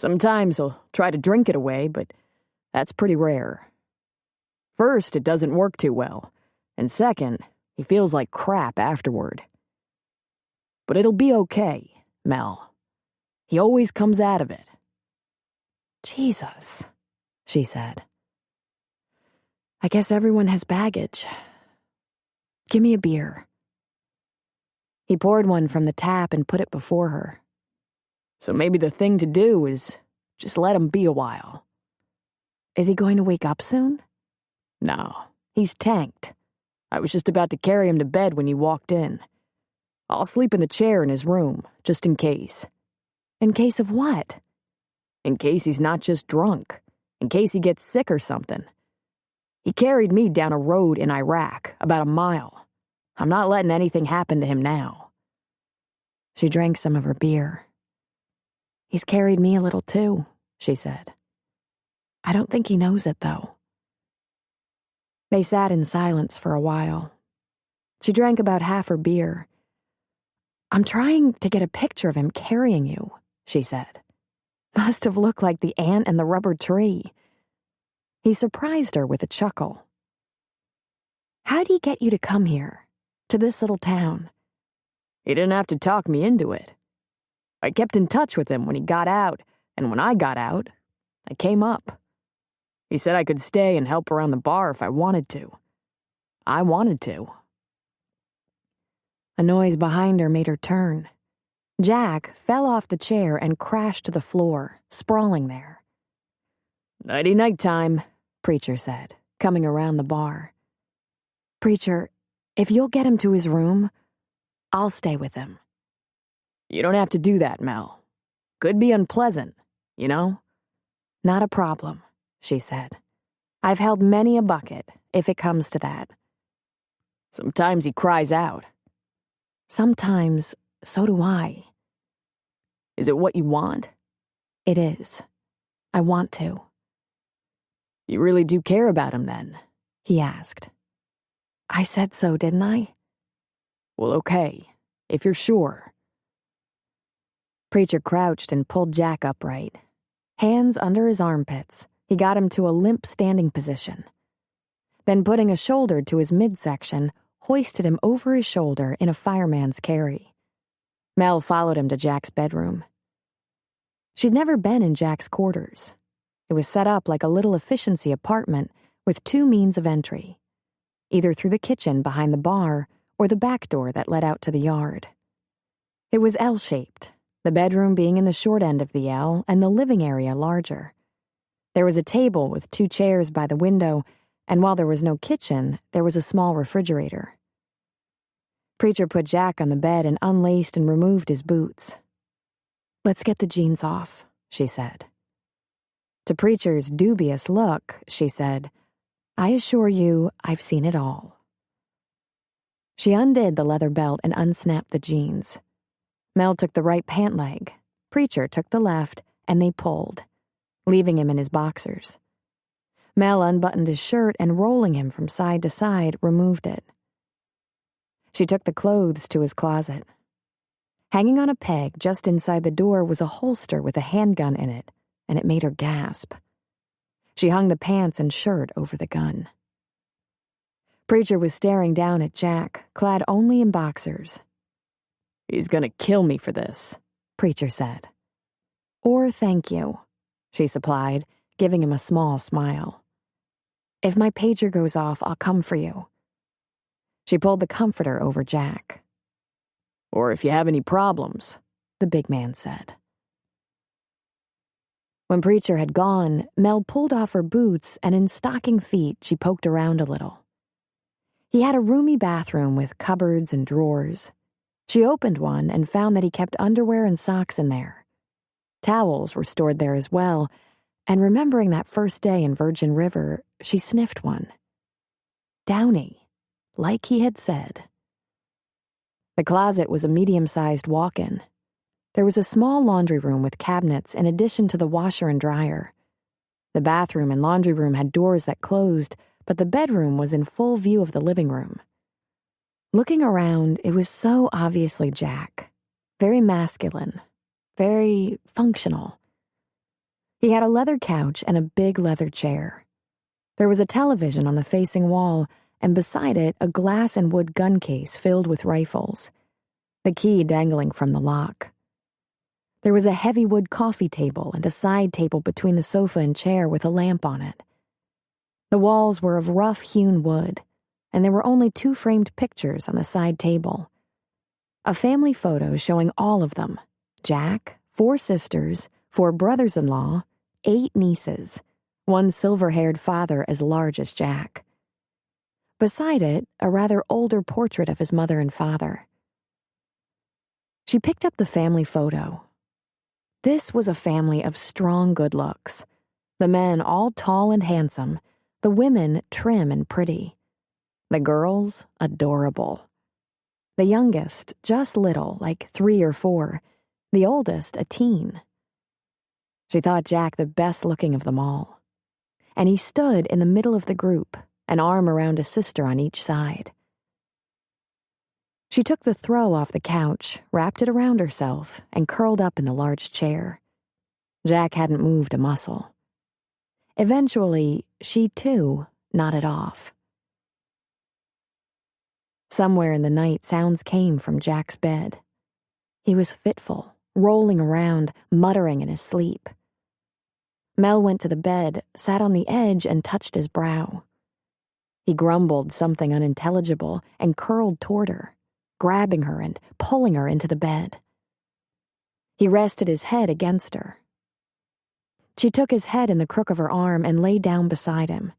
Sometimes he'll try to drink it away, but that's pretty rare. First, it doesn't work too well, and second, he feels like crap afterward. But it'll be okay, Mel. He always comes out of it. Jesus, she said. I guess everyone has baggage. Give me a beer. He poured one from the tap and put it before her. So maybe the thing to do is just let him be a while. Is he going to wake up soon? No, he's tanked. I was just about to carry him to bed when you walked in. I'll sleep in the chair in his room, just in case. In case of what? In case he's not just drunk. In case he gets sick or something. He carried me down a road in Iraq, about a mile. I'm not letting anything happen to him now. She drank some of her beer. He's carried me a little too, she said. I don't think he knows it, though. They sat in silence for a while. She drank about half her beer. I'm trying to get a picture of him carrying you, she said. Must have looked like the ant and the rubber tree. He surprised her with a chuckle. How'd he get you to come here, to this little town? He didn't have to talk me into it. I kept in touch with him when he got out, and when I got out, I came up. He said I could stay and help around the bar if I wanted to. I wanted to. A noise behind her made her turn. Jack fell off the chair and crashed to the floor, sprawling there. Nighty-night time, Preacher said, coming around the bar. Preacher, if you'll get him to his room, I'll stay with him. You don't have to do that, Mel. Could be unpleasant, you know? Not a problem, she said. I've held many a bucket, if it comes to that. Sometimes he cries out. Sometimes, so do I. Is it what you want? It is. I want to. You really do care about him, then? He asked. I said so, didn't I? Well, okay, if you're sure. Preacher crouched and pulled Jack upright. Hands under his armpits, he got him to a limp standing position. Then putting a shoulder to his midsection, hoisted him over his shoulder in a fireman's carry. Mel followed him to Jack's bedroom. She'd never been in Jack's quarters. It was set up like a little efficiency apartment with two means of entry, either through the kitchen behind the bar or the back door that led out to the yard. It was L-shaped, the bedroom being in the short end of the L and the living area larger. There was a table with two chairs by the window, and while there was no kitchen, there was a small refrigerator. Preacher put Jack on the bed and unlaced and removed his boots. Let's get the jeans off, she said. To Preacher's dubious look, she said, I assure you, I've seen it all. She undid the leather belt and unsnapped the jeans. Mel took the right pant leg, Preacher took the left, and they pulled, leaving him in his boxers. Mel unbuttoned his shirt and, rolling him from side to side, removed it. She took the clothes to his closet. Hanging on a peg just inside the door was a holster with a handgun in it, and it made her gasp. She hung the pants and shirt over the gun. Preacher was staring down at Jack, clad only in boxers. He's gonna kill me for this, Preacher said. Or thank you, she supplied, giving him a small smile. If my pager goes off, I'll come for you. She pulled the comforter over Jack. Or if you have any problems, the big man said. When Preacher had gone, Mel pulled off her boots and in stocking feet she poked around a little. He had a roomy bathroom with cupboards and drawers. She opened one and found that he kept underwear and socks in there. Towels were stored there as well, and remembering that first day in Virgin River, she sniffed one. Downy, like he had said. The closet was a medium-sized walk-in. There was a small laundry room with cabinets in addition to the washer and dryer. The bathroom and laundry room had doors that closed, but the bedroom was in full view of the living room. Looking around, it was so obviously Jack. Very masculine. Very functional. He had a leather couch and a big leather chair. There was a television on the facing wall, and beside it, a glass and wood gun case filled with rifles, the key dangling from the lock. There was a heavy wood coffee table and a side table between the sofa and chair with a lamp on it. The walls were of rough-hewn wood, and there were only 2 framed pictures on the side table. A family photo showing all of them: Jack, 4 sisters, 4 brothers-in-law, 8 nieces, 1 silver-haired father as large as Jack. Beside it, a rather older portrait of his mother and father. She picked up the family photo. This was a family of strong good looks, the men all tall and handsome, the women trim and pretty. The girls, adorable. The youngest, just little, like 3 or 4. The oldest, a teen. She thought Jack the best looking of them all. And he stood in the middle of the group, an arm around a sister on each side. She took the throw off the couch, wrapped it around herself, and curled up in the large chair. Jack hadn't moved a muscle. Eventually, she too nodded off. Somewhere in the night, sounds came from Jack's bed. He was fitful, rolling around, muttering in his sleep. Mel went to the bed, sat on the edge, and touched his brow. He grumbled something unintelligible and curled toward her, grabbing her and pulling her into the bed. He rested his head against her. She took his head in the crook of her arm and lay down beside him.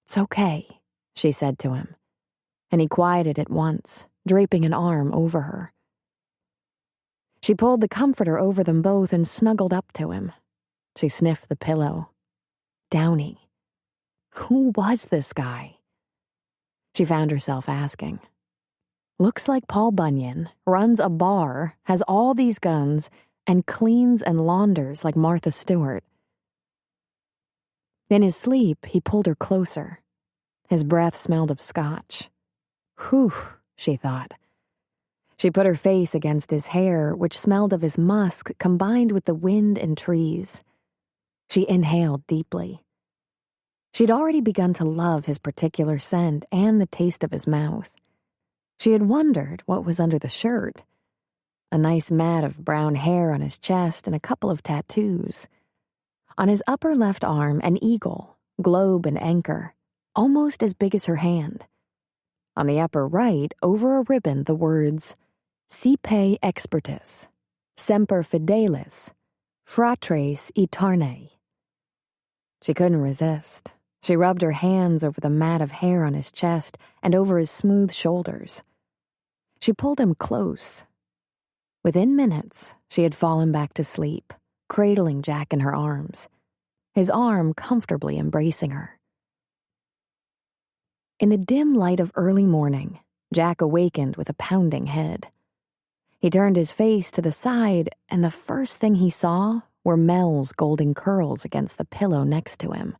"It's okay," she said to him, and he quieted at once, draping an arm over her. She pulled the comforter over them both and snuggled up to him. She sniffed the pillow. Downey. Who was this guy? She found herself asking. Looks like Paul Bunyan, runs a bar, has all these guns, and cleans and launders like Martha Stewart. In his sleep, he pulled her closer. His breath smelled of scotch. Whew, she thought. She put her face against his hair, which smelled of his musk combined with the wind and trees. She inhaled deeply. She'd already begun to love his particular scent and the taste of his mouth. She had wondered what was under the shirt. A nice mat of brown hair on his chest and a couple of tattoos. On his upper left arm, an eagle, globe and anchor, almost as big as her hand. On the upper right, over a ribbon, the words, Sipe expertis, semper fidelis, fratres aeternae. She couldn't resist. She rubbed her hands over the mat of hair on his chest and over his smooth shoulders. She pulled him close. Within minutes, she had fallen back to sleep, cradling Jack in her arms, his arm comfortably embracing her. In the dim light of early morning, Jack awakened with a pounding head. He turned his face to the side, and the first thing he saw were Mel's golden curls against the pillow next to him.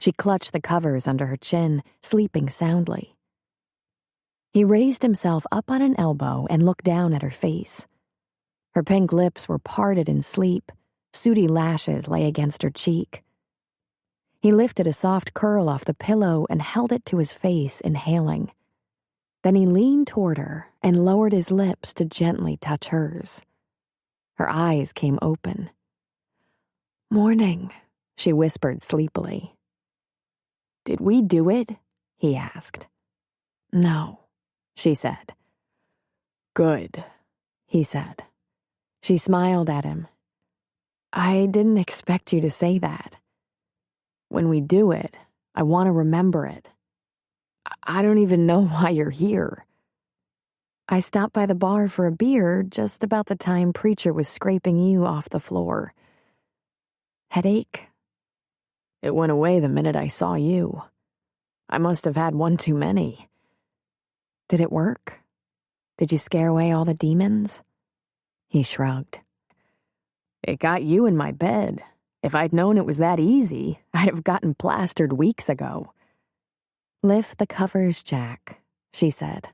She clutched the covers under her chin, sleeping soundly. He raised himself up on an elbow and looked down at her face. Her pink lips were parted in sleep, sooty lashes lay against her cheek. He lifted a soft curl off the pillow and held it to his face, inhaling. Then he leaned toward her and lowered his lips to gently touch hers. Her eyes came open. "Morning," she whispered sleepily. "Did we do it?" he asked. "No," she said. "Good," he said. She smiled at him. "I didn't expect you to say that. When we do it, I want to remember it. I don't even know why you're here. I stopped by the bar for a beer just about the time Preacher was scraping you off the floor. Headache? It went away the minute I saw you. I must have had one too many. Did it work? Did you scare away all the demons?" He shrugged. "It got you in my bed. If I'd known it was that easy, I'd have gotten plastered weeks ago." "Lift the covers, Jack," she said.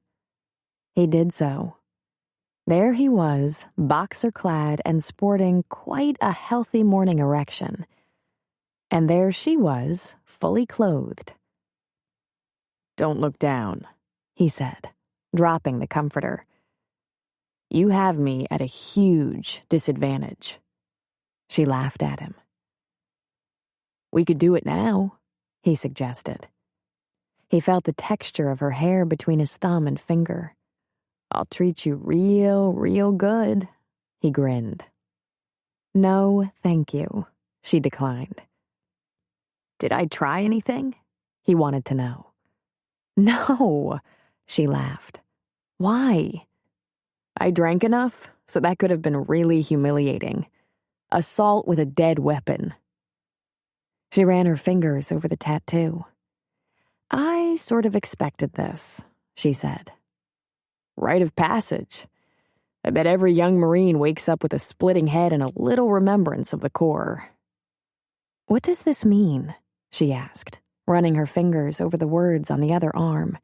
He did so. There he was, boxer-clad and sporting quite a healthy morning erection. And there she was, fully clothed. "Don't look down," he said, dropping the comforter. "You have me at a huge disadvantage." She laughed at him. "We could do it now," he suggested. He felt the texture of her hair between his thumb and finger. "I'll treat you real good," he grinned. "No, thank you," she declined. "Did I try anything?" he wanted to know. "No," she laughed. "Why?" "I drank enough, so that could have been really humiliating. Assault with a dead weapon." She ran her fingers over the tattoo. "I sort of expected this," she said. "Rite of passage. I bet every young Marine wakes up with a splitting head and a little remembrance of the Corps." "What does this mean?" she asked, running her fingers over the words on the other arm.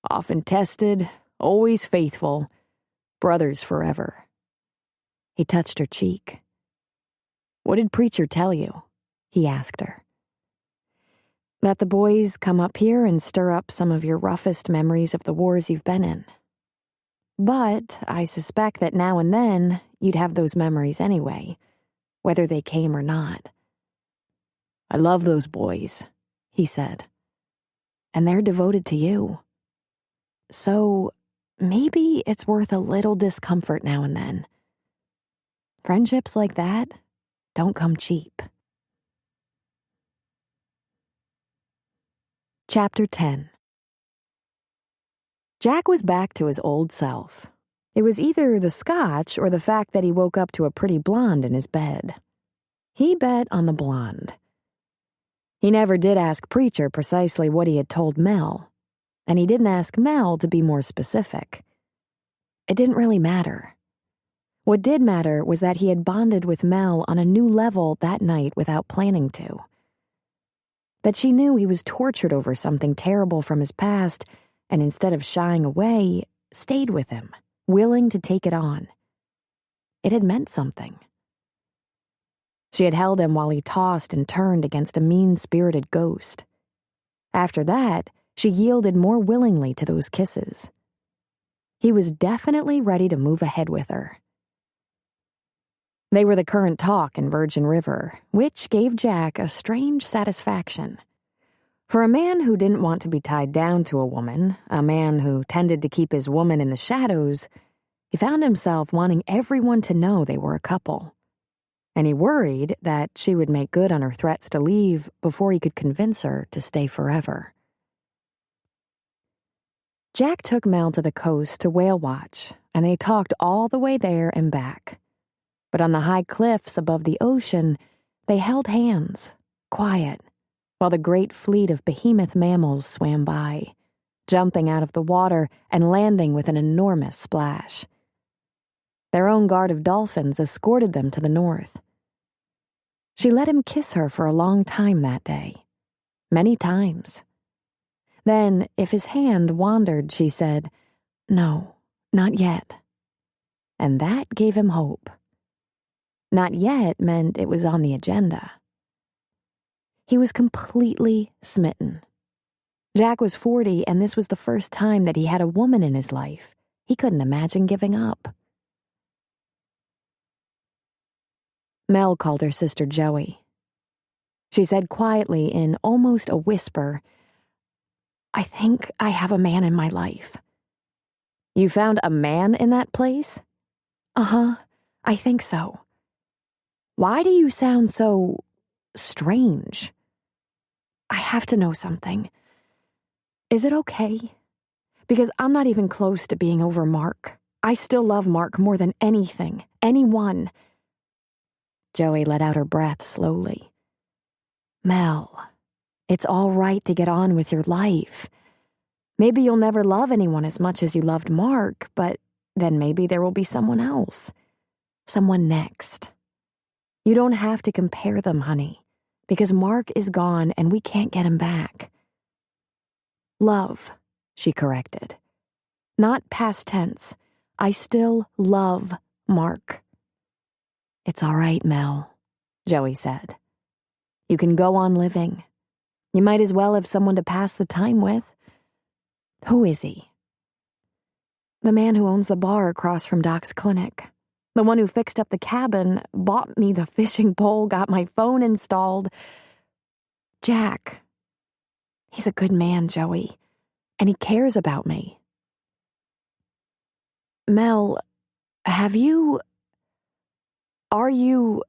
"Often tested, always faithful, brothers forever." He touched her cheek. "What did Preacher tell you?" he asked her. "That the boys come up here and stir up some of your roughest memories of the wars you've been in. But I suspect that now and then you'd have those memories anyway, whether they came or not." "I love those boys," he said. "And they're devoted to you. So maybe it's worth a little discomfort now and then. Friendships like that don't come cheap." Chapter 10. Jack was back to his old self. It was either the scotch or the fact that he woke up to a pretty blonde in his bed. He bet on the blonde. He never did ask Preacher precisely what he had told Mel, and he didn't ask Mel to be more specific. It didn't really matter. What did matter was that he had bonded with Mel on a new level that night without planning to. That she knew he was tortured over something terrible from his past, and instead of shying away, stayed with him, willing to take it on. It had meant something. She had held him while he tossed and turned against a mean-spirited ghost. After that, she yielded more willingly to those kisses. He was definitely ready to move ahead with her. They were the current talk in Virgin River, which gave Jack a strange satisfaction. For a man who didn't want to be tied down to a woman, a man who tended to keep his woman in the shadows, he found himself wanting everyone to know they were a couple. And he worried that she would make good on her threats to leave before he could convince her to stay forever. Jack took Mel to the coast to whale watch, and they talked all the way there and back. But on the high cliffs above the ocean, they held hands, quiet, while the great fleet of behemoth mammals swam by, jumping out of the water and landing with an enormous splash. Their own guard of dolphins escorted them to the north. She let him kiss her for a long time that day, many times. Then, if his hand wandered, she said, "No, not yet." And that gave him hope. Not yet meant it was on the agenda. He was completely smitten. Jack was 40, and this was the first time that he had a woman in his life. He couldn't imagine giving up. Mel called her sister Joey. She said quietly in almost a whisper, "I think I have a man in my life." "You found a man in that place?" "Uh-huh, I think so." "Why do you sound so strange?" "I have to know something. Is it okay? Because I'm not even close to being over Mark. I still love Mark more than anything, anyone." Joey let out her breath slowly. "Mel, it's all right to get on with your life. Maybe you'll never love anyone as much as you loved Mark, but then maybe there will be someone else. Someone next. You don't have to compare them, honey, because Mark is gone and we can't get him back." "Love," she corrected. "Not past tense. I still love Mark." "It's all right, Mel," Joey said. "You can go on living. You might as well have someone to pass the time with." "Who is he?" "The man who owns the bar across from Doc's clinic. The one who fixed up the cabin, bought me the fishing pole, got my phone installed. Jack. He's a good man, Joey, and he cares about me." "Mel, are you..."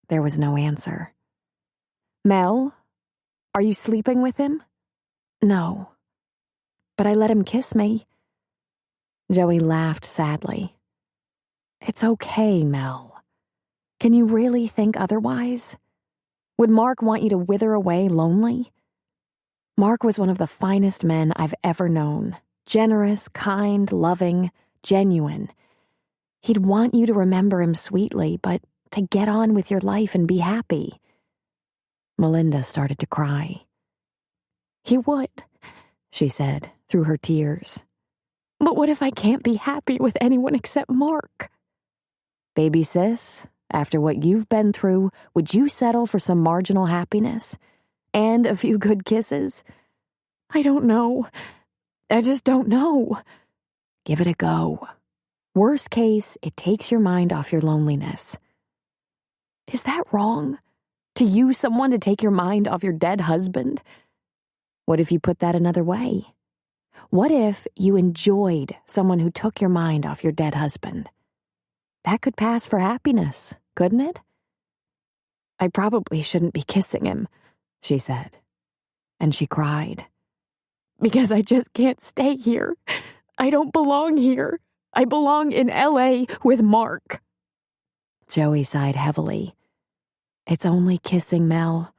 There was no answer. "Mel, are you sleeping with him?" "No, but I let him kiss me." Joey laughed sadly. "It's okay, Mel. Can you really think otherwise? Would Mark want you to wither away lonely? Mark was one of the finest men I've ever known. Generous, kind, loving, genuine. He'd want you to remember him sweetly, but to get on with your life and be happy." Melinda started to cry. "He would," she said through her tears. "But what if I can't be happy with anyone except Mark?" "Baby sis, after what you've been through, would you settle for some marginal happiness? And a few good kisses?" "I don't know. I just don't know." "Give it a go. Worst case, it takes your mind off your loneliness." "Is that wrong? To use someone to take your mind off your dead husband?" "What if you put that another way? What if you enjoyed someone who took your mind off your dead husband? That could pass for happiness, couldn't it?" "I probably shouldn't be kissing him," she said. And she cried. "Because I just can't stay here. I don't belong here. I belong in LA with Mark." Joey sighed heavily. "It's only kissing, Mel.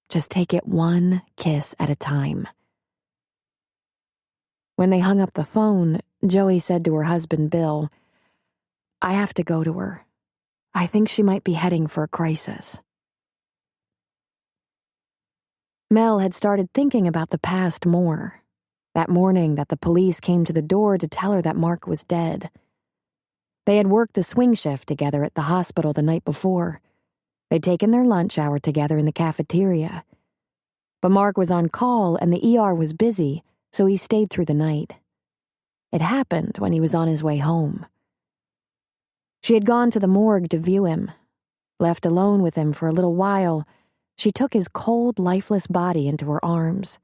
Just take it one kiss at a time." When they hung up the phone, Joey said to her husband, Bill, "I have to go to her. I think she might be heading for a crisis." Mel had started thinking about the past more. That morning that the police came to the door to tell her that Mark was dead. They had worked the swing shift together at the hospital the night before. They'd taken their lunch hour together in the cafeteria. But Mark was on call and the ER was busy, so he stayed through the night. It happened when he was on his way home. She had gone to the morgue to view him. Left alone with him for a little while, she took his cold, lifeless body into her arms,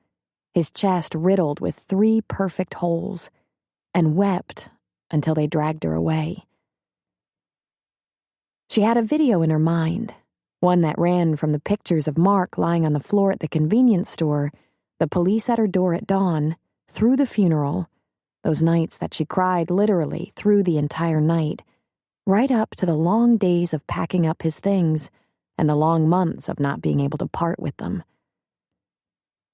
his chest riddled with 3 perfect holes, and wept until they dragged her away. She had a video in her mind, one that ran from the pictures of Mark lying on the floor at the convenience store, the police at her door at dawn, through the funeral, those nights that she cried literally through the entire night, right up to the long days of packing up his things and the long months of not being able to part with them.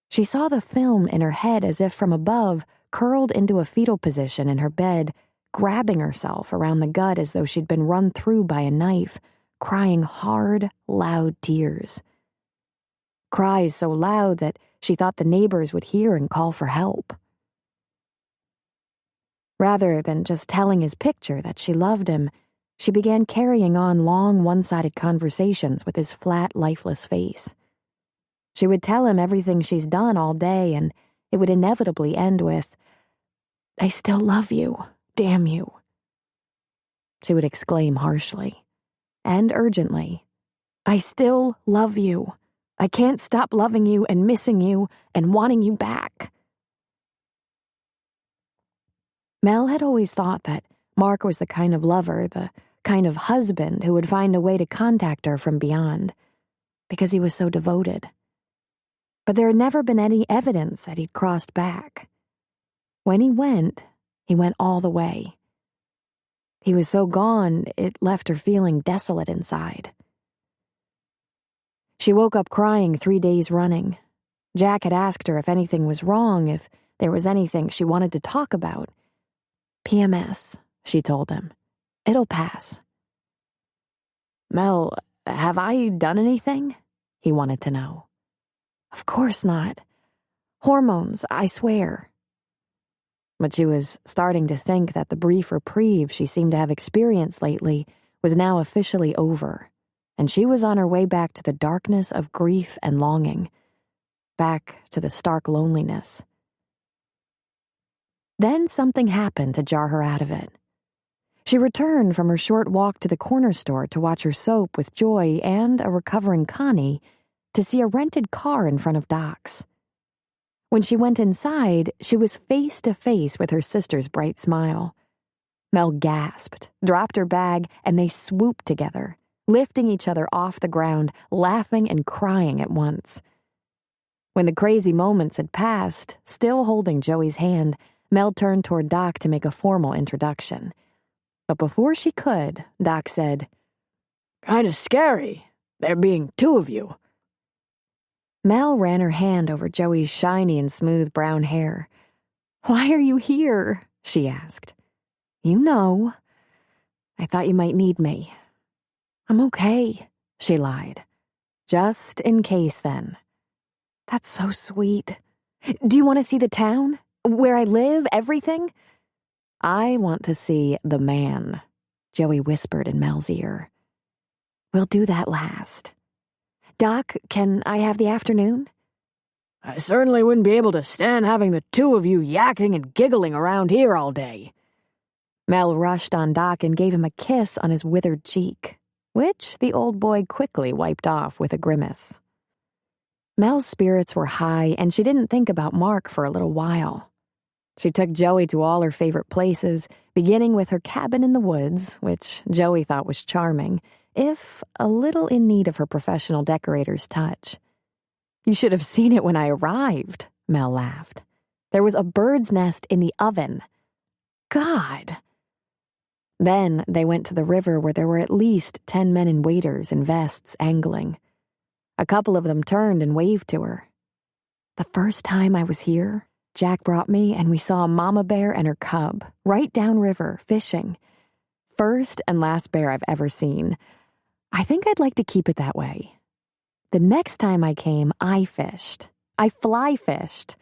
She saw the film in her head as if from above, curled into a fetal position in her bed, grabbing herself around the gut as though she'd been run through by a knife, crying hard, loud tears. Cries so loud that she thought the neighbors would hear and call for help. Rather than just telling his picture that she loved him, she began carrying on long, one-sided conversations with his flat, lifeless face. She would tell him everything she's done all day, and it would inevitably end with, "I still love you, damn you." She would exclaim harshly and urgently, "I still love you. I can't stop loving you and missing you and wanting you back." Mel had always thought that Mark was the kind of lover, the kind of husband who would find a way to contact her from beyond, because he was so devoted. But there had never been any evidence that he'd crossed back. When he went all the way. He was so gone, it left her feeling desolate inside. She woke up crying 3 days running. Jack had asked her if anything was wrong, if there was anything she wanted to talk about. "PMS," she told him. "It'll pass." "Mel, have I done anything?" he wanted to know. "Of course not. Hormones, I swear." But she was starting to think that the brief reprieve she seemed to have experienced lately was now officially over, and she was on her way back to the darkness of grief and longing, back to the stark loneliness. Then something happened to jar her out of it. She returned from her short walk to the corner store to watch her soap with Joy and a recovering Connie to see a rented car in front of Doc's. When she went inside, she was face to face with her sister's bright smile. Mel gasped, dropped her bag, and they swooped together, lifting each other off the ground, laughing and crying at once. When the crazy moments had passed, still holding Joey's hand, Mel turned toward Doc to make a formal introduction. But before she could, Doc said, "Kinda scary, there being two of you." Mel ran her hand over Joey's shiny and smooth brown hair. "Why are you here?" she asked. "You know. I thought you might need me." "I'm okay," she lied. "Just in case, then." "That's so sweet. Do you want to see the town? Where I live? Everything?" "I want to see the man," Joey whispered in Mel's ear. "We'll do that last. Doc, can I have the afternoon?" "I certainly wouldn't be able to stand having the two of you yakking and giggling around here all day." Mel rushed on Doc and gave him a kiss on his withered cheek, which the old boy quickly wiped off with a grimace. Mel's spirits were high, and she didn't think about Mark for a little while. She took Joey to all her favorite places, beginning with her cabin in the woods, which Joey thought was charming, if a little in need of her professional decorator's touch. "You should have seen it when I arrived," Mel laughed. "There was a bird's nest in the oven. God!" Then they went to the river where there were at least 10 men in waders and vests angling. A couple of them turned and waved to her. "The first time I was here, Jack brought me and we saw a mama bear and her cub, right downriver, fishing. First and last bear I've ever seen. I think I'd like to keep it that way. The next time I came, I fished. I fly fished.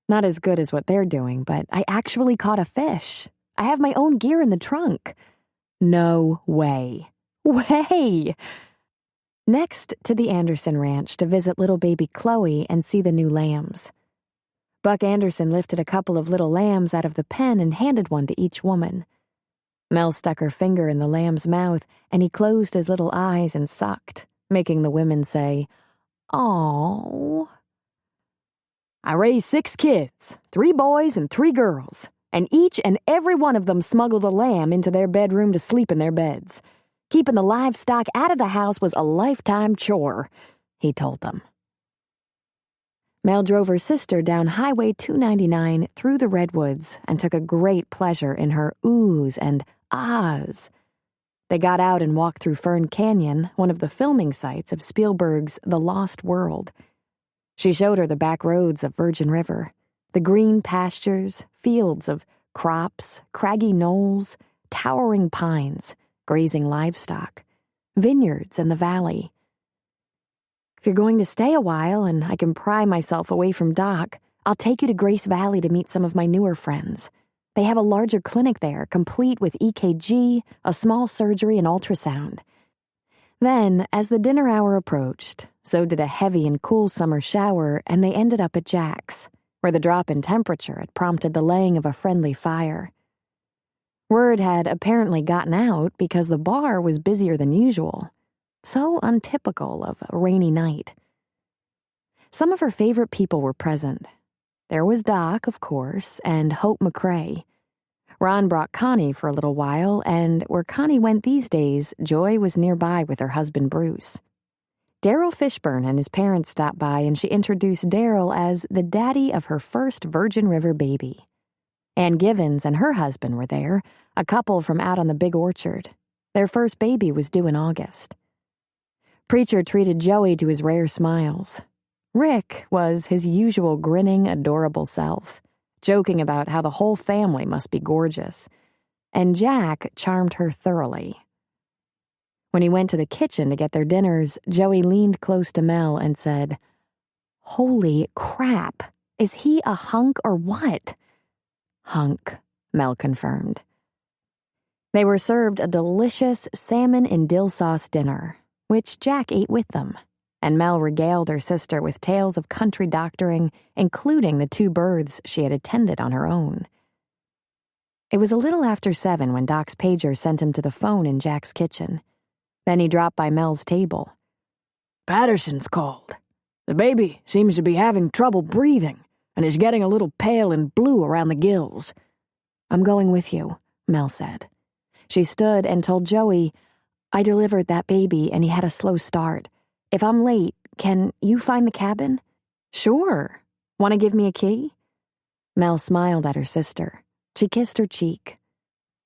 Not as good as what they're doing, but I actually caught a fish. I have my own gear in the trunk." "No way." "Way!" Next to the Anderson Ranch to visit little baby Chloe and see the new lambs. Buck Anderson lifted a couple of little lambs out of the pen and handed one to each woman. Mel stuck her finger in the lamb's mouth, and he closed his little eyes and sucked, making the women say, "Aww." "I raised 6 kids, 3 boys and 3 girls, and each and every one of them smuggled a lamb into their bedroom to sleep in their beds. Keeping the livestock out of the house was a lifetime chore," he told them. Mel drove her sister down Highway 299 through the redwoods and took a great pleasure in her oohs and ahs. They got out and walked through Fern Canyon, one of the filming sites of Spielberg's The Lost World. She showed her the back roads of Virgin River, the green pastures, fields of crops, craggy knolls, towering pines, grazing livestock, vineyards in the valley. "If you're going to stay a while and I can pry myself away from Doc, I'll take you to Grace Valley to meet some of my newer friends. They have a larger clinic there, complete with EKG, a small surgery, and ultrasound." Then, as the dinner hour approached, so did a heavy and cool summer shower, and they ended up at Jack's, where the drop in temperature had prompted the laying of a friendly fire. Word had apparently gotten out because the bar was busier than usual, so untypical of a rainy night. Some of her favorite people were present. There was Doc, of course, and Hope McCrae. Ron brought Connie for a little while, and where Connie went these days, Joy was nearby with her husband Bruce. Daryl Fishburne and his parents stopped by, and she introduced Daryl as the daddy of her first Virgin River baby. Ann Givens and her husband were there, a couple from out on the big orchard. Their first baby was due in August. Preacher treated Joey to his rare smiles. Rick was his usual grinning, adorable self, joking about how the whole family must be gorgeous, and Jack charmed her thoroughly. When he went to the kitchen to get their dinners, Joey leaned close to Mel and said, "Holy crap, is he a hunk or what?" hunk, Mel confirmed. They were served a delicious salmon and dill sauce dinner, which Jack ate with them, and Mel regaled her sister with tales of country doctoring, including the 2 births she had attended on her own. It was a little after 7 when Doc's pager sent him to the phone in Jack's kitchen. Then he dropped by Mel's table. "Patterson's called. The baby seems to be having trouble breathing and is getting a little pale and blue around the gills." "I'm going with you," Mel said. She stood and told Joey, "I delivered that baby and he had a slow start. If I'm late, can you find the cabin?" "Sure. Want to give me a key?" Mel smiled at her sister. She kissed her cheek.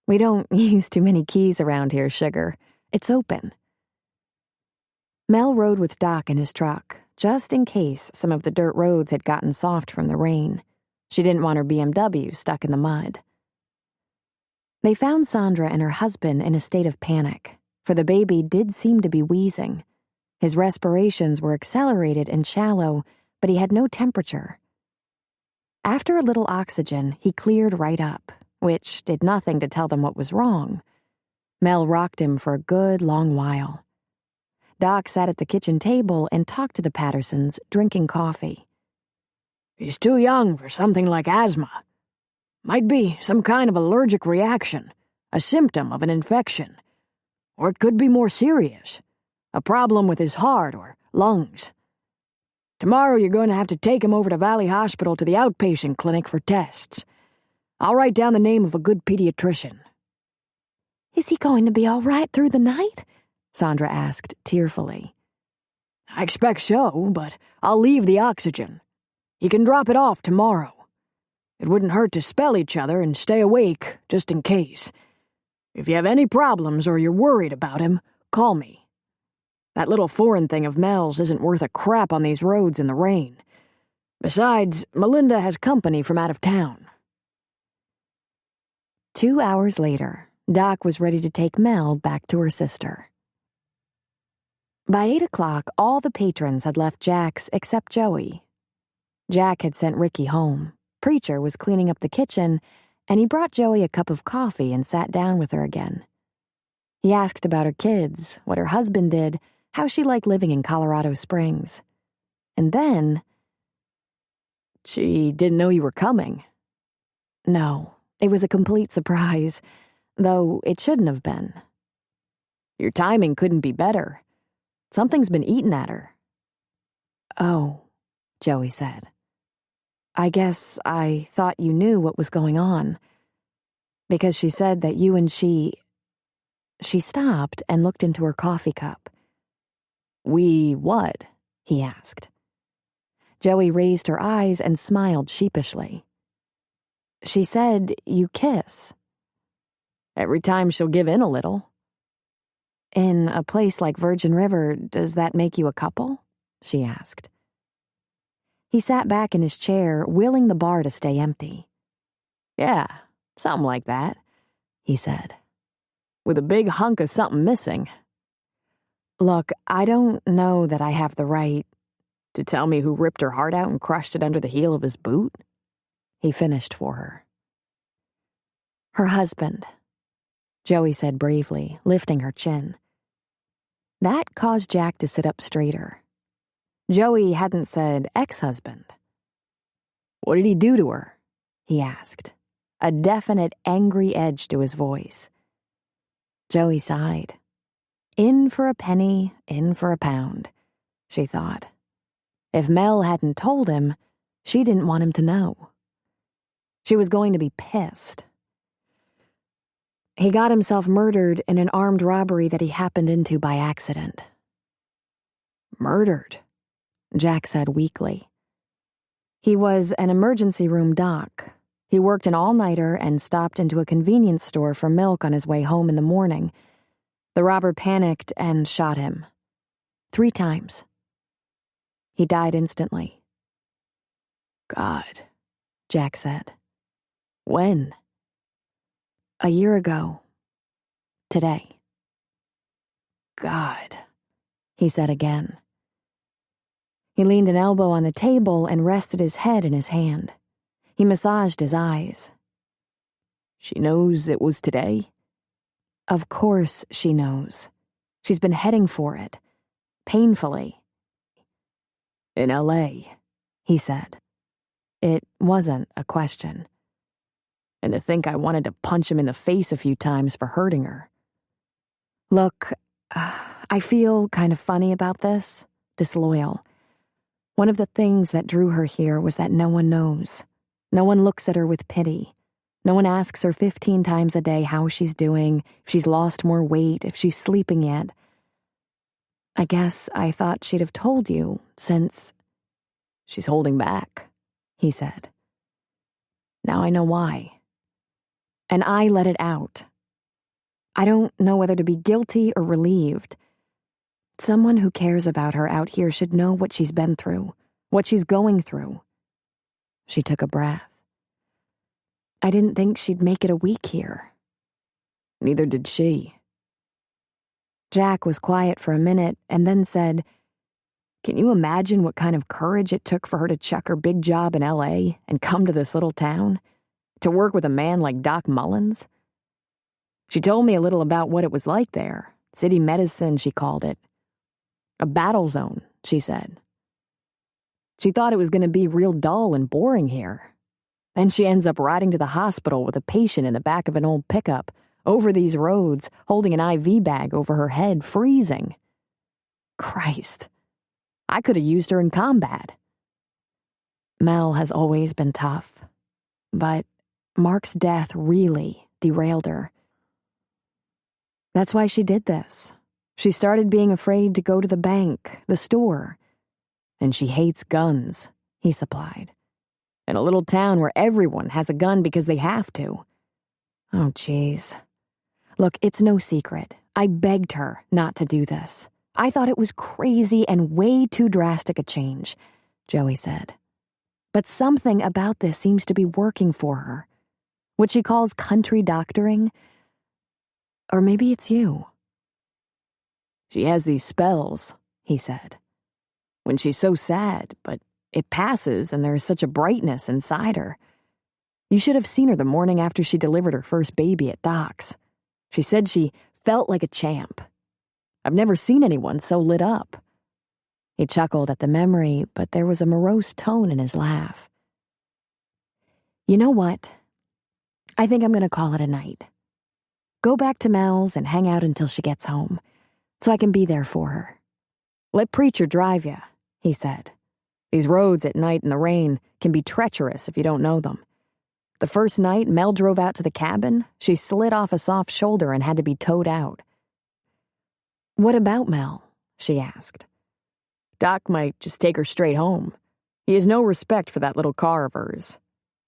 "We don't use too many keys around here, sugar. It's open." Mel rode with Doc in his truck, just in case some of the dirt roads had gotten soft from the rain. She didn't want her BMW stuck in the mud. They found Sandra and her husband in a state of panic, for the baby did seem to be wheezing. His respirations were accelerated and shallow, but he had no temperature. After a little oxygen, he cleared right up, which did nothing to tell them what was wrong. Mel rocked him for a good long while. Doc sat at the kitchen table and talked to the Pattersons, drinking coffee. "He's too young for something like asthma. Might be some kind of allergic reaction, a symptom of an infection. Or it could be more serious, a problem with his heart or lungs. Tomorrow you're going to have to take him over to Valley Hospital to the outpatient clinic for tests. I'll write down the name of a good pediatrician." "Is he going to be all right through the night?" Sandra asked tearfully. "I expect so, but I'll leave the oxygen. You can drop it off tomorrow. It wouldn't hurt to spell each other and stay awake, just in case. If you have any problems or you're worried about him, call me. That little foreign thing of Mel's isn't worth a crap on these roads in the rain. Besides, Melinda has company from out of town." 2 hours later, Doc was ready to take Mel back to her sister. By 8 o'clock, all the patrons had left Jack's except Joey. Jack had sent Ricky home. Preacher was cleaning up the kitchen, and he brought Joey a cup of coffee and sat down with her again. He asked about her kids, what her husband did, how she liked living in Colorado Springs. And then... "She didn't know you were coming." No, it was a complete surprise, though it shouldn't have been. "Your timing couldn't be better. Something's been eating at her." "Oh," Joey said. "I guess I thought you knew what was going on. Because she said that you and she..." She stopped and looked into her coffee cup. "We what?" he asked. Joey raised her eyes and smiled sheepishly. "She said you kiss." "Every time she'll give in a little." "In a place like Virgin River, does that make you a couple?" she asked. He sat back in his chair, willing the bar to stay empty. "Yeah, something like that," he said. "With a big hunk of something missing." "Look, I don't know that I have the right..." "To tell me who ripped her heart out and crushed it under the heel of his boot?" He finished for her. "Her husband," Joey said bravely, lifting her chin. That caused Jack to sit up straighter. Joey hadn't said ex-husband. "What did he do to her?" he asked, a definite angry edge to his voice. Joey sighed. In for a penny, in for a pound, she thought. If Mel hadn't told him, she didn't want him to know. She was going to be pissed. He got himself murdered in an armed robbery that he happened into by accident. "Murdered?" Jack said weakly. He was an emergency room doc. He worked an all-nighter and stopped into a convenience store for milk on his way home in the morning. The robber panicked and shot him. 3 times. He died instantly. "God," Jack said. "When?" "A year ago. Today." "God," he said again. He leaned an elbow on the table and rested his head in his hand. He massaged his eyes. She knows it was today? Of course she knows. She's been heading for it. Painfully. In L.A., he said. It wasn't a question. And to think I wanted to punch him in the face a few times for hurting her. Look, I feel kind of funny about this, disloyal. One of the things that drew her here was that no one knows. No one looks at her with pity. No one asks her 15 times a day how she's doing, if she's lost more weight, if she's sleeping yet. I guess I thought she'd have told you, since... She's holding back, he said. Now I know why. And I let it out. I don't know whether to be guilty or relieved. Someone who cares about her out here should know what she's been through, what she's going through. She took a breath. I didn't think she'd make it a week here. Neither did she. Jack was quiet for a minute and then said, Can you imagine what kind of courage it took for her to chuck her big job in L.A. and come to this little town? To work with a man like Doc Mullins? She told me a little about what it was like there. City medicine, she called it. A battle zone, she said. She thought it was going to be real dull and boring here. Then she ends up riding to the hospital with a patient in the back of an old pickup, over these roads, holding an IV bag over her head, freezing. Christ. I could have used her in combat. Mel has always been tough, but Mark's death really derailed her. That's why she did this. She started being afraid to go to the bank, the store. And she hates guns, he supplied. In a little town where everyone has a gun because they have to. Oh, jeez. Look, it's no secret. I begged her not to do this. I thought it was crazy and way too drastic a change, Joey said. But something about this seems to be working for her. What she calls country doctoring. Or maybe it's you. She has these spells, he said. When she's so sad, but it passes and there's such a brightness inside her. You should have seen her the morning after she delivered her first baby at Doc's. She said she felt like a champ. I've never seen anyone so lit up. He chuckled at the memory, but there was a morose tone in his laugh. You know what? I think I'm going to call it a night. Go back to Mel's and hang out until she gets home, so I can be there for her. Let Preacher drive you, he said. These roads at night in the rain can be treacherous if you don't know them. The first night Mel drove out to the cabin, she slid off a soft shoulder and had to be towed out. What about Mel? She asked. Doc might just take her straight home. He has no respect for that little car of hers.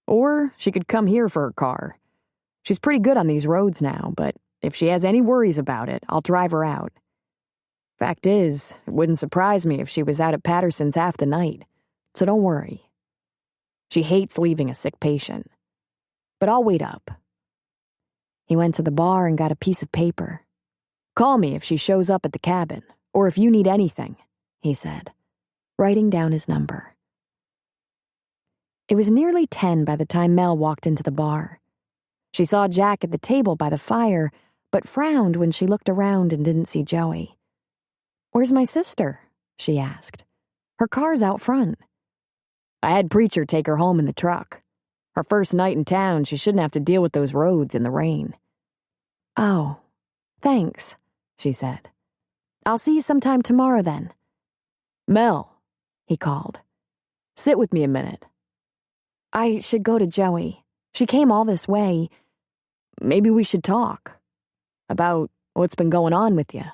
Or she could come here for her car. She's pretty good on these roads now, but if she has any worries about it, I'll drive her out. Fact is, it wouldn't surprise me if she was out at Patterson's half the night, so don't worry. She hates leaving a sick patient. But I'll wait up. He went to the bar and got a piece of paper. Call me if she shows up at the cabin, or if you need anything, he said, writing down his number. It was nearly 10 by the time Mel walked into the bar. She saw Jack at the table by the fire, but frowned when she looked around and didn't see Joey. "Where's my sister?" she asked. "Her car's out front." I had Preacher take her home in the truck. Her first night in town, she shouldn't have to deal with those roads in the rain. "Oh, thanks," she said. "I'll see you sometime tomorrow then." "Mel," he called. "Sit with me a minute." "I should go to Joey. She came all this way." "Maybe we should talk about what's been going on with you."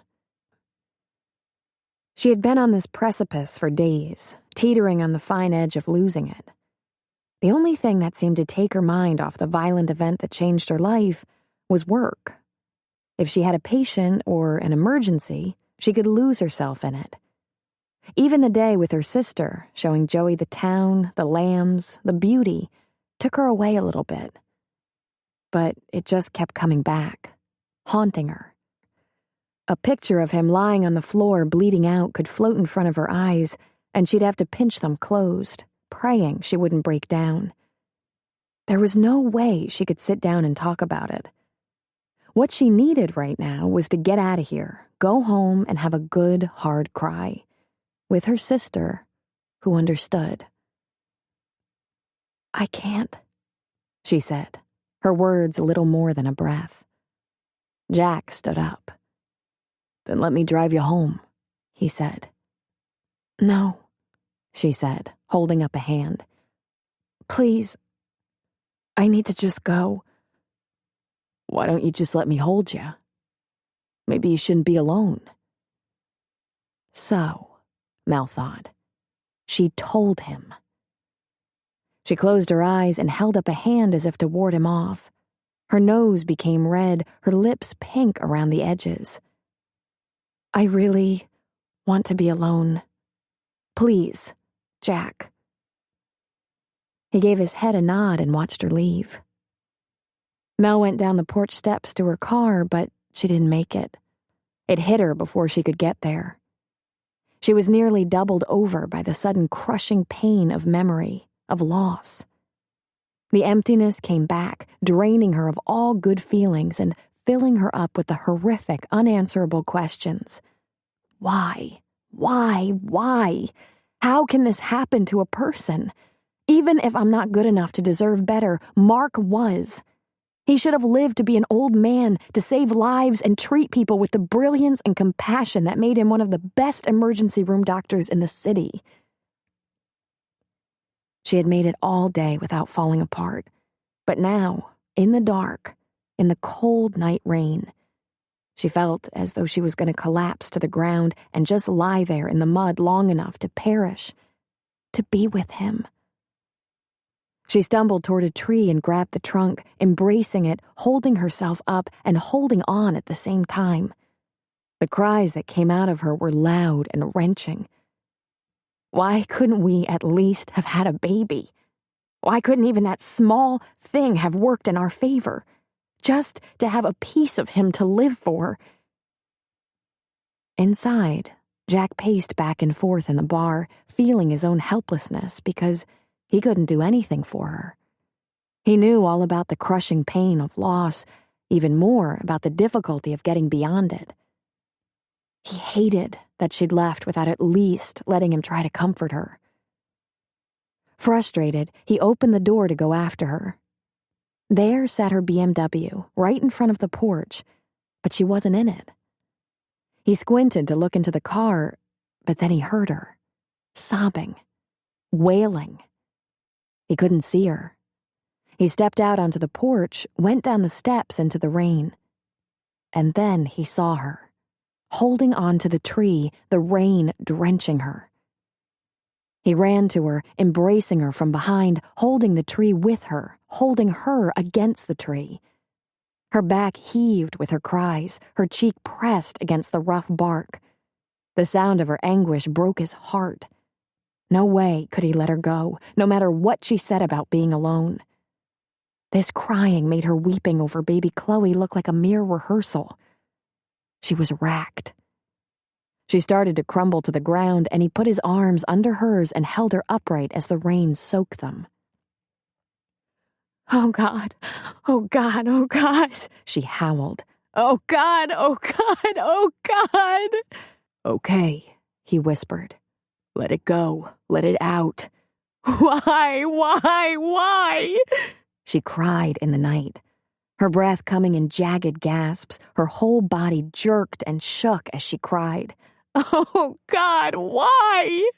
She had been on this precipice for days, teetering on the fine edge of losing it. The only thing that seemed to take her mind off the violent event that changed her life was work. If she had a patient or an emergency, she could lose herself in it. Even the day with her sister, showing Joey the town, the lambs, the beauty, took her away a little bit. But it just kept coming back, haunting her. A picture of him lying on the floor bleeding out could float in front of her eyes, and she'd have to pinch them closed, praying she wouldn't break down. There was no way she could sit down and talk about it. What she needed right now was to get out of here, go home, and have a good, hard cry. With her sister, who understood. "I can't," she said, her words little more than a breath. Jack stood up. "Then let me drive you home," he said. "No," she said, holding up a hand. "Please, I need to just go." "Why don't you just let me hold you? Maybe you shouldn't be alone." So, Mel thought, she told him. She closed her eyes and held up a hand as if to ward him off. Her nose became red, her lips pink around the edges. "I really want to be alone. Please, Jack." He gave his head a nod and watched her leave. Mel went down the porch steps to her car, but she didn't make it. It hit her before she could get there. She was nearly doubled over by the sudden crushing pain of memory, of loss. The emptiness came back, draining her of all good feelings and filling her up with the horrific, unanswerable questions. Why? Why? Why? How can this happen to a person? Even if I'm not good enough to deserve better, Mark was. He should have lived to be an old man, to save lives and treat people with the brilliance and compassion that made him one of the best emergency room doctors in the city. She had made it all day without falling apart, but now, in the dark, in the cold night rain, she felt as though she was going to collapse to the ground and just lie there in the mud long enough to perish, to be with him. She stumbled toward a tree and grabbed the trunk, embracing it, holding herself up and holding on at the same time. The cries that came out of her were loud and wrenching. Why couldn't we at least have had a baby? Why couldn't even that small thing have worked in our favor? Just to have a piece of him to live for. Inside, Jack paced back and forth in the bar, feeling his own helplessness because he couldn't do anything for her. He knew all about the crushing pain of loss, even more about the difficulty of getting beyond it. He hated that she'd left without at least letting him try to comfort her. Frustrated, he opened the door to go after her. There sat her BMW, right in front of the porch, but she wasn't in it. He squinted to look into the car, but then he heard her, sobbing, wailing. He couldn't see her. He stepped out onto the porch, went down the steps into the rain. And then he saw her, holding on to the tree, the rain drenching her. He ran to her, embracing her from behind, holding the tree with her, holding her against the tree. Her back heaved with her cries, her cheek pressed against the rough bark. The sound of her anguish broke his heart. No way could he let her go, no matter what she said about being alone. This crying made her weeping over baby Chloe look like a mere rehearsal. She was racked. She started to crumble to the ground, and he put his arms under hers and held her upright as the rain soaked them. "Oh, God, oh, God, oh, God," she howled. "Oh, God, oh, God, oh, God." "Okay," he whispered. "Let it go. Let it out." Why? She cried in the night, her breath coming in jagged gasps, her whole body jerked and shook as she cried. "Oh, God, why?"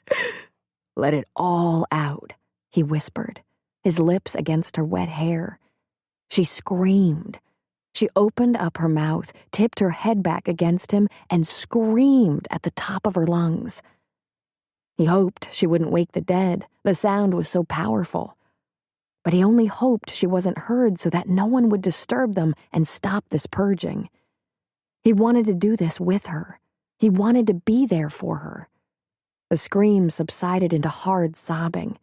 "Let it all out," he whispered, his lips against her wet hair. She screamed. She opened up her mouth, tipped her head back against him, and screamed at the top of her lungs. He hoped she wouldn't wake the dead. The sound was so powerful. But he only hoped she wasn't heard so that no one would disturb them and stop this purging. He wanted to do this with her. He wanted to be there for her. The scream subsided into hard sobbing.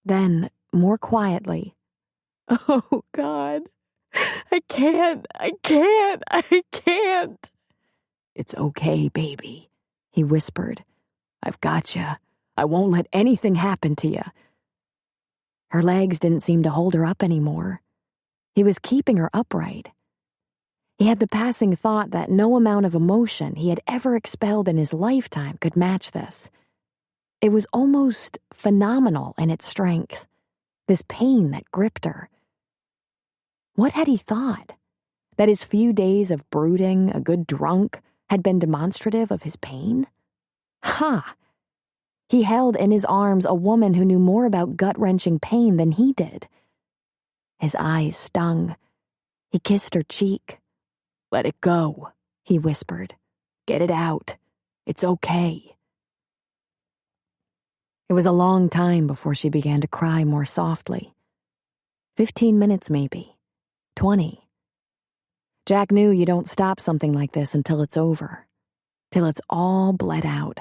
Then, more quietly, "Oh, God, I can't. "It's okay, baby," he whispered. "I've got you. I won't let anything happen to you." Her legs didn't seem to hold her up anymore. He was keeping her upright. He had the passing thought that no amount of emotion he had ever expelled in his lifetime could match this. It was almost phenomenal in its strength, this pain that gripped her. What had he thought? That his few days of brooding, a good drunk, had been demonstrative of his pain? Ha! He held in his arms a woman who knew more about gut-wrenching pain than he did. His eyes stung. He kissed her cheek. "Let it go," he whispered. "Get it out. It's okay." It was a long time before she began to cry more softly. 15 minutes maybe. 20. Jack knew you don't stop something like this until it's over. Till it's all bled out.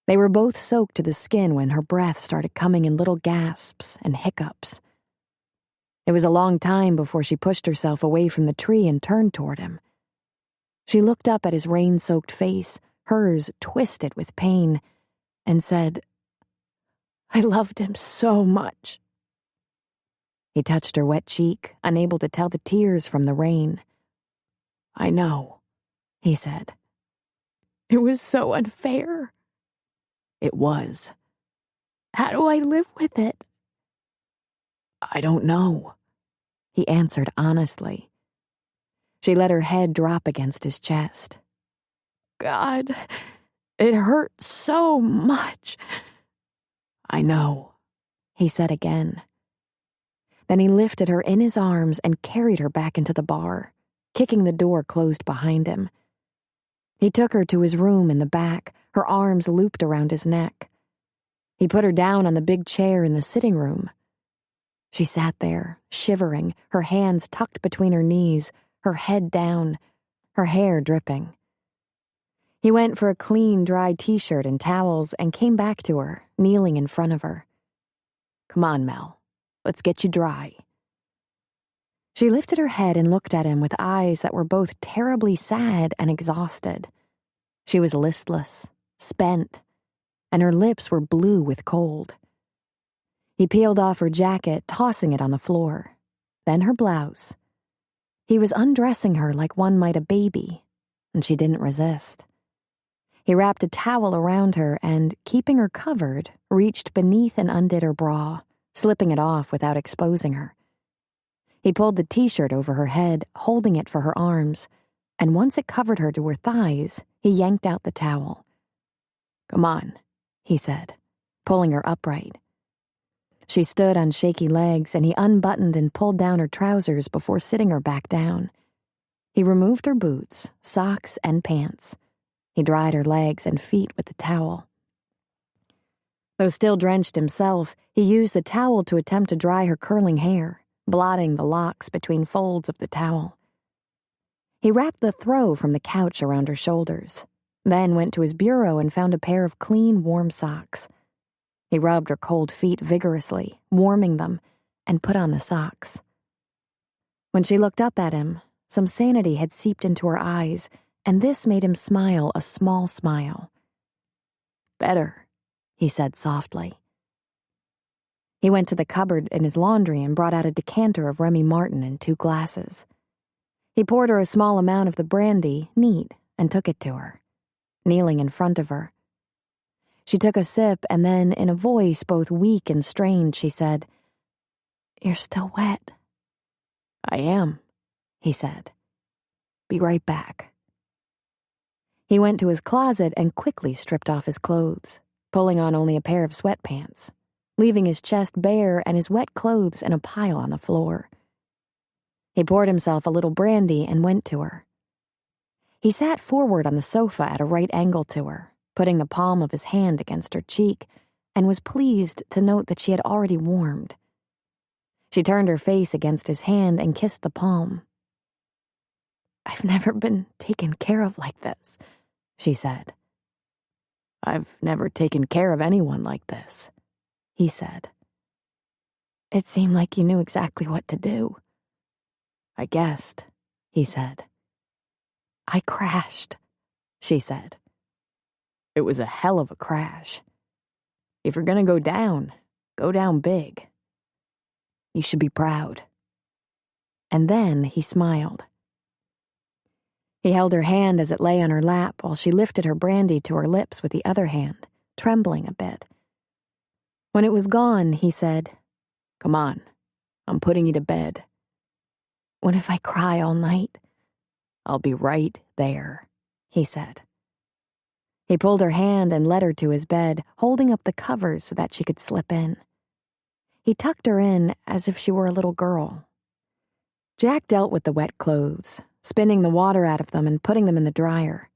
They were both soaked to the skin when her breath started coming in little gasps and hiccups. It was a long time before she pushed herself away from the tree and turned toward him. She looked up at his rain-soaked face, hers twisted with pain, and said, "I loved him so much." He touched her wet cheek, unable to tell the tears from the rain. "I know," he said. "It was so unfair." "It was." "How do I live with it?" "I don't know," he answered honestly. She let her head drop against his chest. "God, it hurt so much." "I know," he said again. Then he lifted her in his arms and carried her back into the bar, kicking the door closed behind him. He took her to his room in the back, her arms looped around his neck. He put her down on the big chair in the sitting room. She sat there, shivering, her hands tucked between her knees, her head down, her hair dripping. He went for a clean, dry t-shirt and towels and came back to her, kneeling in front of her. "Come on, Mel. Let's get you dry." She lifted her head and looked at him with eyes that were both terribly sad and exhausted. She was listless, spent, and her lips were blue with cold. He peeled off her jacket, tossing it on the floor, then her blouse. He was undressing her like one might a baby, and she didn't resist. He wrapped a towel around her and, keeping her covered, reached beneath and undid her bra, slipping it off without exposing her. He pulled the t-shirt over her head, holding it for her arms, and once it covered her to her thighs, he yanked out the towel. "Come on," he said, pulling her upright. She stood on shaky legs, and he unbuttoned and pulled down her trousers before sitting her back down. He removed her boots, socks, and pants. He dried her legs and feet with the towel. Though still drenched himself, he used the towel to attempt to dry her curling hair, blotting the locks between folds of the towel. He wrapped the throw from the couch around her shoulders, then went to his bureau and found a pair of clean, warm socks. He rubbed her cold feet vigorously, warming them, and put on the socks. When she looked up at him, some sanity had seeped into her eyes, and this made him smile a small smile. "Better," he said softly. He went to the cupboard in his laundry and brought out a decanter of Remy Martin and 2 glasses. He poured her a small amount of the brandy, neat, and took it to her, kneeling in front of her. She took a sip, and then, in a voice both weak and strained, she said, "You're still wet." "I am," he said. "Be right back." He went to his closet and quickly stripped off his clothes, pulling on only a pair of sweatpants, leaving his chest bare and his wet clothes in a pile on the floor. He poured himself a little brandy and went to her. He sat forward on the sofa at a right angle to her, putting the palm of his hand against her cheek, and was pleased to note that she had already warmed. She turned her face against his hand and kissed the palm. "I've never been taken care of like this," she said. "I've never taken care of anyone like this," he said. "It seemed like you knew exactly what to do." "I guessed," he said. "I crashed," she said. "It was a hell of a crash. If you're gonna go down big." You should be proud." And then he smiled. He held her hand as it lay on her lap while she lifted her brandy to her lips with the other hand, trembling a bit. When it was gone, he said, "Come on, I'm putting you to bed." "What if I cry all night?" "I'll be right there," he said. He pulled her hand and led her to his bed, holding up the covers so that she could slip in. He tucked her in as if she were a little girl. Jack dealt with the wet clothes, spinning the water out of them and putting them in the dryer.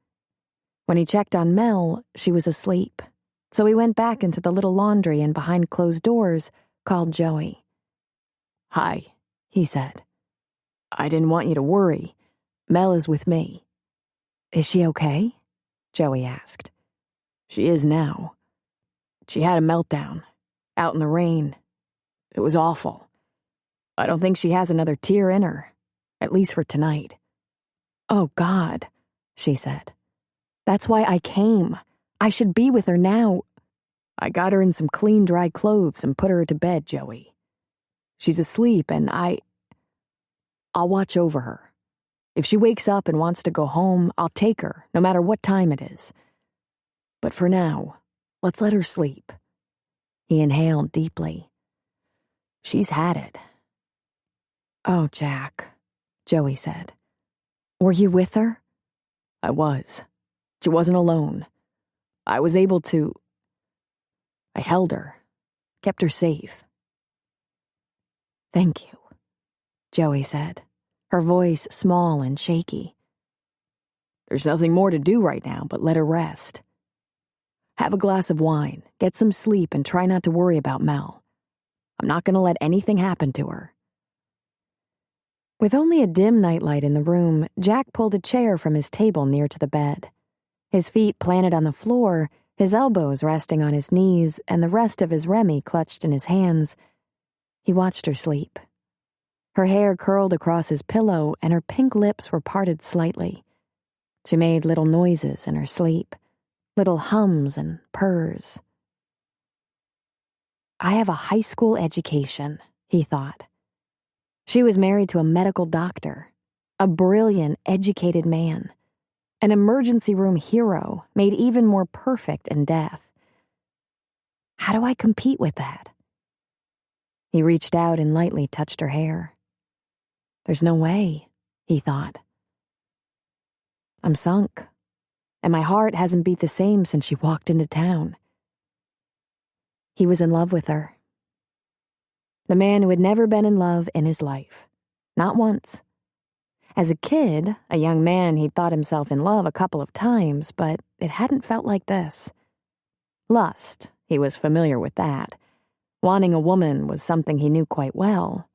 When he checked on Mel, she was asleep, so he went back into the little laundry and behind closed doors called Joey. "Hi," he said. "I didn't want you to worry. Mel is with me." "Is she okay?" Joey asked. "She is now. She had a meltdown, out in the rain. It was awful. I don't think she has another tear in her, at least for tonight." "Oh, God," she said. "That's why I came. I should be with her now." "I got her in some clean, dry clothes and put her to bed, Joey. She's asleep and I'll watch over her. If she wakes up and wants to go home, I'll take her, no matter what time it is. But for now, let's let her sleep." He inhaled deeply. "She's had it." "Oh, Jack," Joey said. "Were you with her?" "I was. She wasn't alone. I was able to. I held her, kept her safe." "Thank you," Joey said, her voice small and shaky. "There's nothing more to do right now but let her rest. Have a glass of wine, get some sleep, and try not to worry about Mel. I'm not going to let anything happen to her." With only a dim nightlight in the room, Jack pulled a chair from his table near to the bed. His feet planted on the floor, his elbows resting on his knees, and the rest of his Remy clutched in his hands. He watched her sleep. Her hair curled across his pillow, and her pink lips were parted slightly. She made little noises in her sleep, little hums and purrs. "I have a high school education," he thought. She was married to a medical doctor, a brilliant, educated man, an emergency room hero made even more perfect in death. How do I compete with that? He reached out and lightly touched her hair. There's no way, he thought. I'm sunk, and my heart hasn't beat the same since she walked into town. He was in love with her. The man who had never been in love in his life. Not once. As a kid, a young man, he'd thought himself in love a couple of times, but it hadn't felt like this. Lust, he was familiar with that. Wanting a woman was something he knew quite well.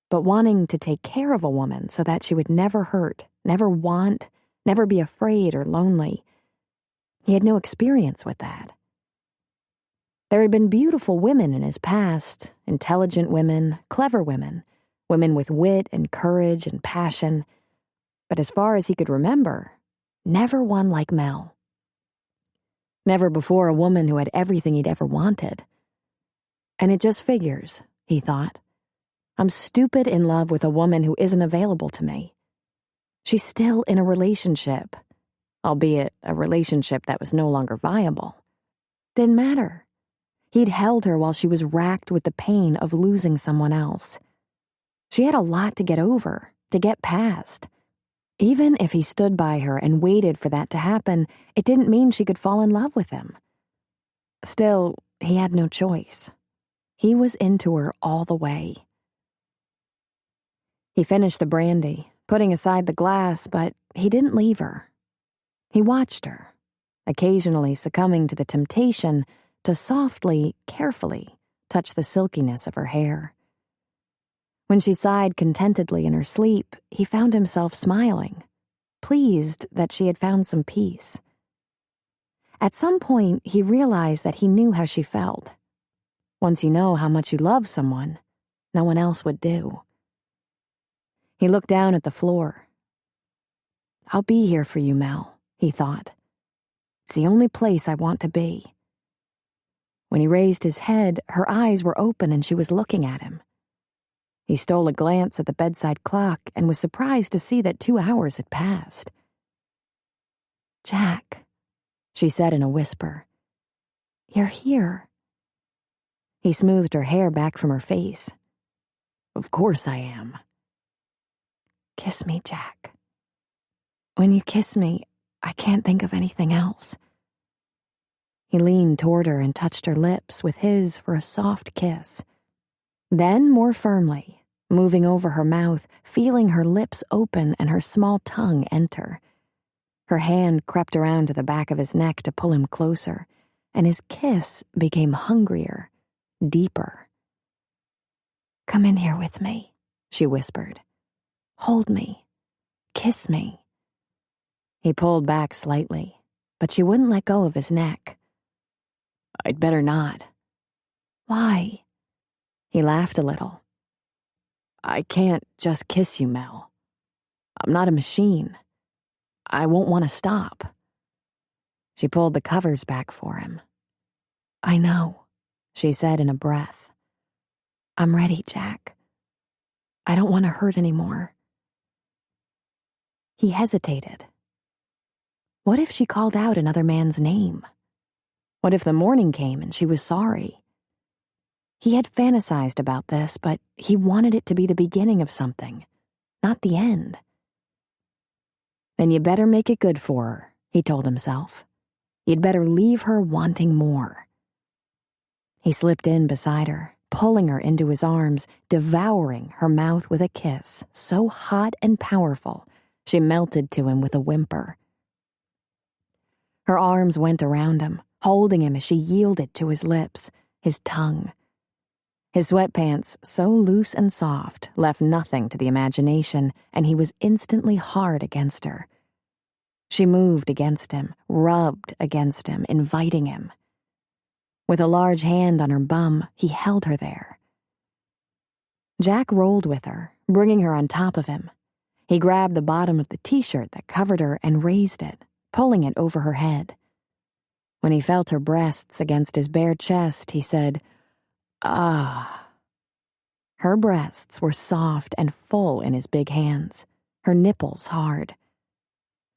But wanting to take care of a woman so that she would never hurt, never want, never be afraid or lonely, he had no experience with that. There had been beautiful women in his past, intelligent women, clever women, women with wit and courage and passion, but as far as he could remember, never one like Mel. Never before a woman who had everything he'd ever wanted. And it just figures, he thought. I'm stupid in love with a woman who isn't available to me. She's still in a relationship, albeit a relationship that was no longer viable. Didn't matter. He'd held her while she was racked with the pain of losing someone else. She had a lot to get over, to get past. Even if he stood by her and waited for that to happen, it didn't mean she could fall in love with him. Still, he had no choice. He was into her all the way. He finished the brandy, putting aside the glass, but he didn't leave her. He watched her, occasionally succumbing to the temptation to softly, carefully touch the silkiness of her hair. When she sighed contentedly in her sleep, he found himself smiling, pleased that she had found some peace. At some point, he realized that he knew how she felt. Once you know how much you love someone, no one else would do. He looked down at the floor. I'll be here for you, Mel, he thought. It's the only place I want to be. When he raised his head, her eyes were open and she was looking at him. He stole a glance at the bedside clock and was surprised to see that 2 hours had passed. "Jack," she said in a whisper, "you're here." He smoothed her hair back from her face. "Of course I am." "Kiss me, Jack. When you kiss me, I can't think of anything else." He leaned toward her and touched her lips with his for a soft kiss. Then more firmly, moving over her mouth, feeling her lips open and her small tongue enter. Her hand crept around to the back of his neck to pull him closer, and his kiss became hungrier, deeper. "Come in here with me," she whispered. "Hold me. Kiss me." He pulled back slightly, but she wouldn't let go of his neck. "I'd better not." "Why?" He laughed a little. "I can't just kiss you, Mel. I'm not a machine. I won't want to stop." She pulled the covers back for him. "I know," she said in a breath. "I'm ready, Jack. I don't want to hurt anymore." He hesitated. What if she called out another man's name? What if the morning came and she was sorry? He had fantasized about this, but he wanted it to be the beginning of something, not the end. "Then you better make it good for her," he told himself. "You'd better leave her wanting more." He slipped in beside her, pulling her into his arms, devouring her mouth with a kiss so hot and powerful she melted to him with a whimper. Her arms went around him, holding him as she yielded to his lips, his tongue. His sweatpants, so loose and soft, left nothing to the imagination, and he was instantly hard against her. She moved against him, rubbed against him, inviting him. With a large hand on her bum, he held her there. Jack rolled with her, bringing her on top of him. He grabbed the bottom of the t-shirt that covered her and raised it, pulling it over her head. When he felt her breasts against his bare chest, he said, "Ah." Her breasts were soft and full in his big hands, her nipples hard.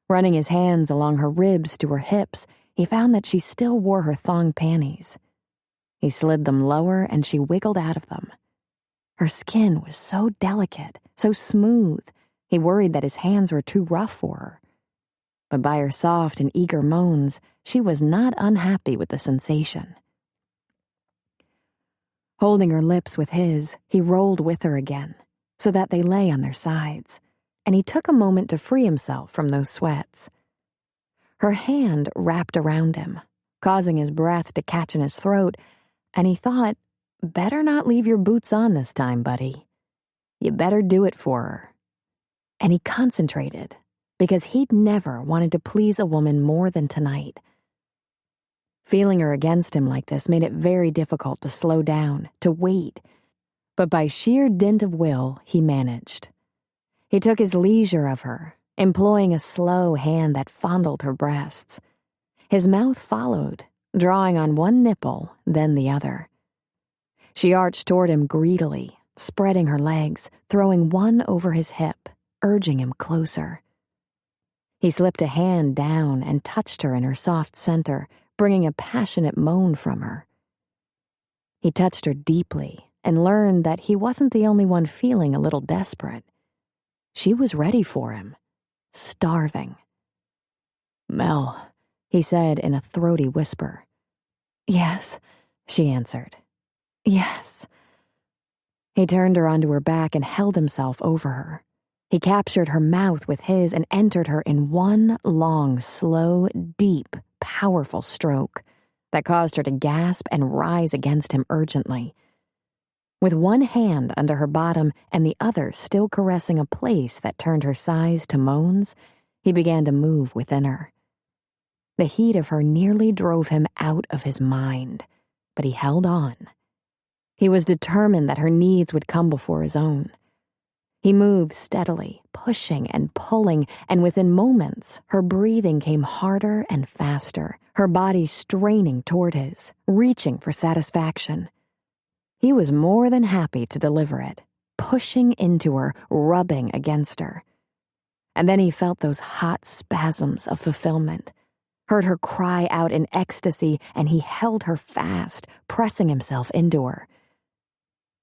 Running his hands along her ribs to her hips, he found that she still wore her thong panties. He slid them lower and she wiggled out of them. Her skin was so delicate, so smooth, he worried that his hands were too rough for her. But by her soft and eager moans, she was not unhappy with the sensation. Holding her lips with his, he rolled with her again, so that they lay on their sides, and he took a moment to free himself from those sweats. Her hand wrapped around him, causing his breath to catch in his throat, and he thought, "Better not leave your boots on this time, buddy. You better do it for her." And he concentrated, because he'd never wanted to please a woman more than tonight. Feeling her against him like this made it very difficult to slow down, to wait, but by sheer dint of will, he managed. He took his leisure of her, employing a slow hand that fondled her breasts. His mouth followed, drawing on one nipple, then the other. She arched toward him greedily, spreading her legs, throwing one over his hip, urging him closer. He slipped a hand down and touched her in her soft center, bringing a passionate moan from her. He touched her deeply and learned that he wasn't the only one feeling a little desperate. She was ready for him, starving. "Mel," he said in a throaty whisper. "Yes," she answered. "Yes." He turned her onto her back and held himself over her. He captured her mouth with his and entered her in one long, slow, deep, powerful stroke that caused her to gasp and rise against him urgently. With one hand under her bottom and the other still caressing a place that turned her sighs to moans, he began to move within her. The heat of her nearly drove him out of his mind, but he held on. He was determined that her needs would come before his own. He moved steadily, pushing and pulling, and within moments, her breathing came harder and faster, her body straining toward his, reaching for satisfaction. He was more than happy to deliver it, pushing into her, rubbing against her. And then he felt those hot spasms of fulfillment, heard her cry out in ecstasy, and he held her fast, pressing himself into her.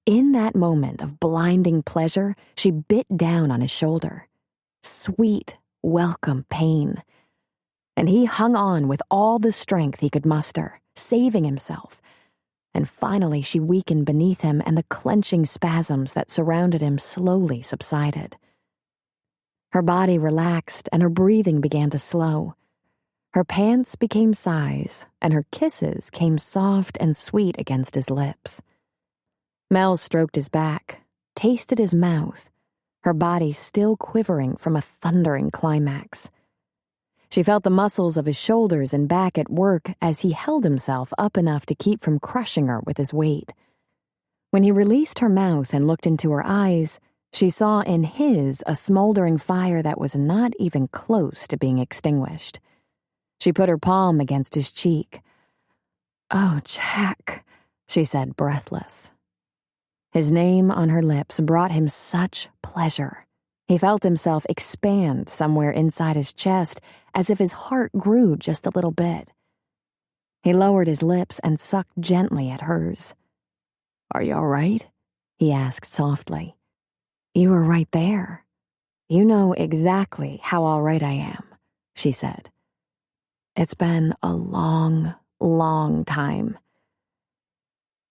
In that moment of blinding pleasure, she bit down on his shoulder. Sweet, welcome pain. And he hung on with all the strength he could muster, saving himself. And finally she weakened beneath him, and the clenching spasms that surrounded him slowly subsided. Her body relaxed, and her breathing began to slow. Her pants became sighs, and her kisses came soft and sweet against his lips. Mel stroked his back, tasted his mouth, her body still quivering from a thundering climax. She felt the muscles of his shoulders and back at work as he held himself up enough to keep from crushing her with his weight. When he released her mouth and looked into her eyes, she saw in his a smoldering fire that was not even close to being extinguished. She put her palm against his cheek. "Oh, Jack," she said, breathless. His name on her lips brought him such pleasure. He felt himself expand somewhere inside his chest, as if his heart grew just a little bit. He lowered his lips and sucked gently at hers. "Are you all right?" he asked softly. "You were right there. You know exactly how all right I am," she said. "It's been a long, long time."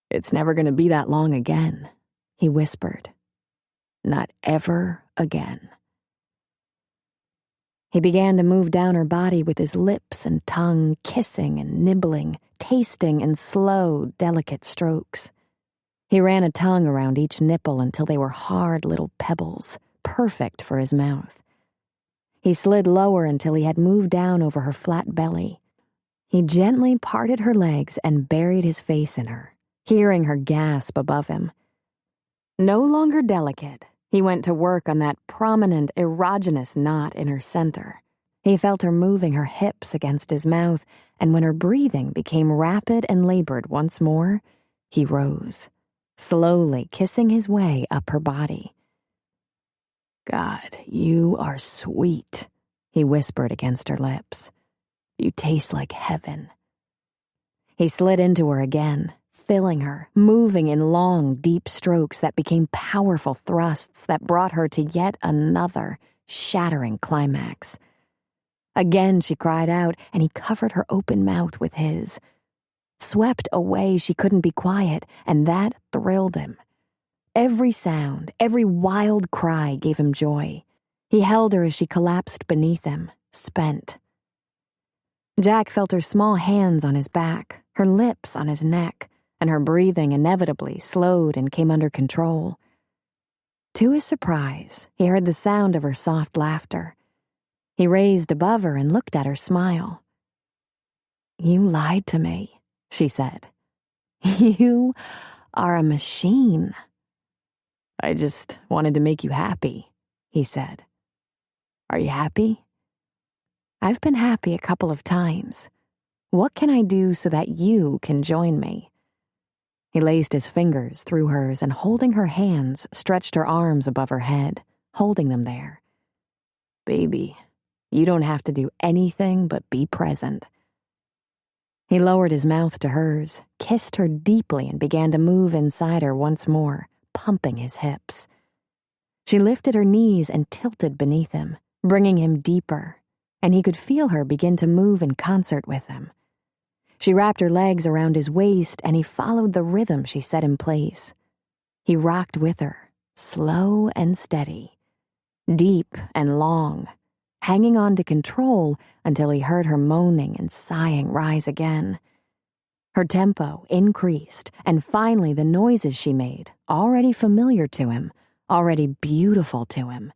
"It's never going to be that long again," he whispered. "Not ever again." He began to move down her body with his lips and tongue, kissing and nibbling, tasting in slow, delicate strokes. He ran a tongue around each nipple until they were hard little pebbles, perfect for his mouth. He slid lower until he had moved down over her flat belly. He gently parted her legs and buried his face in her, hearing her gasp above him. No longer delicate, he went to work on that prominent erogenous knot in her center. He felt her moving her hips against his mouth, and when her breathing became rapid and labored once more, he rose, slowly kissing his way up her body. "God, you are sweet," he whispered against her lips. "You taste like heaven." He slid into her again, filling her, moving in long, deep strokes that became powerful thrusts that brought her to yet another shattering climax. Again she cried out, and he covered her open mouth with his. Swept away, she couldn't be quiet, and that thrilled him. Every sound, every wild cry gave him joy. He held her as she collapsed beneath him, spent. Jack felt her small hands on his back, her lips on his neck, and her breathing inevitably slowed and came under control. To his surprise, he heard the sound of her soft laughter. He raised above her and looked at her smile. "You lied to me," she said. "You are a machine." "I just wanted to make you happy," he said. "Are you happy?" "I've been happy a couple of times. What can I do so that you can join me?" He laced his fingers through hers and, holding her hands, stretched her arms above her head, holding them there. "Baby, you don't have to do anything but be present." He lowered his mouth to hers, kissed her deeply, and began to move inside her once more, pumping his hips. She lifted her knees and tilted beneath him, bringing him deeper, and he could feel her begin to move in concert with him. She wrapped her legs around his waist, and he followed the rhythm she set in place. He rocked with her, slow and steady, deep and long, hanging on to control until he heard her moaning and sighing rise again. Her tempo increased, and finally the noises she made, already familiar to him, already beautiful to him,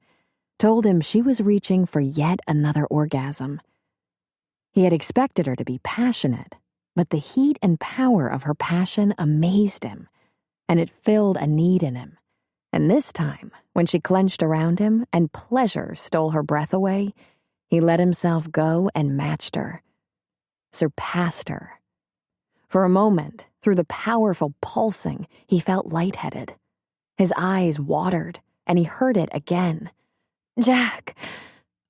told him she was reaching for yet another orgasm. He had expected her to be passionate, but the heat and power of her passion amazed him, and it filled a need in him. And this time, when she clenched around him and pleasure stole her breath away, he let himself go and matched her, surpassed her. For a moment, through the powerful pulsing, he felt lightheaded. His eyes watered, and he heard it again. "Jack!"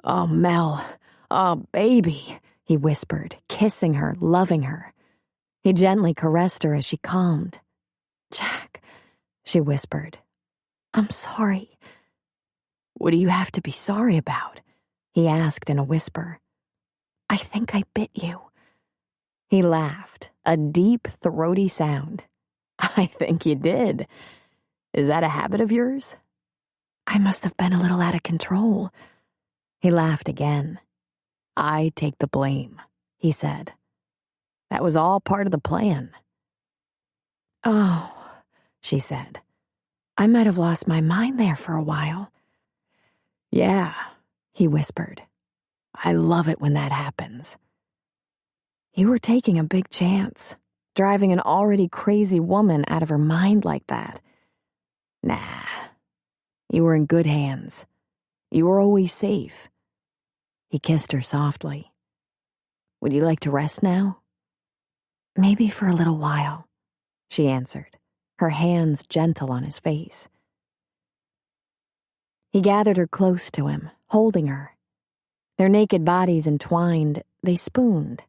"Oh, Mel. Oh, baby," he whispered, kissing her, loving her. He gently caressed her as she calmed. "Jack," she whispered. "I'm sorry." "What do you have to be sorry about?" he asked in a whisper. "I think I bit you." He laughed, a deep, throaty sound. "I think you did. Is that a habit of yours?" "I must have been a little out of control." He laughed again. "I take the blame," he said. "That was all part of the plan." "Oh," she said. "I might have lost my mind there for a while." "Yeah," he whispered. "I love it when that happens." "You were taking a big chance, driving an already crazy woman out of her mind like that." "Nah, you were in good hands. You were always safe." He kissed her softly. "Would you like to rest now?" "Maybe for a little while," she answered, her hands gentle on his face. He gathered her close to him, holding her. Their naked bodies entwined, they spooned.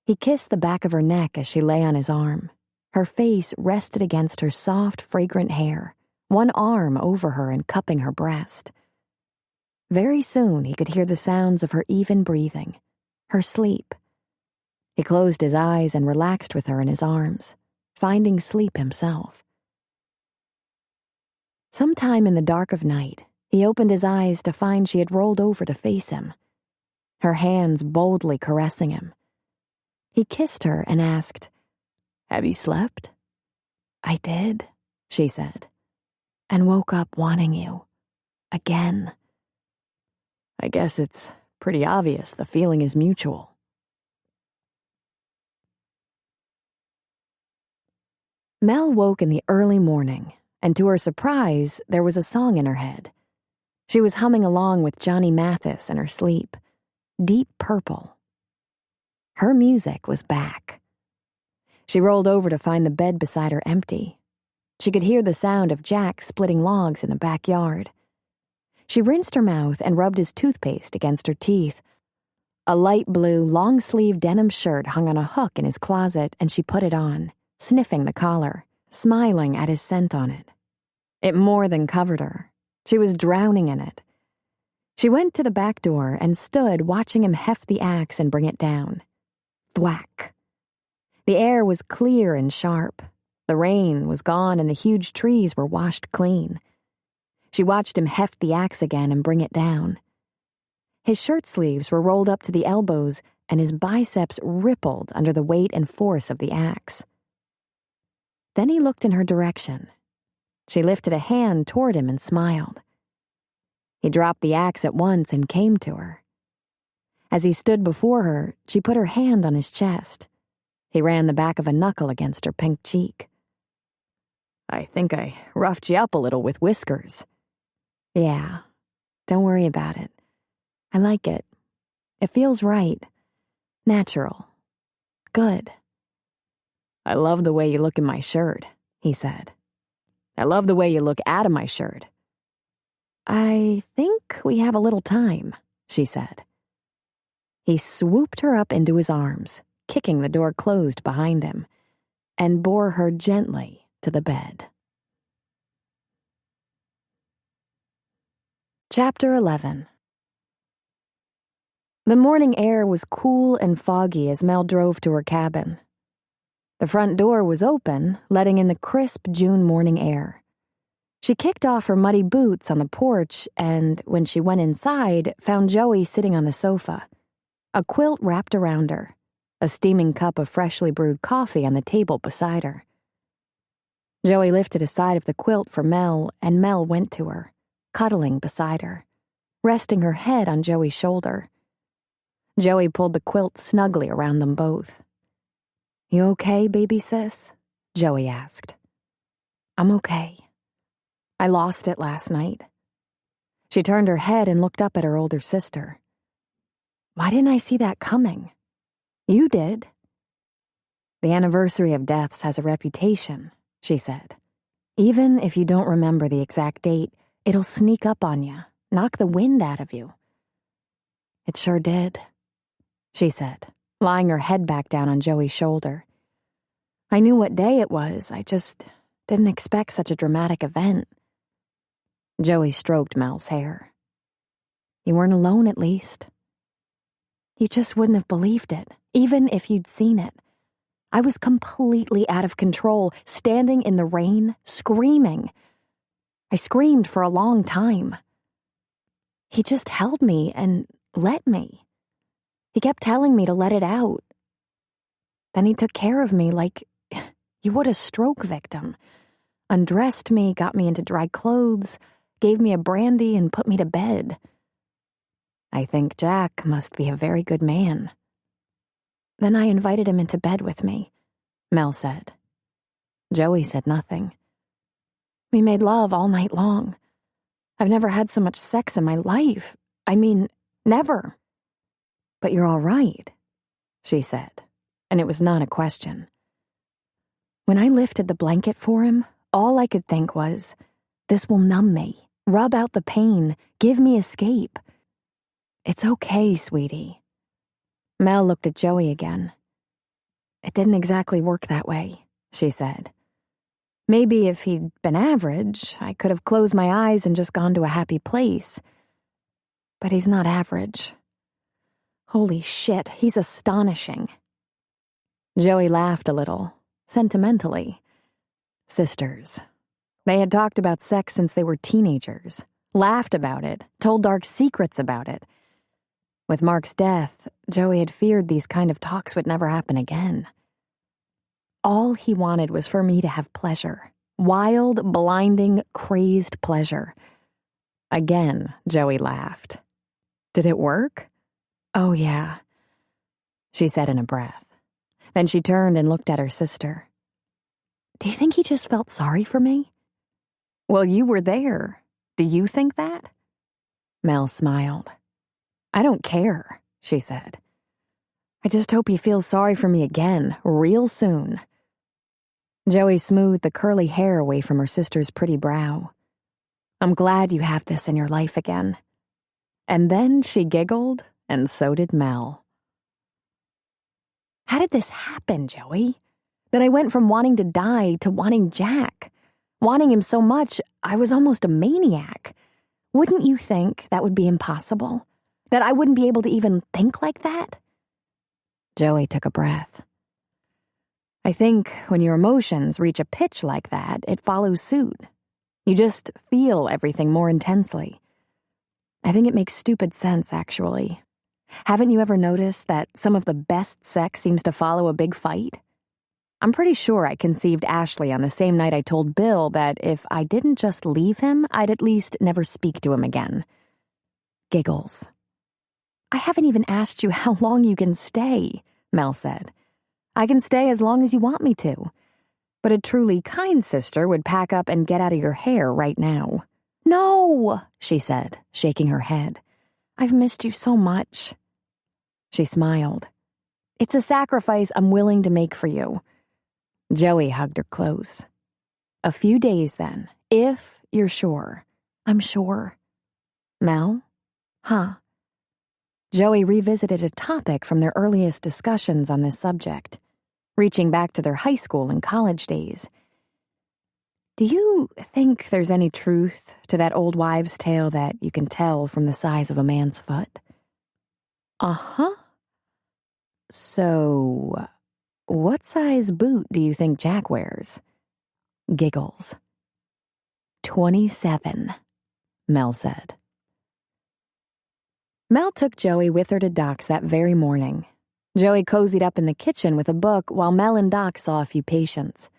He kissed the back of her neck as she lay on his arm. Her face rested against her soft, fragrant hair, one arm over her and cupping her breast. Very soon he could hear the sounds of her even breathing, her sleep. He closed his eyes and relaxed with her in his arms, finding sleep himself. Sometime in the dark of night, he opened his eyes to find she had rolled over to face him, her hands boldly caressing him. He kissed her and asked, "Have you slept?" "I did," she said, "and woke up wanting you. Again." "I guess it's pretty obvious the feeling is mutual." Mel woke in the early morning, and to her surprise, there was a song in her head. She was humming along with Johnny Mathis in her sleep, Deep Purple. Her music was back. She rolled over to find the bed beside her empty. She could hear the sound of Jack splitting logs in the backyard. She rinsed her mouth and rubbed his toothpaste against her teeth. A light blue, long-sleeved denim shirt hung on a hook in his closet, and she put it on, sniffing the collar, smiling at his scent on it. It more than covered her. She was drowning in it. She went to the back door and stood watching him heft the axe and bring it down. Thwack. The air was clear and sharp. The rain was gone and the huge trees were washed clean. She watched him heft the axe again and bring it down. His shirt sleeves were rolled up to the elbows and his biceps rippled under the weight and force of the axe. Then he looked in her direction. She lifted a hand toward him and smiled. He dropped the axe at once and came to her. As he stood before her, she put her hand on his chest. He ran the back of a knuckle against her pink cheek. "I think I roughed you up a little with whiskers." "Yeah, don't worry about it. I like it. It feels right. Natural. Good." "I love the way you look in my shirt," he said. "I love the way you look out of my shirt." "I think we have a little time," she said. He swooped her up into his arms, kicking the door closed behind him, and bore her gently to the bed. Chapter 11. The morning air was cool and foggy as Mel drove to her cabin. The front door was open, letting in the crisp June morning air. She kicked off her muddy boots on the porch and, when she went inside, found Joey sitting on the sofa, a quilt wrapped around her, a steaming cup of freshly brewed coffee on the table beside her. Joey lifted a side of the quilt for Mel, and Mel went to her, cuddling beside her, resting her head on Joey's shoulder. Joey pulled the quilt snugly around them both. "You okay, baby sis?" Joey asked. "I'm okay. I lost it last night." She turned her head and looked up at her older sister. "Why didn't I see that coming? You did." "The anniversary of deaths has a reputation," she said. Even if you don't remember the exact date, it'll sneak up on you, knock the wind out of you. It sure did, she said, lying her head back down on Joey's shoulder. I knew what day it was, I just didn't expect such a dramatic event. Joey stroked Mel's hair. You weren't alone, at least. You just wouldn't have believed it, even if you'd seen it. I was completely out of control, standing in the rain, screaming. I screamed for a long time. He just held me and let me. He kept telling me to let it out. Then he took care of me like you would a stroke victim. Undressed me, got me into dry clothes, gave me a brandy, and put me to bed. I think Jack must be a very good man. Then I invited him into bed with me, Mel said. Joey said nothing. We made love all night long. I've never had so much sex in my life. I mean, never. But you're all right, she said, and it was not a question. When I lifted the blanket for him, all I could think was, this will numb me, rub out the pain, give me escape. It's okay, sweetie. Mel looked at Joey again. It didn't exactly work that way, she said. Maybe if he'd been average, I could have closed my eyes and just gone to a happy place. But he's not average. Holy shit, he's astonishing. Joey laughed a little, sentimentally. Sisters. They had talked about sex since they were teenagers, laughed about it, told dark secrets about it. With Mark's death, Joey had feared these kind of talks would never happen again. All he wanted was for me to have pleasure. Wild, blinding, crazed pleasure. Again, Joey laughed. Did it work? Oh, yeah, she said in a breath. Then she turned and looked at her sister. Do you think he just felt sorry for me? Well, you were there. Do you think that? Mel smiled. I don't care, she said. I just hope he feels sorry for me again, real soon. Joey smoothed the curly hair away from her sister's pretty brow. I'm glad you have this in your life again. And then she giggled, and so did Mel. How did this happen, Joey? That I went from wanting to die to wanting Jack. Wanting him so much, I was almost a maniac. Wouldn't you think that would be impossible? That I wouldn't be able to even think like that? Joey took a breath. I think when your emotions reach a pitch like that, it follows suit. You just feel everything more intensely. I think it makes stupid sense, actually. Haven't you ever noticed that some of the best sex seems to follow a big fight? I'm pretty sure I conceived Ashley on the same night I told Bill that if I didn't just leave him, I'd at least never speak to him again. Giggles. I haven't even asked you how long you can stay, Mel said. I can stay as long as you want me to. But a truly kind sister would pack up and get out of your hair right now. No, she said, shaking her head. I've missed you so much. She smiled. It's a sacrifice I'm willing to make for you. Joey hugged her close. A few days then, if you're sure. I'm sure. Mel? Huh? Joey revisited a topic from their earliest discussions on this subject, reaching back to their high school and college days. Do you think there's any truth to that old wives' tale that you can tell from the size of a man's foot? Uh-huh. So, what size boot do you think Jack wears? Giggles. 27, Mel said. Mel took Joey with her to Doc's that very morning. Joey cozied up in the kitchen with a book while Mel and Doc saw a few patients.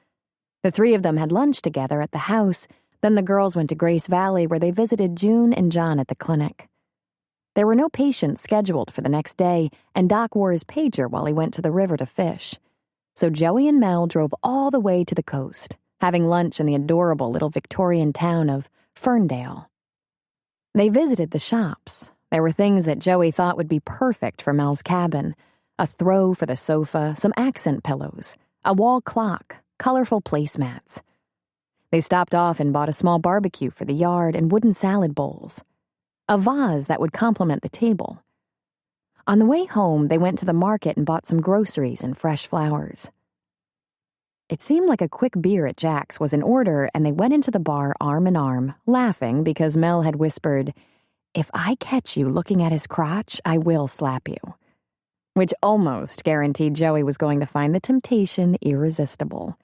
The three of them had lunch together at the house, then the girls went to Grace Valley where they visited June and John at the clinic. There were no patients scheduled for the next day, and Doc wore his pager while he went to the river to fish. So Joey and Mel drove all the way to the coast, having lunch in the adorable little Victorian town of Ferndale. They visited the shops. There were things that Joey thought would be perfect for Mel's cabin. A throw for the sofa, some accent pillows, a wall clock, colorful placemats. They stopped off and bought a small barbecue for the yard and wooden salad bowls, a vase that would complement the table. On the way home, they went to the market and bought some groceries and fresh flowers. It seemed like a quick beer at Jack's was in order, and they went into the bar arm in arm, laughing because Mel had whispered, "If I catch you looking at his crotch, I will slap you," which almost guaranteed Joey was going to find the temptation irresistible.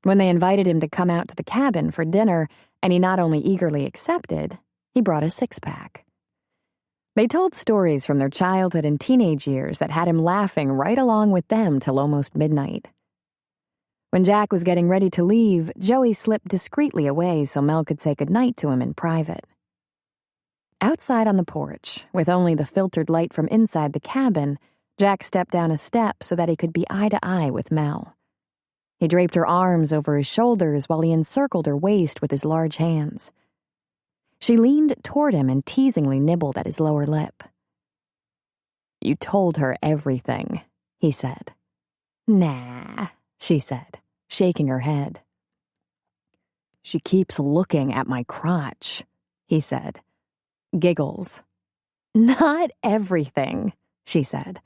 When they invited him to come out to the cabin for dinner, and he not only eagerly accepted, he brought a six-pack. They told stories from their childhood and teenage years that had him laughing right along with them till almost midnight. When Jack was getting ready to leave, Joey slipped discreetly away so Mel could say goodnight to him in private. Outside on the porch, with only the filtered light from inside the cabin, Jack stepped down a step so that he could be eye to eye with Mel. He draped her arms over his shoulders while he encircled her waist with his large hands. She leaned toward him and teasingly nibbled at his lower lip. "You told her everything," he said. "Nah," she said, shaking her head. "She keeps looking at my crotch," he said. Giggles. "Not everything," she said.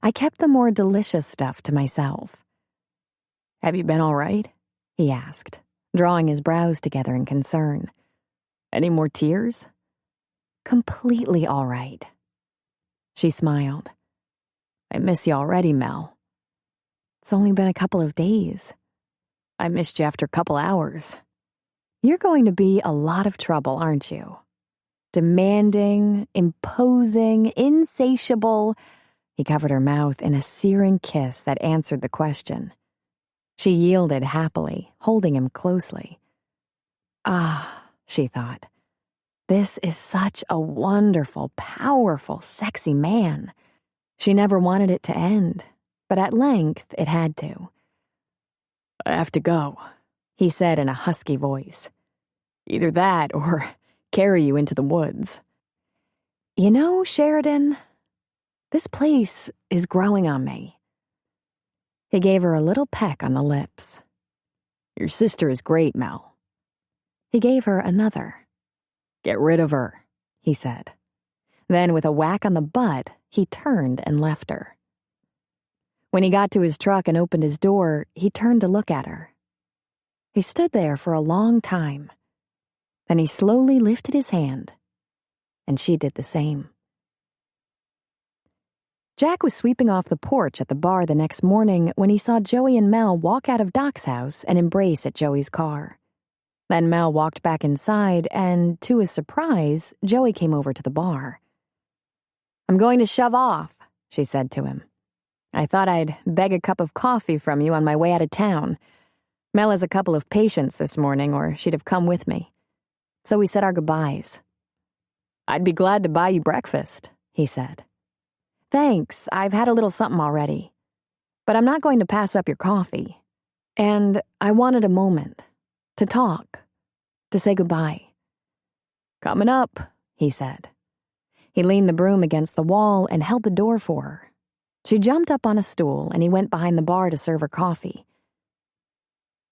"I kept the more delicious stuff to myself." "Have you been all right?" he asked, drawing his brows together in concern. "Any more tears?" "Completely all right." She smiled. "I miss you already, Mel." "It's only been a couple of days." "I missed you after a couple hours." "You're going to be a lot of trouble, aren't you? Demanding, imposing, insatiable." He covered her mouth in a searing kiss that answered the question. She yielded happily, holding him closely. "Ah," she thought, "this is such a wonderful, powerful, sexy man." She never wanted it to end, but at length it had to. "I have to go," he said in a husky voice. "Either that or carry you into the woods." "You know, Sheridan, this place is growing on me." He gave her a little peck on the lips. "Your sister is great, Mel." He gave her another. "Get rid of her," he said. Then, with a whack on the butt, he turned and left her. When he got to his truck and opened his door, he turned to look at her. He stood there for a long time. Then he slowly lifted his hand, and she did the same. Jack was sweeping off the porch at the bar the next morning when he saw Joey and Mel walk out of Doc's house and embrace at Joey's car. Then Mel walked back inside, and, to his surprise, Joey came over to the bar. "I'm going to shove off," she said to him. "I thought I'd beg a cup of coffee from you on my way out of town. Mel has a couple of patients this morning, or she'd have come with me. So we said our goodbyes." "I'd be glad to buy you breakfast," he said. "Thanks, I've had a little something already. But I'm not going to pass up your coffee. And I wanted a moment. To talk. To say goodbye." "Coming up," he said. He leaned the broom against the wall and held the door for her. She jumped up on a stool, and he went behind the bar to serve her coffee.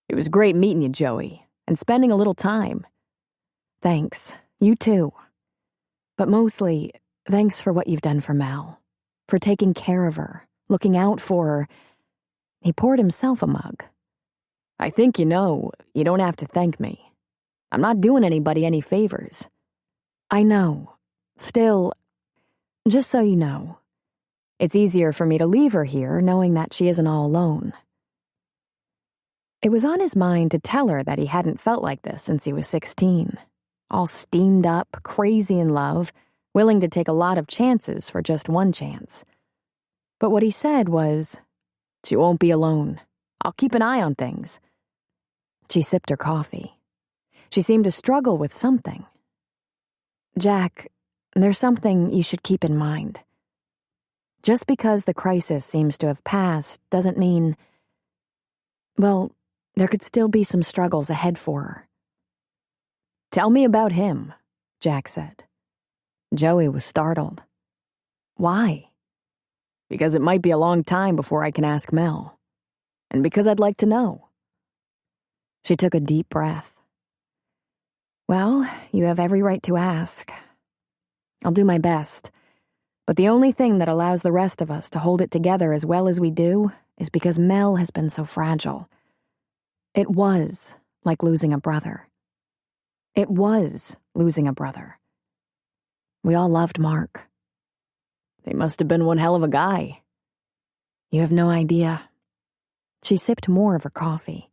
"It was great meeting you, Joey, and spending a little time." "Thanks. You too. But mostly, thanks for what you've done for Mel. For taking care of her, looking out for her." He poured himself a mug. "I think you don't have to thank me. I'm not doing anybody any favors." "I know. Still, just so you know, it's easier for me to leave her here knowing that she isn't all alone." It was on his mind to tell her that he hadn't felt like this since he was 16. All steamed up, crazy in love, willing to take a lot of chances for just one chance. But what he said was, "She won't be alone. I'll keep an eye on things." She sipped her coffee. She seemed to struggle with something. "Jack, there's something you should keep in mind. Just because the crisis seems to have passed doesn't mean, well, there could still be some struggles ahead for her." "Tell me about him," Jack said. Joey was startled. "Why?" "Because it might be a long time before I can ask Mel. And because I'd like to know." She took a deep breath. Well, you have every right to ask. I'll do my best, but the only thing that allows the rest of us to hold it together as well as we do is because Mel has been so fragile. It was like losing a brother. It was losing a brother. We all loved Mark. He must have been one hell of a guy. You have no idea. She sipped more of her coffee.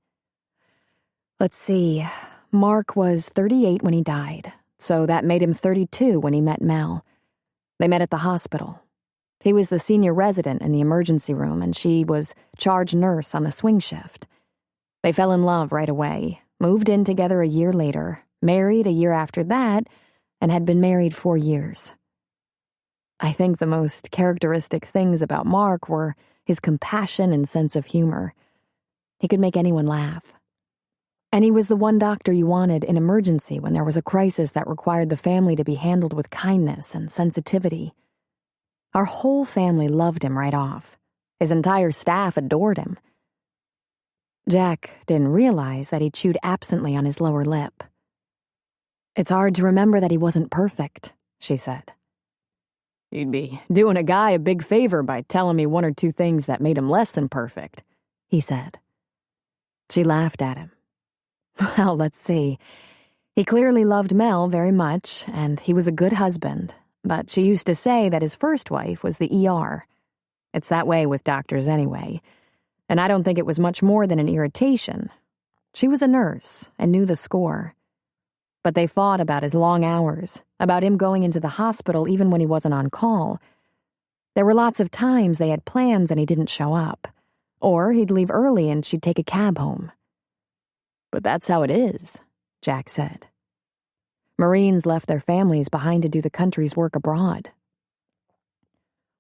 Let's see. Mark was 38 when he died, so that made him 32 when he met Mel. They met at the hospital. He was the senior resident in the emergency room, and she was charge nurse on the swing shift. They fell in love right away, moved in together a year later, married a year after that, and had been married 4 years. I think the most characteristic things about Mark were his compassion and sense of humor. He could make anyone laugh. And he was the one doctor you wanted in emergency when there was a crisis that required the family to be handled with kindness and sensitivity. Our whole family loved him right off. His entire staff adored him. Jack didn't realize that he chewed absently on his lower lip. It's hard to remember that he wasn't perfect, she said. You'd be doing a guy a big favor by telling me one or two things that made him less than perfect, he said. She laughed at him. Well, let's see. He clearly loved Mel very much, and he was a good husband, but she used to say that his first wife was the ER. It's that way with doctors anyway, and I don't think it was much more than an irritation. She was a nurse and knew the score. But they fought about his long hours, about him going into the hospital even when he wasn't on call. There were lots of times they had plans and he didn't show up, or he'd leave early and she'd take a cab home. But that's how it is, Jack said. Marines left their families behind to do the country's work abroad.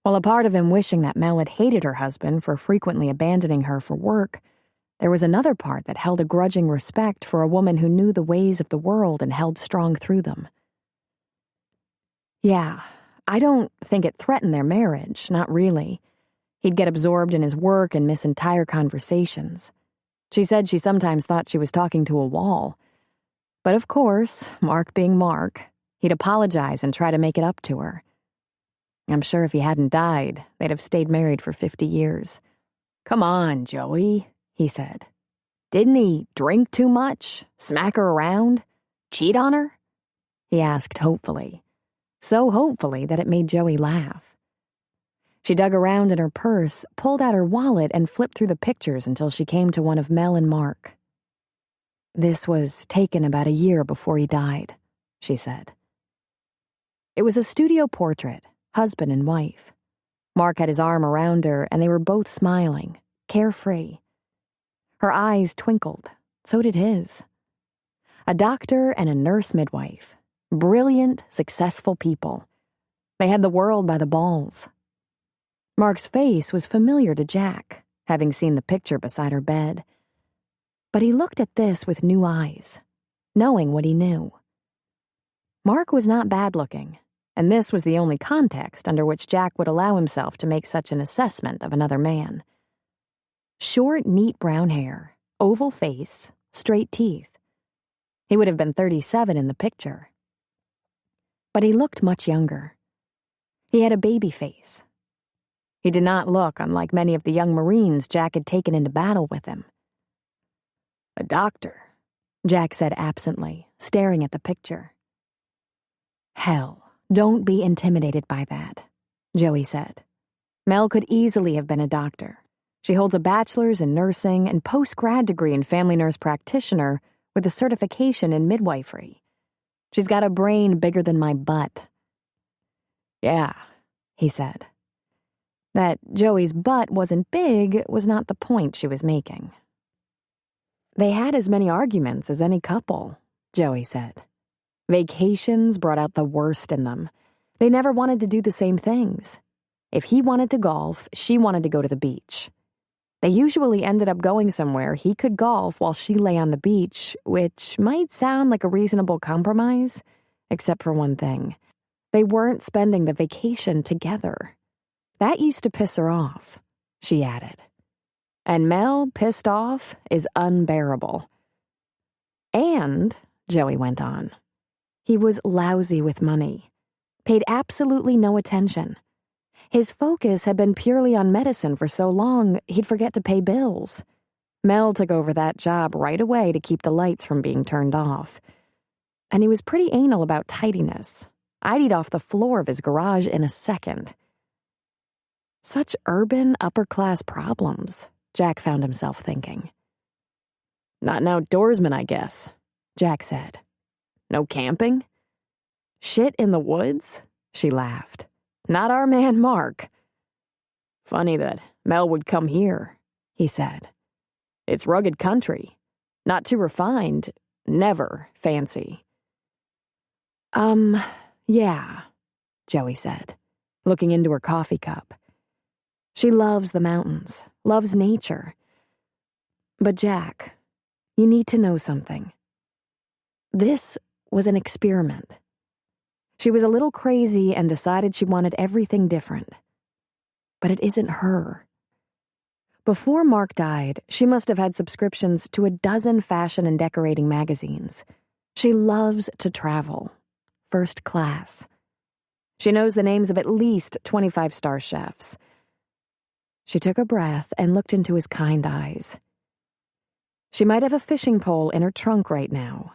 While a part of him wishing that Mel had hated her husband for frequently abandoning her for work, there was another part that held a grudging respect for a woman who knew the ways of the world and held strong through them. Yeah, I don't think it threatened their marriage, not really. He'd get absorbed in his work and miss entire conversations. She said she sometimes thought she was talking to a wall. But of course, Mark being Mark, he'd apologize and try to make it up to her. I'm sure if he hadn't died, they'd have stayed married for 50 years. Come on, Joey, he said. Didn't he drink too much? Smack her around? Cheat on her? He asked hopefully. So hopefully that it made Joey laugh. She dug around in her purse, pulled out her wallet, and flipped through the pictures until she came to one of Mel and Mark. This was taken about a year before he died, she said. It was a studio portrait, husband and wife. Mark had his arm around her, and they were both smiling, carefree. Her eyes twinkled, so did his. A doctor and a nurse midwife. Brilliant, successful people. They had the world by the balls. Mark's face was familiar to Jack, having seen the picture beside her bed. But he looked at this with new eyes, knowing what he knew. Mark was not bad-looking, and this was the only context under which Jack would allow himself to make such an assessment of another man. Short, neat brown hair, oval face, straight teeth. He would have been 37 in the picture. But he looked much younger. He had a baby face. He did not look unlike many of the young Marines Jack had taken into battle with him. A doctor, Jack said absently, staring at the picture. Hell, don't be intimidated by that, Joey said. Mel could easily have been a doctor. She holds a bachelor's in nursing and post-grad degree in family nurse practitioner with a certification in midwifery. She's got a brain bigger than my butt. Yeah, he said. That Joey's butt wasn't big was not the point she was making. They had as many arguments as any couple, Joey said. Vacations brought out the worst in them. They never wanted to do the same things. If he wanted to golf, she wanted to go to the beach. They usually ended up going somewhere he could golf while she lay on the beach, which might sound like a reasonable compromise, except for one thing. They weren't spending the vacation together. That used to piss her off, she added. And Mel, pissed off, is unbearable. And, Joey went on, he was lousy with money, paid absolutely no attention. His focus had been purely on medicine for so long, he'd forget to pay bills. Mel took over that job right away to keep the lights from being turned off. And he was pretty anal about tidiness. I'd eat off the floor of his garage in a second. Such urban, upper-class problems, Jack found himself thinking. Not an outdoorsman, I guess, Jack said. No camping? Shit in the woods? She laughed. Not our man Mark. Funny that Mel would come here, he said. It's rugged country. Not too refined, never fancy. Yeah, Joey said, looking into her coffee cup. She loves the mountains, loves nature. But Jack, you need to know something. This was an experiment. She was a little crazy and decided she wanted everything different. But it isn't her. Before Mark died, she must have had subscriptions to a dozen fashion and decorating magazines. She loves to travel. First class. She knows the names of at least 25-star chefs. She took a breath and looked into his kind eyes. She might have a fishing pole in her trunk right now,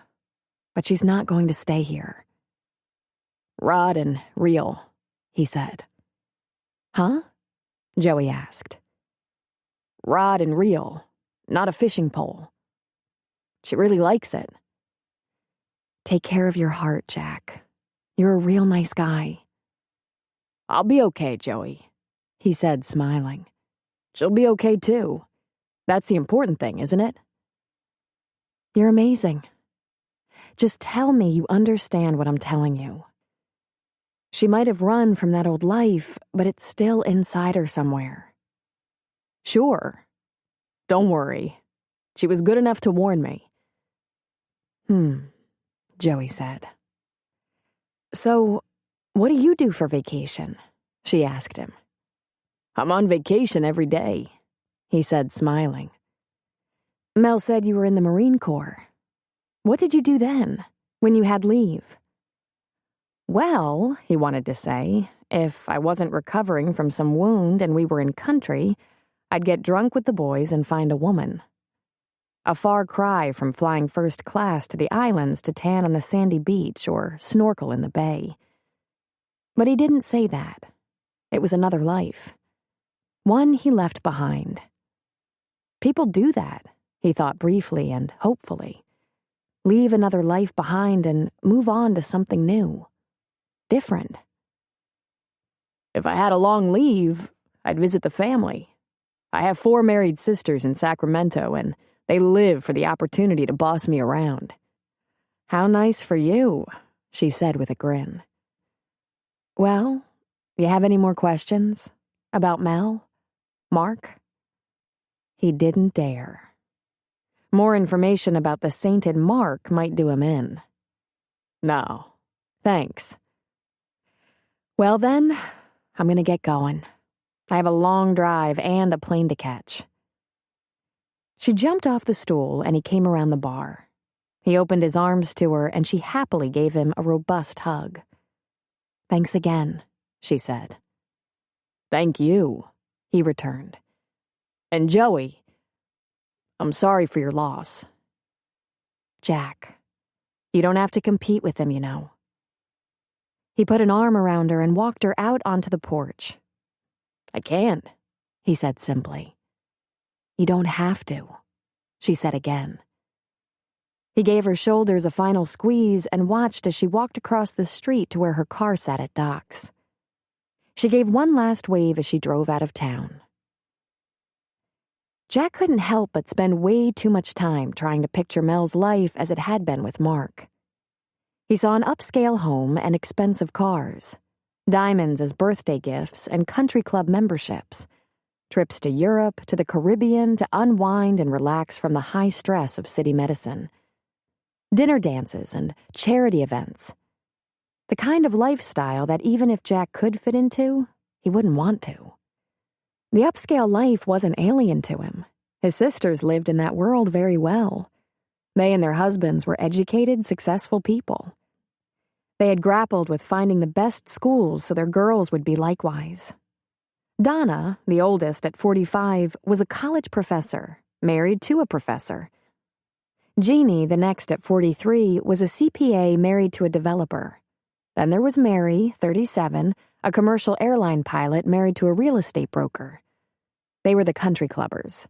but she's not going to stay here. Rod and reel, he said. Huh? Joey asked. Rod and reel, not a fishing pole. She really likes it. Take care of your heart, Jack. You're a real nice guy. I'll be okay, Joey, he said, smiling. She'll be okay, too. That's the important thing, isn't it? You're amazing. Just tell me you understand what I'm telling you. She might have run from that old life, but it's still inside her somewhere. Sure. Don't worry. She was good enough to warn me. Joey said. So, what do you do for vacation? She asked him. I'm on vacation every day, he said, smiling. Mel said you were in the Marine Corps. What did you do then, when you had leave? Well, he wanted to say, if I wasn't recovering from some wound and we were in country, I'd get drunk with the boys and find a woman. A far cry from flying first class to the islands to tan on the sandy beach or snorkel in the bay. But he didn't say that. It was another life. One he left behind. People do that, he thought briefly and hopefully. Leave another life behind and move on to something new. Different. If I had a long leave, I'd visit the family. I have 4 married sisters in Sacramento, and they live for the opportunity to boss me around. How nice for you, she said with a grin. Well, you have any more questions? About Mel? Mark? He didn't dare. More information about the sainted Mark might do him in. No, thanks. Well then, I'm gonna get going. I have a long drive and a plane to catch. She jumped off the stool and he came around the bar. He opened his arms to her and she happily gave him a robust hug. Thanks again, she said. Thank you, he returned. And Joey, I'm sorry for your loss. Jack, you don't have to compete with him, you know. He put an arm around her and walked her out onto the porch. I can't, he said simply. You don't have to, she said again. He gave her shoulders a final squeeze and watched as she walked across the street to where her car sat at docks. She gave one last wave as she drove out of town. Jack couldn't help but spend way too much time trying to picture Mel's life as it had been with Mark. He saw an upscale home and expensive cars, diamonds as birthday gifts and country club memberships, trips to Europe, to the Caribbean to unwind and relax from the high stress of city medicine, dinner dances and charity events. The kind of lifestyle that even if Jack could fit into, he wouldn't want to. The upscale life wasn't alien to him. His sisters lived in that world very well. They and their husbands were educated, successful people. They had grappled with finding the best schools so their girls would be likewise. Donna, the oldest at 45, was a college professor, married to a professor. Jeannie, the next at 43, was a CPA married to a developer. Then there was Mary, 37, a commercial airline pilot married to a real estate broker. They were the country clubbers.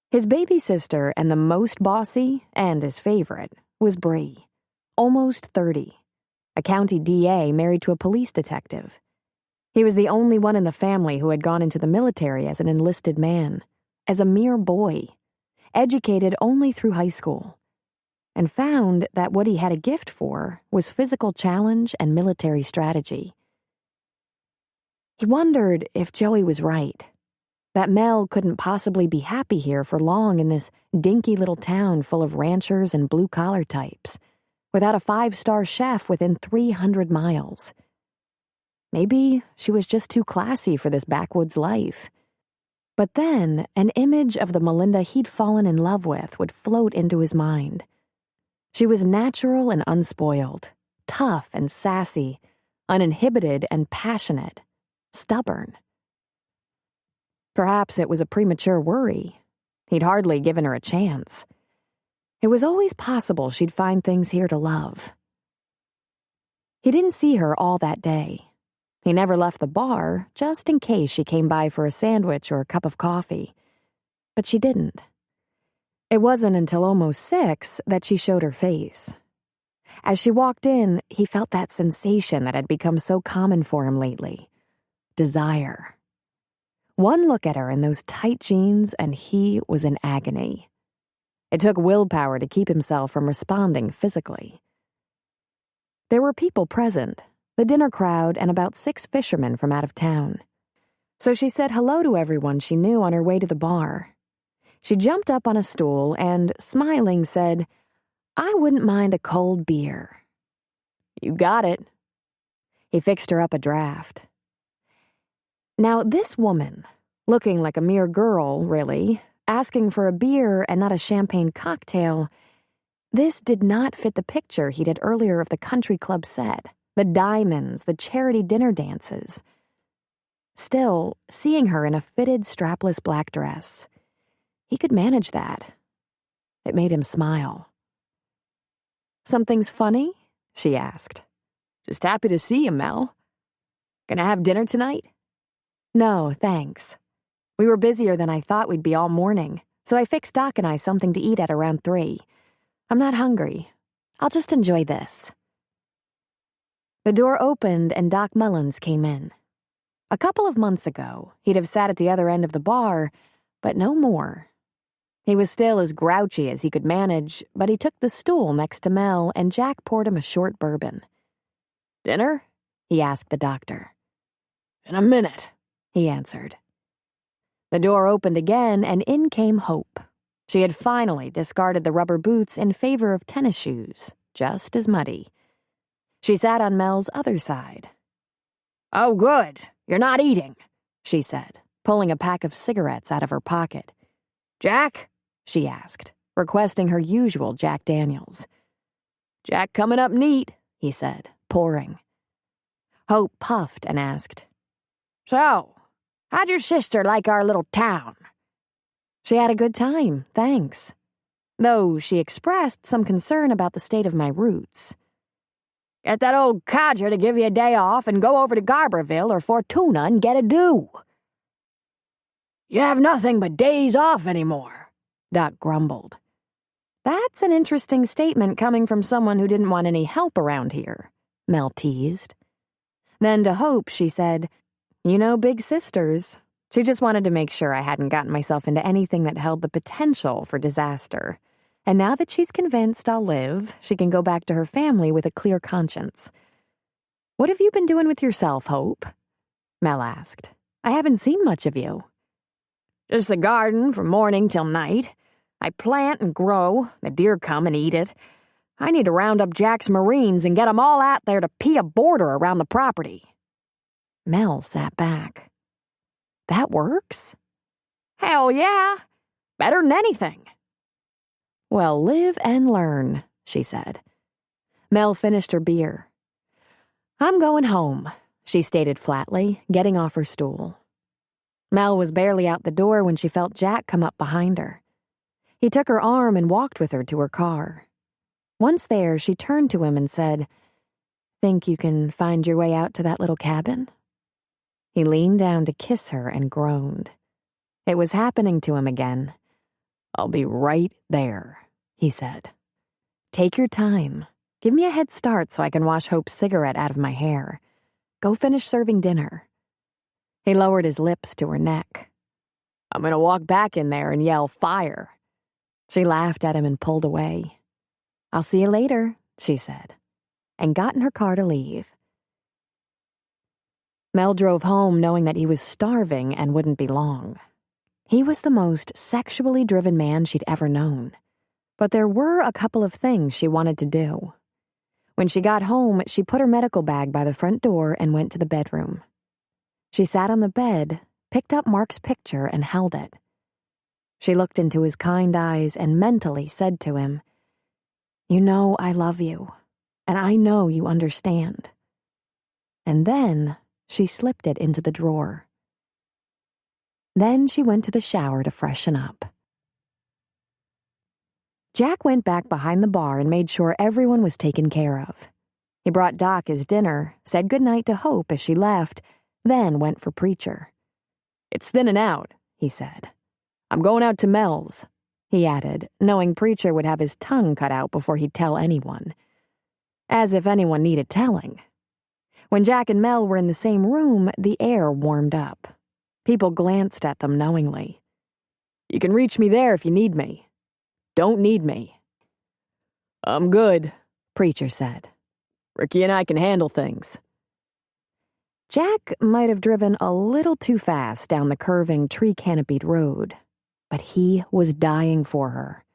His baby sister and the most bossy, and his favorite, was Bree, almost 30, a county DA married to a police detective. He was the only one in the family who had gone into the military as an enlisted man, as a mere boy, educated only through high school, and found that what he had a gift for was physical challenge and military strategy. He wondered if Joey was right, that Mel couldn't possibly be happy here for long in this dinky little town full of ranchers and blue-collar types, without a 5-star chef within 300 miles. Maybe she was just too classy for this backwoods life. But then, an image of the Melinda he'd fallen in love with would float into his mind. She was natural and unspoiled, tough and sassy, uninhibited and passionate, stubborn. Perhaps it was a premature worry. He'd hardly given her a chance. It was always possible she'd find things here to love. He didn't see her all that day. He never left the bar, just in case she came by for a sandwich or a cup of coffee. But she didn't. It wasn't until almost 6 that she showed her face. As she walked in, he felt that sensation that had become so common for him lately. Desire. One look at her in those tight jeans and he was in agony. It took willpower to keep himself from responding physically. There were people present, the dinner crowd and about 6 fishermen from out of town. So she said hello to everyone she knew on her way to the bar. She jumped up on a stool and, smiling, said, "I wouldn't mind a cold beer." "You got it." He fixed her up a draft. Now this woman, looking like a mere girl, really, asking for a beer and not a champagne cocktail, this did not fit the picture he'd had earlier of the country club set, the diamonds, the charity dinner dances. Still, seeing her in a fitted, strapless black dress, he could manage that. It made him smile. "Something's funny?" she asked. "Just happy to see you, Mel. Gonna have dinner tonight?" "No, thanks. We were busier than I thought we'd be all morning, so I fixed Doc and I something to eat at around 3. I'm not hungry. I'll just enjoy this." The door opened and Doc Mullins came in. A couple of months ago, he'd have sat at the other end of the bar, but no more. He was still as grouchy as he could manage, but he took the stool next to Mel and Jack poured him a short bourbon. "Dinner?" he asked the doctor. "In a minute," he answered. The door opened again and in came Hope. She had finally discarded the rubber boots in favor of tennis shoes, just as muddy. She sat on Mel's other side. "Oh, good. You're not eating," she said, pulling a pack of cigarettes out of her pocket. "Jack?" she asked, requesting her usual Jack Daniels. "Jack coming up neat," he said, pouring. Hope puffed and asked, "So, how'd your sister like our little town?" "She had a good time, thanks. Though she expressed some concern about the state of my roots." "Get that old codger to give you a day off and go over to Garberville or Fortuna and get a due." "You have nothing but days off anymore," Doc grumbled. "That's an interesting statement coming from someone who didn't want any help around here," Mel teased. Then to Hope, she said, "You know big sisters." She just wanted to make sure I hadn't gotten myself into anything that held the potential for disaster. And now that she's convinced I'll live, she can go back to her family with a clear conscience. "What have you been doing with yourself, Hope?" Mel asked. "I haven't seen much of you." "Just the garden from morning till night. I plant and grow, the deer come and eat it. I need to round up Jack's Marines and get 'em all out there to pee a border around the property." Mel sat back. "That works?" "Hell yeah. Better than anything." Well, live and learn, she said. Mel finished her beer. I'm going home, she stated flatly, getting off her stool. Mel was barely out the door when she felt Jack come up behind her. He took her arm and walked with her to her car. Once there, she turned to him and said, "Think you can find your way out to that little cabin?" He leaned down to kiss her and groaned. It was happening to him again. "I'll be right there," he said. "Take your time. Give me a head start so I can wash Hope's cigarette out of my hair. Go finish serving dinner." He lowered his lips to her neck. "I'm going to walk back in there and yell, 'Fire!'" She laughed at him and pulled away. "I'll see you later," she said, and got in her car to leave. Mel drove home knowing that he was starving and wouldn't be long. He was the most sexually driven man she'd ever known, but there were a couple of things she wanted to do. When she got home, she put her medical bag by the front door and went to the bedroom. She sat on the bed, picked up Mark's picture, and held it. She looked into his kind eyes and mentally said to him, "You know I love you, and I know you understand." And then she slipped it into the drawer. Then she went to the shower to freshen up. Jack went back behind the bar and made sure everyone was taken care of. He brought Doc his dinner, said goodnight to Hope as she left, then went for Preacher. "It's thinning out," he said. "I'm going out to Mel's," he added, knowing Preacher would have his tongue cut out before he'd tell anyone. As if anyone needed telling. When Jack and Mel were in the same room, the air warmed up. People glanced at them knowingly. "You can reach me there if you need me. Don't need me." "I'm good," Preacher said. "Ricky and I can handle things." Jack might have driven a little too fast down the curving, tree-canopied road, but he was dying for her.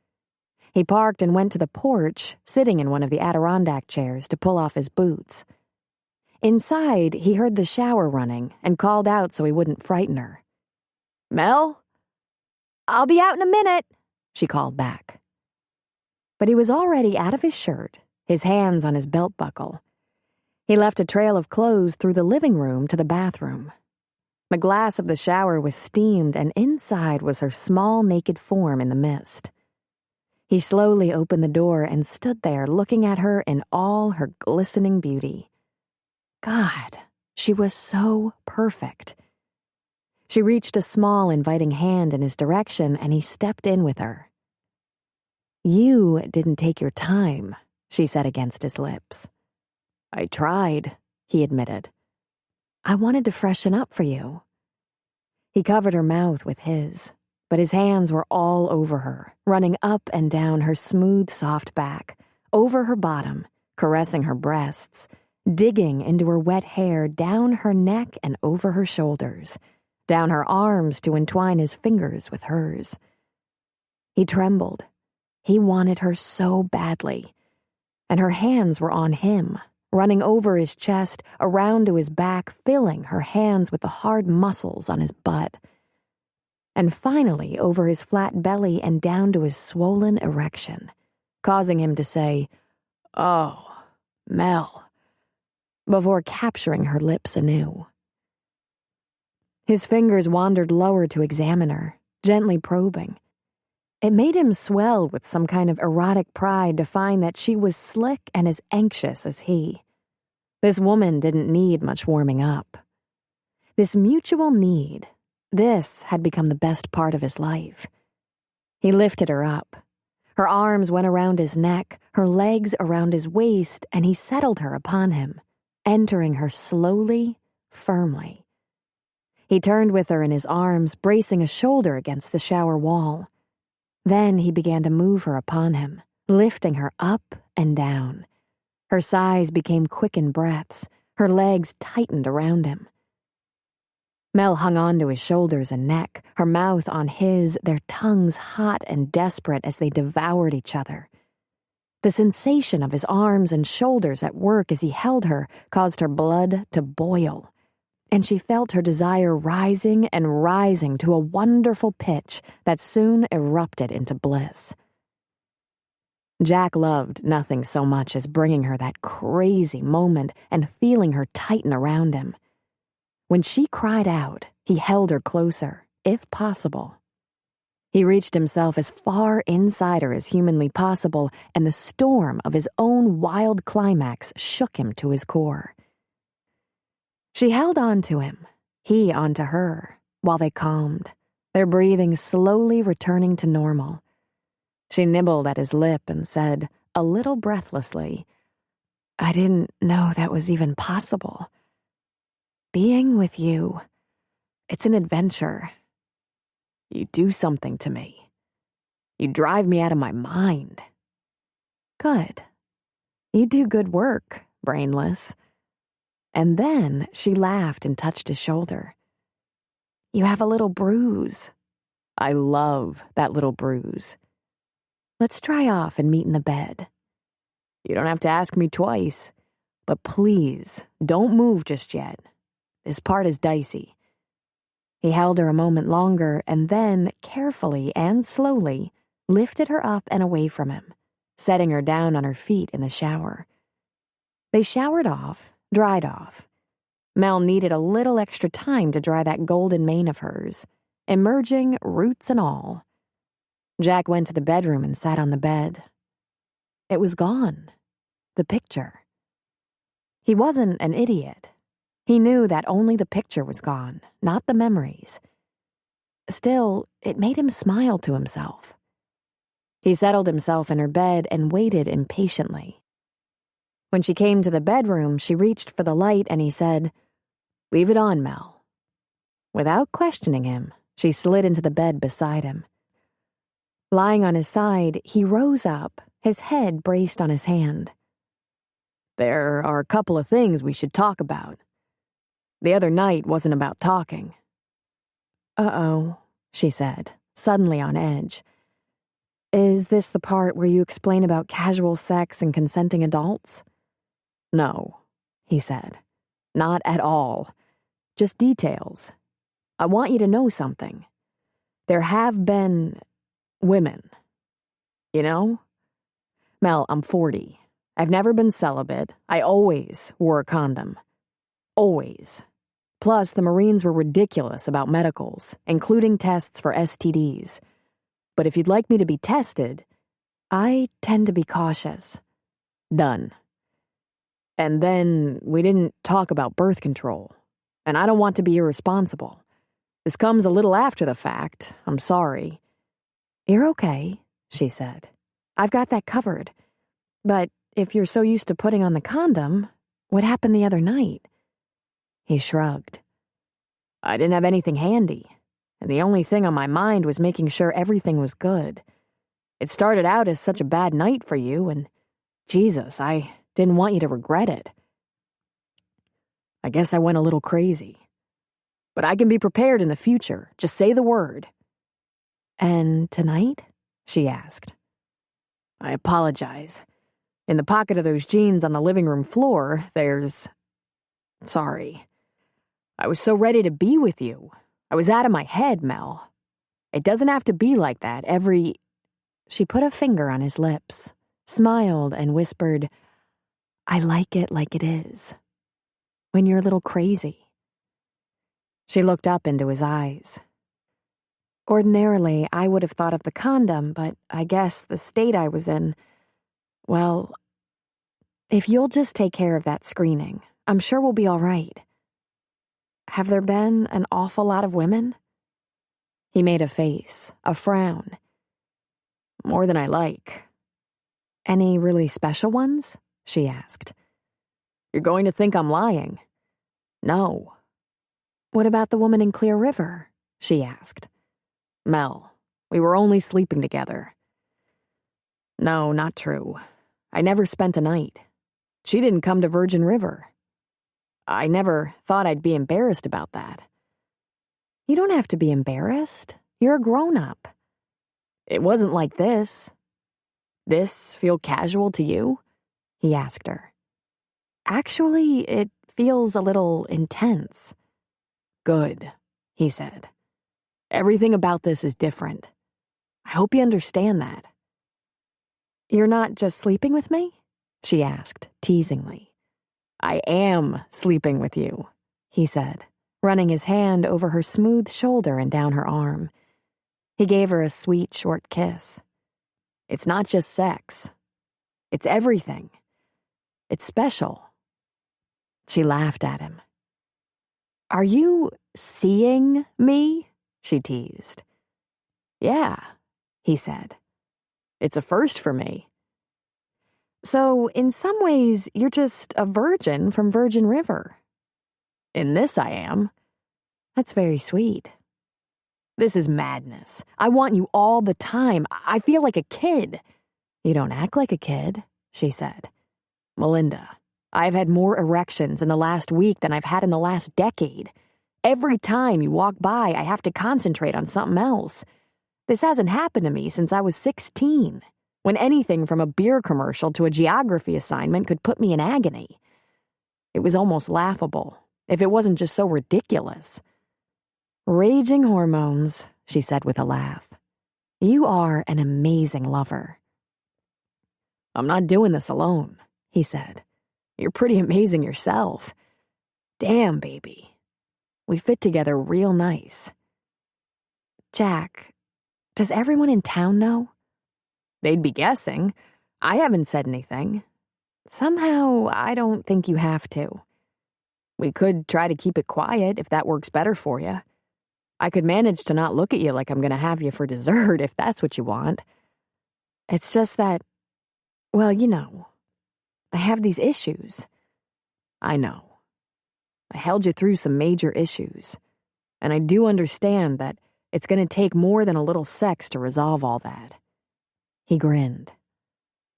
He parked and went to the porch, sitting in one of the Adirondack chairs to pull off his boots. Inside, he heard the shower running and called out so he wouldn't frighten her. "Mel?" "I'll be out in a minute," she called back. But he was already out of his shirt, his hands on his belt buckle. He left a trail of clothes through the living room to the bathroom. The glass of the shower was steamed, and inside was her small, naked form in the mist. He slowly opened the door and stood there looking at her in all her glistening beauty. God, she was so perfect. She reached a small, inviting hand in his direction, and he stepped in with her. "You didn't take your time," she said against his lips. "I tried," he admitted. "I wanted to freshen up for you." He covered her mouth with his, but his hands were all over her, running up and down her smooth, soft back, over her bottom, caressing her breasts, digging into her wet hair, down her neck and over her shoulders, down her arms to entwine his fingers with hers. He trembled. He wanted her so badly, and her hands were on him, running over his chest, around to his back, filling her hands with the hard muscles on his butt, and finally over his flat belly and down to his swollen erection, causing him to say, "Oh, Mel," before capturing her lips anew. His fingers wandered lower to examine her, gently probing. It made him swell with some kind of erotic pride to find that she was slick and as anxious as he. This woman didn't need much warming up. This mutual need, this had become the best part of his life. He lifted her up. Her arms went around his neck, her legs around his waist, and he settled her upon him, entering her slowly, firmly. He turned with her in his arms, bracing a shoulder against the shower wall. Then he began to move her upon him, lifting her up and down. Her sighs became quickened breaths. Her legs tightened around him. Mel hung on to his shoulders and neck, her mouth on his, their tongues hot and desperate as they devoured each other. The sensation of his arms and shoulders at work as he held her caused her blood to boil, and she felt her desire rising and rising to a wonderful pitch that soon erupted into bliss. Jack loved nothing so much as bringing her that crazy moment and feeling her tighten around him. When she cried out, he held her closer, if possible. He reached himself as far inside her as humanly possible, and the storm of his own wild climax shook him to his core. She held on to him, he onto her, while they calmed, their breathing slowly returning to normal. She nibbled at his lip and said, a little breathlessly, "I didn't know that was even possible. Being with you, it's an adventure. You do something to me. You drive me out of my mind." "Good. You do good work, brainless." And then she laughed and touched his shoulder. "You have a little bruise. I love that little bruise. Let's dry off and meet in the bed. You don't have to ask me twice, but please don't move just yet. This part is dicey." He held her a moment longer and then, carefully and slowly, lifted her up and away from him, setting her down on her feet in the shower. They showered off, dried off. Mel needed a little extra time to dry that golden mane of hers, emerging roots and all. Jack went to the bedroom and sat on the bed. It was gone. The picture. He wasn't an idiot. He knew that only the picture was gone, not the memories. Still, it made him smile to himself. He settled himself in her bed and waited impatiently. When she came to the bedroom, she reached for the light and he said, "Leave it on, Mel." Without questioning him, she slid into the bed beside him. Lying on his side, he rose up, his head braced on his hand. "There are a couple of things we should talk about. The other night wasn't about talking." "Uh-oh," she said, suddenly on edge. "Is this the part where you explain about casual sex and consenting adults?" "No," he said. "Not at all. Just details. I want you to know something. There have been women. You know? Mel, I'm 40. I've never been celibate. I always wore a condom. Always. Plus, the Marines were ridiculous about medicals, including tests for STDs. But if you'd like me to be tested, I tend to be cautious. Done. And then we didn't talk about birth control. And I don't want to be irresponsible. This comes a little after the fact. I'm sorry." "You're okay," she said. "I've got that covered. But if you're so used to putting on the condom, what happened the other night?" He shrugged. "I didn't have anything handy, and the only thing on my mind was making sure everything was good. It started out as such a bad night for you, and Jesus, I didn't want you to regret it. I guess I went a little crazy. But I can be prepared in the future. Just say the word." "And tonight?" she asked. "I apologize. In the pocket of those jeans on the living room floor, there's... Sorry. I was so ready to be with you. I was out of my head, Mel. It doesn't have to be like that every..." She put a finger on his lips, smiled, and whispered, "I like it like it is. When you're a little crazy." She looked up into his eyes. "Ordinarily, I would have thought of the condom, but I guess the state I was in... Well, if you'll just take care of that screening, I'm sure we'll be all right. Have there been an awful lot of women?" He made a face, a frown. "More than I like." "Any really special ones?" she asked. "You're going to think I'm lying." "No." "What about the woman in Clear River?" she asked. "Mel, we were only sleeping together." "No, not true. I never spent a night. She didn't come to Virgin River. I never thought I'd be embarrassed about that." "You don't have to be embarrassed. You're a grown-up." "It wasn't like this. This feel casual to you?" he asked her. "Actually, it feels a little intense." "Good," he said. "Everything about this is different. I hope you understand that." You're not just sleeping with me? She asked, teasingly. I am sleeping with you, he said, running his hand over her smooth shoulder and down her arm. He gave her a sweet, short kiss. It's not just sex. It's everything. It's special. She laughed at him. Are you seeing me? She teased. Yeah, he said. It's a first for me. So, in some ways, you're just a virgin from Virgin River. In this I am. That's very sweet. This is madness. I want you all the time. I feel like a kid. You don't act like a kid, she said. Melinda, I've had more erections in the last week than I've had in the last decade. Every time you walk by, I have to concentrate on something else. This hasn't happened to me since I was 16, when anything from a beer commercial to a geography assignment could put me in agony. It was almost laughable, if it wasn't just so ridiculous. Raging hormones, she said with a laugh. You are an amazing lover. I'm not doing this alone, he said. You're pretty amazing yourself. Damn, baby. We fit together real nice. Jack, does everyone in town know? They'd be guessing. I haven't said anything. Somehow, I don't think you have to. We could try to keep it quiet if that works better for you. I could manage to not look at you like I'm going to have you for dessert if that's what you want. It's just that, well, you know, I have these issues. I know. I held you through some major issues. And I do understand that it's going to take more than a little sex to resolve all that. He grinned.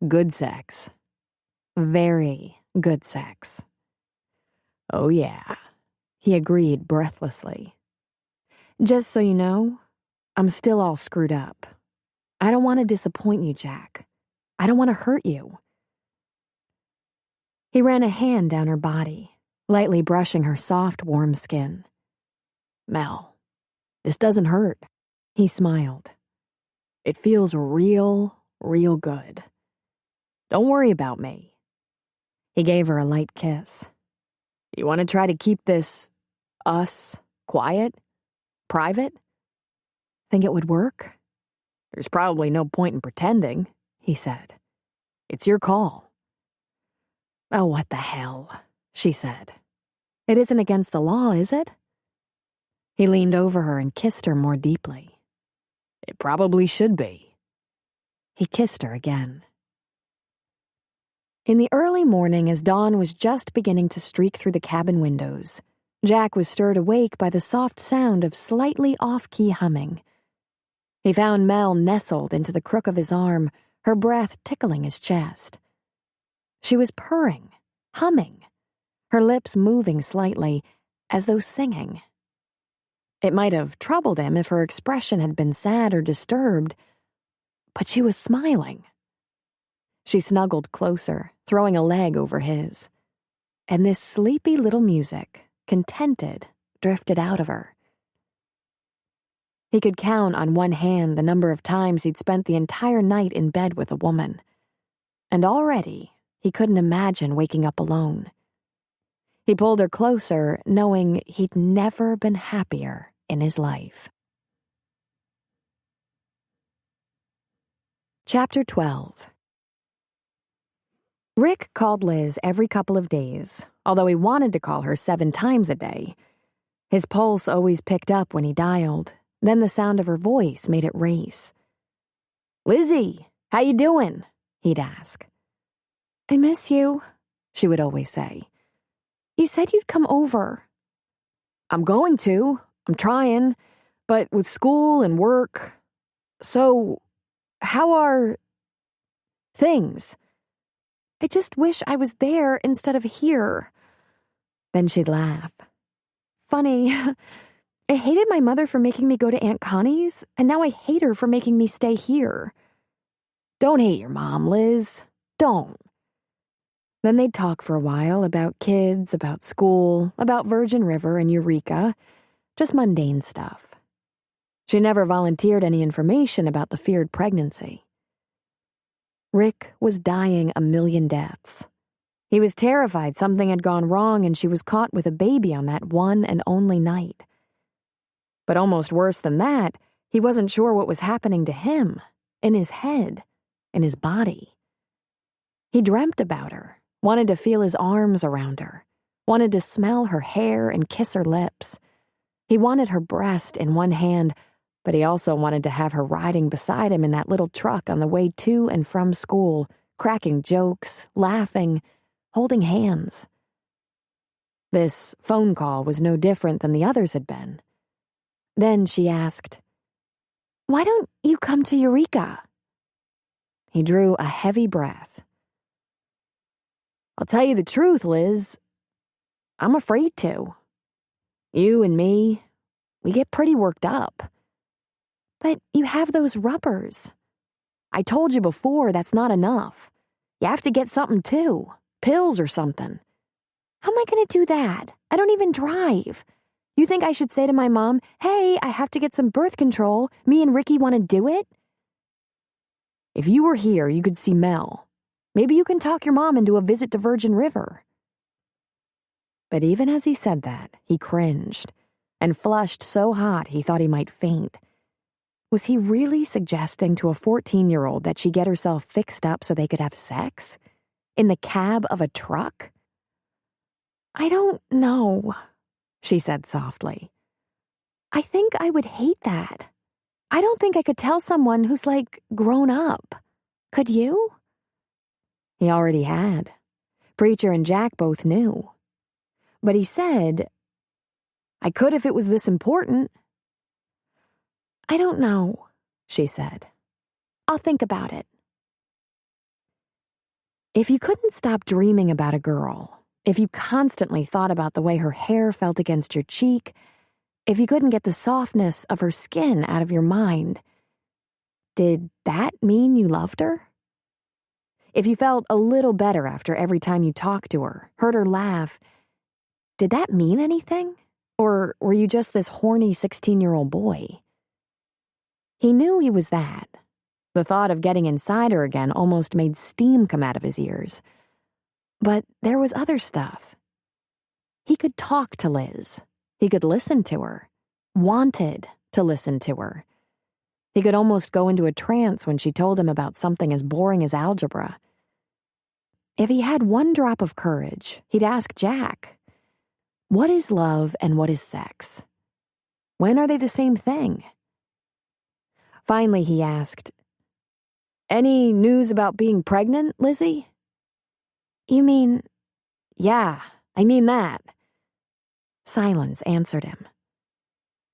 Good sex. Very good sex. Oh, yeah, he agreed breathlessly. Just so you know, I'm still all screwed up. I don't want to disappoint you, Jack. I don't want to hurt you. He ran a hand down her body, lightly brushing her soft, warm skin. Mel, this doesn't hurt. He smiled. It feels real good. Don't worry about me. He gave her a light kiss. You want to try to keep this, us, quiet? Private? Think it would work? There's probably no point in pretending, he said. It's your call. Oh, what the hell, she said. It isn't against the law, is it? He leaned over her and kissed her more deeply. It probably should be. He kissed her again. In the early morning, as dawn was just beginning to streak through the cabin windows, Jack was stirred awake by the soft sound of slightly off-key humming. He found Mel nestled into the crook of his arm, her breath tickling his chest. She was purring, humming, her lips moving slightly, as though singing. It might have troubled him if her expression had been sad or disturbed, but she was smiling. She snuggled closer, throwing a leg over his. And this sleepy little music, contented, drifted out of her. He could count on one hand the number of times he'd spent the entire night in bed with a woman. And already, he couldn't imagine waking up alone. He pulled her closer, knowing he'd never been happier in his life. Chapter 12. Rick called Liz every couple of days, although he wanted to call her 7 times a day. His pulse always picked up when he dialed, then the sound of her voice made it race. "Lizzie, how you doing?" he'd ask. "I miss you," she would always say. "You said you'd come over." "I'm going to. I'm trying. But with school and work. So, how are things?" "I just wish I was there instead of here." Then she'd laugh. "Funny, I hated my mother for making me go to Aunt Connie's, and now I hate her for making me stay here." "Don't hate your mom, Liz. Don't." Then they'd talk for a while about kids, about school, about Virgin River and Eureka, just mundane stuff. She never volunteered any information about the feared pregnancy. Rick was dying a million deaths. He was terrified something had gone wrong and she was caught with a baby on that one and only night. But almost worse than that, he wasn't sure what was happening to him, in his head, in his body. He dreamt about her, wanted to feel his arms around her, wanted to smell her hair and kiss her lips. He wanted her breast in one hand, but he also wanted to have her riding beside him in that little truck on the way to and from school, cracking jokes, laughing, holding hands. This phone call was no different than the others had been. Then she asked, "Why don't you come to Eureka?" He drew a heavy breath. "I'll tell you the truth, Liz. I'm afraid to. You and me, we get pretty worked up." "But you have those rubbers." "I told you before, that's not enough. You have to get something too, pills or something." "How am I going to do that? I don't even drive. You think I should say to my mom, 'Hey, I have to get some birth control. Me and Ricky want to do it'?" "If you were here, you could see Mel. Maybe you can talk your mom into a visit to Virgin River." But even as he said that, he cringed and flushed so hot he thought he might faint. Was he really suggesting to a 14-year-old that she get herself fixed up so they could have sex? In the cab of a truck? "I don't know," she said softly. "I think I would hate that. I don't think I could tell someone who's, grown up. Could you?" He already had. Preacher and Jack both knew. But he said, "I could if it was this important." "I don't know," she said. "I'll think about it." If you couldn't stop dreaming about a girl, if you constantly thought about the way her hair felt against your cheek, if you couldn't get the softness of her skin out of your mind, did that mean you loved her? If you felt a little better after every time you talked to her, heard her laugh, did that mean anything? Or were you just this horny 16-year-old boy? He knew he was that. The thought of getting inside her again almost made steam come out of his ears. But there was other stuff. He could talk to Liz. He could listen to her. Wanted to listen to her. He could almost go into a trance when she told him about something as boring as algebra. If he had one drop of courage, he'd ask Jack, "What is love and what is sex? When are they the same thing?" Finally, he asked, "Any news about being pregnant, Lizzie?" "You mean—" "Yeah, I mean that." Silence answered him.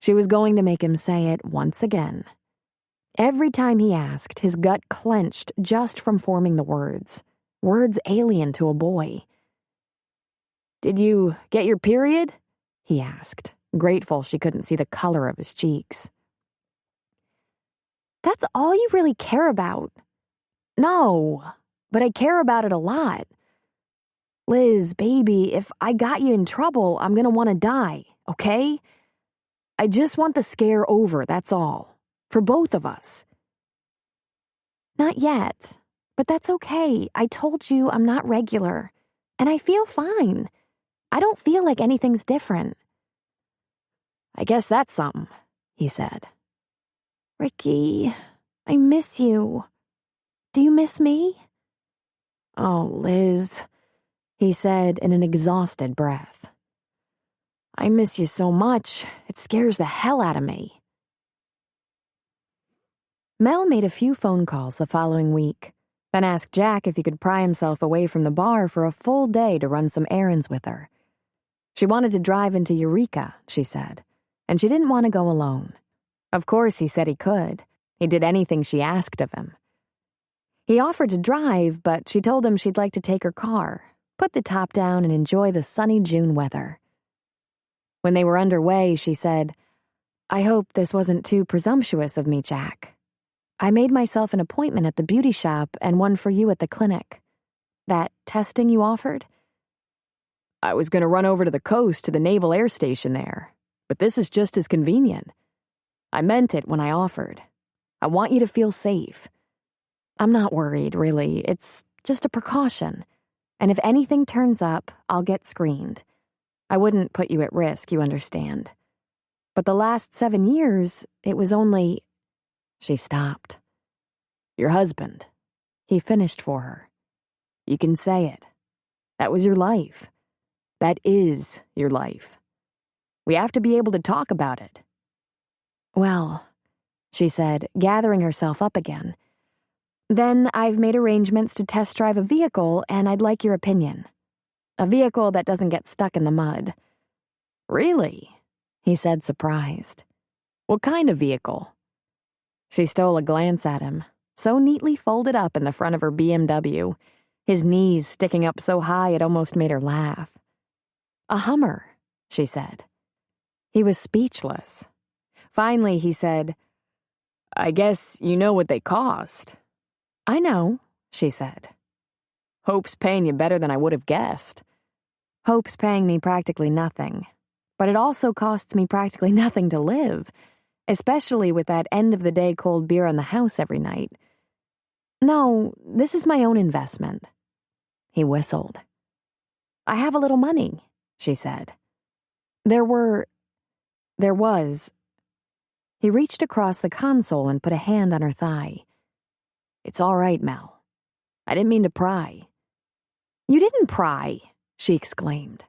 She was going to make him say it once again. Every time he asked, his gut clenched just from forming the words alien to a boy. "Did you get your period?" he asked, grateful she couldn't see the color of his cheeks. "That's all you really care about." "No, but I care about it a lot. Liz, baby, if I got you in trouble, I'm gonna want to die, okay? I just want the scare over, that's all. For both of us." "Not yet, but that's okay. I told you I'm not regular, and I feel fine. I don't feel like anything's different." "I guess that's something," he said. "Ricky, I miss you. Do you miss me?" "Oh, Liz," he said in an exhausted breath. "I miss you so much, it scares the hell out of me." Mel made a few phone calls the following week, then asked Jack if he could pry himself away from the bar for a full day to run some errands with her. She wanted to drive into Eureka, she said, and she didn't want to go alone. Of course, he said he could. He did anything she asked of him. He offered to drive, but she told him she'd like to take her car, put the top down, and enjoy the sunny June weather. When they were underway, she said, "I hope this wasn't too presumptuous of me, Jack. I made myself an appointment at the beauty shop and one for you at the clinic. That testing you offered?" "I was going to run over to the coast to the Naval Air Station there, but this is just as convenient. I meant it when I offered. I want you to feel safe. I'm not worried, really. It's just a precaution. And if anything turns up, I'll get screened. I wouldn't put you at risk, you understand. But the last 7 years, it was only—" She stopped. "Your husband." He finished for her. "You can say it. That was your life. That is your life. We have to be able to talk about it." "Well," she said, gathering herself up again, "then I've made arrangements to test drive a vehicle, and I'd like your opinion. A vehicle that doesn't get stuck in the mud." "Really?" he said, surprised. "What kind of vehicle?" She stole a glance at him, so neatly folded up in the front of her BMW, his knees sticking up so high it almost made her laugh. "A Hummer," she said. He was speechless. Finally, he said, "I guess you know what they cost." "I know," she said. "Hope's paying you better than I would have guessed." "Hope's paying me practically nothing, but it also costs me practically nothing to live, especially with that end-of-the-day cold beer on the house every night. No, this is my own investment." He whistled. "I have a little money," she said. There was. He reached across the console and put a hand on her thigh. "It's all right, Mel. I didn't mean to pry." "You didn't pry," she exclaimed.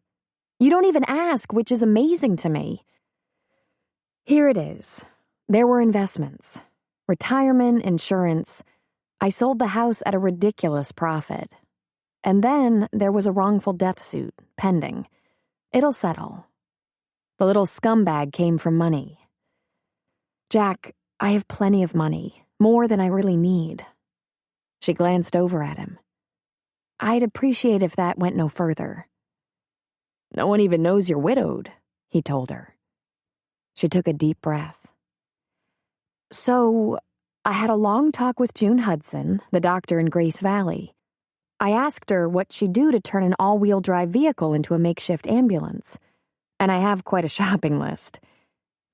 "You don't even ask, which is amazing to me." "Here it is. There were investments. Retirement, insurance. I sold the house at a ridiculous profit. And then there was a wrongful death suit, pending. It'll settle. The little scumbag came from money. Jack, I have plenty of money, more than I really need." She glanced over at him. "I'd appreciate if that went no further." "No one even knows you're widowed," he told her. She took a deep breath. "So, I had a long talk with June Hudson, the doctor in Grace Valley. I asked her what she'd do to turn an all-wheel drive vehicle into a makeshift ambulance. And I have quite a shopping list.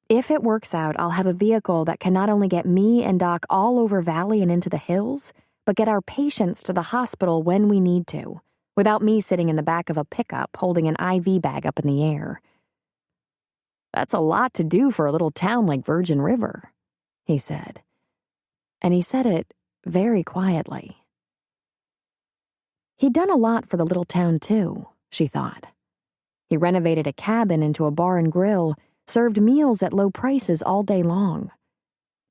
If it works out, I'll have a vehicle that can not only get me and Doc all over Valley and into the hills, but get our patients to the hospital when we need to, without me sitting in the back of a pickup holding an IV bag up in the air." "That's a lot to do for a little town like Virgin River," he said. And he said it very quietly. He'd done a lot for the little town, too, she thought. He renovated a cabin into a bar and grill, served meals at low prices all day long.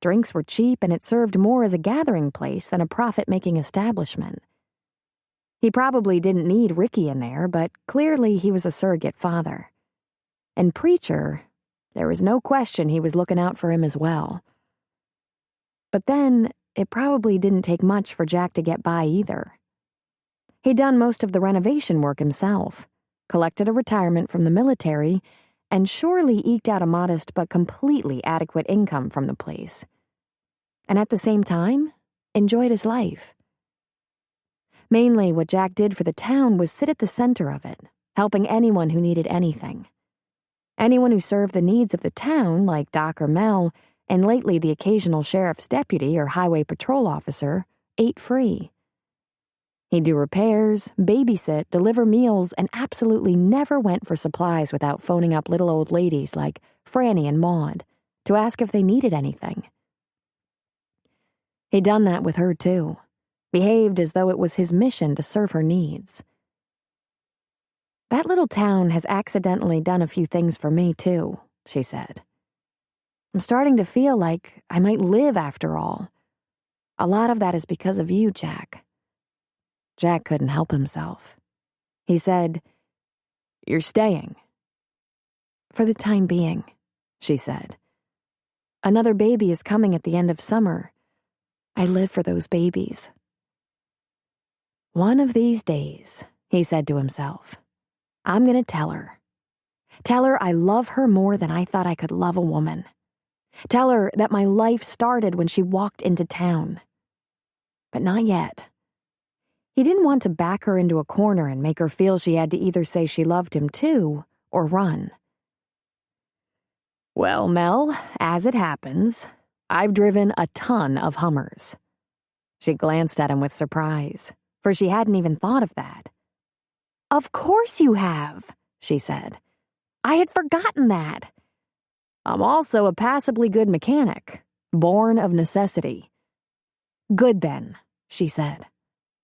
Drinks were cheap, and it served more as a gathering place than a profit-making establishment. He probably didn't need Ricky in there, but clearly he was a surrogate father. And Preacher, there was no question he was looking out for him as well. But then, it probably didn't take much for Jack to get by either. He'd done most of the renovation work himself, collected a retirement from the military, and surely eked out a modest but completely adequate income from the place. And at the same time, enjoyed his life. Mainly what Jack did for the town was sit at the center of it, helping anyone who needed anything. Anyone who served the needs of the town, like Doc or Mel, and lately the occasional sheriff's deputy or highway patrol officer, ate free. He'd do repairs, babysit, deliver meals, and absolutely never went for supplies without phoning up little old ladies like Franny and Maud to ask if they needed anything. He'd done that with her, too, behaved as though it was his mission to serve her needs. "That little town has accidentally done a few things for me, too," she said. "I'm starting to feel like I might live after all. A lot of that is because of you, Jack." Jack couldn't help himself. He said, "You're staying." "For the time being," she said. "Another baby is coming at the end of summer. I live for those babies." "One of these days," he said to himself, "I'm going to tell her. Tell her I love her more than I thought I could love a woman. Tell her that my life started when she walked into town. But not yet." He didn't want to back her into a corner and make her feel she had to either say she loved him too or run. "Well, Mel, as it happens, I've driven a ton of Hummers." She glanced at him with surprise, for she hadn't even thought of that. "Of course you have," she said. "I had forgotten that." "I'm also a passably good mechanic, born of necessity." "Good then," she said.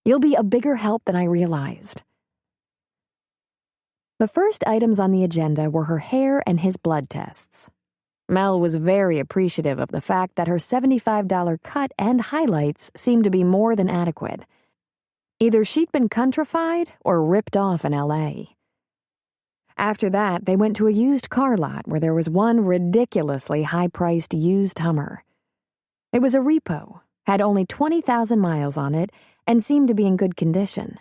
"You'll be a bigger help than I realized." The first items on the agenda were her hair and his blood tests. Mel was very appreciative of the fact that her $75 cut and highlights seemed to be more than adequate. Either she'd been countrified or ripped off in L.A. After that, they went to a used car lot where there was one ridiculously high-priced used Hummer. It was a repo, had only 20,000 miles on it, and seemed to be in good condition.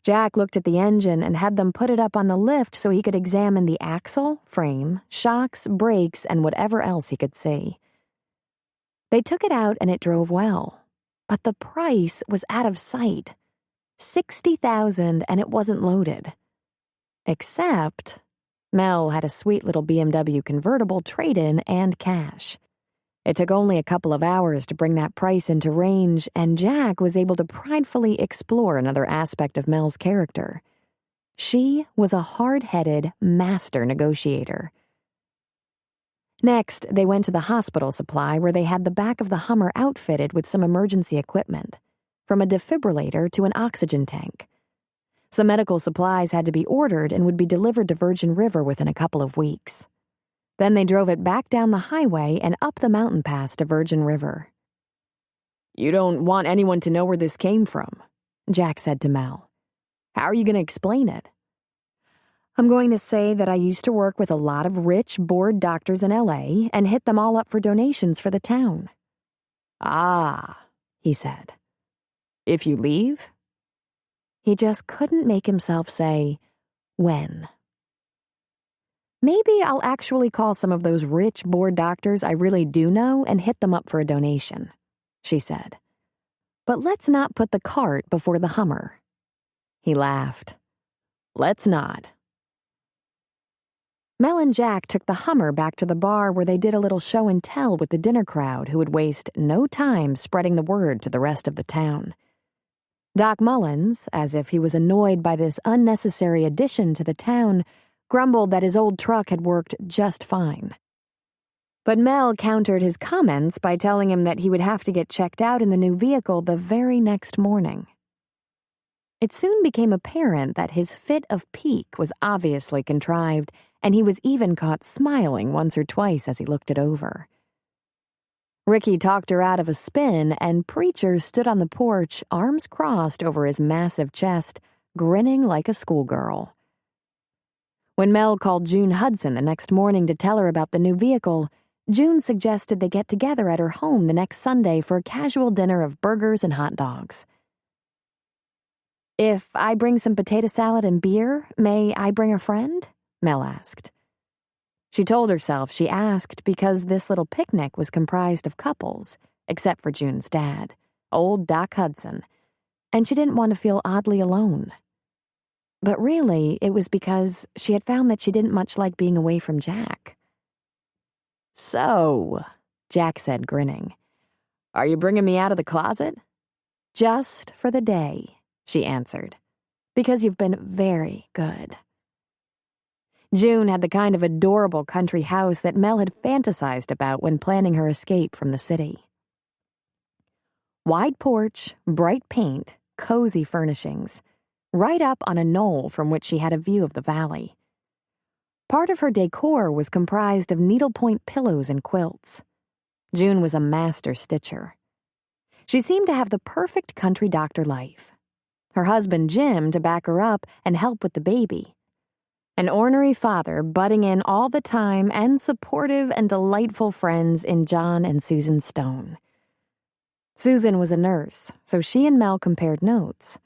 Jack looked at the engine and had them put it up on the lift so he could examine the axle, frame, shocks, brakes, and whatever else he could see. They took it out and it drove well, but the price was out of sight. $60,000 and it wasn't loaded. Except Mel had a sweet little BMW convertible trade-in and cash. It took only a couple of hours to bring that price into range, and Jack was able to pridefully explore another aspect of Mel's character. She was a hard-headed master negotiator. Next, they went to the hospital supply where they had the back of the Hummer outfitted with some emergency equipment, from a defibrillator to an oxygen tank. Some medical supplies had to be ordered and would be delivered to Virgin River within a couple of weeks. Then they drove it back down the highway and up the mountain pass to Virgin River. "You don't want anyone to know where this came from," Jack said to Mel. "How are you going to explain it?" "I'm going to say that I used to work with a lot of rich, bored doctors in L.A. and hit them all up for donations for the town." "Ah," he said. "If you leave?" He just couldn't make himself say, when. "Maybe I'll actually call some of those rich, bored doctors I really do know and hit them up for a donation," she said. "But let's not put the cart before the Hummer." He laughed. "Let's not." Mel and Jack took the Hummer back to the bar where they did a little show and tell with the dinner crowd who would waste no time spreading the word to the rest of the town. Doc Mullins, as if he was annoyed by this unnecessary addition to the town, grumbled that his old truck had worked just fine. But Mel countered his comments by telling him that he would have to get checked out in the new vehicle the very next morning. It soon became apparent that his fit of pique was obviously contrived, and he was even caught smiling once or twice as he looked it over. Ricky talked her out of a spin, and Preacher stood on the porch, arms crossed over his massive chest, grinning like a schoolgirl. When Mel called June Hudson the next morning to tell her about the new vehicle, June suggested they get together at her home the next Sunday for a casual dinner of burgers and hot dogs. "If I bring some potato salad and beer, may I bring a friend?" Mel asked. She told herself she asked because this little picnic was comprised of couples, except for June's dad, old Doc Hudson, and she didn't want to feel oddly alone. But really, it was because she had found that she didn't much like being away from Jack. "So," Jack said, grinning, "are you bringing me out of the closet?" "Just for the day," she answered, "because you've been very good." June had the kind of adorable country house that Mel had fantasized about when planning her escape from the city. Wide porch, bright paint, cozy furnishings, right up on a knoll from which she had a view of the valley. Part of her decor was comprised of needlepoint pillows and quilts. June was a master stitcher. She seemed to have the perfect country doctor life. Her husband Jim to back her up and help with the baby. An ornery father butting in all the time, and supportive and delightful friends in John and Susan Stone. Susan was a nurse, so she and Mel compared notes.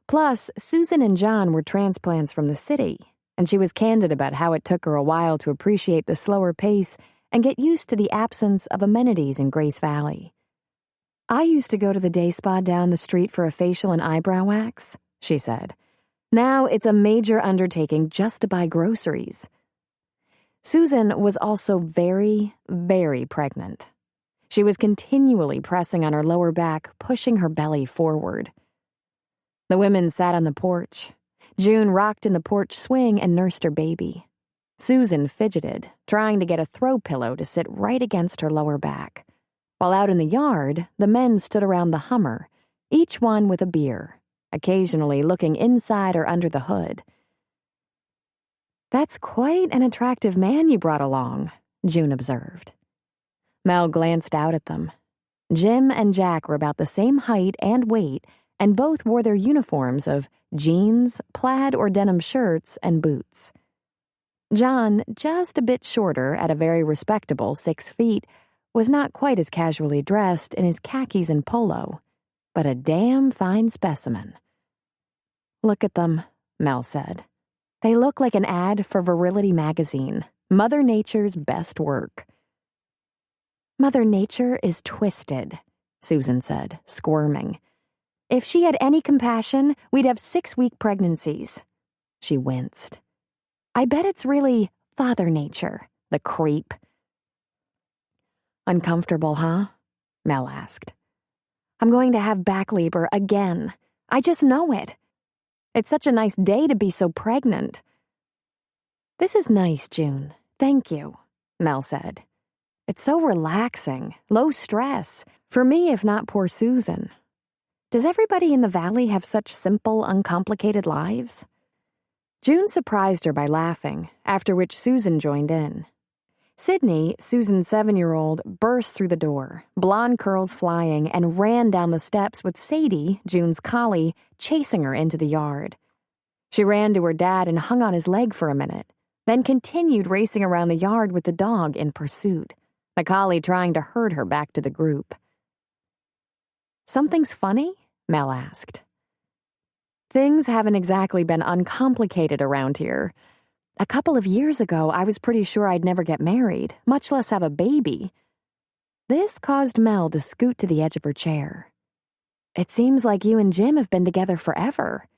Plus, Susan and John were transplants from the city, and she was candid about how it took her a while to appreciate the slower pace and get used to the absence of amenities in Grace Valley. "I used to go to the day spa down the street for a facial and eyebrow wax," she said. "Now it's a major undertaking just to buy groceries." Susan was also very, very pregnant. She was continually pressing on her lower back, pushing her belly forward. The women sat on the porch. June rocked in the porch swing and nursed her baby. Susan fidgeted, trying to get a throw pillow to sit right against her lower back. While out in the yard, the men stood around the Hummer, each one with a beer, occasionally looking inside or under the hood. "That's quite an attractive man you brought along," June observed. Mel glanced out at them. Jim and Jack were about the same height and weight, and both wore their uniforms of jeans, plaid or denim shirts, and boots. John, just a bit shorter at a very respectable 6 feet, was not quite as casually dressed in his khakis and polo, but a damn fine specimen. "Look at them," Mel said. "They look like an ad for Virility magazine, Mother Nature's best work." "Mother Nature is twisted," Susan said, squirming. "If she had any compassion, we'd have 6-week pregnancies." She winced. "I bet it's really Father Nature, the creep." "Uncomfortable, huh?" Mel asked. "I'm going to have back labor again. I just know it. It's such a nice day to be so pregnant." "This is nice, June. Thank you," Mel said. "It's so relaxing, low stress, for me if not poor Susan. Does everybody in the valley have such simple, uncomplicated lives?" June surprised her by laughing, after which Susan joined in. Sydney, Susan's 7-year-old, burst through the door, blonde curls flying, and ran down the steps with Sadie, June's collie, chasing her into the yard. She ran to her dad and hung on his leg for a minute, then continued racing around the yard with the dog in pursuit, the collie trying to herd her back to the group. "Something's funny?" Mel asked. "Things haven't exactly been uncomplicated around here. A couple of years ago, I was pretty sure I'd never get married, much less have a baby." This caused Mel to scoot to the edge of her chair. "It seems like you and Jim have been together forever.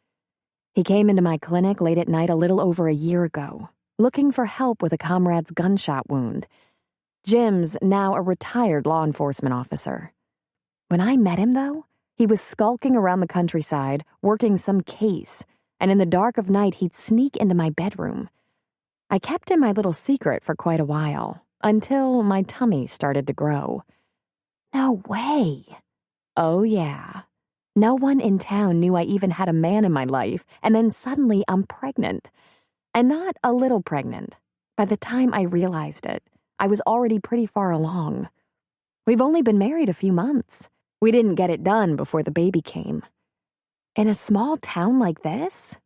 He came into my clinic late at night a little over a year ago, looking for help with a comrade's gunshot wound. Jim's now a retired law enforcement officer. When I met him, though, he was skulking around the countryside, working some case, and in the dark of night he'd sneak into my bedroom. I kept him my little secret for quite a while, until my tummy started to grow." "No way." "Oh, yeah. No one in town knew I even had a man in my life, and then suddenly I'm pregnant. And not a little pregnant. By the time I realized it, I was already pretty far along. We've only been married a few months. We didn't get it done before the baby came." "In a small town like this?"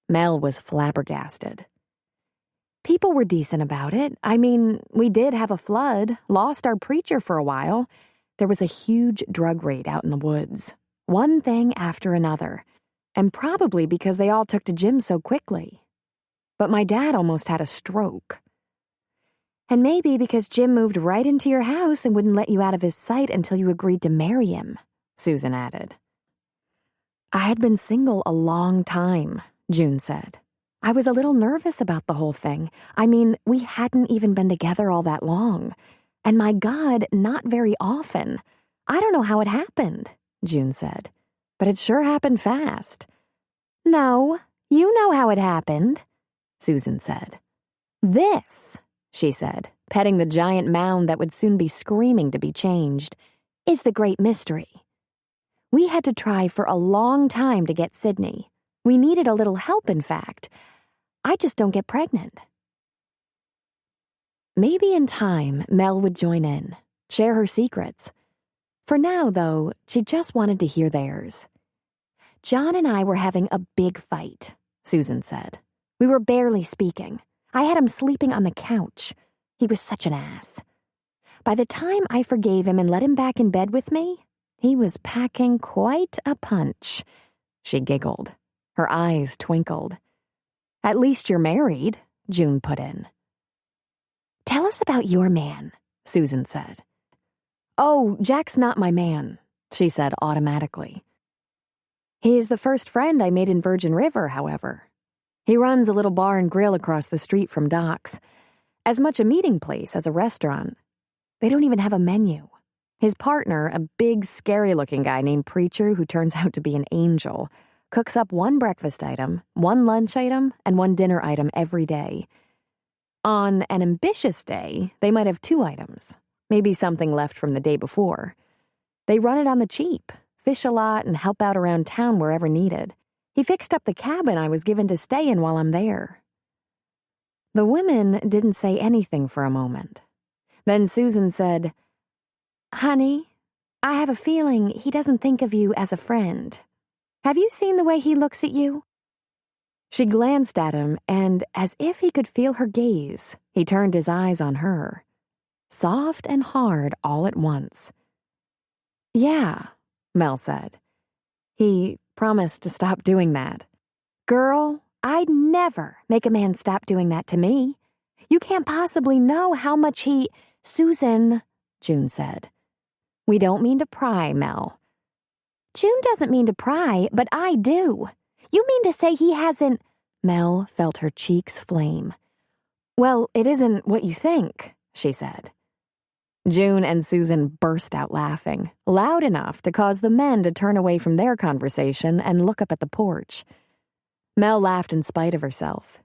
Mel was flabbergasted. "People were decent about it. I mean, we did have a flood, lost our preacher for a while. There was a huge drug raid out in the woods. One thing after another. And probably because they all took to Jim so quickly. But my dad almost had a stroke. And maybe because Jim moved right into your house and wouldn't let you out of his sight until you agreed to marry him," Susan added. "I had been single a long time," June said. "I was a little nervous about the whole thing. I mean, we hadn't even been together all that long. And my God, not very often. I don't know how it happened," June said. "But it sure happened fast." "No, you know how it happened," Susan said. "This," she said, petting the giant mound that would soon be screaming to be changed, "is the great mystery. We had to try for a long time to get Sydney. We needed a little help, in fact. I just don't get pregnant." Maybe in time, Mel would join in, share her secrets. For now, though, she just wanted to hear theirs. "John and I were having a big fight," Susan said. "We were barely speaking. I had him sleeping on the couch. He was such an ass. By the time I forgave him and let him back in bed with me, he was packing quite a punch." She giggled. Her eyes twinkled. "At least you're married," June put in. "Tell us about your man," Susan said. "Oh, Jack's not my man," she said automatically. "He is the first friend I made in Virgin River, however. He runs a little bar and grill across the street from Doc's. As much a meeting place as a restaurant. They don't even have a menu. His partner, a big, scary-looking guy named Preacher who turns out to be an angel, cooks up one breakfast item, one lunch item, and one dinner item every day. On an ambitious day, they might have 2 items, maybe something left from the day before. They run it on the cheap, fish a lot, and help out around town wherever needed. He fixed up the cabin I was given to stay in while I'm there. The women didn't say anything for a moment. Then Susan said, "Honey, I have a feeling he doesn't think of you as a friend. Have you seen the way he looks at you?" She glanced at him, and as if he could feel her gaze, he turned his eyes on her. Soft and hard all at once. "Yeah," Mel said. "He promised to stop doing that." "Girl, I'd never make a man stop doing that to me. You can't possibly know how much he—" "Susan," June said. "We don't mean to pry, Mel." "June doesn't mean to pry, but I do. You mean to say he hasn't—" Mel felt her cheeks flame. "Well, it isn't what you think," she said. June and Susan burst out laughing, loud enough to cause the men to turn away from their conversation and look up at the porch. Mel laughed in spite of herself.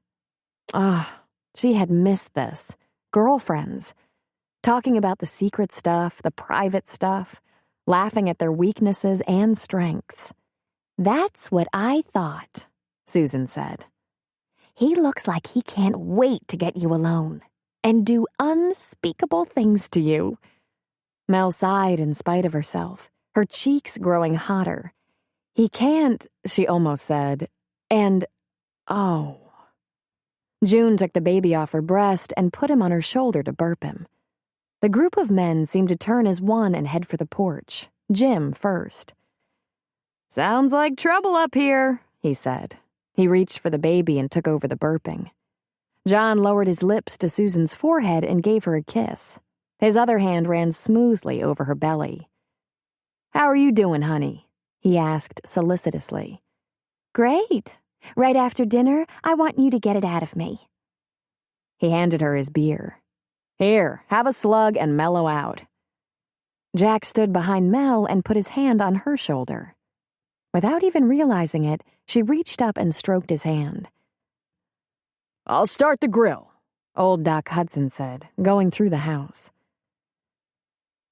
She had missed this. Girlfriends. Talking about the secret stuff, the private stuff, laughing at their weaknesses and strengths. "That's what I thought," Susan said. "He looks like he can't wait to get you alone and do unspeakable things to you." Mel sighed in spite of herself, her cheeks growing hotter. "He can't," she almost said, and, oh. June took the baby off her breast and put him on her shoulder to burp him. The group of men seemed to turn as one and head for the porch, Jim first. "Sounds like trouble up here," he said. He reached for the baby and took over the burping. John lowered his lips to Susan's forehead and gave her a kiss. His other hand ran smoothly over her belly. "How are you doing, honey?" he asked solicitously. "Great. Right after dinner, I want you to get it out of me." He handed her his beer. "Here, have a slug and mellow out." Jack stood behind Mel and put his hand on her shoulder. Without even realizing it, she reached up and stroked his hand. "I'll start the grill," old Doc Hudson said, going through the house.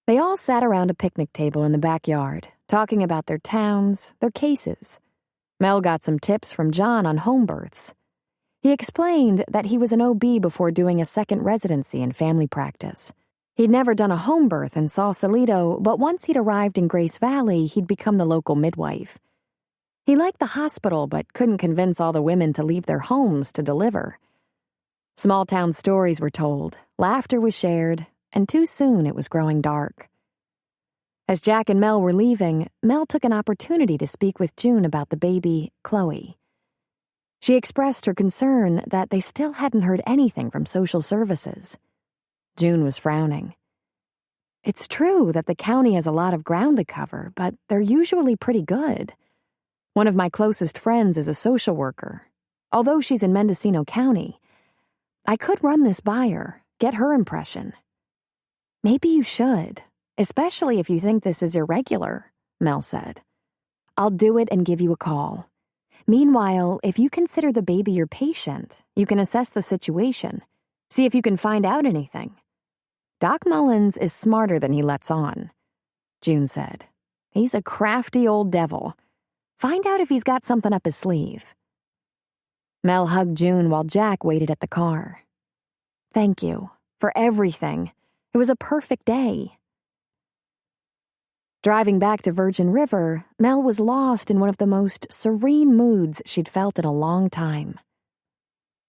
They all sat around a picnic table in the backyard, talking about their towns, their cases. Mel got some tips from John on home births. He explained that he was an OB before doing a second residency in family practice. He'd never done a home birth in Sausalito, but once he'd arrived in Grace Valley, he'd become the local midwife. He liked the hospital, but couldn't convince all the women to leave their homes to deliver. Small-town stories were told, laughter was shared, and too soon it was growing dark. As Jack and Mel were leaving, Mel took an opportunity to speak with June about the baby, Chloe. She expressed her concern that they still hadn't heard anything from social services. June was frowning. "It's true that the county has a lot of ground to cover, but they're usually pretty good. One of my closest friends is a social worker, although she's in Mendocino County. I could run this by her, get her impression." "Maybe you should, especially if you think this is irregular," Mel said. "I'll do it and give you a call. Meanwhile, if you consider the baby your patient, you can assess the situation, see if you can find out anything. Doc Mullins is smarter than he lets on," June said. "He's a crafty old devil. Find out if he's got something up his sleeve." Mel hugged June while Jack waited at the car. "Thank you for everything. It was a perfect day." Driving back to Virgin River, Mel was lost in one of the most serene moods she'd felt in a long time.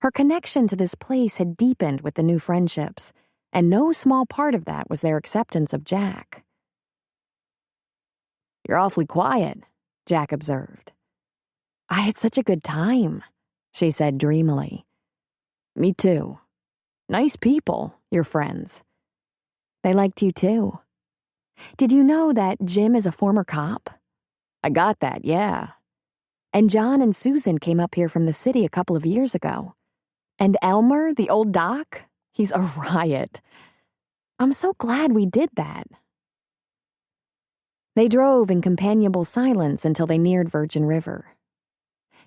Her connection to this place had deepened with the new friendships, and no small part of that was their acceptance of Jack. "You're awfully quiet," Jack observed. "I had such a good time," she said dreamily. "Me too. Nice people, your friends." "They liked you too. Did you know that Jim is a former cop?" "I got that, yeah." "And John and Susan came up here from the city a couple of years ago. And Elmer, the old doc, he's a riot. I'm so glad we did that." They drove in companionable silence until they neared Virgin River.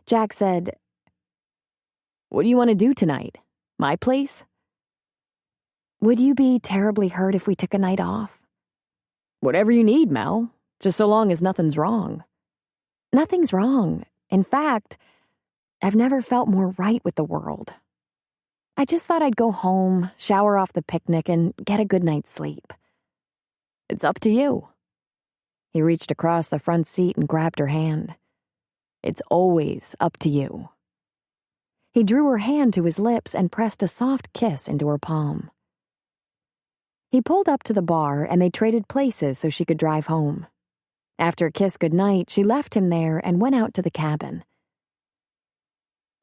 Jack said, "What do you want to do tonight? My place?" "Would you be terribly hurt if we took a night off?" "Whatever you need, Mel. Just so long as nothing's wrong." "Nothing's wrong. In fact, I've never felt more right with the world. I just thought I'd go home, shower off the picnic, and get a good night's sleep." "It's up to you." He reached across the front seat and grabbed her hand. "It's always up to you." He drew her hand to his lips and pressed a soft kiss into her palm. He pulled up to the bar and they traded places so she could drive home. After a kiss goodnight, she left him there and went out to the cabin.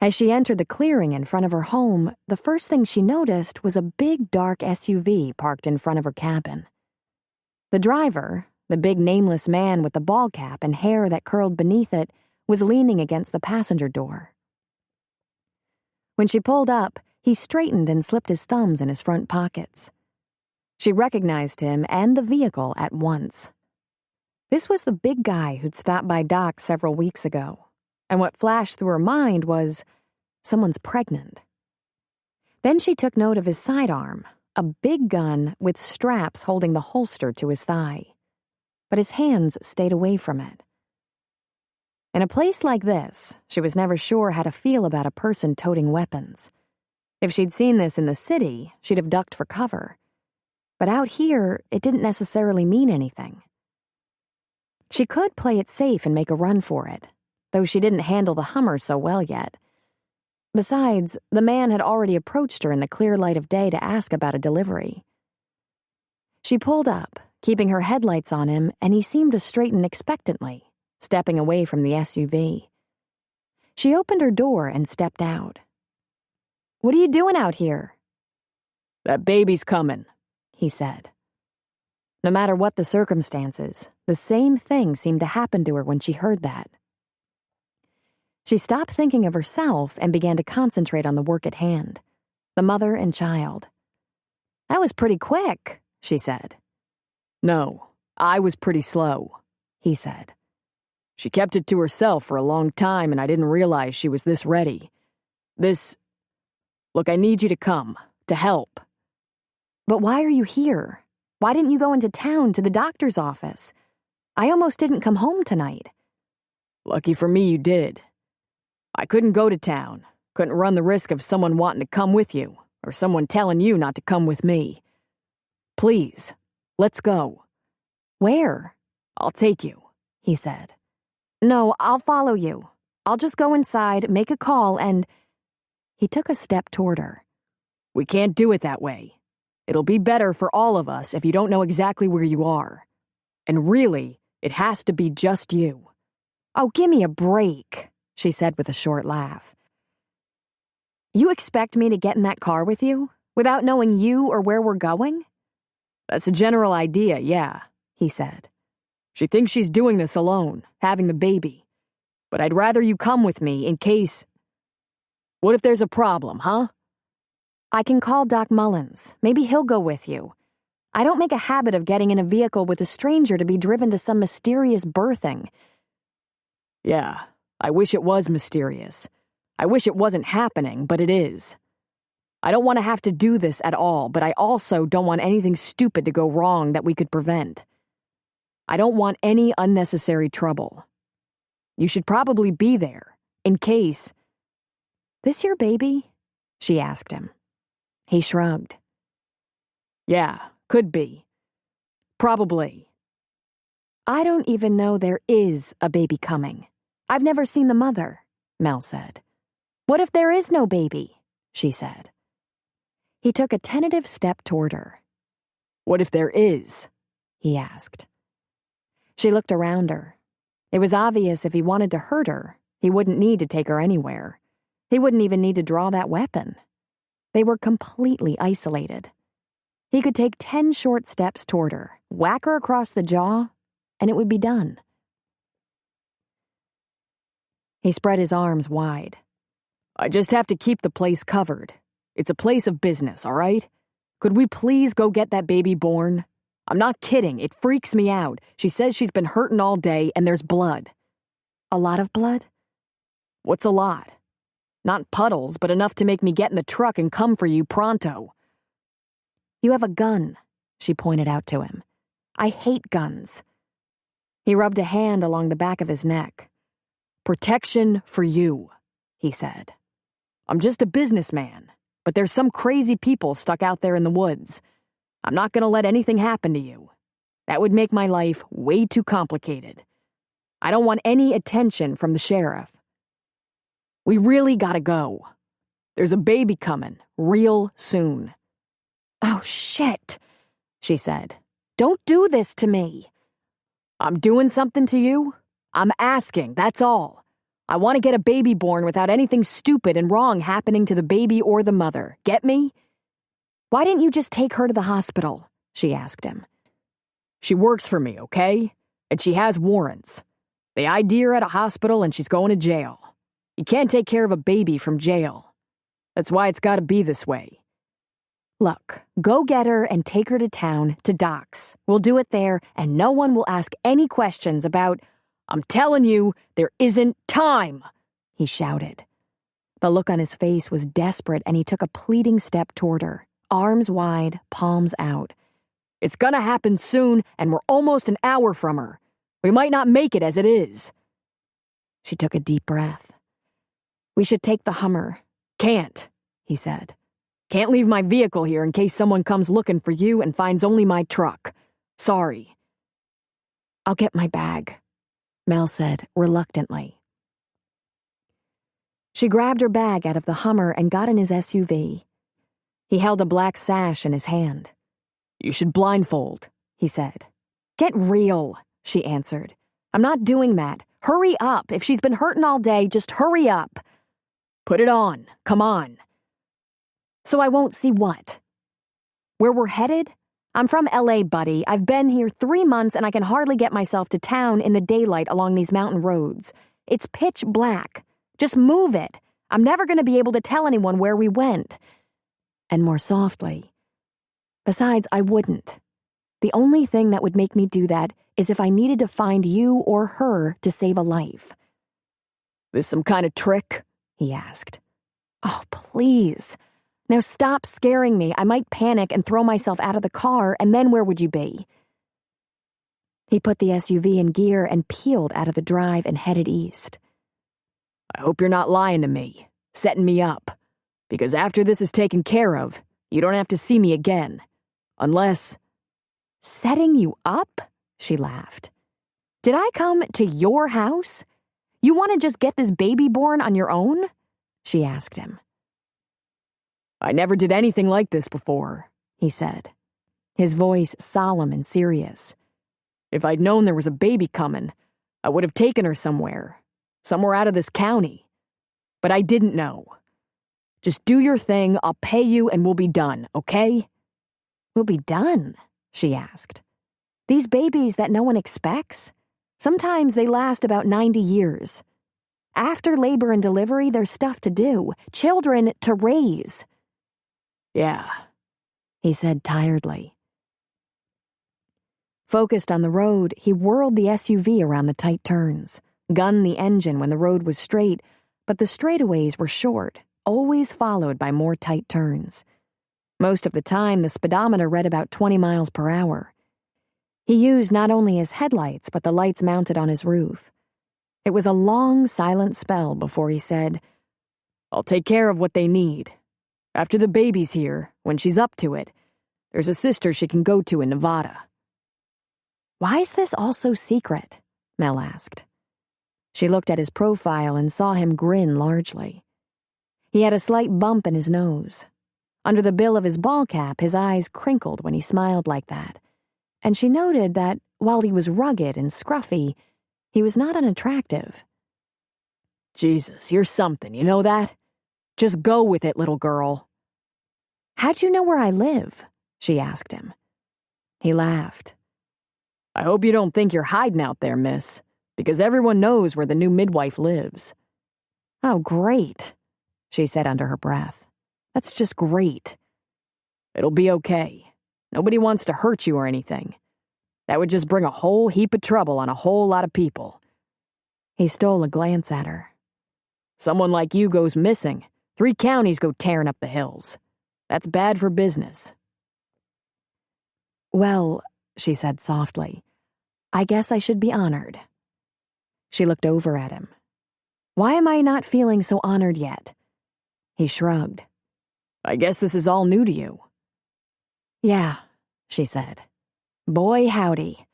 As she entered the clearing in front of her home, the first thing she noticed was a big dark SUV parked in front of her cabin. The driver, the big nameless man with the ball cap and hair that curled beneath it, was leaning against the passenger door. When she pulled up, he straightened and slipped his thumbs in his front pockets. She recognized him and the vehicle at once. This was the big guy who'd stopped by Doc several weeks ago, and what flashed through her mind was, someone's pregnant. Then she took note of his sidearm, a big gun with straps holding the holster to his thigh. But his hands stayed away from it. In a place like this, she was never sure how to feel about a person toting weapons. If she'd seen this in the city, she'd have ducked for cover. But out here, it didn't necessarily mean anything. She could play it safe and make a run for it, though she didn't handle the Hummer so well yet. Besides, the man had already approached her in the clear light of day to ask about a delivery. She pulled up, keeping her headlights on him, and he seemed to straighten expectantly, stepping away from the SUV. She opened her door and stepped out. "What are you doing out here?" "That baby's coming," he said. No matter what the circumstances, the same thing seemed to happen to her when she heard that. She stopped thinking of herself and began to concentrate on the work at hand, the mother and child. "That was pretty quick," she said. "No, I was pretty slow," he said. "She kept it to herself for a long time and I didn't realize she was this ready. Look, I need you to come, to help." "But why are you here? Why didn't you go into town to the doctor's office? I almost didn't come home tonight." "Lucky for me you did. I couldn't go to town, couldn't run the risk of someone wanting to come with you, or someone telling you not to come with me. Please, let's go." "Where?" "I'll take you," he said. "No, I'll follow you. I'll just go inside, make a call, and—" He took a step toward her. "We can't do it that way. It'll be better for all of us if you don't know exactly where you are. And really, it has to be just you." "Oh, give me a break," she said with a short laugh. "You expect me to get in that car with you, without knowing you or where we're going?" "That's a general idea, yeah," he said. "She thinks she's doing this alone, having the baby. But I'd rather you come with me in case... What if there's a problem, huh?" "I can call Doc Mullins. Maybe he'll go with you. I don't make a habit of getting in a vehicle with a stranger to be driven to some mysterious birthing." "Yeah, I wish it was mysterious. I wish it wasn't happening, but it is. I don't want to have to do this at all, but I also don't want anything stupid to go wrong that we could prevent. I don't want any unnecessary trouble. You should probably be there, in case..." "This your baby?" she asked him. He shrugged. "Yeah, could be. Probably." "I don't even know there is a baby coming. I've never seen the mother," Mel said. "What if there is no baby?" she said. He took a tentative step toward her. "What if there is?" he asked. She looked around her. It was obvious if he wanted to hurt her, he wouldn't need to take her anywhere. He wouldn't even need to draw that weapon. They were completely isolated. He could take 10 short steps toward her, whack her across the jaw, and it would be done. He spread his arms wide. "I just have to keep the place covered. It's a place of business, all right? Could we please go get that baby born? I'm not kidding. It freaks me out. She says she's been hurting all day and there's blood. A lot of blood? What's a lot? Not puddles, but enough to make me get in the truck and come for you pronto. You have a gun, she pointed out to him. I hate guns. He rubbed a hand along the back of his neck. Protection for you, he said. I'm just a businessman, but there's some crazy people stuck out there in the woods. I'm not going to let anything happen to you. That would make my life way too complicated. I don't want any attention from the sheriff. We really gotta go. There's a baby coming, real soon. Oh, shit, she said. Don't do this to me. I'm doing something to you? I'm asking, that's all. I want to get a baby born without anything stupid and wrong happening to the baby or the mother. Get me? Why didn't you just take her to the hospital? She asked him. She works for me, okay? And she has warrants. They ID her at a hospital and she's going to jail. You can't take care of a baby from jail. That's why it's gotta be this way. Look, go get her and take her to town, to Doc's. We'll do it there, and no one will ask any questions about... I'm telling you, there isn't time, he shouted. The look on his face was desperate, and he took a pleading step toward her, arms wide, palms out. It's gonna happen soon, and we're almost an hour from her. We might not make it as it is. She took a deep breath. We should take the Hummer. Can't, he said. Can't leave my vehicle here in case someone comes looking for you and finds only my truck. Sorry. I'll get my bag, Mel said reluctantly. She grabbed her bag out of the Hummer and got in his SUV. He held a black sash in his hand. You should blindfold, he said. Get real, she answered. I'm not doing that. Hurry up. If she's been hurting all day, just hurry up. Put it on. Come on. So I won't see what? Where we're headed? I'm from LA, buddy. I've been here 3 months and I can hardly get myself to town in the daylight along these mountain roads. It's pitch black. Just move it. I'm never going to be able to tell anyone where we went. And more softly. Besides, I wouldn't. The only thing that would make me do that is if I needed to find you or her to save a life. This some kind of trick? He asked. Oh, please. Now stop scaring me. I might panic and throw myself out of the car, and then where would you be? He put the SUV in gear and peeled out of the drive and headed east. I hope you're not lying to me, setting me up. Because after this is taken care of, you don't have to see me again. Unless... Setting you up? She laughed. Did I come to your house? You want to just get this baby born on your own? She asked him. I never did anything like this before, he said, his voice solemn and serious. If I'd known there was a baby coming, I would have taken her somewhere out of this county. But I didn't know. Just do your thing, I'll pay you, and we'll be done, okay? We'll be done, she asked. These babies that no one expects? Sometimes they last about 90 years. After labor and delivery, there's stuff to do, children to raise. Yeah, he said tiredly. Focused on the road, he whirled the SUV around the tight turns, gunned the engine when the road was straight, but the straightaways were short, always followed by more tight turns. Most of the time, the speedometer read about 20 miles per hour. He used not only his headlights, but the lights mounted on his roof. It was a long, silent spell before he said, I'll take care of what they need. After the baby's here, when she's up to it, there's a sister she can go to in Nevada. Why's this all so secret? Mel asked. She looked at his profile and saw him grin largely. He had a slight bump in his nose. Under the bill of his ball cap, his eyes crinkled when he smiled like that. And she noted that, while he was rugged and scruffy, he was not unattractive. Jesus, you're something, you know that? Just go with it, little girl. How'd you know where I live? She asked him. He laughed. I hope you don't think you're hiding out there, miss, because everyone knows where the new midwife lives. Oh, great, she said under her breath. That's just great. It'll be okay. Nobody wants to hurt you or anything. That would just bring a whole heap of trouble on a whole lot of people." He stole a glance at her. "Someone like you goes missing. 3 counties go tearing up the hills. That's bad for business." "Well," she said softly, "I guess I should be honored." She looked over at him. "Why am I not feeling so honored yet?" He shrugged. "I guess this is all new to you." "Yeah," she said. "Boy, howdy."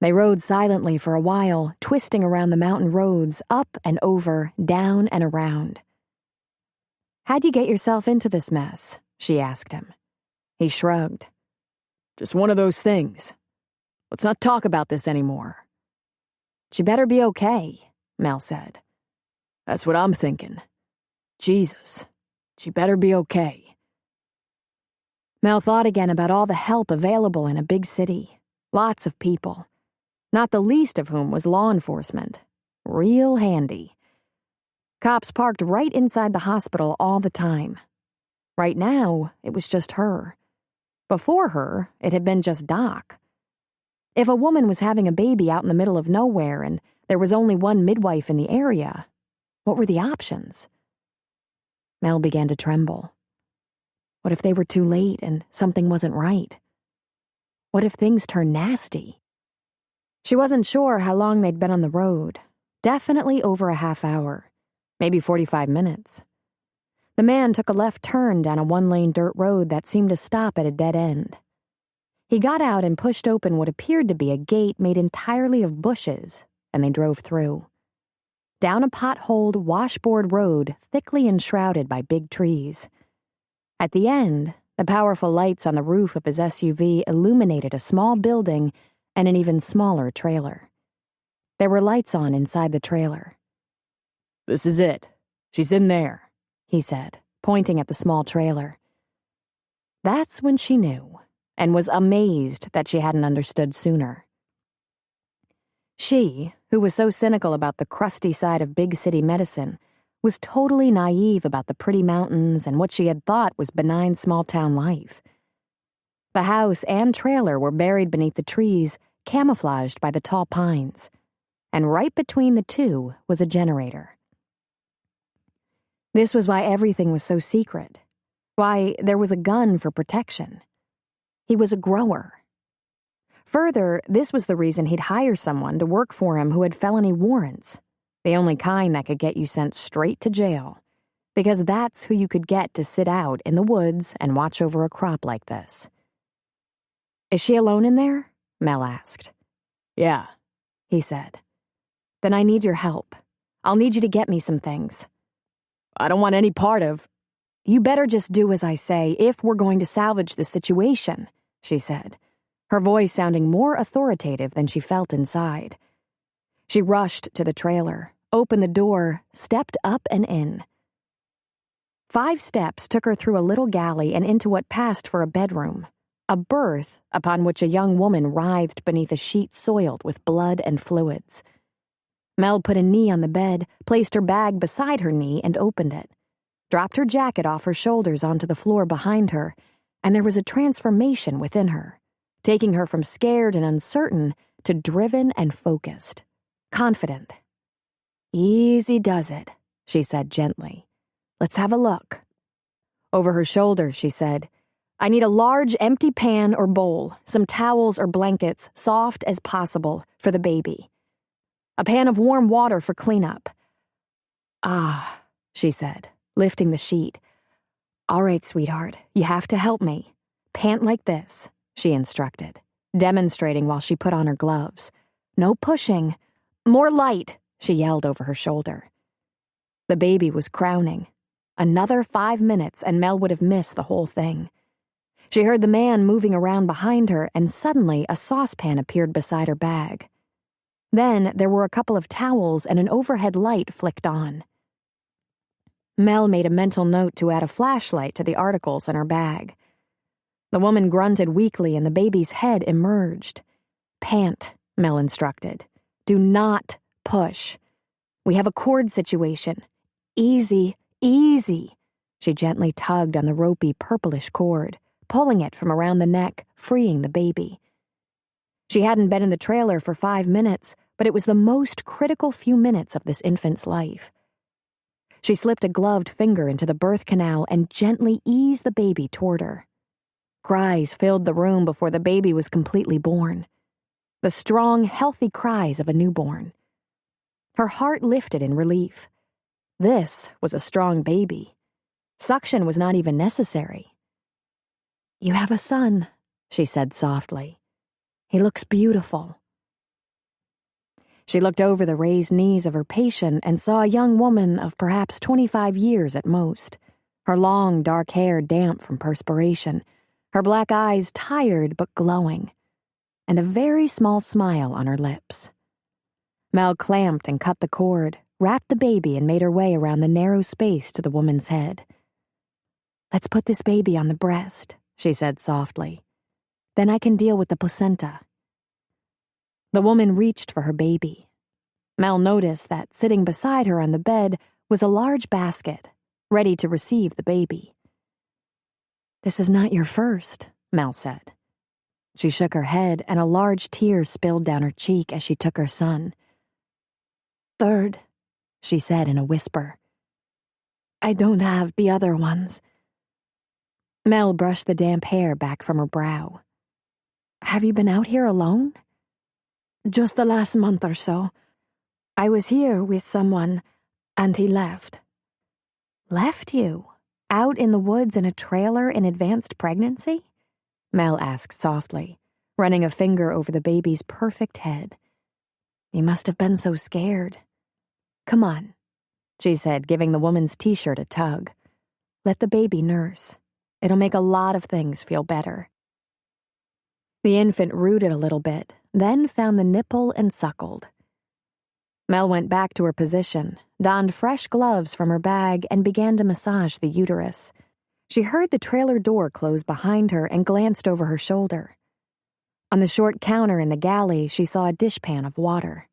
They rode silently for a while, twisting around the mountain roads, up and over, down and around. "How'd you get yourself into this mess?" she asked him. He shrugged. "Just one of those things. Let's not talk about this anymore." "She better be okay," Mel said. "That's what I'm thinking. Jesus, she better be okay." Mel thought again about all the help available in a big city. Lots of people. Not the least of whom was law enforcement. Real handy. Cops parked right inside the hospital all the time. Right now, it was just her. Before her, it had been just Doc. If a woman was having a baby out in the middle of nowhere and there was only one midwife in the area, what were the options? Mel began to tremble. What if they were too late and something wasn't right? What if things turned nasty? She wasn't sure how long they'd been on the road. Definitely over a half hour. Maybe 45 minutes. The man took a left turn down a 1-lane dirt road that seemed to stop at a dead end. He got out and pushed open what appeared to be a gate made entirely of bushes, and they drove through. Down a potholed washboard road thickly enshrouded by big trees. At the end, the powerful lights on the roof of his SUV illuminated a small building and an even smaller trailer. There were lights on inside the trailer. "This is it. She's in there," he said, pointing at the small trailer. That's when she knew, and was amazed that she hadn't understood sooner. She, who was so cynical about the crusty side of big city medicine, was totally naive about the pretty mountains and what she had thought was benign small-town life. The house and trailer were buried beneath the trees, camouflaged by the tall pines, and right between the two was a generator. This was why everything was so secret, why there was a gun for protection. He was a grower. Further, this was the reason he'd hire someone to work for him who had felony warrants, the only kind that could get you sent straight to jail, because that's who you could get to sit out in the woods and watch over a crop like this. "Is she alone in there?" Mel asked. "Yeah," he said. "Then I need your help. I'll need you to get me some things." "I don't want any part of—" "You better just do as I say if we're going to salvage the situation," she said, her voice sounding more authoritative than she felt inside. She rushed to the trailer, opened the door, stepped up and in. 5 steps took her through a little galley and into what passed for a bedroom, a berth upon which a young woman writhed beneath a sheet soiled with blood and fluids. Mel put a knee on the bed, placed her bag beside her knee and opened it, dropped her jacket off her shoulders onto the floor behind her, and there was a transformation within her, taking her from scared and uncertain to driven and focused, confident. "Easy does it," she said gently. "Let's have a look." Over her shoulder, she said, "I need a large empty pan or bowl, some towels or blankets, soft as possible, for the baby. A pan of warm water for cleanup." "Ah," she said, lifting the sheet. "All right, sweetheart, you have to help me. Pant like this," she instructed, demonstrating while she put on her gloves. "No pushing. More light," she yelled over her shoulder. The baby was crowning. Another 5 minutes and Mel would have missed the whole thing. She heard the man moving around behind her, and suddenly a saucepan appeared beside her bag. Then there were a couple of towels and an overhead light flicked on. Mel made a mental note to add a flashlight to the articles in her bag. The woman grunted weakly and the baby's head emerged. "Pant," Mel instructed. "Do not push. We have a cord situation. Easy, easy." She gently tugged on the ropey purplish cord, pulling it from around the neck, freeing the baby. She hadn't been in the trailer for 5 minutes, but it was the most critical few minutes of this infant's life. She slipped a gloved finger into the birth canal and gently eased the baby toward her. Cries filled the room before the baby was completely born. The strong, healthy cries of a newborn. Her heart lifted in relief. This was a strong baby. Suction was not even necessary. "You have a son," she said softly. "He looks beautiful." She looked over the raised knees of her patient and saw a young woman of perhaps 25 years at most, her long, dark hair damp from perspiration, her black eyes tired but glowing, and a very small smile on her lips. Mel clamped and cut the cord, wrapped the baby, and made her way around the narrow space to the woman's head. "Let's put this baby on the breast," she said softly. "Then I can deal with the placenta." The woman reached for her baby. Mel noticed that sitting beside her on the bed was a large basket, ready to receive the baby. "This is not your first," Mel said. She shook her head, and a large tear spilled down her cheek as she took her son. "Third," she said in a whisper. "I don't have the other ones." Mel brushed the damp hair back from her brow. "Have you been out here alone?" "Just the last month or so. I was here with someone, and he left." "Left you? Out in the woods in a trailer in advanced pregnancy?" Mel asked softly, running a finger over the baby's perfect head. "You must have been so scared." "Come on," she said, giving the woman's t-shirt a tug. "Let the baby nurse. It'll make a lot of things feel better." The infant rooted a little bit, then found the nipple and suckled. Mel went back to her position, donned fresh gloves from her bag, and began to massage the uterus. She heard the trailer door close behind her and glanced over her shoulder. On the short counter in the galley, she saw a dishpan of water.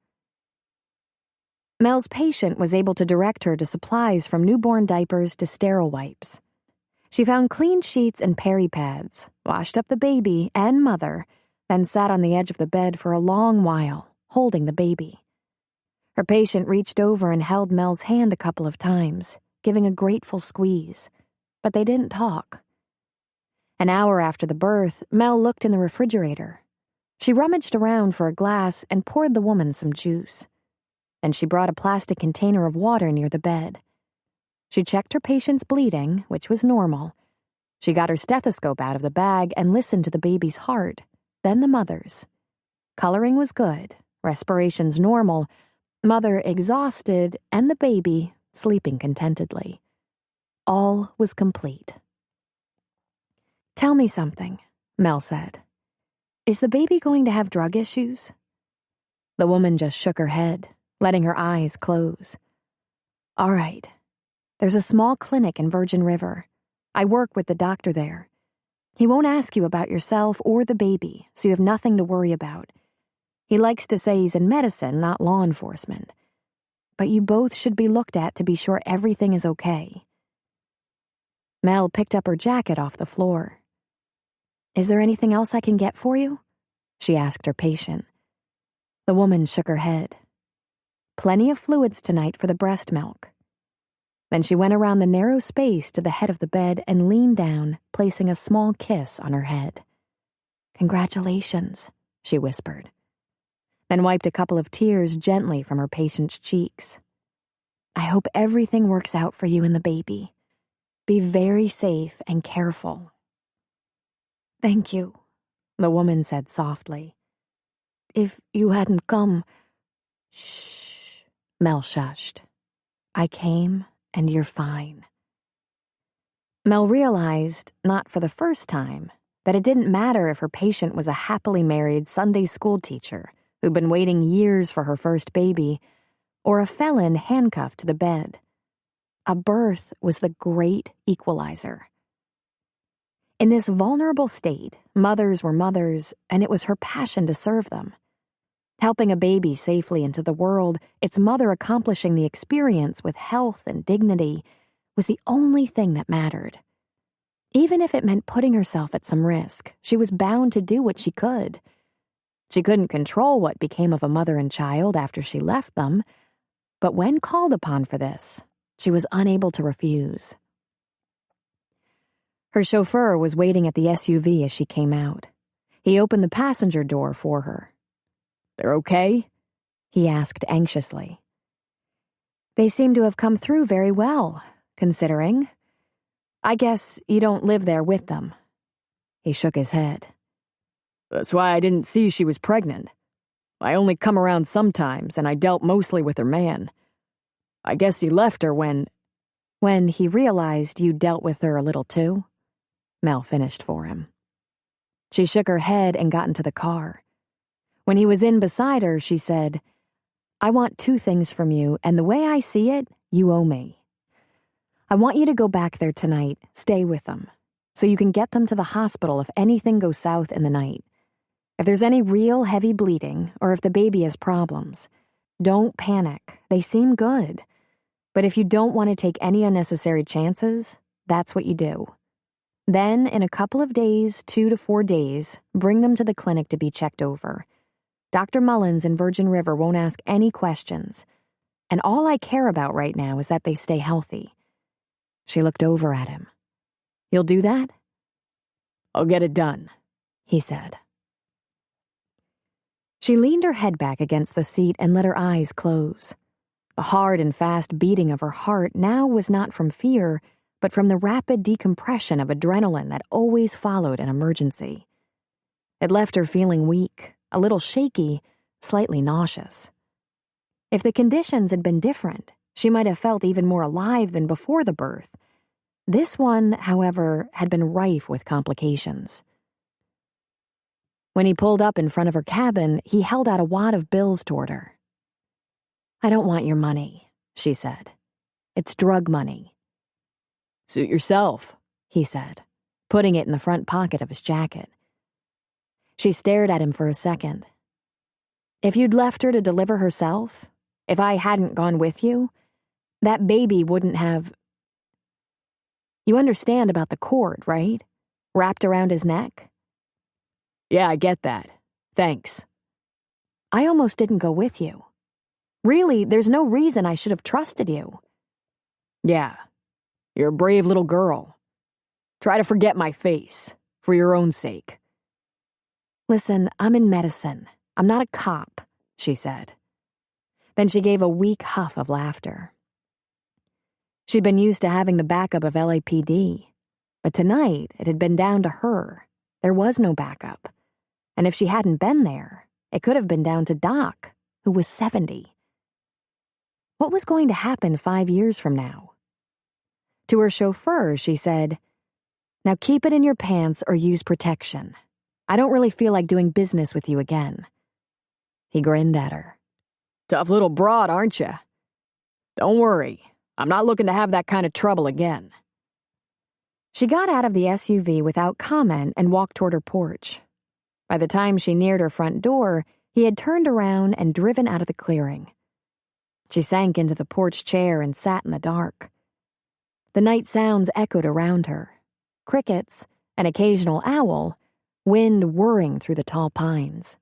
Mel's patient was able to direct her to supplies from newborn diapers to sterile wipes. She found clean sheets and peri pads, washed up the baby and mother, then sat on the edge of the bed for a long while, holding the baby. Her patient reached over and held Mel's hand a couple of times, giving a grateful squeeze, but they didn't talk. An hour after the birth, Mel looked in the refrigerator. She rummaged around for a glass and poured the woman some juice. Then she brought a plastic container of water near the bed. She checked her patient's bleeding, which was normal. She got her stethoscope out of the bag and listened to the baby's heart, then the mother's. Coloring was good, respirations normal, mother exhausted, and the baby sleeping contentedly. All was complete. "Tell me something," Mel said. "Is the baby going to have drug issues?" The woman just shook her head, letting her eyes close. "All right. There's a small clinic in Virgin River. I work with the doctor there. He won't ask you about yourself or the baby, so you have nothing to worry about. He likes to say he's in medicine, not law enforcement. But you both should be looked at to be sure everything is okay." Mel picked up her jacket off the floor. "Is there anything else I can get for you?" she asked her patient. The woman shook her head. "Plenty of fluids tonight for the breast milk." Then she went around the narrow space to the head of the bed and leaned down, placing a small kiss on her head. "Congratulations," she whispered, then wiped a couple of tears gently from her patient's cheeks. "I hope everything works out for you and the baby. Be very safe and careful." "Thank you," the woman said softly. "If you hadn't come—" "Shh," Mel shushed. "I came, and you're fine." Mel realized, not for the first time, that it didn't matter if her patient was a happily married Sunday school teacher who'd been waiting years for her first baby, or a felon handcuffed to the bed. A birth was the great equalizer. In this vulnerable state, mothers were mothers, and it was her passion to serve them. Helping a baby safely into the world, its mother accomplishing the experience with health and dignity, was the only thing that mattered. Even if it meant putting herself at some risk, she was bound to do what she could. She couldn't control what became of a mother and child after she left them, but when called upon for this, she was unable to refuse. Her chauffeur was waiting at the SUV as she came out. He opened the passenger door for her. "They're okay?" he asked anxiously. "They seem to have come through very well, considering. I guess you don't live there with them." He shook his head. "That's why I didn't see she was pregnant. I only come around sometimes, and I dealt mostly with her man. I guess he left her when he realized you dealt with her a little too," Mel finished for him. She shook her head and got into the car. When he was in beside her, she said, "I want 2 things from you, and the way I see it, you owe me. I want you to go back there tonight, stay with them, so you can get them to the hospital if anything goes south in the night. If there's any real heavy bleeding, or if the baby has problems, don't panic. They seem good. But if you don't want to take any unnecessary chances, that's what you do. Then, in a couple of days, 2 to 4 days, bring them to the clinic to be checked over. Dr. Mullins in Virgin River won't ask any questions. And all I care about right now is that they stay healthy." She looked over at him. "You'll do that?" "I'll get it done," he said. She leaned her head back against the seat and let her eyes close. The hard and fast beating of her heart now was not from fear, but from the rapid decompression of adrenaline that always followed an emergency. It left her feeling weak, a little shaky, slightly nauseous. If the conditions had been different, she might have felt even more alive than before the birth. This one, however, had been rife with complications. When he pulled up in front of her cabin, he held out a wad of bills toward her. "I don't want your money," she said. "It's drug money." "Suit yourself," he said, putting it in the front pocket of his jacket. She stared at him for a second. "If you'd left her to deliver herself, if I hadn't gone with you, that baby wouldn't have... You understand about the cord, right? Wrapped around his neck?" "Yeah, I get that. Thanks." "I almost didn't go with you. Really, there's no reason I should have trusted you." "Yeah, you're a brave little girl. Try to forget my face, for your own sake." "Listen, I'm in medicine. I'm not a cop," she said. Then she gave a weak huff of laughter. She'd been used to having the backup of LAPD, but tonight it had been down to her. There was no backup. And if she hadn't been there, it could have been down to Doc, who was 70. What was going to happen 5 years from now? To her chauffeur, she said, "Now keep it in your pants or use protection. I don't really feel like doing business with you again." He grinned at her. "Tough little broad, aren't you? Don't worry, I'm not looking to have that kind of trouble again." She got out of the SUV without comment and walked toward her porch. By the time she neared her front door, he had turned around and driven out of the clearing. She sank into the porch chair and sat in the dark. The night sounds echoed around her. Crickets, an occasional owl, wind whirring through the tall pines.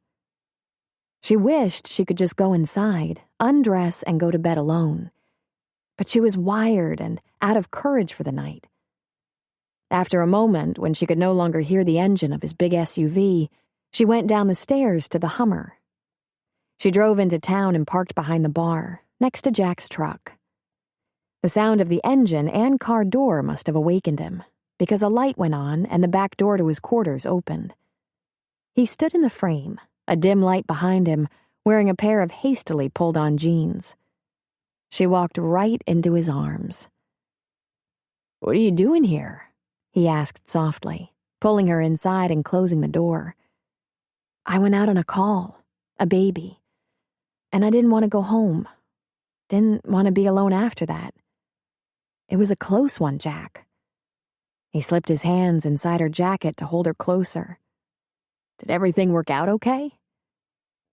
She wished she could just go inside, undress, and go to bed alone. But she was wired and out of courage for the night. After a moment, when she could no longer hear the engine of his big SUV, she went down the stairs to the Hummer. She drove into town and parked behind the bar, next to Jack's truck. The sound of the engine and car door must have awakened him, because a light went on and the back door to his quarters opened. He stood in the frame, a dim light behind him, wearing a pair of hastily pulled-on jeans. She walked right into his arms. "What are you doing here?" he asked softly, pulling her inside and closing the door. "I went out on a call, a baby, and I didn't want to go home. Didn't want to be alone after that. It was a close one, Jack." He slipped his hands inside her jacket to hold her closer. "Did everything work out okay?"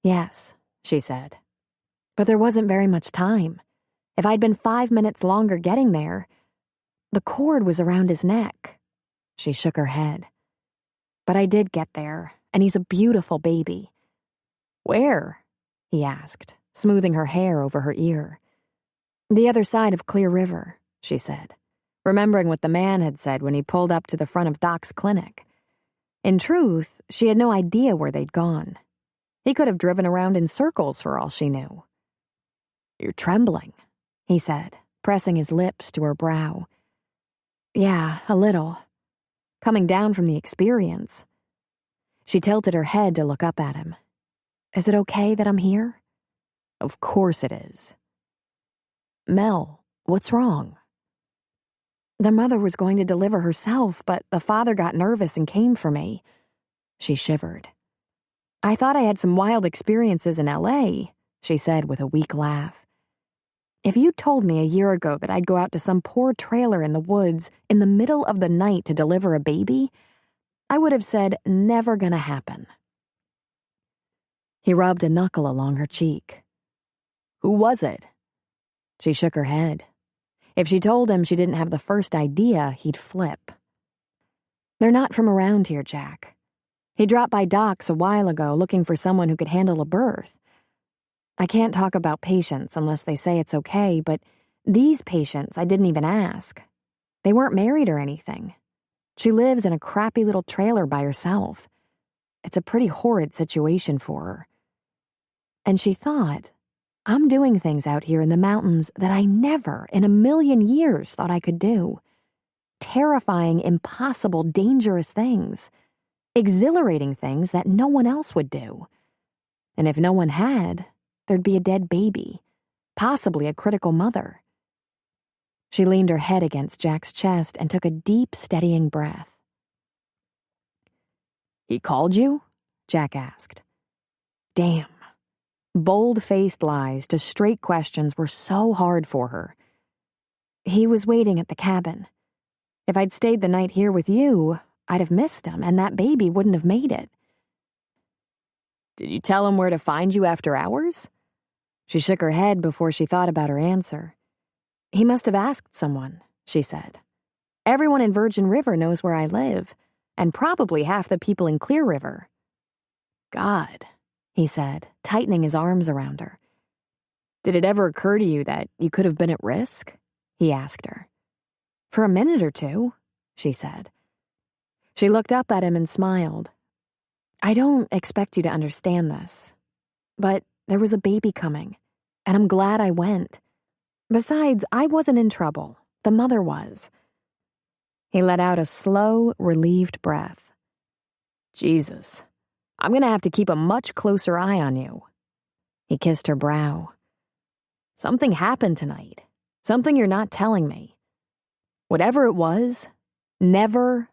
"Yes," she said. "But there wasn't very much time. If I'd been 5 minutes longer getting there..." The cord was around his neck. She shook her head. But I did get there, and he's a beautiful baby. Where? He asked, smoothing her hair over her ear. The other side of Clear River, she said, remembering what the man had said when he pulled up to the front of Doc's clinic. In truth, she had no idea where they'd gone. He could have driven around in circles for all she knew. You're trembling, he said, pressing his lips to her brow. Yeah, a little. Coming down from the experience. She tilted her head to look up at him. Is it okay that I'm here? Of course it is. Mel, what's wrong? The mother was going to deliver herself, but the father got nervous and came for me. She shivered. I thought I had some wild experiences in L.A., she said with a weak laugh. If you told me a year ago that I'd go out to some poor trailer in the woods in the middle of the night to deliver a baby, I would have said never gonna happen. He rubbed a knuckle along her cheek. Who was it? She shook her head. If she told him she didn't have the first idea, he'd flip. They're not from around here, Jack. He dropped by Doc's a while ago looking for someone who could handle a birth. I can't talk about patients unless they say it's okay, but these patients I didn't even ask. They weren't married or anything. She lives in a crappy little trailer by herself. It's a pretty horrid situation for her. And she thought, I'm doing things out here in the mountains that I never in a million years thought I could do. Terrifying, impossible, dangerous things. Exhilarating things that no one else would do. And if no one had, there'd be a dead baby, possibly a critical mother. She leaned her head against Jack's chest and took a deep, steadying breath. He called you? Jack asked. Damn. Bold-faced lies to straight questions were so hard for her. He was waiting at the cabin. If I'd stayed the night here with you, I'd have missed him, and that baby wouldn't have made it. Did you tell him where to find you after hours? She shook her head before she thought about her answer. He must have asked someone, she said. Everyone in Virgin River knows where I live, and probably half the people in Clear River. God, he said, tightening his arms around her. Did it ever occur to you that you could have been at risk? He asked her. For a minute or two, she said. She looked up at him and smiled. I don't expect you to understand this, but there was a baby coming, and I'm glad I went. Besides, I wasn't in trouble. The mother was. He let out a slow, relieved breath. Jesus, I'm gonna have to keep a much closer eye on you. He kissed her brow. Something happened tonight. Something you're not telling me. Whatever it was, never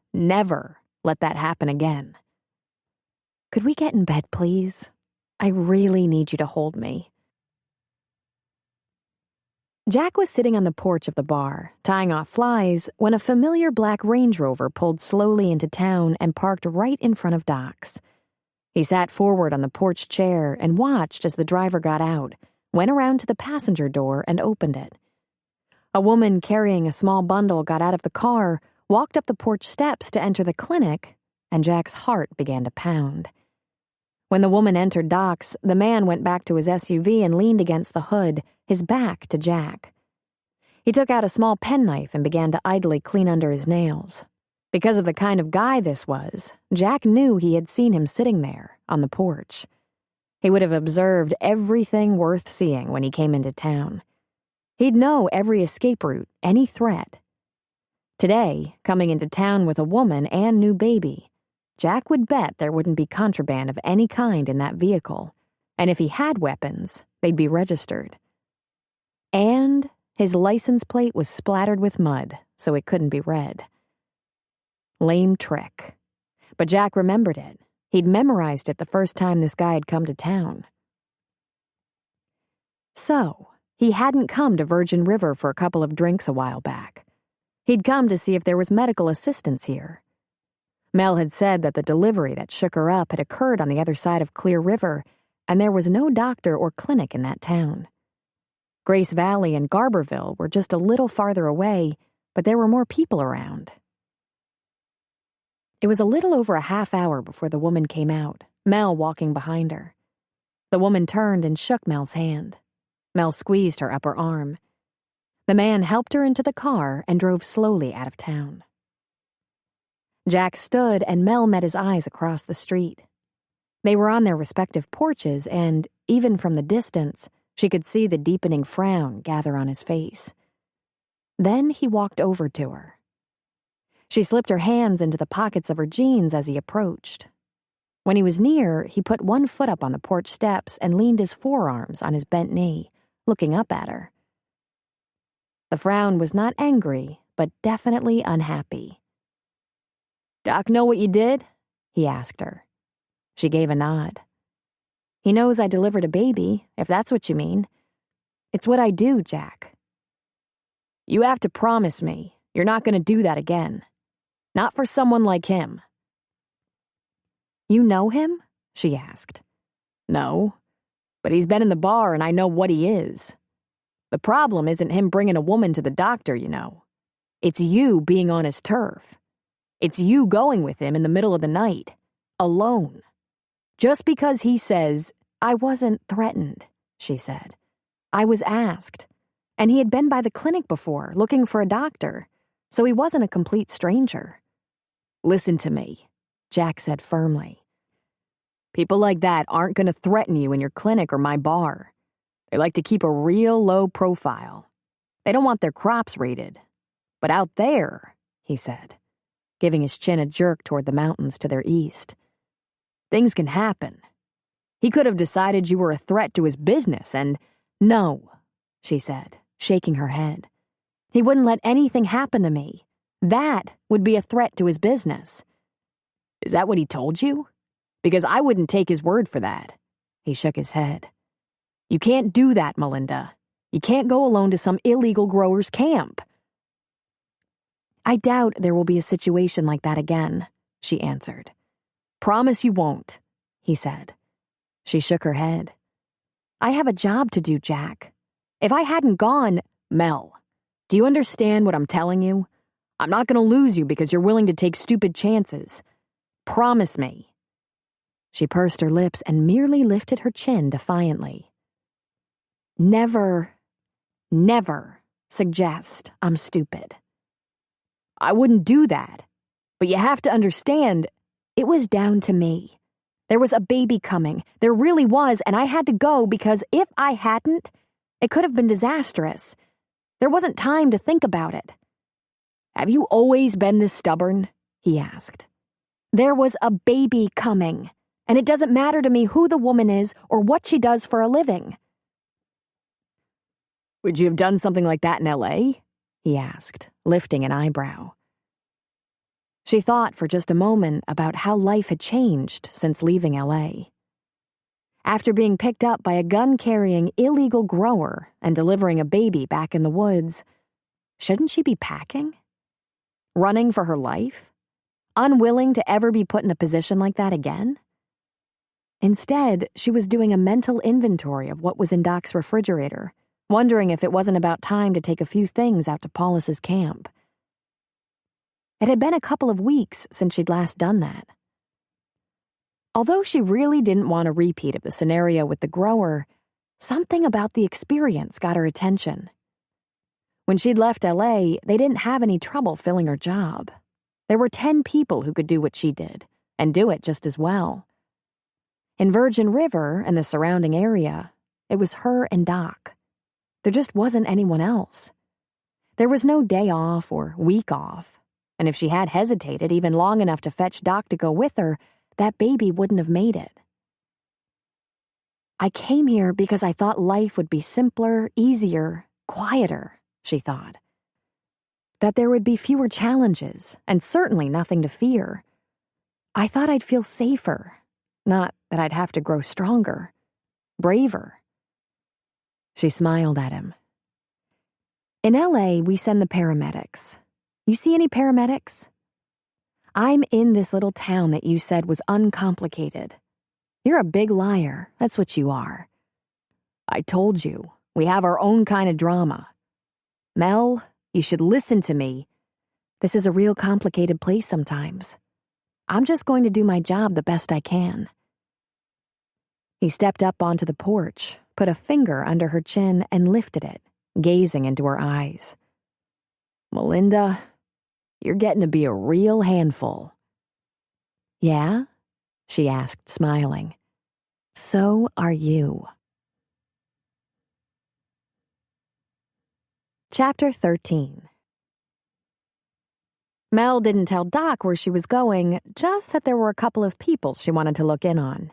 let that happen again. Could we get in bed, please? I really need you to hold me. Jack was sitting on the porch of the bar, tying off flies, when a familiar black Range Rover pulled slowly into town and parked right in front of Doc's. He sat forward on the porch chair and watched as the driver got out, went around to the passenger door and opened it. A woman carrying a small bundle got out of the car, walked up the porch steps to enter the clinic, and Jack's heart began to pound. When the woman entered Doc's, the man went back to his SUV and leaned against the hood, his back to Jack. He took out a small penknife and began to idly clean under his nails. Because of the kind of guy this was, Jack knew he had seen him sitting there, on the porch. He would have observed everything worth seeing when he came into town. He'd know every escape route, any threat. Today, coming into town with a woman and new baby, Jack would bet there wouldn't be contraband of any kind in that vehicle, and if he had weapons, they'd be registered. And his license plate was splattered with mud, so it couldn't be read. Lame trick. But Jack remembered it. He'd memorized it the first time this guy had come to town. So, he hadn't come to Virgin River for a couple of drinks a while back. He'd come to see if there was medical assistance here. Mel had said that the delivery that shook her up had occurred on the other side of Clear River, and there was no doctor or clinic in that town. Grace Valley and Garberville were just a little farther away, but there were more people around. It was a little over a half hour before the woman came out, Mel walking behind her. The woman turned and shook Mel's hand. Mel squeezed her upper arm. The man helped her into the car and drove slowly out of town. Jack stood and Mel met his eyes across the street. They were on their respective porches and, even from the distance, she could see the deepening frown gather on his face. Then he walked over to her. She slipped her hands into the pockets of her jeans as he approached. When he was near, he put one foot up on the porch steps and leaned his forearms on his bent knee, looking up at her. The frown was not angry, but definitely unhappy. "Doc know what you did?" he asked her. She gave a nod. "He knows I delivered a baby, if that's what you mean. It's what I do, Jack." "You have to promise me you're not going to do that again. Not for someone like him." "You know him?" she asked. "No, but he's been in the bar and I know what he is. The problem isn't him bringing a woman to the doctor, you know. It's you being on his turf. It's you going with him in the middle of the night, alone. Just because he says, 'I wasn't threatened,'" she said. "I was asked. And he had been by the clinic before, looking for a doctor, so he wasn't a complete stranger." "Listen to me," Jack said firmly. "People like that aren't going to threaten you in your clinic or my bar. They like to keep a real low profile. They don't want their crops raided. But out there," he said, giving his chin a jerk toward the mountains to their east, "things can happen. He could have decided you were a threat to his business and—" "No," she said, shaking her head. "He wouldn't let anything happen to me. That would be a threat to his business." "Is that what he told you? Because I wouldn't take his word for that." He shook his head. "You can't do that, Melinda. You can't go alone to some illegal grower's camp." "I doubt there will be a situation like that again," she answered. "Promise you won't," he said. She shook her head. "I have a job to do, Jack. If I hadn't gone—" "Mel, do you understand what I'm telling you? I'm not going to lose you because you're willing to take stupid chances. Promise me." She pursed her lips and merely lifted her chin defiantly. Never suggest I'm stupid." "I wouldn't do that. But you have to understand, it was down to me. There was a baby coming. There really was, and I had to go because if I hadn't, it could have been disastrous. There wasn't time to think about it." "Have you always been this stubborn?" he asked. "There was a baby coming, and it doesn't matter to me who the woman is or what she does for a living." "Would you have done something like that in L.A.?" he asked, lifting an eyebrow. She thought for just a moment about how life had changed since leaving L.A. After being picked up by a gun-carrying illegal grower and delivering a baby back in the woods, shouldn't she be packing? Running for her life? Unwilling to ever be put in a position like that again? Instead, she was doing a mental inventory of what was in Doc's refrigerator, wondering if it wasn't about time to take a few things out to Paulus's camp. It had been a couple of weeks since she'd last done that. Although she really didn't want a repeat of the scenario with the grower, something about the experience got her attention. When she'd left L.A., they didn't have any trouble filling her job. There were 10 people who could do what she did, and do it just as well. In Virgin River and the surrounding area, it was her and Doc. There just wasn't anyone else. There was no day off or week off, and if she had hesitated even long enough to fetch Doc to go with her, that baby wouldn't have made it. "I came here because I thought life would be simpler, easier, quieter," she thought. That there would be fewer challenges, and certainly nothing to fear. I thought I'd feel safer, not that I'd have to grow stronger, braver. She smiled at him. "In L.A., we send the paramedics. You see any paramedics? I'm in this little town that you said was uncomplicated. You're a big liar, that's what you are. I told you, we have our own kind of drama. Mel, you should listen to me. This is a real complicated place sometimes. I'm just going to do my job the best I can." He stepped up onto the porch, put a finger under her chin, and lifted it, gazing into her eyes. "Melinda, you're getting to be a real handful." "Yeah?" she asked, smiling. "So are you." Chapter 13. Mel didn't tell Doc where she was going, just that there were a couple of people she wanted to look in on.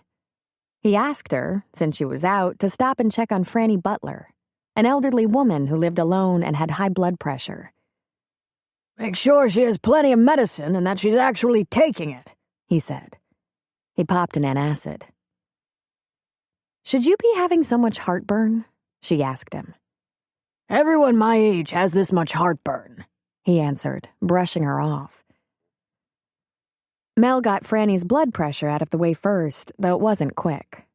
He asked her, since she was out, to stop and check on Franny Butler, an elderly woman who lived alone and had high blood pressure. "Make sure she has plenty of medicine and that she's actually taking it," he said. He popped an antacid. "Should you be having so much heartburn?" she asked him. "Everyone my age has this much heartburn," he answered, brushing her off. Mel got Franny's blood pressure out of the way first, though it wasn't quick.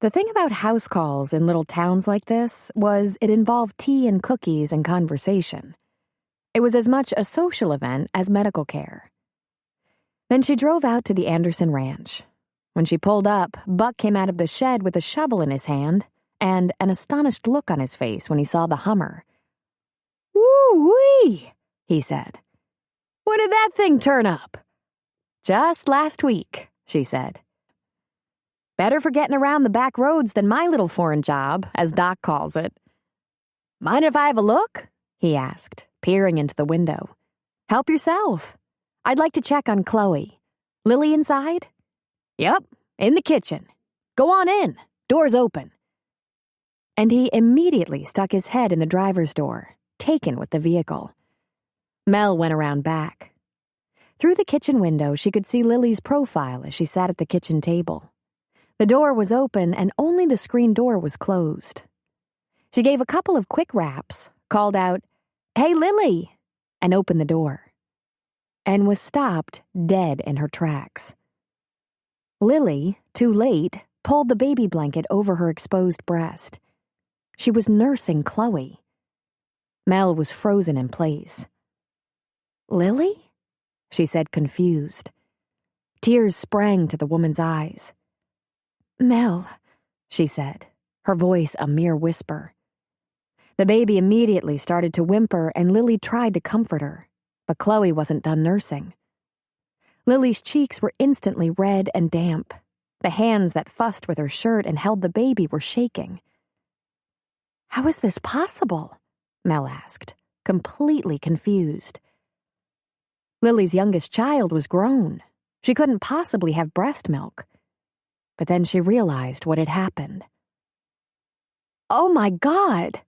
The thing about house calls in little towns like this was it involved tea and cookies and conversation. It was as much a social event as medical care. Then she drove out to the Anderson Ranch. When she pulled up, Buck came out of the shed with a shovel in his hand and an astonished look on his face when he saw the Hummer. "Woo-wee," he said. "When did that thing turn up?" "Just last week," she said. "Better for getting around the back roads than my little foreign job, as Doc calls it." "Mind if I have a look?" he asked, peering into the window. "Help yourself. I'd like to check on Chloe. Lily inside?" "Yep, in the kitchen. Go on in. Door's open." And he immediately stuck his head in the driver's door, taken with the vehicle. Mel went around back. Through the kitchen window, she could see Lily's profile as she sat at the kitchen table. The door was open and only the screen door was closed. She gave a couple of quick raps, called out, "Hey, Lily," and opened the door, and was stopped dead in her tracks. Lily, too late, pulled the baby blanket over her exposed breast. She was nursing Chloe. Mel was frozen in place. "Lily?" she said, confused. Tears sprang to the woman's eyes. "Mel," she said, her voice a mere whisper. The baby immediately started to whimper, and Lily tried to comfort her, but Chloe wasn't done nursing. Lily's cheeks were instantly red and damp. The hands that fussed with her shirt and held the baby were shaking. "How is this possible?" Mel asked, completely confused. Lily's youngest child was grown. She couldn't possibly have breast milk. But then she realized what had happened. "Oh my God!"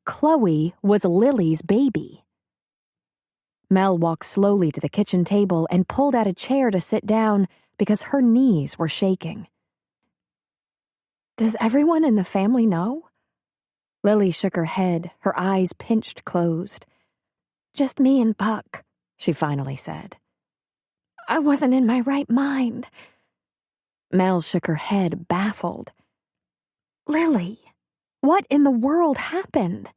Chloe was Lily's baby. Mel walked slowly to the kitchen table and pulled out a chair to sit down because her knees were shaking. "Does everyone in the family know?" Lily shook her head, her eyes pinched closed. "Just me and Buck," she finally said. "I wasn't in my right mind." Mel shook her head, baffled. "Lily, what in the world happened?"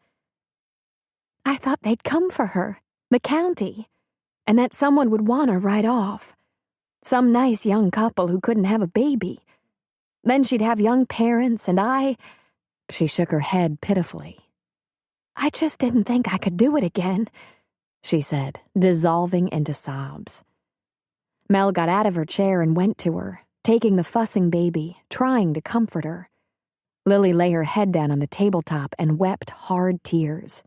"I thought they'd come for her, the county, and that someone would want her right off. Some nice young couple who couldn't have a baby. Then she'd have young parents, and she shook her head pitifully. "I just didn't think I could do it again," she said, dissolving into sobs. Mel got out of her chair and went to her, taking the fussing baby, trying to comfort her. Lily lay her head down on the tabletop and wept hard tears.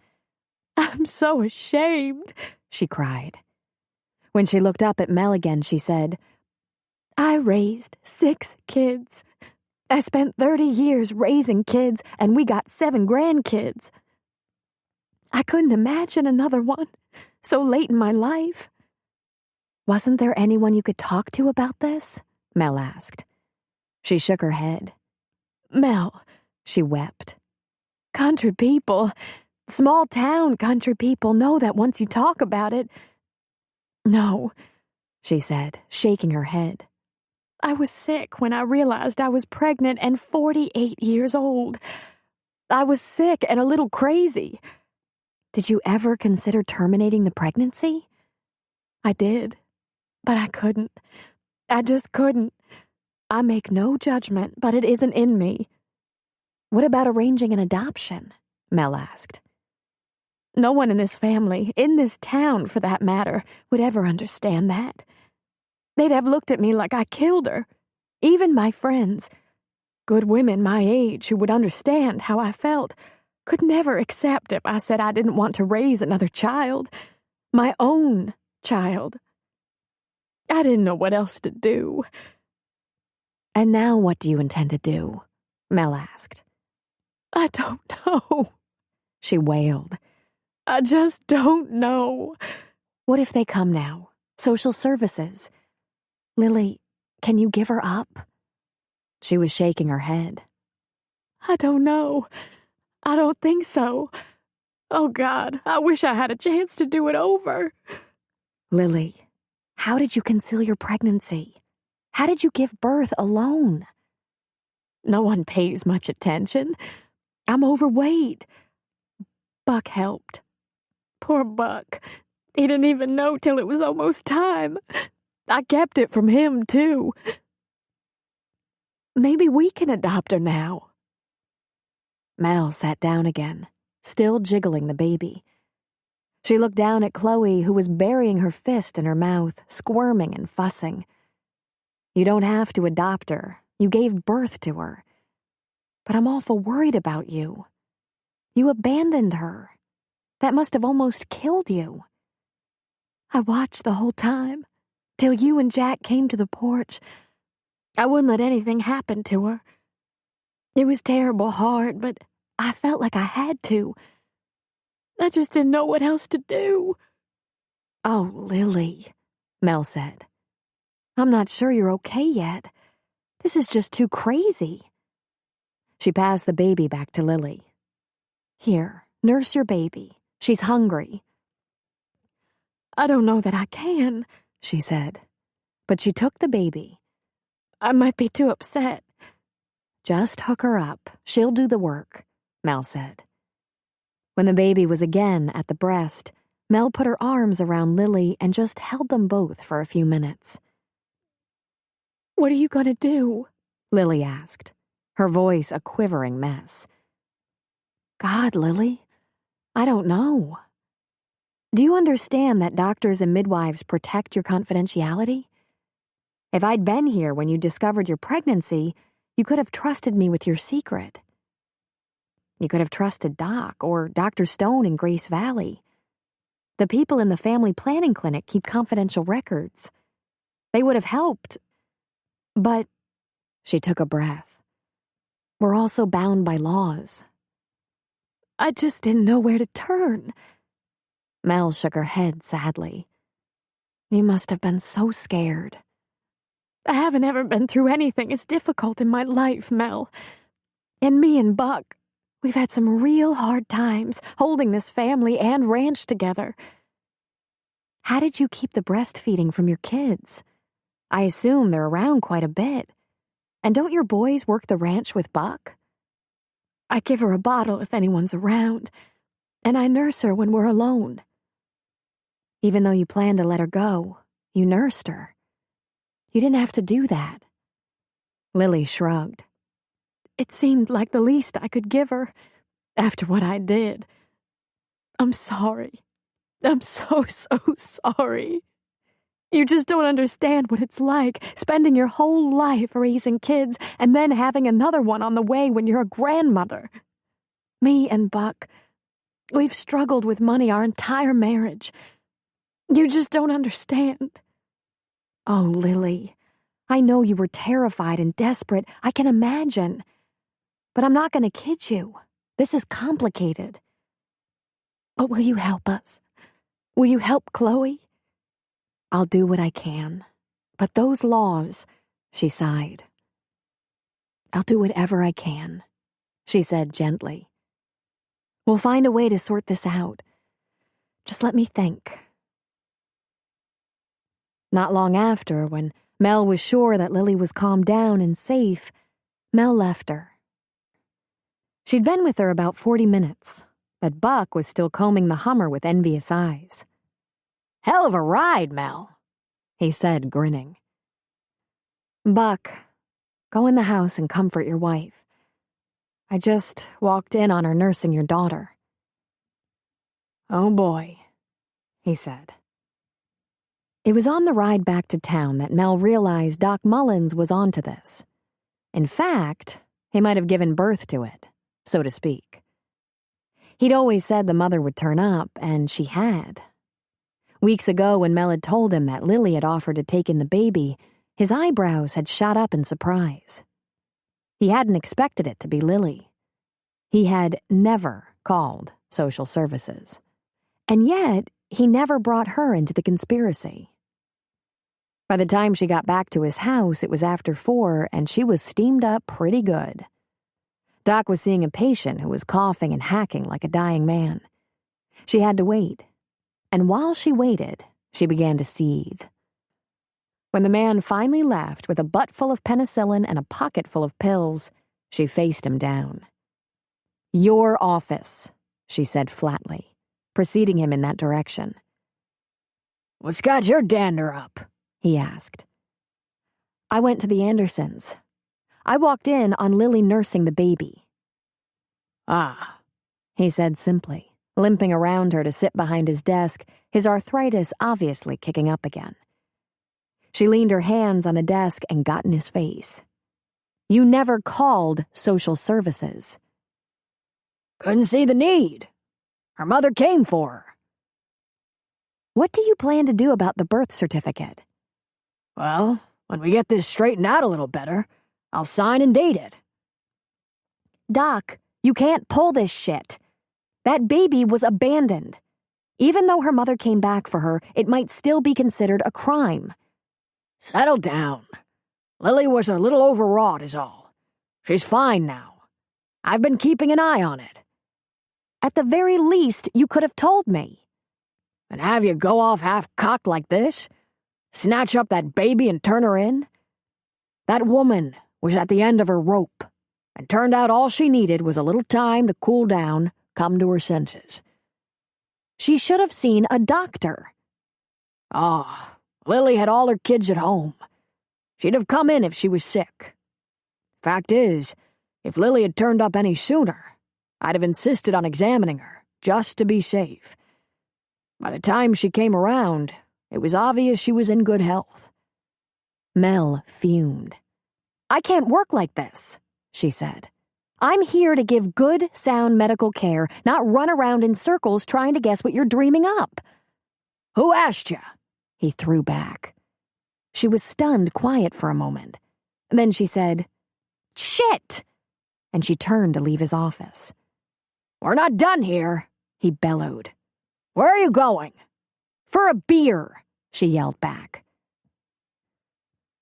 "I'm so ashamed," she cried. When she looked up at Mel again, she said, "I raised 6 kids. I spent 30 years raising kids, and we got 7 grandkids. I couldn't imagine another one so late in my life." "Wasn't there anyone you could talk to about this?" Mel asked. She shook her head. "Mel," she wept. "Country people, small town country people know that once you talk about it." "No," she said, shaking her head. "I was sick when I realized I was pregnant and 48 years old. I was sick and a little crazy." "Did you ever consider terminating the pregnancy?" "I did. But I couldn't. I just couldn't. I make no judgment, but it isn't in me. What about arranging an adoption? Mel asked. No one in this family, in this town for that matter, would ever understand that. They'd have looked at me like I killed her. Even my friends, good women my age who would understand how I felt, could never accept if I said I didn't want to raise another child. My own child. I didn't know what else to do. And now what do you intend to do? Mel asked. I don't know, she wailed. I just don't know. What if they come now? Social services. Lily, can you give her up? She was shaking her head. I don't know. I don't think so. Oh, God, I wish I had a chance to do it over. Lily, how did you conceal your pregnancy? How did you give birth alone? No one pays much attention. I'm overweight. Buck helped. Poor Buck. He didn't even know till it was almost time. I kept it from him, too. Maybe we can adopt her now. Mel sat down again, still jiggling the baby. She looked down at Chloe, who was burying her fist in her mouth, squirming and fussing. You don't have to adopt her. You gave birth to her. But I'm awful worried about you. You abandoned her. That must have almost killed you. I watched the whole time, till you and Jack came to the porch. I wouldn't let anything happen to her. It was terrible hard, but I felt like I had to. I just didn't know what else to do. Oh, Lily, Mel said. I'm not sure you're okay yet. This is just too crazy. She passed the baby back to Lily. Here, nurse your baby. She's hungry. I don't know that I can, she said. But she took the baby. I might be too upset. Just hook her up. She'll do the work, Mel said. When the baby was again at the breast, Mel put her arms around Lily and just held them both for a few minutes. What are you going to do? Lily asked, her voice a quivering mess. God, Lily, I don't know. Do you understand that doctors and midwives protect your confidentiality? If I'd been here when you discovered your pregnancy, you could have trusted me with your secret. You could have trusted Doc or Dr. Stone in Grace Valley. The people in the family planning clinic keep confidential records. They would have helped. But, she took a breath, we're also bound by laws. I just didn't know where to turn. Mel shook her head sadly. You must have been so scared. I haven't ever been through anything as difficult in my life, Mel. And me and Buck, we've had some real hard times holding this family and ranch together. How did you keep the breastfeeding from your kids? I assume they're around quite a bit. And don't your boys work the ranch with Buck? I give her a bottle if anyone's around, and I nurse her when we're alone. Even though you planned to let her go, you nursed her. You didn't have to do that. Lily shrugged. It seemed like the least I could give her, after what I did. I'm sorry. I'm so sorry. You just don't understand what it's like, spending your whole life raising kids and then having another one on the way when you're a grandmother. Me and Buck, we've struggled with money our entire marriage. You just don't understand. Oh, Lily, I know you were terrified and desperate. I can imagine. But I'm not going to kid you. This is complicated. But will you help us? Will you help Chloe? I'll do what I can. But those laws, she sighed. I'll do whatever I can, she said gently. We'll find a way to sort this out. Just let me think. Not long after, when Mel was sure that Lily was calmed down and safe, Mel left her. She'd been with her about 40 minutes, but Buck was still combing the Hummer with envious eyes. Hell of a ride, Mel. he said, grinning. Buck, go in the house and comfort your wife. I just walked in on her nursing your daughter. Oh boy, he said. It was on the ride back to town that Mel realized Doc Mullins was onto this. In fact, he might have given birth to it, so to speak. He'd always said the mother would turn up, and she had. Weeks ago, when Mel had told him that Lily had offered to take in the baby, his eyebrows had shot up in surprise. He hadn't expected it to be Lily. He had never called social services. And yet, he never brought her into the conspiracy. By the time she got back to his house, it was after 4, and she was steamed up pretty good. Doc was seeing a patient who was coughing and hacking like a dying man. She had to wait. And while she waited, she began to seethe. When the man finally left with a butt full of penicillin and a pocket full of pills, she faced him down. Your office, she said flatly, preceding him in that direction. What's got your dander up? He asked. I went to the Andersons. I walked in on Lily nursing the baby. Ah, he said simply, limping around her to sit behind his desk, his arthritis obviously kicking up again. She leaned her hands on the desk and got in his face. You never called social services. Couldn't see the need. Her mother came for her. What do you plan to do about the birth certificate? Well, when we get this straightened out a little better, I'll sign and date it. Doc, you can't pull this shit. That baby was abandoned. Even though her mother came back for her, it might still be considered a crime. Settle down. Lily was a little overwrought is all. She's fine now. I've been keeping an eye on it. At the very least, you could have told me. And have you go off half-cocked like this? Snatch up that baby and turn her in? That woman was at the end of her rope, and turned out all she needed was a little time to cool down, come to her senses. She should have seen a doctor. Ah, Lily had all her kids at home. She'd have come in if she was sick. Fact is, if Lily had turned up any sooner, I'd have insisted on examining her, just to be safe. By the time she came around, it was obvious she was in good health. Mel fumed. I can't work like this, she said. I'm here to give good, sound medical care, not run around in circles trying to guess what you're dreaming up. Who asked you? He threw back. She was stunned quiet for a moment. Then she said, Shit! And she turned to leave his office. We're not done here, he bellowed. Where are you going? For a beer, she yelled back.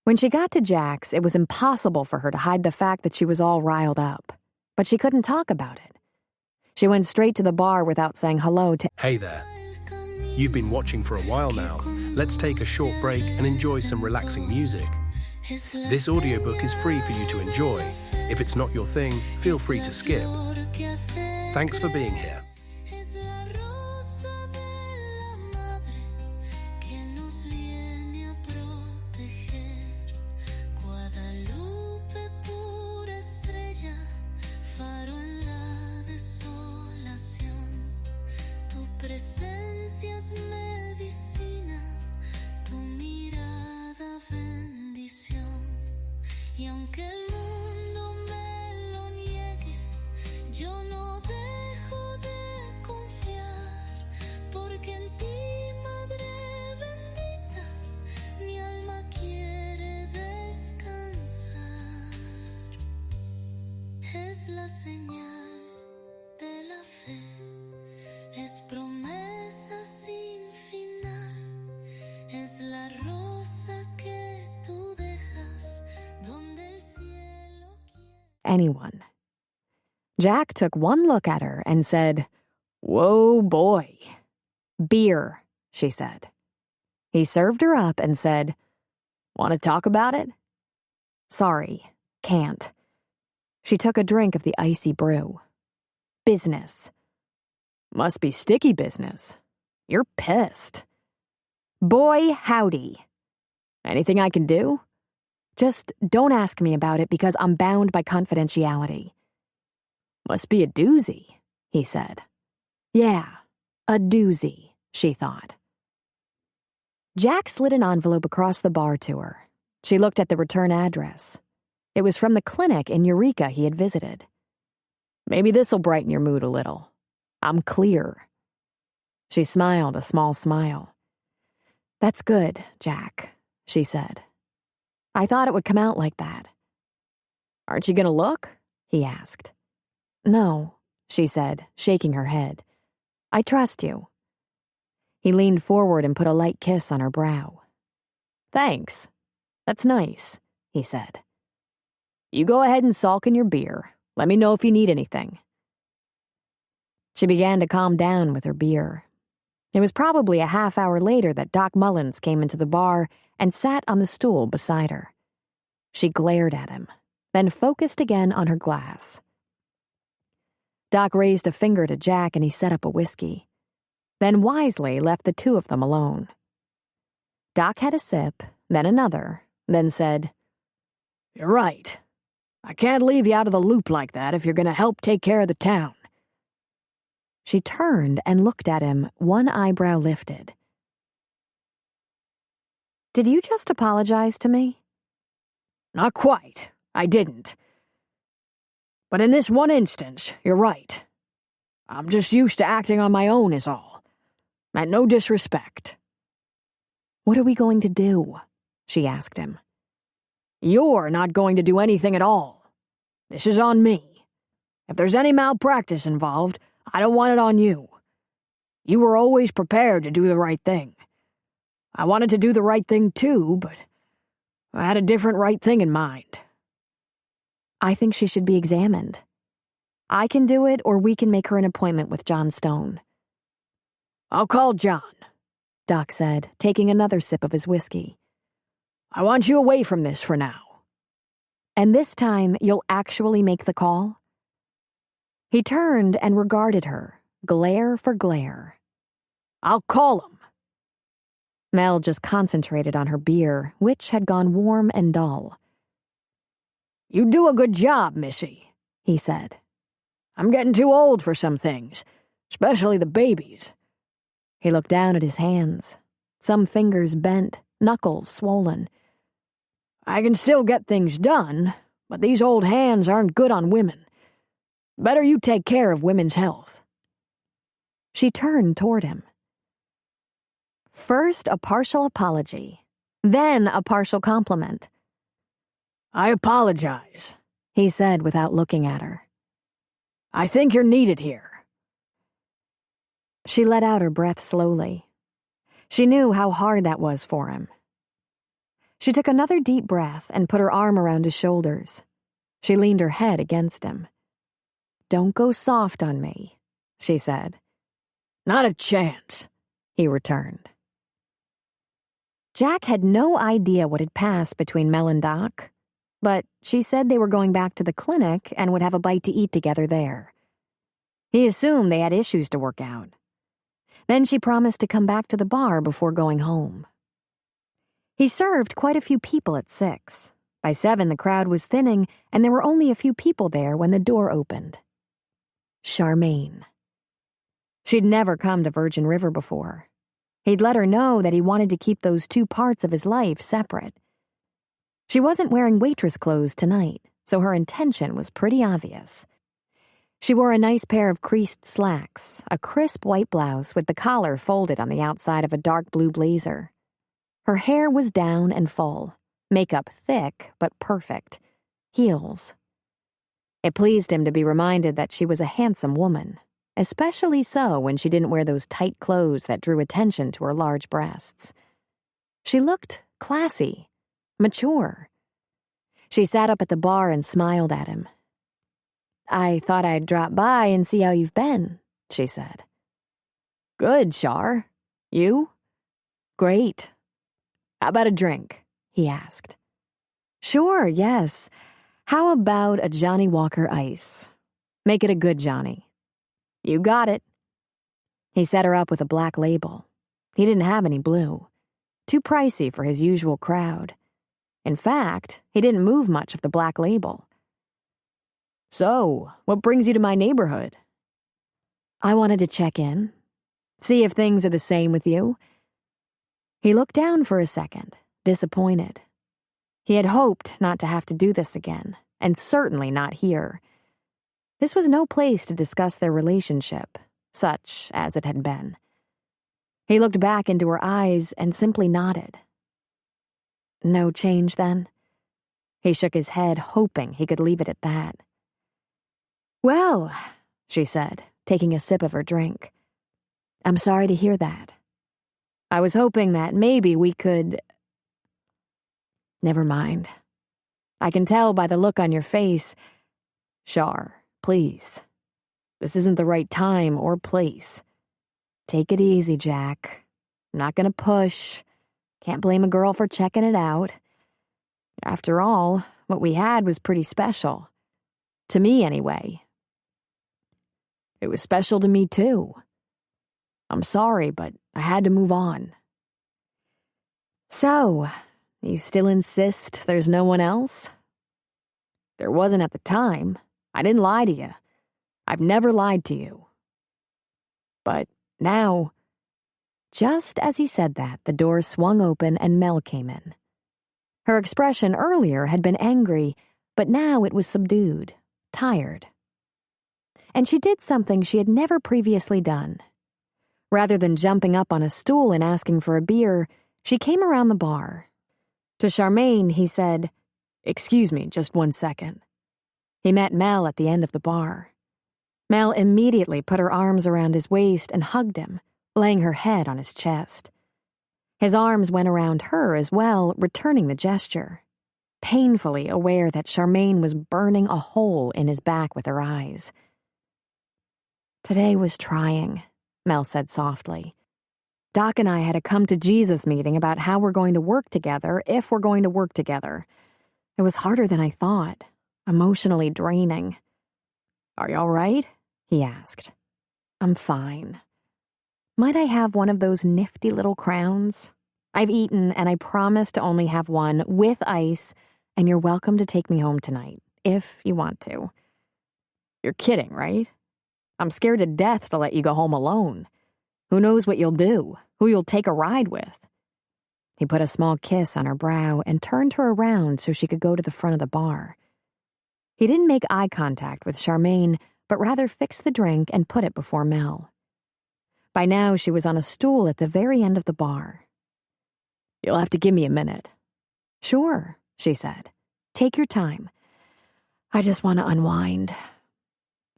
When she got to Jack's, it was impossible for her to hide the fact that she was all riled up, but she couldn't talk about it. She went straight to the bar without saying hello to... Hey there. You've been watching for a while now. Let's take a short break and enjoy some relaxing music. This audiobook is free for you to enjoy. If it's not your thing, feel free to skip. Thanks for being here. Y aunque el mundo me lo niegue, yo no dejo de confiar, porque en ti, Madre bendita, mi alma quiere descansar. Es la señal de la fe, es promesa sin final, es la rosa que tú dejas. Anyone. Jack took one look at her and said, Whoa, boy. Beer, she said. He served her up and said, Want to talk about it? Sorry, can't. She took a drink of the icy brew. Business. Must be sticky business. You're pissed. Boy, howdy. Anything I can do? Just don't ask me about it because I'm bound by confidentiality. Must be a doozy, he said. Yeah, a doozy, she thought. Jack slid an envelope across the bar to her. She looked at the return address. It was from the clinic in Eureka he had visited. Maybe this'll brighten your mood a little. I'm clear. She smiled a small smile. That's good, Jack, she said. I thought it would come out like that. Aren't you gonna look? He asked. No, she said, shaking her head. I trust you. He leaned forward and put a light kiss on her brow. Thanks. That's nice, he said. You go ahead and sulk in your beer. Let me know if you need anything. She began to calm down with her beer. It was probably a half hour later that Doc Mullins came into the bar and sat on the stool beside her. She glared at him, then focused again on her glass. Doc raised a finger to Jack and he set up a whiskey, then wisely left the two of them alone. Doc had a sip, then another, then said, You're right. I can't leave you out of the loop like that if you're going to help take care of the town. She turned and looked at him, one eyebrow lifted. Did you just apologize to me? Not quite. I didn't. But in this one instance, you're right. I'm just used to acting on my own is all. And no disrespect. What are we going to do? She asked him. You're not going to do anything at all. This is on me. If there's any malpractice involved, I don't want it on you. You were always prepared to do the right thing. I wanted to do the right thing too, but I had a different right thing in mind. I think she should be examined. I can do it, or we can make her an appointment with John Stone. I'll call John, Doc said, taking another sip of his whiskey. I want you away from this for now. And this time, you'll actually make the call? He turned and regarded her, glare for glare. I'll call him. Mel just concentrated on her beer, which had gone warm and dull. You do a good job, Missy, he said. I'm getting too old for some things, especially the babies. He looked down at his hands, some fingers bent, knuckles swollen. I can still get things done, but these old hands aren't good on women. Better you take care of women's health. She turned toward him. First a partial apology, then a partial compliment. I apologize, he said without looking at her. I think you're needed here. She let out her breath slowly. She knew how hard that was for him. She took another deep breath and put her arm around his shoulders. She leaned her head against him. Don't go soft on me, she said. Not a chance, he returned. Jack had no idea what had passed between Mel and Doc, but she said they were going back to the clinic and would have a bite to eat together there. He assumed they had issues to work out. Then she promised to come back to the bar before going home. He served quite a few people at 6. By 7, the crowd was thinning, and there were only a few people there when the door opened. Charmaine. She'd never come to Virgin River before. He'd let her know that he wanted to keep those two parts of his life separate. She wasn't wearing waitress clothes tonight, so her intention was pretty obvious. She wore a nice pair of creased slacks, a crisp white blouse with the collar folded on the outside of a dark blue blazer. Her hair was down and full, makeup thick but perfect, heels. It pleased him to be reminded that she was a handsome woman, especially so when she didn't wear those tight clothes that drew attention to her large breasts. She looked classy, mature. She sat up at the bar and smiled at him. I thought I'd drop by and see how you've been, she said. Good, Char. You? Great. How about a drink? He asked. Sure, yes. How about a Johnny Walker Ice? Make it a good Johnny. You got it. He set her up with a black label. He didn't have any blue. too pricey for his usual crowd. In fact, he didn't move much of the black label. So, what brings you to my neighborhood? I wanted to check in, see if things are the same with you. He looked down for a second, disappointed. He had hoped not to have to do this again, and certainly not here. This was no place to discuss their relationship, such as it had been. He looked back into her eyes and simply nodded. No change, then? He shook his head, hoping he could leave it at that. Well, she said, taking a sip of her drink. I'm sorry to hear that. I was hoping that maybe we could... Never mind. I can tell by the look on your face. Char, please. This isn't the right time or place. Take it easy, Jack. I'm not gonna push. Can't blame a girl for checking it out. After all, what we had was pretty special. To me, anyway. It was special to me, too. I'm sorry, but I had to move on. So, you still insist there's no one else? There wasn't at the time. I didn't lie to you. I've never lied to you. But now... Just as he said that, the door swung open and Mel came in. Her expression earlier had been angry, but now it was subdued, tired. And she did something she had never previously done. Rather than jumping up on a stool and asking for a beer, she came around the bar. To Charmaine, he said, "Excuse me, just 1 second." He met Mel at the end of the bar. Mel immediately put her arms around his waist and hugged him, laying her head on his chest. His arms went around her as well, returning the gesture, painfully aware that Charmaine was burning a hole in his back with her eyes. Today was trying, Mel said softly. Doc and I had a come-to-Jesus meeting about how we're going to work together if we're going to work together. It was harder than I thought, emotionally draining. Are you all right? He asked. I'm fine. Might I have one of those nifty little crowns? I've eaten, and I promise to only have one with ice, and you're welcome to take me home tonight, if you want to. You're kidding, right? I'm scared to death to let you go home alone. Who knows what you'll do, who you'll take a ride with. He put a small kiss on her brow and turned her around so she could go to the front of the bar. He didn't make eye contact with Charmaine, but rather fixed the drink and put it before Mel. By now, she was on a stool at the very end of the bar. You'll have to give me a minute. Sure, she said. Take your time. I just want to unwind.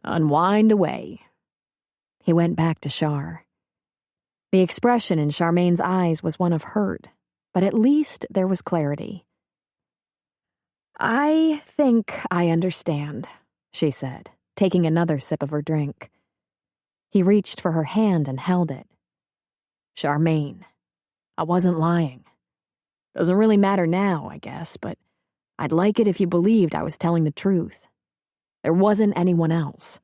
Unwind away. He went back to Char. The expression in Charmaine's eyes was one of hurt, but at least there was clarity. I think I understand, she said, taking another sip of her drink. He reached for her hand and held it. Charmaine, I wasn't lying. Doesn't really matter now, I guess, but I'd like it if you believed I was telling the truth. There wasn't anyone else.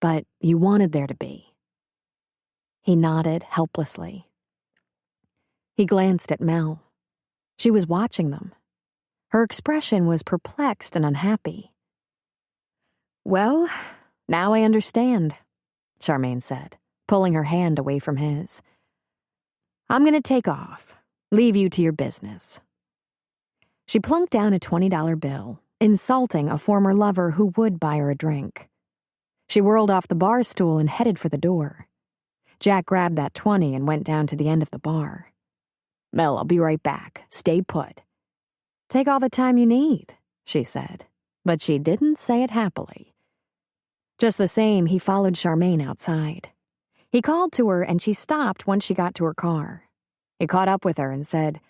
But you wanted there to be. He nodded helplessly. He glanced at Mel. She was watching them. Her expression was perplexed and unhappy. Well, now I understand, Charmaine said, pulling her hand away from his. I'm going to take off, leave you to your business. She plunked down a $20 bill, insulting a former lover who would buy her a drink. She whirled off the bar stool and headed for the door. Jack grabbed that 20 and went down to the end of the bar. Mel, I'll be right back. Stay put. Take all the time you need, she said, but she didn't say it happily. Just the same, he followed Charmaine outside. He called to her and she stopped once she got to her car. He caught up with her and said,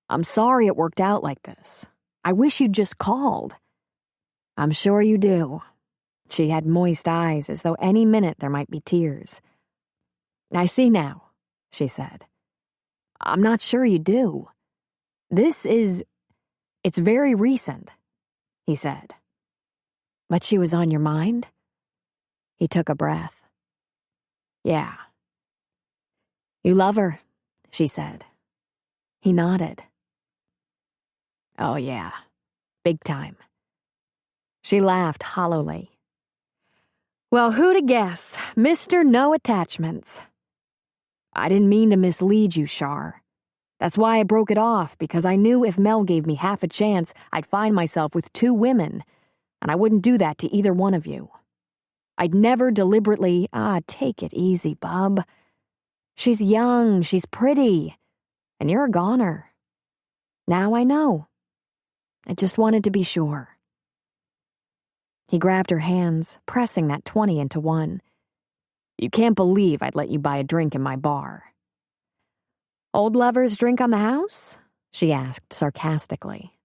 I'm sorry it worked out like this. I wish you'd just called. I'm sure you do. She had moist eyes as though any minute there might be tears. I see now, she said. I'm not sure you do. It's very recent, he said. But she was on your mind? He took a breath. Yeah. You love her. she said. He nodded. Oh, yeah. Big time. She laughed hollowly. Well, who'd have guessed? Mr. No Attachments. I didn't mean to mislead you, Char. That's why I broke it off, because I knew if Mel gave me half a chance, I'd find myself with 2 women, and I wouldn't do that to either one of you. I'd never deliberately, take it easy, bub. She's young, she's pretty, and you're a goner. Now I know. I just wanted to be sure. He grabbed her hands, pressing that 20 into one. You can't believe I'd let you buy a drink in my bar. Old lovers drink on the house? She asked sarcastically.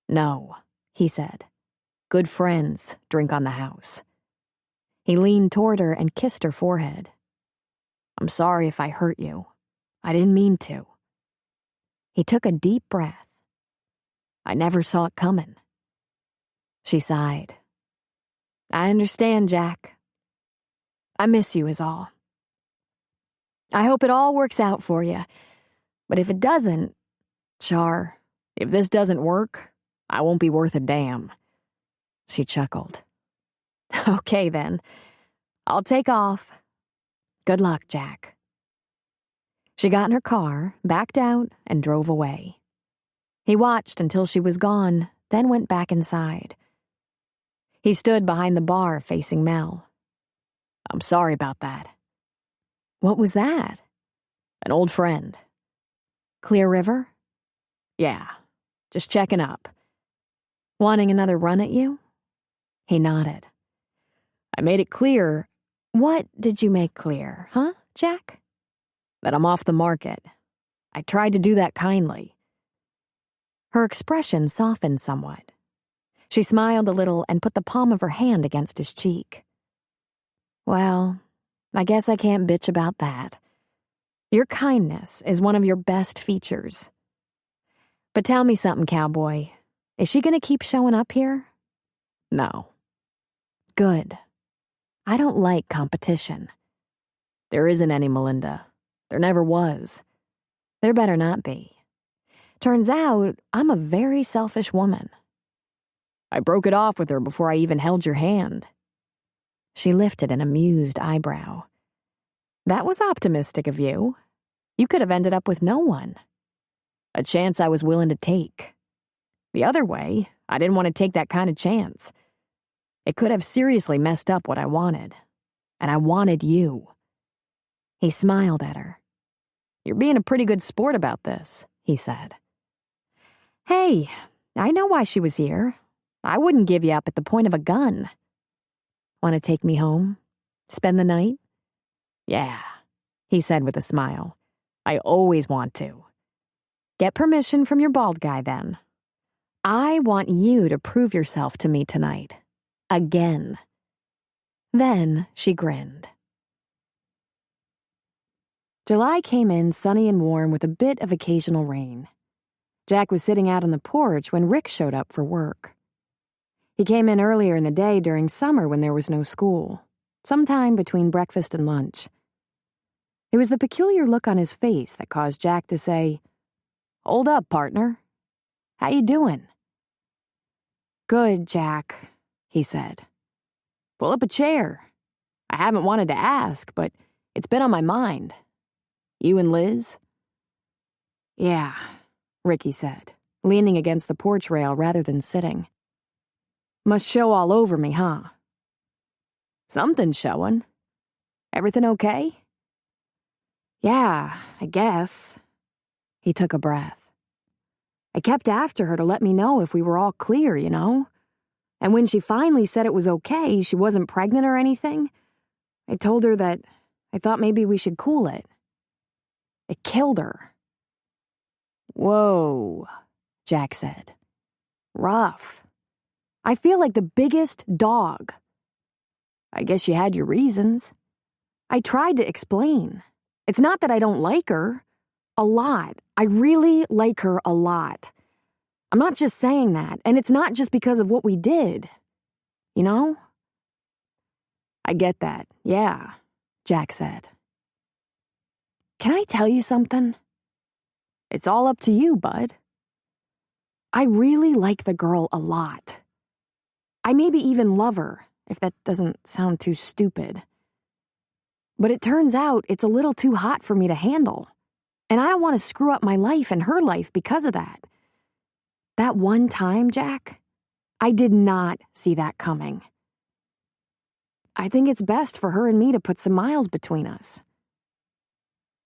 No, he said. Good friends drink on the house. He leaned toward her and kissed her forehead. I'm sorry if I hurt you. I didn't mean to. He took a deep breath. I never saw it coming. She sighed. I understand, Jack. I miss you is all. I hope it all works out for you. But if it doesn't, Char, if this doesn't work, I won't be worth a damn. She chuckled. Okay, then. I'll take off. Good luck, Jack. She got in her car, backed out, and drove away. He watched until she was gone, then went back inside. He stood behind the bar facing Mel. I'm sorry about that. What was that? An old friend. Clear River? Yeah, just checking up. Wanting another run at you? He nodded. I made it clear. What did you make clear, huh, Jack? That I'm off the market. I tried to do that kindly. Her expression softened somewhat. She smiled a little and put the palm of her hand against his cheek. Well, I guess I can't bitch about that. Your kindness is one of your best features. But tell me something, cowboy. Is she going to keep showing up here? No. Good. I don't like competition. There isn't any, Melinda. There never was. There better not be. Turns out, I'm a very selfish woman. I broke it off with her before I even held your hand. She lifted an amused eyebrow. That was optimistic of you. You could have ended up with no one. A chance I was willing to take. The other way, I didn't want to take that kind of chance. It could have seriously messed up what I wanted. And I wanted you. He smiled at her. You're being a pretty good sport about this, he said. Hey, I know why she was here. I wouldn't give you up at the point of a gun. Want to take me home? Spend the night? Yeah, he said with a smile. I always want to. Get permission from your bald guy, then. I want you to prove yourself to me tonight. Again. Then she grinned. July came in sunny and warm with a bit of occasional rain. Jack was sitting out on the porch when Rick showed up for work. He came in earlier in the day during summer when there was no school, sometime between breakfast and lunch. It was the peculiar look on his face that caused Jack to say, Hold up, partner. How you doing? Good, Jack, he said. Pull up a chair. I haven't wanted to ask, but it's been on my mind. You and Liz? Yeah, Ricky said, leaning against the porch rail rather than sitting. Must show all over me, huh? Something's showing. Everything okay? Yeah, I guess. He took a breath. I kept after her to let me know if we were all clear, you know? And when she finally said it was okay, she wasn't pregnant or anything, I told her that I thought maybe we should cool it. It killed her. Whoa, Jack said. Rough. I feel like the biggest dog. I guess you had your reasons. I tried to explain. It's not that I don't like her. A lot. I really like her a lot. I'm not just saying that, and it's not just because of what we did. You know? I get that, yeah, Jack said. Can I tell you something? It's all up to you, bud. I really like the girl a lot. I maybe even love her, if that doesn't sound too stupid. But it turns out it's a little too hot for me to handle, and I don't want to screw up my life and her life because of that. That one time, Jack, I did not see that coming. I think it's best for her and me to put some miles between us.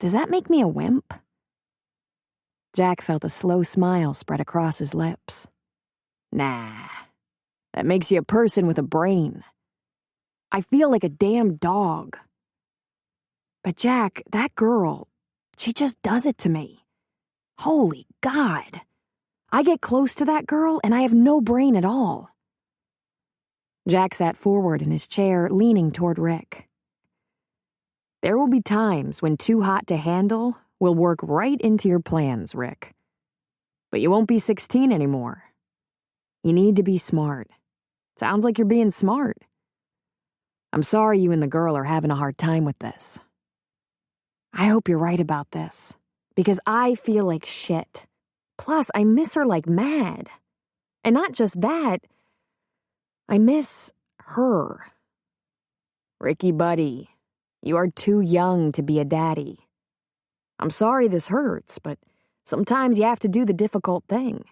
Does that make me a wimp? Jack felt a slow smile spread across his lips. Nah, that makes you a person with a brain. I feel like a damn dog. But Jack, that girl, she just does it to me. Holy God. I get close to that girl and I have no brain at all. Jack sat forward in his chair, leaning toward Rick. There will be times when too hot to handle will work right into your plans, Rick. But you won't be 16 anymore. You need to be smart. Sounds like you're being smart. I'm sorry you and the girl are having a hard time with this. I hope you're right about this, because I feel like shit. Plus, I miss her like mad. And not just that, I miss her. Ricky, buddy, you are too young to be a daddy. I'm sorry this hurts, but sometimes you have to do the difficult thing.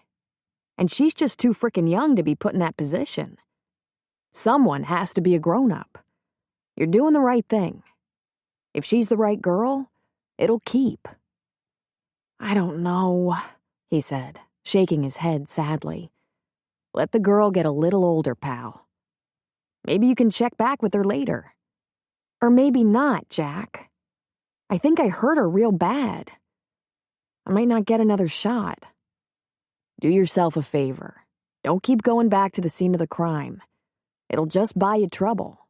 And she's just too frickin' young to be put in that position. Someone has to be a grown-up. You're doing the right thing. If she's the right girl, it'll keep. I don't know, he said, shaking his head sadly. Let the girl get a little older, pal. Maybe you can check back with her later. Or maybe not, Jack. I think I hurt her real bad. I might not get another shot. Do yourself a favor. Don't keep going back to the scene of the crime. It'll just buy you trouble.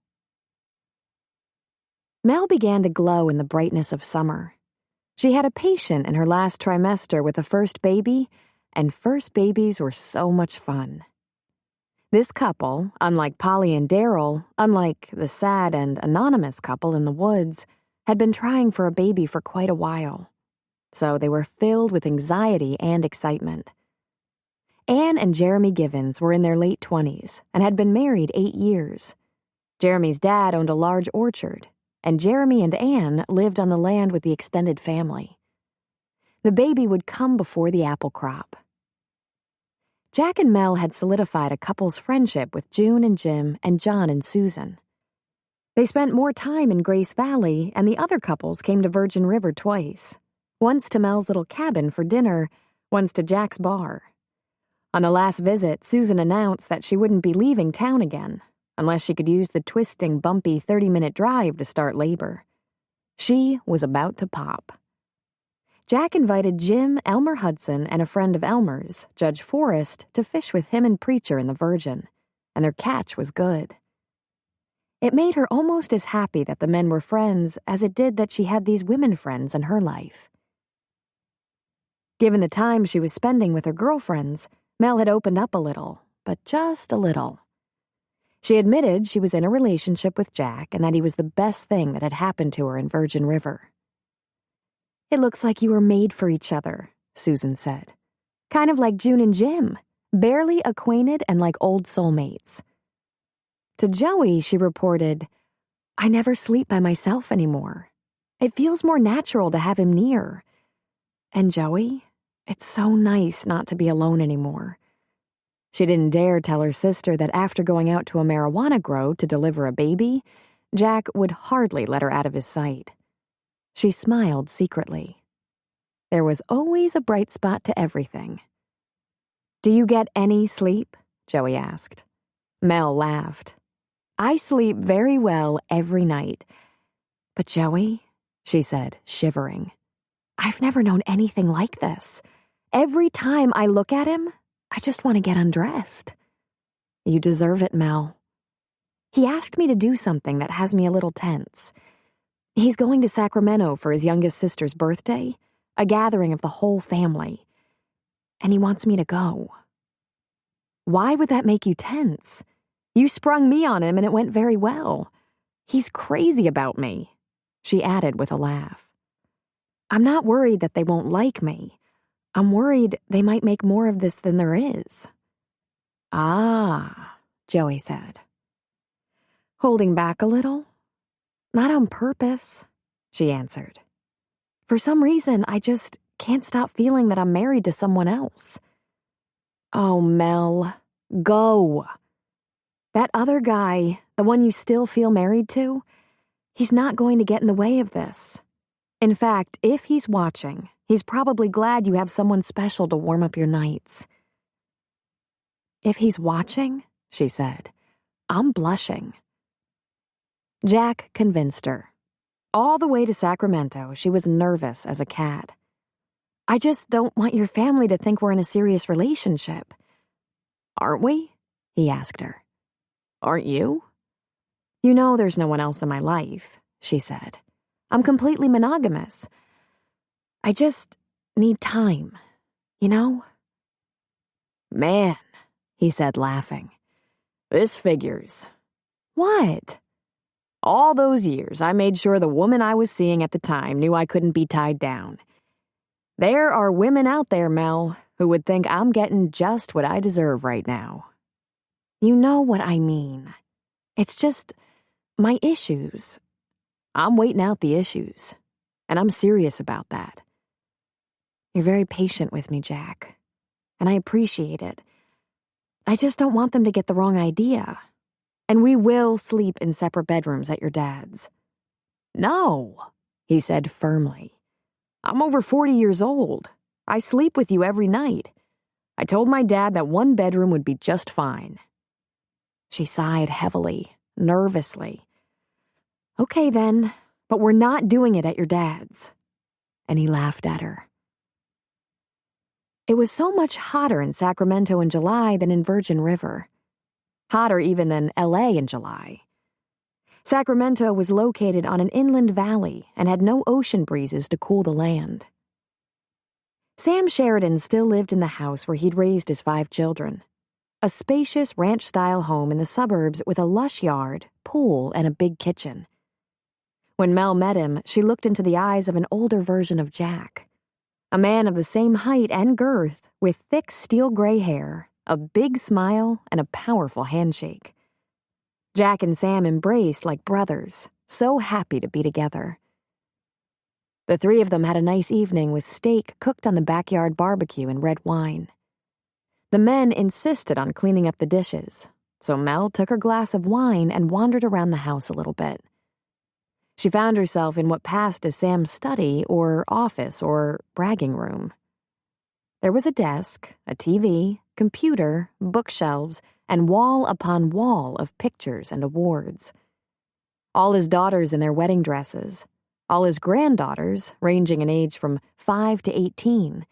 Mel began to glow in the brightness of summer. She had a patient in her last trimester with a first baby, and first babies were so much fun. This couple, unlike Polly and Daryl, unlike the sad and anonymous couple in the woods, had been trying for a baby for quite a while. So they were filled with anxiety and excitement. Anne and Jeremy Givens were in their late 20s and had been married 8 years. Jeremy's dad owned a large orchard, and Jeremy and Anne lived on the land with the extended family. The baby would come before the apple crop. Jack and Mel had solidified a couple's friendship with June and Jim and John and Susan. They spent more time in Grace Valley, and the other couples came to Virgin River twice. Once to Mel's little cabin for dinner, once to Jack's bar. On the last visit, Susan announced that she wouldn't be leaving town again, unless she could use the twisting, bumpy 30-minute drive to start labor. She was about to pop. Jack invited Jim, Elmer Hudson, and a friend of Elmer's, Judge Forrest, to fish with him and Preacher in the Virgin, and their catch was good. It made her almost as happy that the men were friends as it did that she had these women friends in her life. Given the time she was spending with her girlfriends, Mel had opened up a little, but just a little. She admitted she was in a relationship with Jack and that he was the best thing that had happened to her in Virgin River. It looks like you were made for each other, Susan said. Kind of like June and Jim, barely acquainted and like old soulmates. To Joey, she reported, I never sleep by myself anymore. It feels more natural to have him near. And Joey, it's so nice not to be alone anymore. She didn't dare tell her sister that after going out to a marijuana grow to deliver a baby, Jack would hardly let her out of his sight. She smiled secretly. There was always a bright spot to everything. Do you get any sleep? Joey asked. Mel laughed. I sleep very well every night. But Joey, she said, shivering, I've never known anything like this. Every time I look at him, I just want to get undressed. You deserve it, Mel. He asked me to do something that has me a little tense. He's going to Sacramento for his youngest sister's birthday, a gathering of the whole family. And he wants me to go. Why would that make you tense? You sprung me on him and it went very well. He's crazy about me, she added with a laugh. I'm not worried that they won't like me. I'm worried they might make more of this than there is. Ah, Joey said. Holding back a little? Not on purpose, she answered. For some reason, I just can't stop feeling that I'm married to someone else. Oh, Mel, go. That other guy, the one you still feel married to, he's not going to get in the way of this. In fact, if he's watching, he's probably glad you have someone special to warm up your nights. If he's watching, she said, I'm blushing. Jack convinced her. All the way to Sacramento, she was nervous as a cat. I just don't want your family to think we're in a serious relationship. Aren't we? He asked her. Aren't you? You know there's no one else in my life, she said. I'm completely monogamous. I just need time, you know? Man, he said, laughing. This figures. What? All those years, I made sure the woman I was seeing at the time knew I couldn't be tied down. There are women out there, Mel, who would think I'm getting just what I deserve right now. You know what I mean. It's just my issues. I'm waiting out the issues, and I'm serious about that. You're very patient with me, Jack, and I appreciate it. I just don't want them to get the wrong idea. And we will sleep in separate bedrooms at your dad's. No, he said firmly. I'm over 40 years old. I sleep with you every night. I told my dad that one bedroom would be just fine. She sighed heavily, nervously. Okay then, but we're not doing it at your dad's. And he laughed at her. It was so much hotter in Sacramento in July than in Virgin River. Hotter even than LA in July. Sacramento was located on an inland valley and had no ocean breezes to cool the land. Sam Sheridan still lived in the house where he'd raised his 5 children. A spacious ranch-style home in the suburbs with a lush yard, pool, and a big kitchen. When Mel met him, she looked into the eyes of an older version of Jack. A man of the same height and girth, with thick steel gray hair, a big smile, and a powerful handshake. Jack and Sam embraced like brothers, so happy to be together. The 3 of them had a nice evening with steak cooked on the backyard barbecue and red wine. The men insisted on cleaning up the dishes, so Mel took her glass of wine and wandered around the house a little bit. She found herself in what passed as Sam's study or office or bragging room. There was a desk, a TV, computer, bookshelves, and wall upon wall of pictures and awards. All his daughters in their wedding dresses, all his granddaughters, ranging in age from 5 to 18.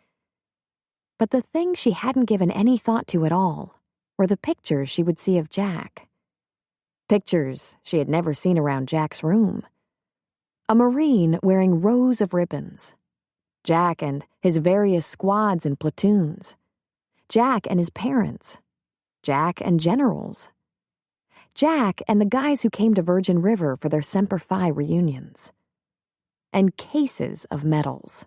But the thing she hadn't given any thought to at all were the pictures she would see of Jack. Pictures she had never seen around Jack's room. A Marine wearing rows of ribbons. Jack and his various squads and platoons. Jack and his parents. Jack and generals. Jack and the guys who came to Virgin River for their Semper Fi reunions. And cases of medals.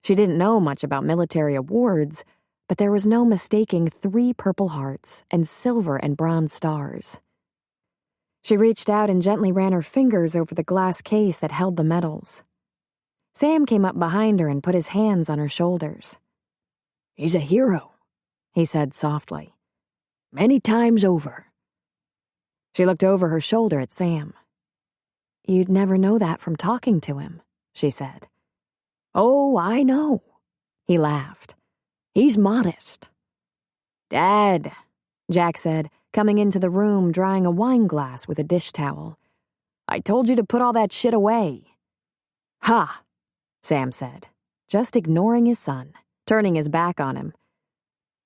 She didn't know much about military awards, but there was no mistaking 3 Purple Hearts and silver and bronze stars. She reached out and gently ran her fingers over the glass case that held the medals. Sam came up behind her and put his hands on her shoulders. He's a hero, he said softly. Many times over. She looked over her shoulder at Sam. You'd never know that from talking to him, she said. Oh, I know, he laughed. He's modest. Dad, Jack said, coming into the room drying a wine glass with a dish towel. I told you to put all that shit away. Ha, Sam said, just ignoring his son, turning his back on him.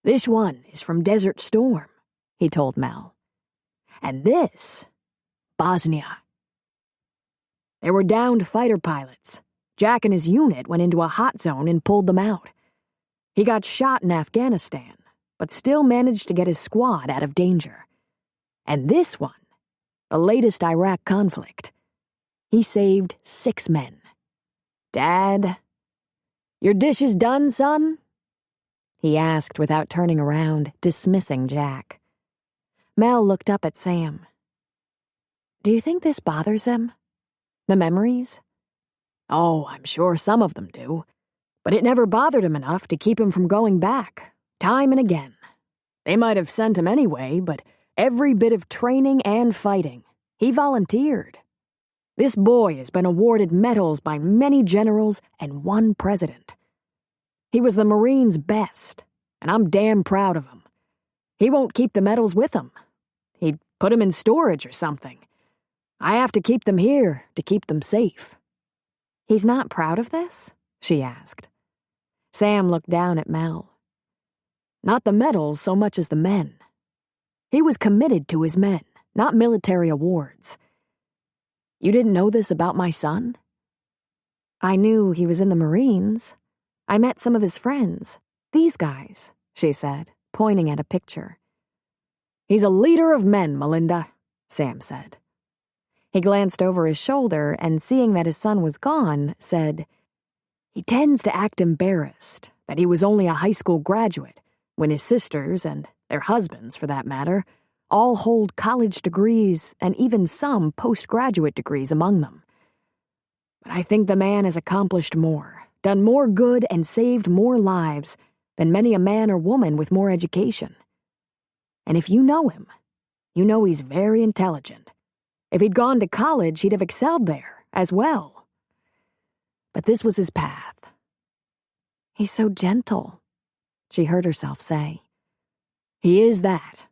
This one is from Desert Storm, he told Mel. And this, Bosnia. There were downed fighter pilots. Jack and his unit went into a hot zone and pulled them out. He got shot in Afghanistan, but still managed to get his squad out of danger. And this one, the latest Iraq conflict, he saved 6 men. Dad, "Your dishes done, son?" he asked without turning around, dismissing Jack. Mel looked up at Sam. "Do you think this bothers him? The memories?" "Oh, I'm sure some of them do. But it never bothered him enough to keep him from going back, time and again. They might have sent him anyway, but every bit of training and fighting, he volunteered. This boy has been awarded medals by many generals and one president. He was the Marines' best, and I'm damn proud of him. He won't keep the medals with him. He'd put them in storage or something. I have to keep them here to keep them safe." "He's not proud of this?" she asked. Sam looked down at Mel. "Not the medals so much as the men. He was committed to his men, not military awards. You didn't know this about my son?" "I knew he was in the Marines. I met some of his friends. These guys," she said, pointing at a picture. "He's a leader of men, Melinda," Sam said. He glanced over his shoulder and, seeing that his son was gone, said, "He tends to act embarrassed that he was only a high school graduate when his sisters, and their husbands for that matter, all hold college degrees and even some postgraduate degrees among them. But I think the man has accomplished more, done more good and saved more lives than many a man or woman with more education. And if you know him, you know he's very intelligent. If he'd gone to college, he'd have excelled there as well. But this was his path." "He's so gentle," she heard herself say. "He is that.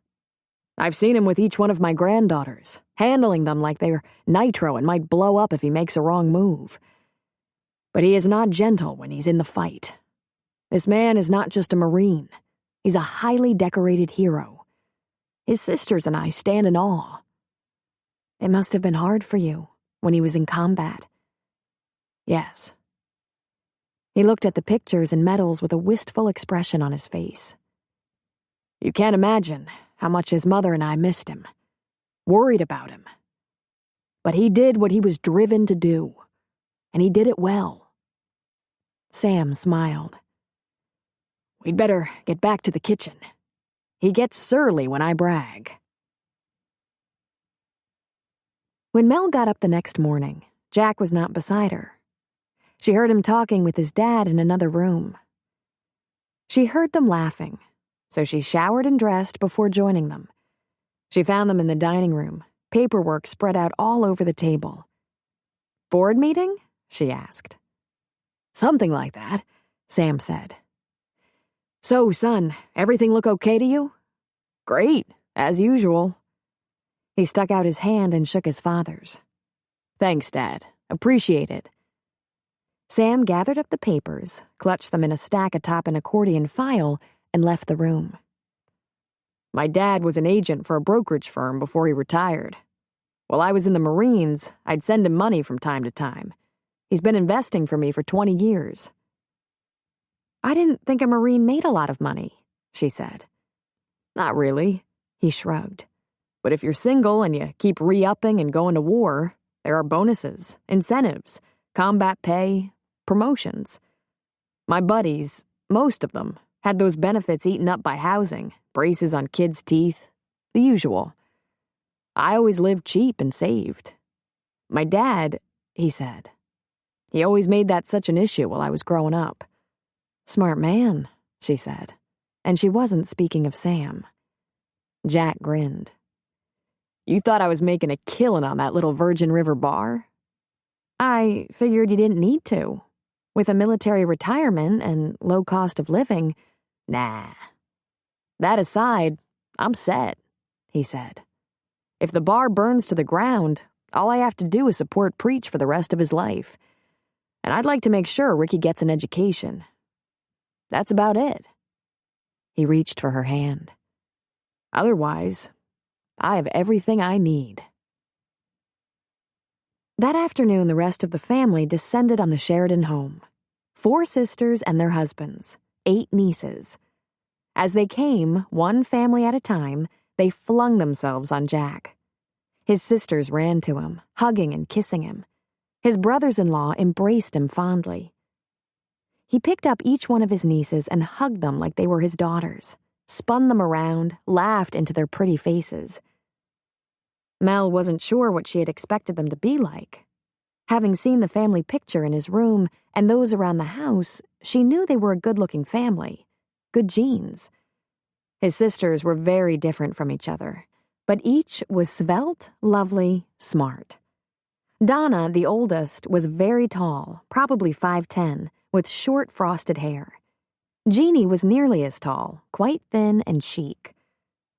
I've seen him with each one of my granddaughters, handling them like they're nitro and might blow up if he makes a wrong move. But he is not gentle when he's in the fight. This man is not just a Marine. He's a highly decorated hero. His sisters and I stand in awe." "It must have been hard for you when he was in combat." "Yes." He looked at the pictures and medals with a wistful expression on his face. "You can't imagine how much his mother and I missed him, worried about him. But he did what he was driven to do, and he did it well." Sam smiled. "We'd better get back to the kitchen. He gets surly when I brag." When Mel got up the next morning, Jack was not beside her. She heard him talking with his dad in another room. She heard them laughing, so she showered and dressed before joining them. She found them in the dining room, paperwork spread out all over the table. "Board meeting?" she asked. "Something like that," Sam said. "So, son, everything look okay to you?" "Great, as usual." He stuck out his hand and shook his father's. "Thanks, Dad. Appreciate it." Sam gathered up the papers, clutched them in a stack atop an accordion file, and left the room. "My dad was an agent for a brokerage firm before he retired. While I was in the Marines, I'd send him money from time to time. He's been investing for me for 20 years. "I didn't think a Marine made a lot of money," she said. "Not really," he shrugged. "But if you're single and you keep re-upping and going to war, there are bonuses, incentives, combat pay, promotions. My buddies, most of them, had those benefits eaten up by housing, braces on kids' teeth, the usual. I always lived cheap and saved. My dad," he said, "he always made that such an issue while I was growing up." "Smart man," she said, and she wasn't speaking of Sam. Jack grinned. "You thought I was making a killing on that little Virgin River bar?" "I figured you didn't need to. With a military retirement and low cost of living." "Nah. That aside, I'm set," he said. "If the bar burns to the ground, all I have to do is support Preach for the rest of his life. And I'd like to make sure Ricky gets an education. That's about it." He reached for her hand. "Otherwise, I have everything I need." That afternoon, the rest of the family descended on the Sheridan home. 4 sisters and their husbands, 8 nieces. As they came, one family at a time, they flung themselves on Jack. His sisters ran to him, hugging and kissing him. His brothers-in-law embraced him fondly. He picked up each one of his nieces and hugged them like they were his daughters, spun them around, laughed into their pretty faces. Mel wasn't sure what she had expected them to be like. Having seen the family picture in his room and those around the house, she knew they were a good-looking family, good genes. His sisters were very different from each other, but each was svelte, lovely, smart. Donna, the oldest, was very tall, probably 5'10", with short frosted hair. Jeannie was nearly as tall, quite thin and chic.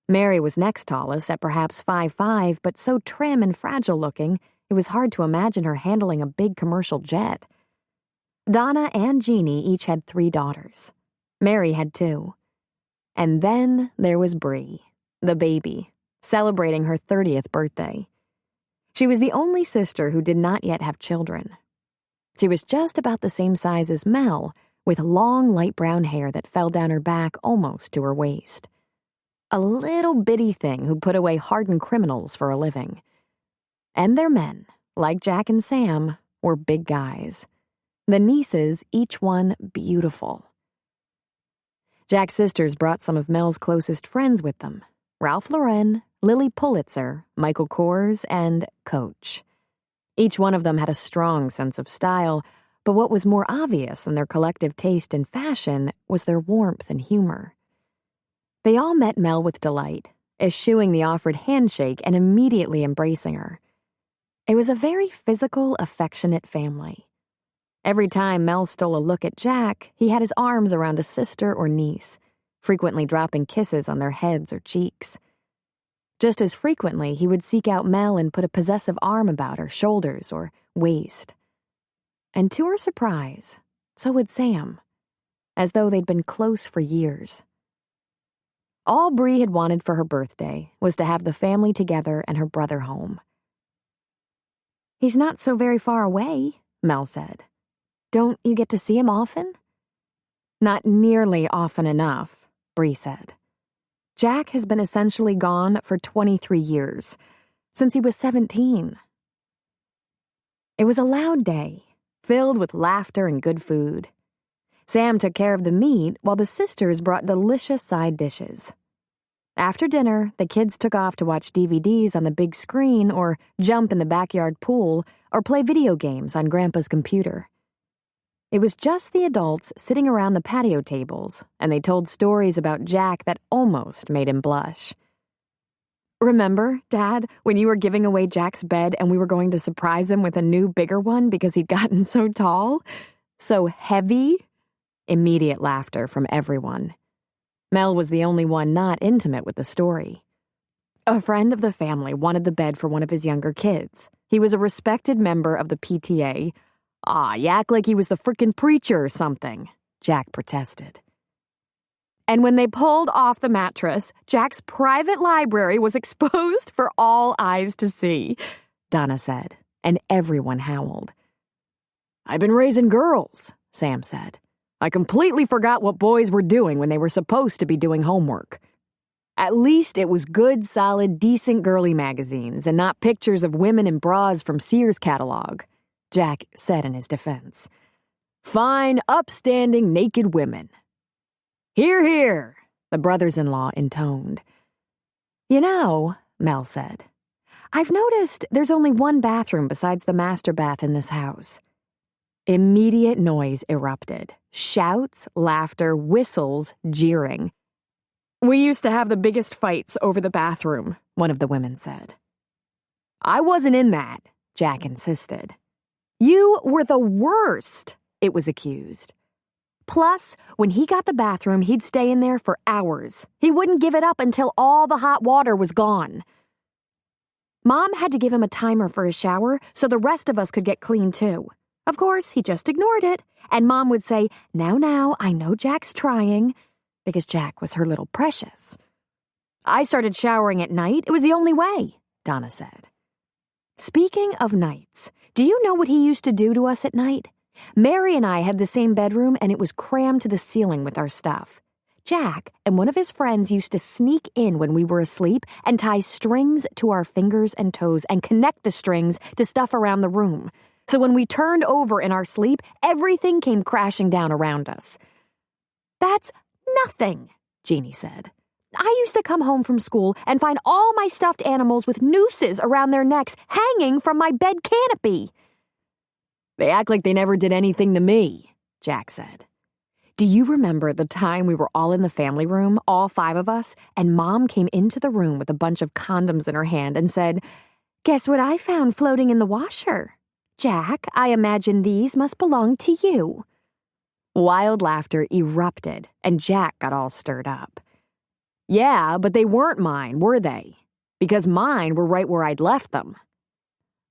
Mary was next tallest at perhaps 5'5", but so trim and fragile-looking, it was hard to imagine her handling a big commercial jet. Donna and Jeannie each had 3 daughters. Mary had 2. And then there was Bree, the baby, celebrating her 30th birthday. She was the only sister who did not yet have children. She was just about the same size as Mel, with long light brown hair that fell down her back almost to her waist. A little bitty thing who put away hardened criminals for a living. And their men, like Jack and Sam, were big guys. The nieces, each one beautiful. Jack's sisters brought some of Mel's closest friends with them: Ralph Lauren, Lily Pulitzer, Michael Kors, and Coach. Each one of them had a strong sense of style, but what was more obvious than their collective taste in fashion was their warmth and humor. They all met Mel with delight, eschewing the offered handshake and immediately embracing her. It was a very physical, affectionate family. Every time Mel stole a look at Jack, he had his arms around a sister or niece, frequently dropping kisses on their heads or cheeks. Just as frequently, he would seek out Mel and put a possessive arm about her shoulders or waist. And to her surprise, so would Sam, as though they'd been close for years. All Bree had wanted for her birthday was to have the family together and her brother home. "He's not so very far away," Mel said. "Don't you get to see him often?" "Not nearly often enough," Bree said. "Jack has been essentially gone for 23 years, since he was 17. It was a loud day, filled with laughter and good food. Sam took care of the meat while the sisters brought delicious side dishes. After dinner, the kids took off to watch DVDs on the big screen or jump in the backyard pool or play video games on Grandpa's computer. It was just the adults sitting around the patio tables, and they told stories about Jack that almost made him blush. "Remember, Dad, when you were giving away Jack's bed and we were going to surprise him with a new, bigger one because he'd gotten so tall? So heavy?" Immediate laughter from everyone. Mel was the only one not intimate with the story. A friend of the family wanted the bed for one of his younger kids. He was a respected member of the PTA. You act like he was the frickin' preacher or something," Jack protested. "And when they pulled off the mattress, Jack's private library was exposed for all eyes to see," Donna said, and everyone howled. "I've been raising girls," Sam said. "I completely forgot what boys were doing when they were supposed to be doing homework. At least it was good, solid, decent girly magazines and not pictures of women in bras from Sears catalog," Jack said in his defense. "Fine, upstanding, naked women." "Hear, hear," the brothers-in-law intoned. "You know," Mel said, "I've noticed there's only one bathroom besides the master bath in this house." Immediate noise erupted. Shouts, laughter, whistles, jeering. "We used to have the biggest fights over the bathroom," one of the women said. "I wasn't in that," Jack insisted. "You were the worst," it was accused. "Plus, when he got the bathroom, he'd stay in there for hours. He wouldn't give it up until all the hot water was gone. Mom had to give him a timer for his shower so the rest of us could get clean too. Of course, he just ignored it, and Mom would say, 'Now, I know Jack's trying,' because Jack was her little precious. I started showering at night. It was the only way," Donna said. "Speaking of nights, do you know what he used to do to us at night? Mary and I had the same bedroom, and it was crammed to the ceiling with our stuff. Jack and one of his friends used to sneak in when we were asleep and tie strings to our fingers and toes and connect the strings to stuff around the room. So when we turned over in our sleep, everything came crashing down around us. That's nothing, Jeannie said. I used to come home from school and find all my stuffed animals with nooses around their necks hanging from my bed canopy. They act like they never did anything to me, Jack said. Do you remember the time we were all in the family room, all 5 of us, and Mom came into the room with a bunch of condoms in her hand and said, "Guess what I found floating in the washer? Jack, I imagine these must belong to you." Wild laughter erupted, and Jack got all stirred up. Yeah, but they weren't mine, were they? Because mine were right where I'd left them.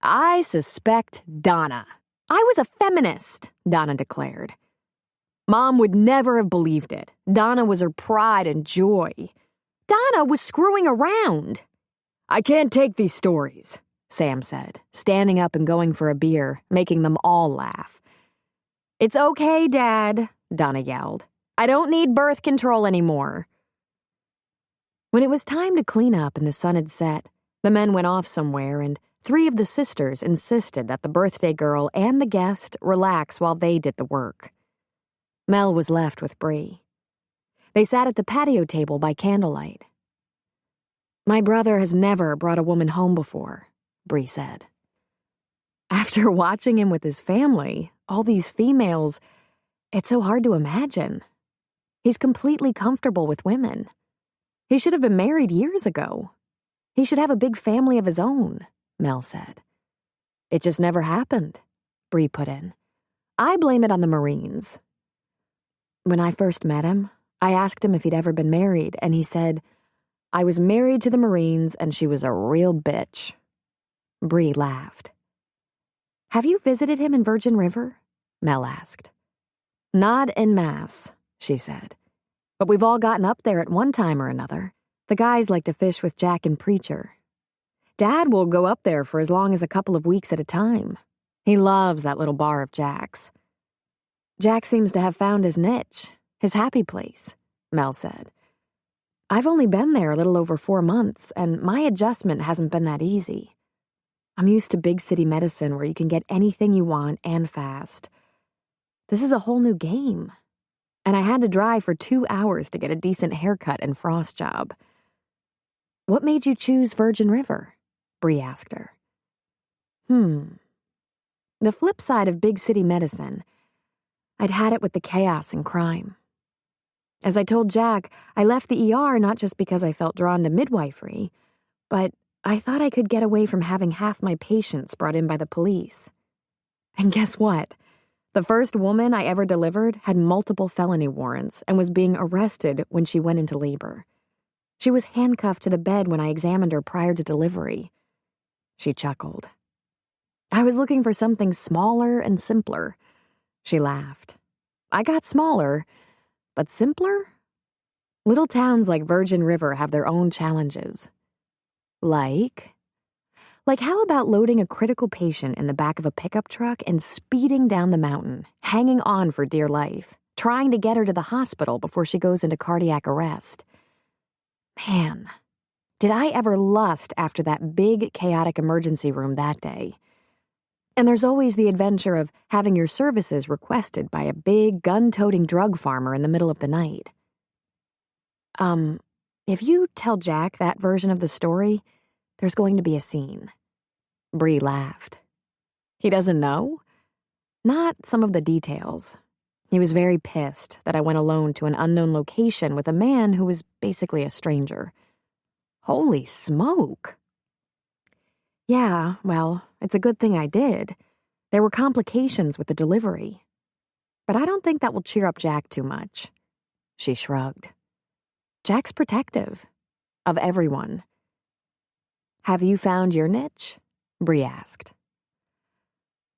I suspect Donna. I was a feminist, Donna declared. Mom would never have believed it. Donna was her pride and joy. Donna was screwing around. I can't take these stories, Sam said, standing up and going for a beer, making them all laugh. It's okay, Dad, Donna yelled. I don't need birth control anymore. When it was time to clean up and the sun had set, the men went off somewhere and 3 of the sisters insisted that the birthday girl and the guest relax while they did the work. Mel was left with Bree. They sat at the patio table by candlelight. My brother has never brought a woman home before, Bree said. After watching him with his family, all these females, it's so hard to imagine. He's completely comfortable with women. He should have been married years ago. He should have a big family of his own, Mel said. It just never happened, Bree put in. I blame it on the Marines. When I first met him, I asked him if he'd ever been married, and he said, I was married to the Marines and she was a real bitch. Bree laughed. Have you visited him in Virgin River? Mel asked. Not en masse, she said. But we've all gotten up there at one time or another. The guys like to fish with Jack and Preacher. Dad will go up there for as long as a couple of weeks at a time. He loves that little bar of Jack's. Jack seems to have found his niche, his happy place, Mel said. I've only been there a little over 4 months, and my adjustment hasn't been that easy. I'm used to big city medicine where you can get anything you want and fast. This is a whole new game. And I had to drive for 2 hours to get a decent haircut and frost job. What made you choose Virgin River? Bree asked her. The flip side of big city medicine, I'd had it with the chaos and crime. As I told Jack, I left the ER not just because I felt drawn to midwifery, but I thought I could get away from having half my patients brought in by the police. And guess what? The first woman I ever delivered had multiple felony warrants and was being arrested when she went into labor. She was handcuffed to the bed when I examined her prior to delivery. She chuckled. I was looking for something smaller and simpler. She laughed. I got smaller, but simpler? Little towns like Virgin River have their own challenges. Like how about loading a critical patient in the back of a pickup truck and speeding down the mountain, hanging on for dear life, trying to get her to the hospital before she goes into cardiac arrest? Man, did I ever lust after that big, chaotic emergency room that day. And there's always the adventure of having your services requested by a big, gun-toting drug farmer in the middle of the night. If you tell Jack that version of the story, there's going to be a scene. Bree laughed. He doesn't know? Not some of the details. He was very pissed that I went alone to an unknown location with a man who was basically a stranger. Holy smoke! Yeah, well, it's a good thing I did. There were complications with the delivery. But I don't think that will cheer up Jack too much. She shrugged. Jack's protective. Of everyone. Have you found your niche? Bree asked.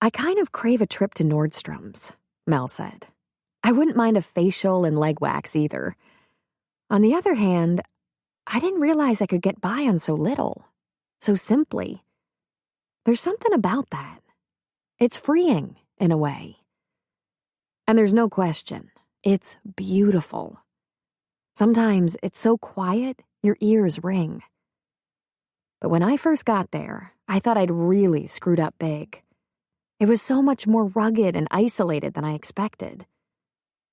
I kind of crave a trip to Nordstrom's, Mel said. I wouldn't mind a facial and leg wax either. On the other hand, I didn't realize I could get by on so little. So simply. There's something about that. It's freeing, in a way. And there's no question, it's beautiful. Sometimes it's so quiet, your ears ring. But when I first got there, I thought I'd really screwed up big. It was so much more rugged and isolated than I expected.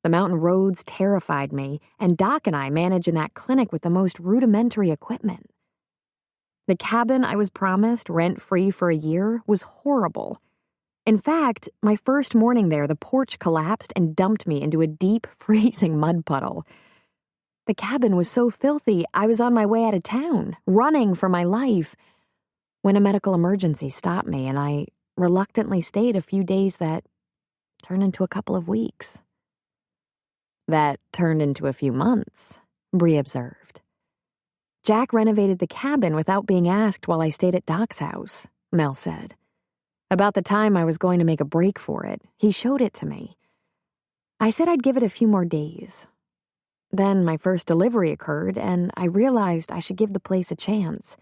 The mountain roads terrified me, and Doc and I managed in that clinic with the most rudimentary equipment. The cabin I was promised, rent-free for a year, was horrible. In fact, my first morning there, the porch collapsed and dumped me into a deep, freezing mud puddle. The cabin was so filthy, I was on my way out of town, running for my life, when a medical emergency stopped me, and I reluctantly stayed a few days that turned into a couple of weeks. That turned into a few months, Bree observed. Jack renovated the cabin without being asked while I stayed at Doc's house, Mel said. About the time I was going to make a break for it, he showed it to me. I said I'd give it a few more days. Then my first delivery occurred, and I realized I should give the place a chance.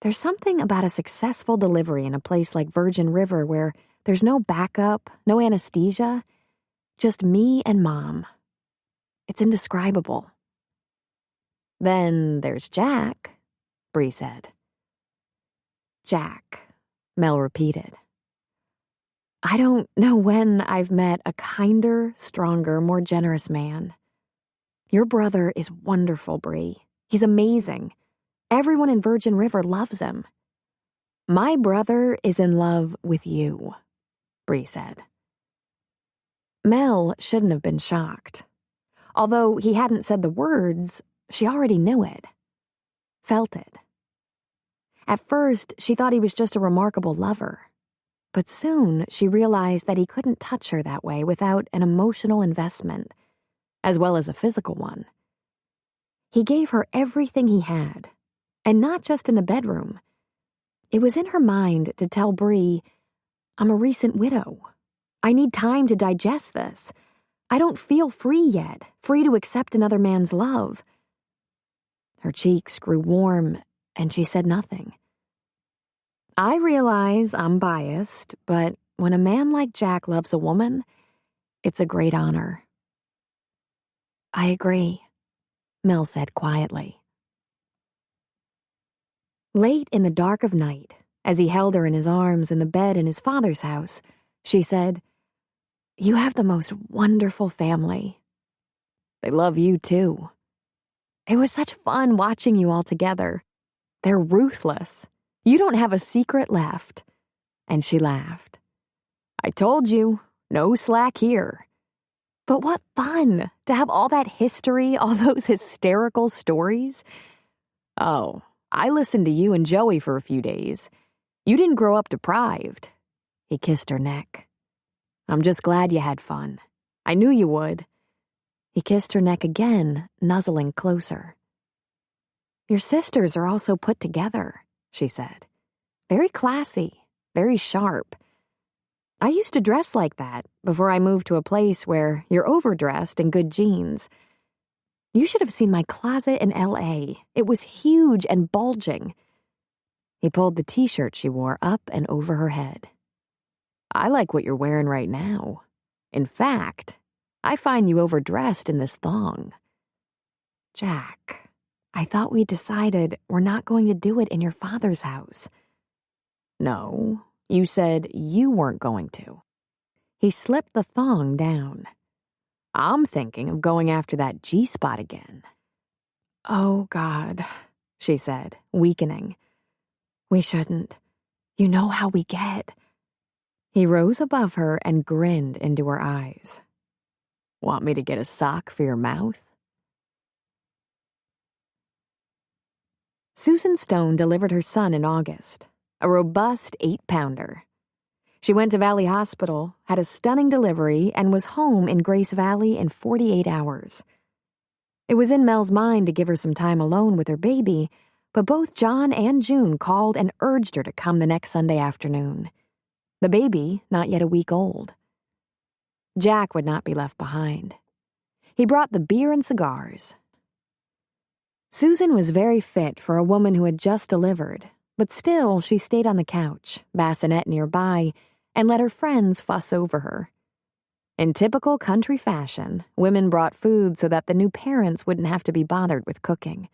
There's something about a successful delivery in a place like Virgin River where there's no backup, no anesthesia, just me and Mom. It's indescribable. Then there's Jack, Bree said. Jack, Mel repeated. I don't know when I've met a kinder, stronger, more generous man. Your brother is wonderful, Bree. He's amazing. Everyone in Virgin River loves him. My brother is in love with you, Bree said. Mel shouldn't have been shocked. Although he hadn't said the words, she already knew it. Felt it. At first, she thought he was just a remarkable lover. But soon, she realized that he couldn't touch her that way without an emotional investment, as well as a physical one. He gave her everything he had, and not just in the bedroom. It was in her mind to tell Bree, I'm a recent widow. I need time to digest this. I don't feel free yet, free to accept another man's love. Her cheeks grew warm, and she said nothing. I realize I'm biased, but when a man like Jack loves a woman, it's a great honor. I agree, Mel said quietly. Late in the dark of night, as he held her in his arms in the bed in his father's house, she said, You have the most wonderful family. They love you too. It was such fun watching you all together. They're ruthless. You don't have a secret left. And she laughed. I told you, no slack here. But what fun to have all that history, all those hysterical stories. Oh, I listened to you and Joey for a few days. You didn't grow up deprived. He kissed her neck. I'm just glad you had fun. I knew you would. He kissed her neck again, nuzzling closer. Your sisters are also put together, she said. Very classy, very sharp. I used to dress like that before I moved to a place where you're overdressed in good jeans. You should have seen my closet in L.A. It was huge and bulging. He pulled the t-shirt she wore up and over her head. I like what you're wearing right now. In fact, I find you overdressed in this thong. Jack, I thought we decided we're not going to do it in your father's house. No, you said you weren't going to. He slipped the thong down. I'm thinking of going after that G-spot again. Oh, God, she said, weakening. We shouldn't. You know how we get. He rose above her and grinned into her eyes. Want me to get a sock for your mouth? Susan Stone delivered her son in August, a robust 8-pounder. She went to Valley Hospital, had a stunning delivery, and was home in Grace Valley in 48 hours. It was in Mel's mind to give her some time alone with her baby, but both John and June called and urged her to come the next Sunday afternoon. The baby, not yet a week old. Jack would not be left behind. He brought the beer and cigars. Susan was very fit for a woman who had just delivered, but still she stayed on the couch, bassinet nearby, and let her friends fuss over her. In typical country fashion, women brought food so that the new parents wouldn't have to be bothered with cooking.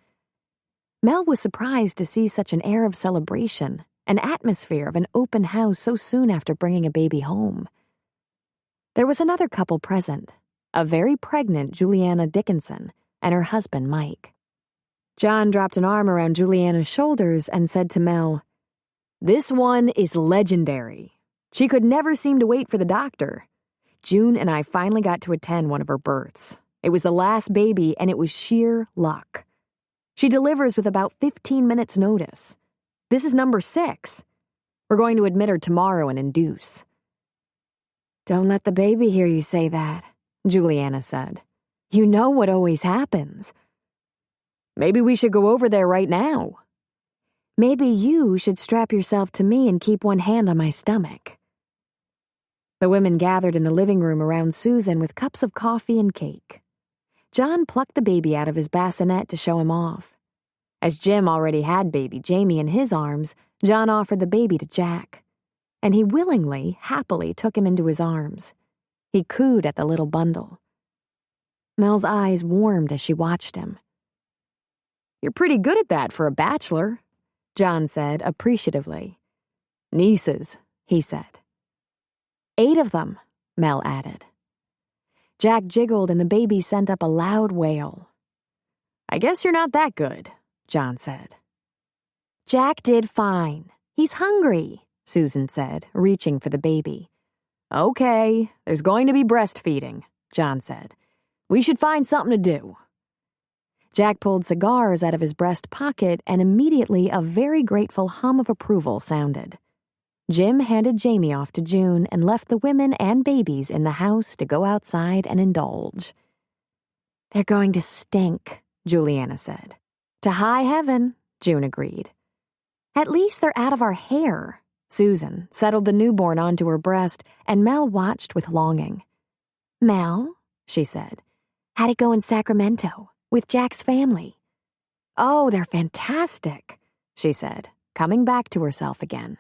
Mel was surprised to see such an air of celebration an atmosphere of an open house so soon after bringing a baby home. There was another couple present, a very pregnant Juliana Dickinson and her husband Mike. John dropped an arm around Juliana's shoulders and said to Mel, "This one is legendary. She could never seem to wait for the doctor. June and I finally got to attend one of her births. It was the last baby, and it was sheer luck. She delivers with about 15 minutes' notice. This is number 6. We're going to admit her tomorrow and induce." "Don't let the baby hear you say that," Juliana said. "You know what always happens." "Maybe we should go over there right now." "Maybe you should strap yourself to me and keep one hand on my stomach." The women gathered in the living room around Susan with cups of coffee and cake. John plucked the baby out of his bassinet to show him off. As Jim already had baby Jamie in his arms, John offered the baby to Jack, and he willingly, happily took him into his arms. He cooed at the little bundle. Mel's eyes warmed as she watched him. "You're pretty good at that for a bachelor," John said appreciatively. "Nieces," he said. 8 of them, Mel added. Jack jiggled and the baby sent up a loud wail. "I guess you're not that good," John said. "Jack did fine. He's hungry," Susan said, reaching for the baby. "Okay, there's going to be breastfeeding," John said. "We should find something to do." Jack pulled cigars out of his breast pocket, and immediately a very grateful hum of approval sounded. Jim handed Jamie off to June and left the women and babies in the house to go outside and indulge. "They're going to stink," Juliana said. "To high heaven," June agreed. "At least they're out of our hair." Susan settled the newborn onto her breast, and Mel watched with longing. "Mel," she said, "how'd it go in Sacramento with Jack's family?" "Oh, they're fantastic," she said, coming back to herself again.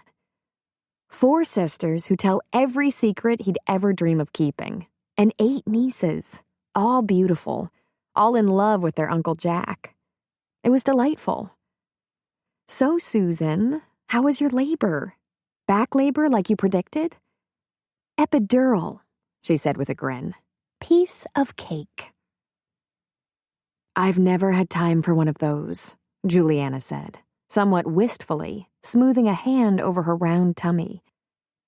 4 sisters who tell every secret he'd ever dream of keeping, and 8 nieces, all beautiful, all in love with their Uncle Jack. It was delightful. "So, Susan, how was your labor? Back labor like you predicted?" "Epidural," she said with a grin. "Piece of cake." "I've never had time for one of those," Juliana said, somewhat wistfully, smoothing a hand over her round tummy.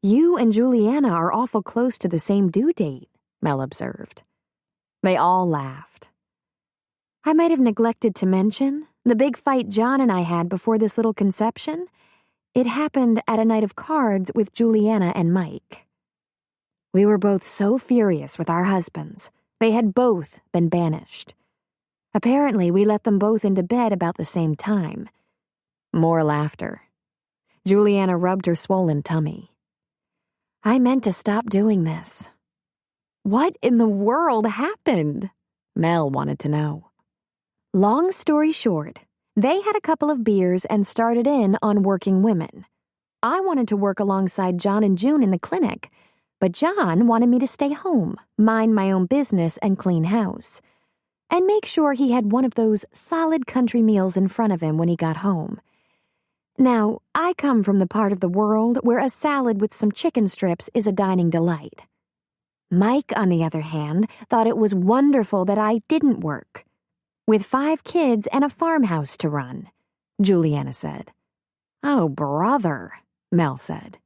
"You and Juliana are awful close to the same due date," Mel observed. They all laughed. "I might have neglected to mention the big fight John and I had before this little conception. It happened at a night of cards with Juliana and Mike. We were both so furious with our husbands. They had both been banished. Apparently, we let them both into bed about the same time." More laughter. Juliana rubbed her swollen tummy. "I meant to stop doing this." "What in the world happened?" Mel wanted to know. Long story short, they had a couple of beers and started in on working women. I wanted to work alongside John and June in the clinic, but John wanted me to stay home, mind my own business and clean house, and make sure he had one of those solid country meals in front of him when he got home. Now, I come from the part of the world where a salad with some chicken strips is a dining delight. Mike, on the other hand, thought it was wonderful that I didn't work. With 5 kids and a farmhouse to run, Juliana said. "Oh, brother," Mel said.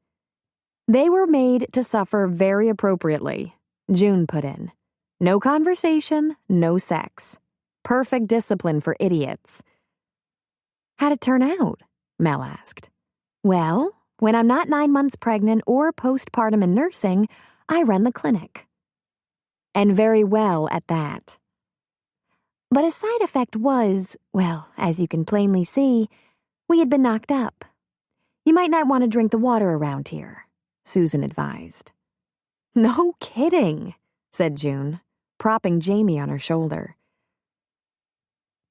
"They were made to suffer very appropriately," June put in. "No conversation, no sex. Perfect discipline for idiots." "How'd it turn out?" Mel asked. "Well, when I'm not 9 months pregnant or postpartum and nursing, I run the clinic. And very well at that. But a side effect was, well, as you can plainly see, we had been knocked up. You might not want to drink the water around here," Susan advised. "No kidding," said June, propping Jamie on her shoulder.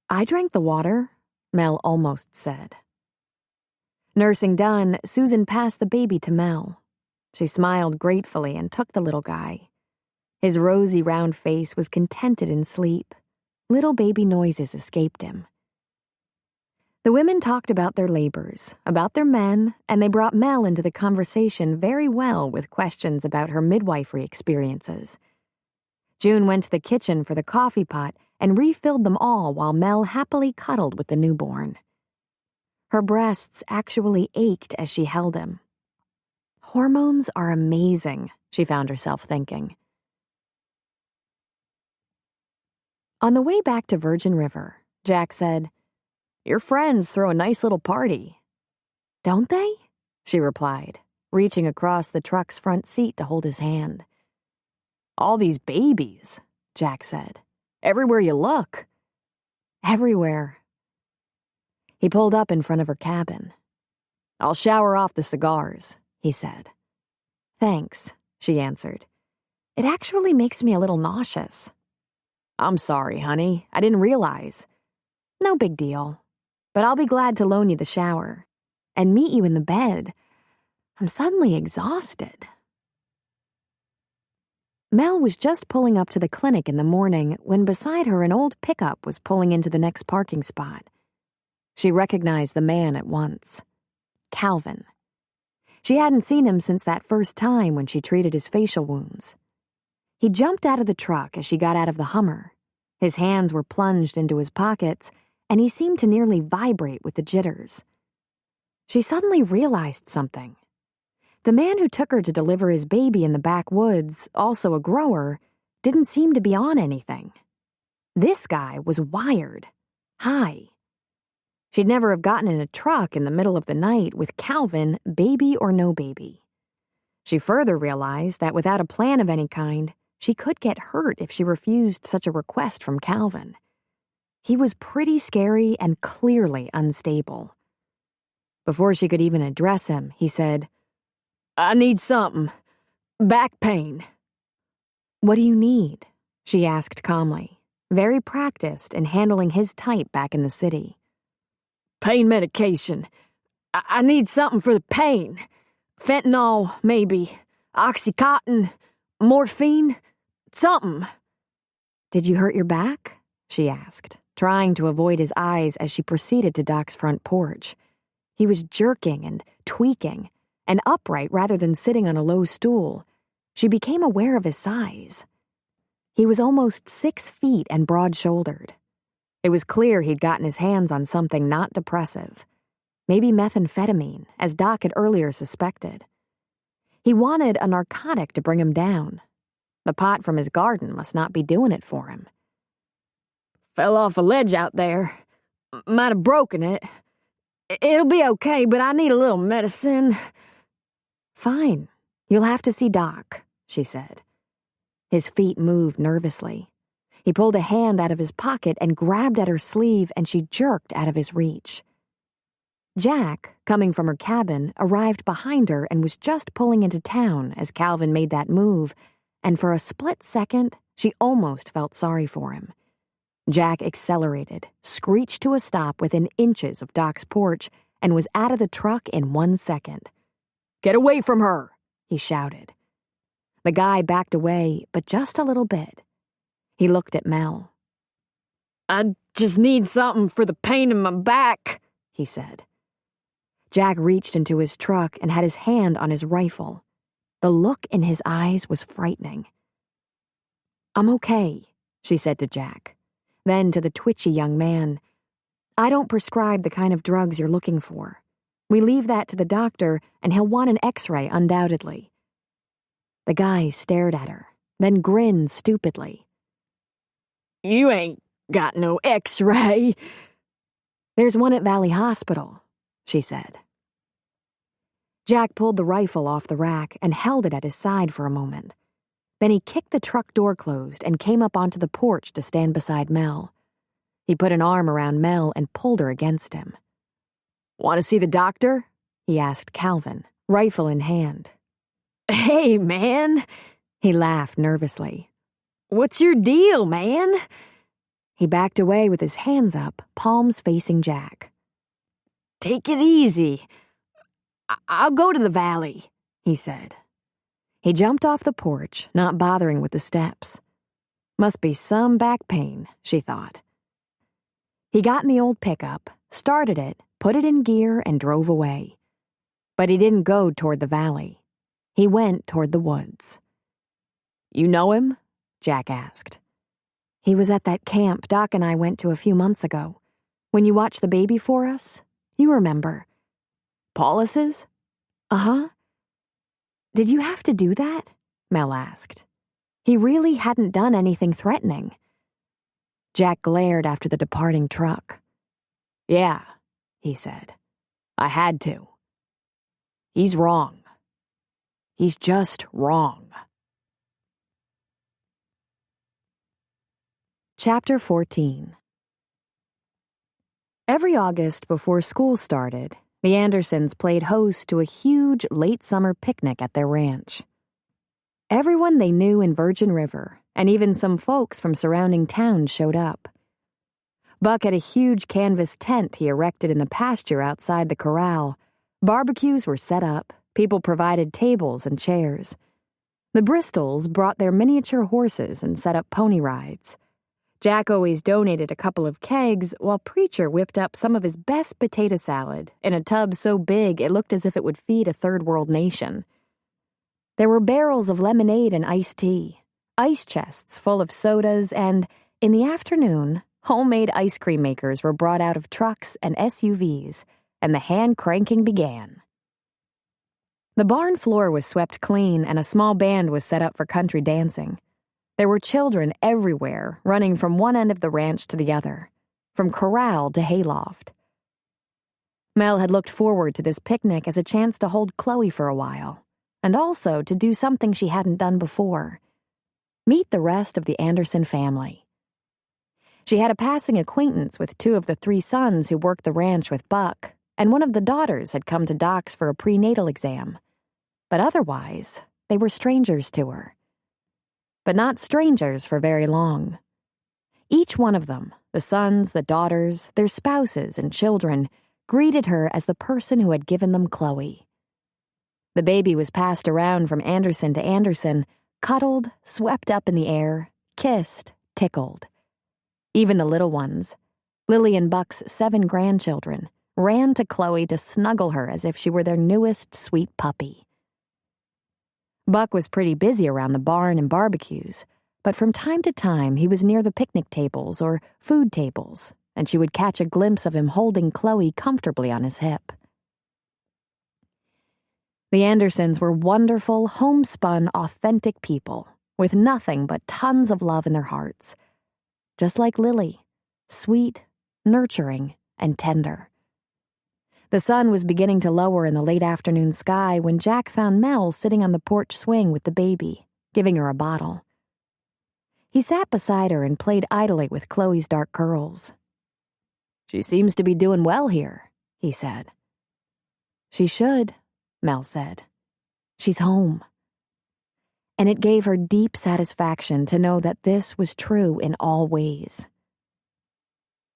"I drank the water," Mel almost said. Nursing done, Susan passed the baby to Mel. She smiled gratefully and took the little guy. His rosy round face was contented in sleep. Little baby noises escaped him. The women talked about their labors, about their men, and they brought Mel into the conversation very well with questions about her midwifery experiences. June went to the kitchen for the coffee pot and refilled them all while Mel happily cuddled with the newborn. Her breasts actually ached as she held him. Hormones are amazing, she found herself thinking. On the way back to Virgin River, Jack said, "Your friends throw a nice little party." "Don't they?" she replied, reaching across the truck's front seat to hold his hand. "All these babies," Jack said. "Everywhere you look." "Everywhere." He pulled up in front of her cabin. "I'll shower off the cigars," he said. "Thanks," she answered. "It actually makes me a little nauseous." "I'm sorry, honey. I didn't realize." "No big deal. But I'll be glad to loan you the shower. And meet you in the bed. I'm suddenly exhausted." Mel was just pulling up to the clinic in the morning when beside her an old pickup was pulling into the next parking spot. She recognized the man at once. Calvin. She hadn't seen him since that first time when she treated his facial wounds. He jumped out of the truck as she got out of the Hummer. His hands were plunged into his pockets, and he seemed to nearly vibrate with the jitters. She suddenly realized something. The man who took her to deliver his baby in the backwoods, also a grower, didn't seem to be on anything. This guy was wired, high. She'd never have gotten in a truck in the middle of the night with Calvin, baby or no baby. She further realized that without a plan of any kind, she could get hurt if she refused such a request from Calvin. He was pretty scary and clearly unstable. Before she could even address him, he said, "I need something. Back pain." "What do you need?" she asked calmly, very practiced in handling his type back in the city. "Pain medication. I need something for the pain. Fentanyl, maybe. Oxycontin. Morphine. Something." "Did you hurt your back?" she asked, trying to avoid his eyes as she proceeded to Doc's front porch. He was jerking and tweaking, and upright rather than sitting on a low stool. She became aware of his size. He was almost 6 feet and broad-shouldered. It was clear he'd gotten his hands on something not depressive. Maybe methamphetamine, as Doc had earlier suspected. He wanted a narcotic to bring him down. The pot from his garden must not be doing it for him. "Fell off a ledge out there. Might have broken it. It'll be okay, but I need a little medicine." "Fine. You'll have to see Doc," she said. His feet moved nervously. He pulled a hand out of his pocket and grabbed at her sleeve, and she jerked out of his reach. Jack, coming from her cabin, arrived behind her and was just pulling into town as Calvin made that move, and for a split second, she almost felt sorry for him. Jack accelerated, screeched to a stop within inches of Doc's porch, and was out of the truck in 1 second. "Get away from her," he shouted. The guy backed away, but just a little bit. He looked at Mel. "I just need something for the pain in my back," he said. Jack reached into his truck and had his hand on his rifle. The look in his eyes was frightening. "I'm okay," she said to Jack. Then to the twitchy young man, "I don't prescribe the kind of drugs you're looking for. We leave that to the doctor, and he'll want an X-ray undoubtedly." The guy stared at her, then grinned stupidly. "You ain't got no X-ray." "There's one at Valley Hospital," she said. Jack pulled the rifle off the rack and held it at his side for a moment. Then he kicked the truck door closed and came up onto the porch to stand beside Mel. He put an arm around Mel and pulled her against him. "Want to see the doctor?" he asked Calvin, rifle in hand. "Hey, man," he laughed nervously. "What's your deal, man?" He backed away with his hands up, palms facing Jack. "Take it easy. I'll go to the valley," he said. He jumped off the porch, not bothering with the steps. Must be some back pain, she thought. He got in the old pickup, started it, put it in gear, and drove away. But he didn't go toward the valley. He went toward the woods. "You know him?" Jack asked. "He was at that camp Doc and I went to a few months ago. When you watched the baby for us, you remember." "Paulus's?" "Uh-huh." "Did you have to do that?" Mel asked. He really hadn't done anything threatening. Jack glared after the departing truck. "Yeah," he said. "I had to. He's wrong. He's just wrong." Chapter 14. Every August before school started, the Andersons played host to a huge late summer picnic at their ranch. Everyone they knew in Virgin River, and even some folks from surrounding towns, showed up. Buck had a huge canvas tent he erected in the pasture outside the corral. Barbecues were set up, people provided tables and chairs. The Bristols brought their miniature horses and set up pony rides. Jack always donated a couple of kegs, while Preacher whipped up some of his best potato salad in a tub so big it looked as if it would feed a third-world nation. There were barrels of lemonade and iced tea, ice chests full of sodas, and, in the afternoon, homemade ice cream makers were brought out of trucks and SUVs, and the hand-cranking began. The barn floor was swept clean, and a small band was set up for country dancing. There were children everywhere, running from one end of the ranch to the other, from corral to hayloft. Mel had looked forward to this picnic as a chance to hold Chloe for a while, and also to do something she hadn't done before: meet the rest of the Anderson family. She had a passing acquaintance with 2 of the 3 sons who worked the ranch with Buck, and one of the daughters had come to Doc's for a prenatal exam. But otherwise, they were strangers to her. But not strangers for very long. Each one of them, the sons, the daughters, their spouses, and children, greeted her as the person who had given them Chloe. The baby was passed around from Anderson to Anderson, cuddled, swept up in the air, kissed, tickled. Even the little ones, Lily and Buck's 7 grandchildren, ran to Chloe to snuggle her as if she were their newest sweet puppy. Buck was pretty busy around the barn and barbecues, but from time to time he was near the picnic tables or food tables, and she would catch a glimpse of him holding Chloe comfortably on his hip. The Andersons were wonderful, homespun, authentic people, with nothing but tons of love in their hearts. Just like Lily, sweet, nurturing, and tender. The sun was beginning to lower in the late afternoon sky when Jack found Mel sitting on the porch swing with the baby, giving her a bottle. He sat beside her and played idly with Chloe's dark curls. "She seems to be doing well here," he said. "She should," Mel said. "She's home." And it gave her deep satisfaction to know that this was true in all ways.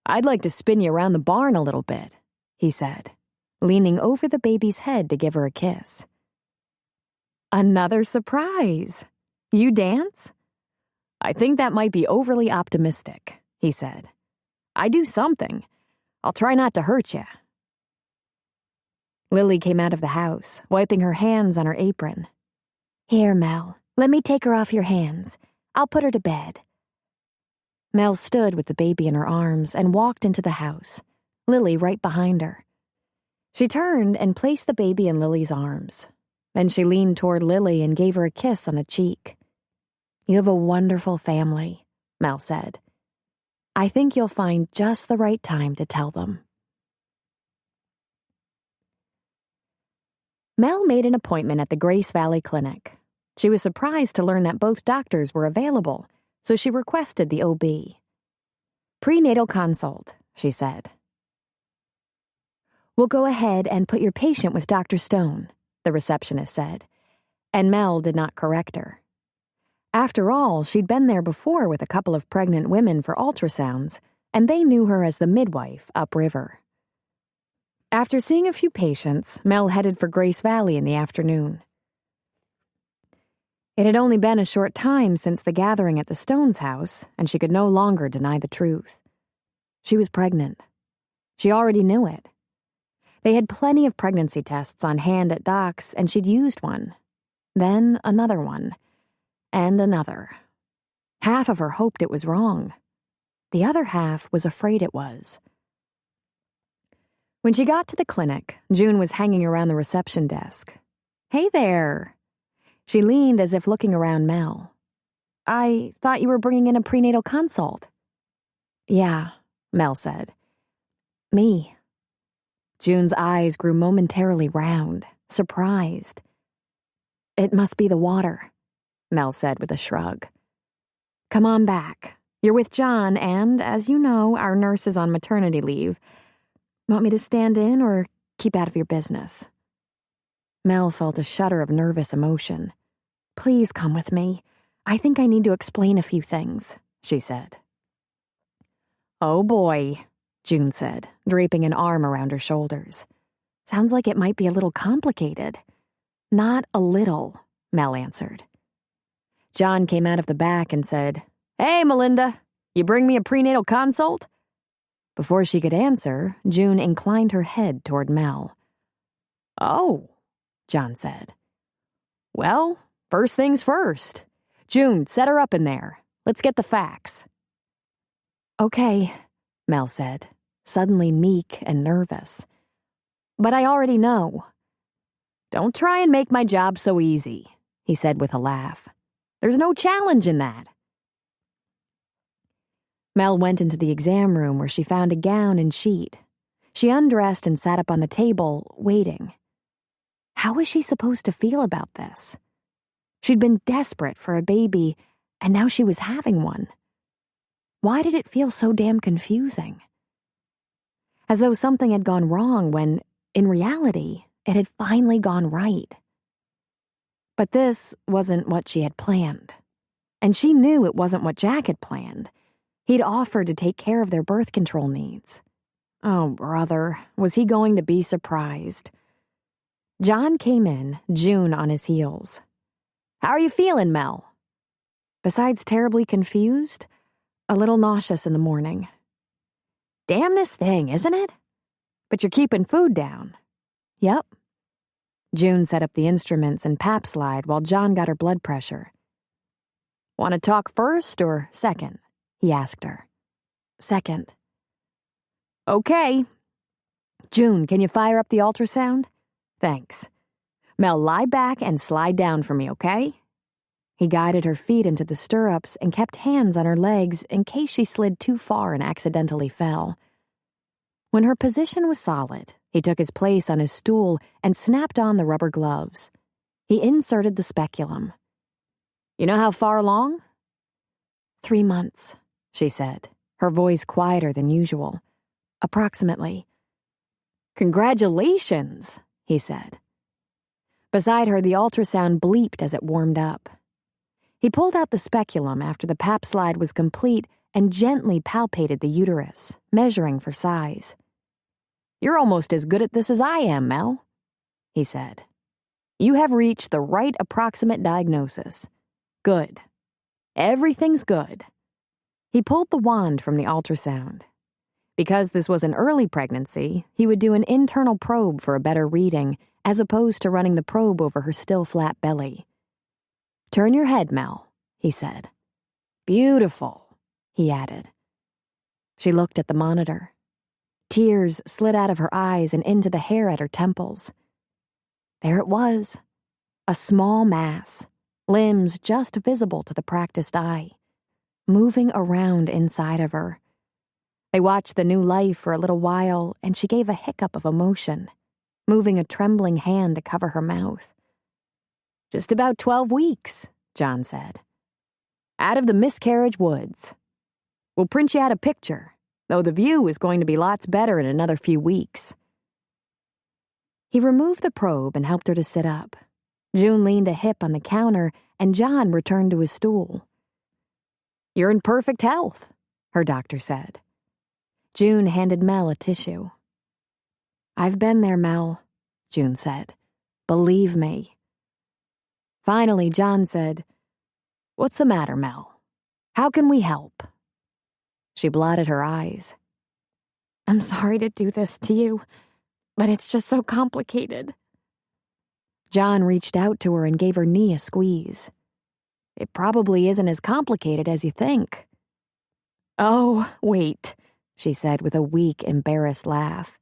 "I'd like to spin you around the barn a little bit," he said, leaning over the baby's head to give her a kiss. "Another surprise. You dance?" "I think that might be overly optimistic," he said. "I do something. I'll try not to hurt you." Lily came out of the house, wiping her hands on her apron. "Here, Mel, let me take her off your hands. I'll put her to bed." Mel stood with the baby in her arms and walked into the house, Lily right behind her. She turned and placed the baby in Lily's arms. Then she leaned toward Lily and gave her a kiss on the cheek. "You have a wonderful family," Mel said. "I think you'll find just the right time to tell them." Mel made an appointment at the Grace Valley Clinic. She was surprised to learn that both doctors were available, so she requested the OB. "Prenatal consult," she said. "We'll go ahead and put your patient with Dr. Stone," the receptionist said, and Mel did not correct her. After all, she'd been there before with a couple of pregnant women for ultrasounds, and they knew her as the midwife upriver. After seeing a few patients, Mel headed for Grace Valley in the afternoon. It had only been a short time since the gathering at the Stones' house, and she could no longer deny the truth. She was pregnant. She already knew it. They had plenty of pregnancy tests on hand at Doc's, and she'd used one. Then another one. And another. Half of her hoped it was wrong. The other half was afraid it was. When she got to the clinic, June was hanging around the reception desk. "Hey there." She leaned as if looking around Mel. "I thought you were bringing in a prenatal consult." "Yeah," Mel said. "Me." June's eyes grew momentarily round, surprised. "It must be the water," Mel said with a shrug. "Come on back. You're with John and, as you know, our nurse is on maternity leave. Want me to stand in or keep out of your business?" Mel felt a shudder of nervous emotion. "Please come with me. I think I need to explain a few things," she said. "Oh boy," June said, draping an arm around her shoulders. "Sounds like it might be a little complicated." "Not a little," Mel answered. John came out of the back and said, "Hey, Melinda, you bring me a prenatal consult?" Before she could answer, June inclined her head toward Mel. "Oh," John said. "Well, first things first. June, set her up in there. Let's get the facts." "Okay," Mel said, suddenly meek and nervous. "But I already know." "Don't try and make my job so easy," he said with a laugh. "There's no challenge in that." Mel went into the exam room where she found a gown and sheet. She undressed and sat up on the table, waiting. How was she supposed to feel about this? She'd been desperate for a baby, and now she was having one. Why did it feel so damn confusing? As though something had gone wrong when, in reality, it had finally gone right. But this wasn't what she had planned. And she knew it wasn't what Jack had planned. He'd offered to take care of their birth control needs. Oh, brother, was he going to be surprised? John came in, June on his heels. "How are you feeling, Mel?" Besides terribly confused, a little nauseous in the morning. "Damnest thing, isn't it? But you're keeping food down." "Yep." June set up the instruments and pap slide while John got her blood pressure. "Want to talk first or second?" he asked her. "Second." "Okay. June, can you fire up the ultrasound?" "Thanks. Mel, lie back and slide down for me, okay?" He guided her feet into the stirrups and kept hands on her legs in case she slid too far and accidentally fell. When her position was solid, he took his place on his stool and snapped on the rubber gloves. He inserted the speculum. "You know how far along?" 3 months, she said, her voice quieter than usual. "Approximately." "Congratulations," he said. Beside her, the ultrasound bleeped as it warmed up. He pulled out the speculum after the pap slide was complete and gently palpated the uterus, measuring for size. "You're almost as good at this as I am, Mel," he said. "You have reached the right approximate diagnosis. Good. Everything's good." He pulled the wand from the ultrasound. Because this was an early pregnancy, he would do an internal probe for a better reading, as opposed to running the probe over her still flat belly. "Turn your head, Mel," he said. "Beautiful," he added. She looked at the monitor. Tears slid out of her eyes and into the hair at her temples. There it was, a small mass, limbs just visible to the practiced eye, moving around inside of her. They watched the new life for a little while, and she gave a hiccup of emotion, moving a trembling hand to cover her mouth. "Just about 12 weeks, John said. "Out of the miscarriage woods. We'll print you out a picture, though the view is going to be lots better in another few weeks." He removed the probe and helped her to sit up. June leaned a hip on the counter, and John returned to his stool. "You're in perfect health," her doctor said. June handed Mel a tissue. "I've been there, Mel," June said. "Believe me." Finally, John said, "What's the matter, Mel? How can we help?" She blotted her eyes. I'm sorry to do this to you, but it's just so complicated. John reached out to her and gave her knee a squeeze. It probably isn't as complicated as you think. Oh, wait, she said with a weak, embarrassed laugh.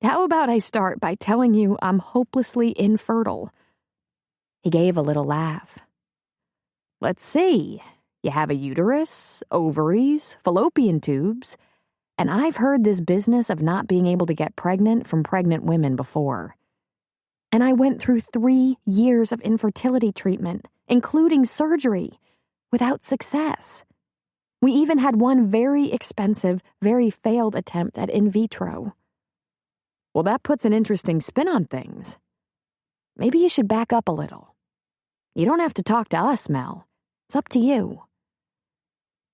How about I start by telling you I'm hopelessly infertile? He gave a little laugh. Let's see. You have a uterus, ovaries, fallopian tubes, and I've heard this business of not being able to get pregnant from pregnant women before. And I went through 3 years of infertility treatment, including surgery, without success. We even had one very expensive, very failed attempt at in vitro. Well, that puts an interesting spin on things. Maybe you should back up a little. You don't have to talk to us, Mel. It's up to you.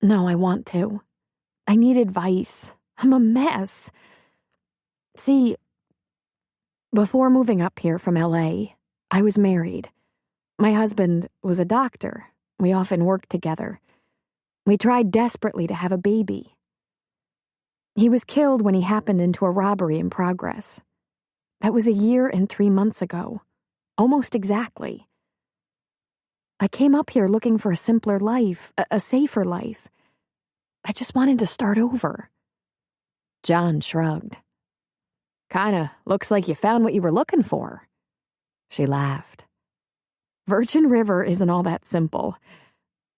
No, I want to. I need advice. I'm a mess. See, before moving up here from LA, I was married. My husband was a doctor. We often worked together. We tried desperately to have a baby. He was killed when he happened into a robbery in progress. That was 1 year and 3 months ago. Almost exactly. I came up here looking for a simpler life, a safer life. I just wanted to start over. John shrugged. Kinda looks like you found what you were looking for. She laughed. Virgin River isn't all that simple.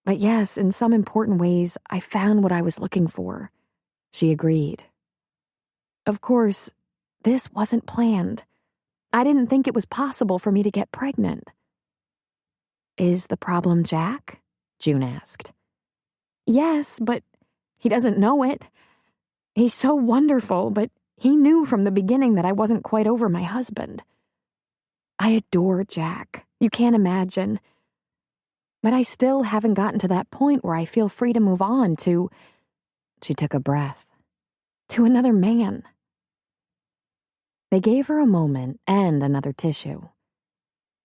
But yes, in some important ways, I found what I was looking for. She agreed. Of course, this wasn't planned. I didn't think it was possible for me to get pregnant. Is the problem Jack? June asked. Yes, but he doesn't know it. He's so wonderful, but he knew from the beginning that I wasn't quite over my husband. I adore Jack. You can't imagine. But I still haven't gotten to that point where I feel free to move on to... She took a breath. To another man. They gave her a moment and another tissue.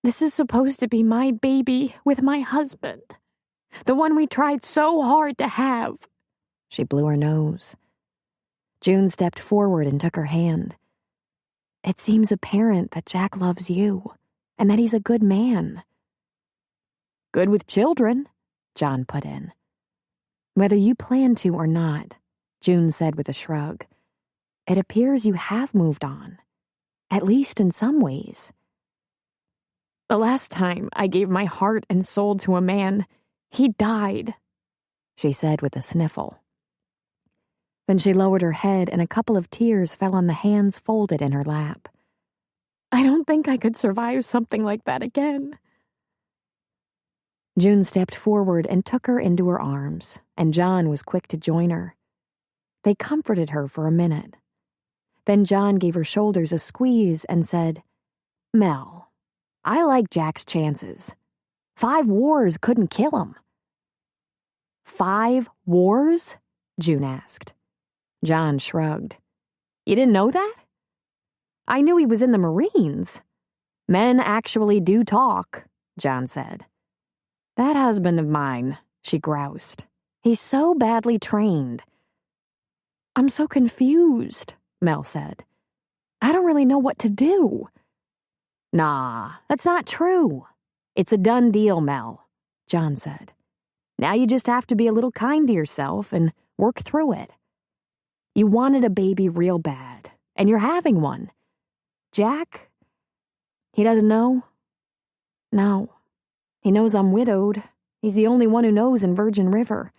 This is supposed to be my baby with my husband. The one we tried so hard to have. She blew her nose. June stepped forward and took her hand. It seems apparent that Jack loves you, and that he's a good man. Good with children, John put in. Whether you plan to or not, June said with a shrug, it appears you have moved on, at least in some ways. The last time I gave my heart and soul to a man, he died, she said with a sniffle. Then she lowered her head and a couple of tears fell on the hands folded in her lap. I don't think I could survive something like that again. June stepped forward and took her into her arms, and John was quick to join her. They comforted her for a minute. Then John gave her shoulders a squeeze and said, Mel, I like Jack's chances. 5 wars couldn't kill him. 5 wars? June asked. John shrugged. You didn't know that? I knew he was in the Marines. Men actually do talk, John said. That husband of mine, she groused. He's so badly trained. I'm so confused, Mel said. I don't really know what to do. Nah, that's not true. It's a done deal, Mel, John said. Now you just have to be a little kind to yourself and work through it. You wanted a baby real bad, and you're having one. Jack? He doesn't know? No. He knows I'm widowed. He's the only one who knows in Virgin River.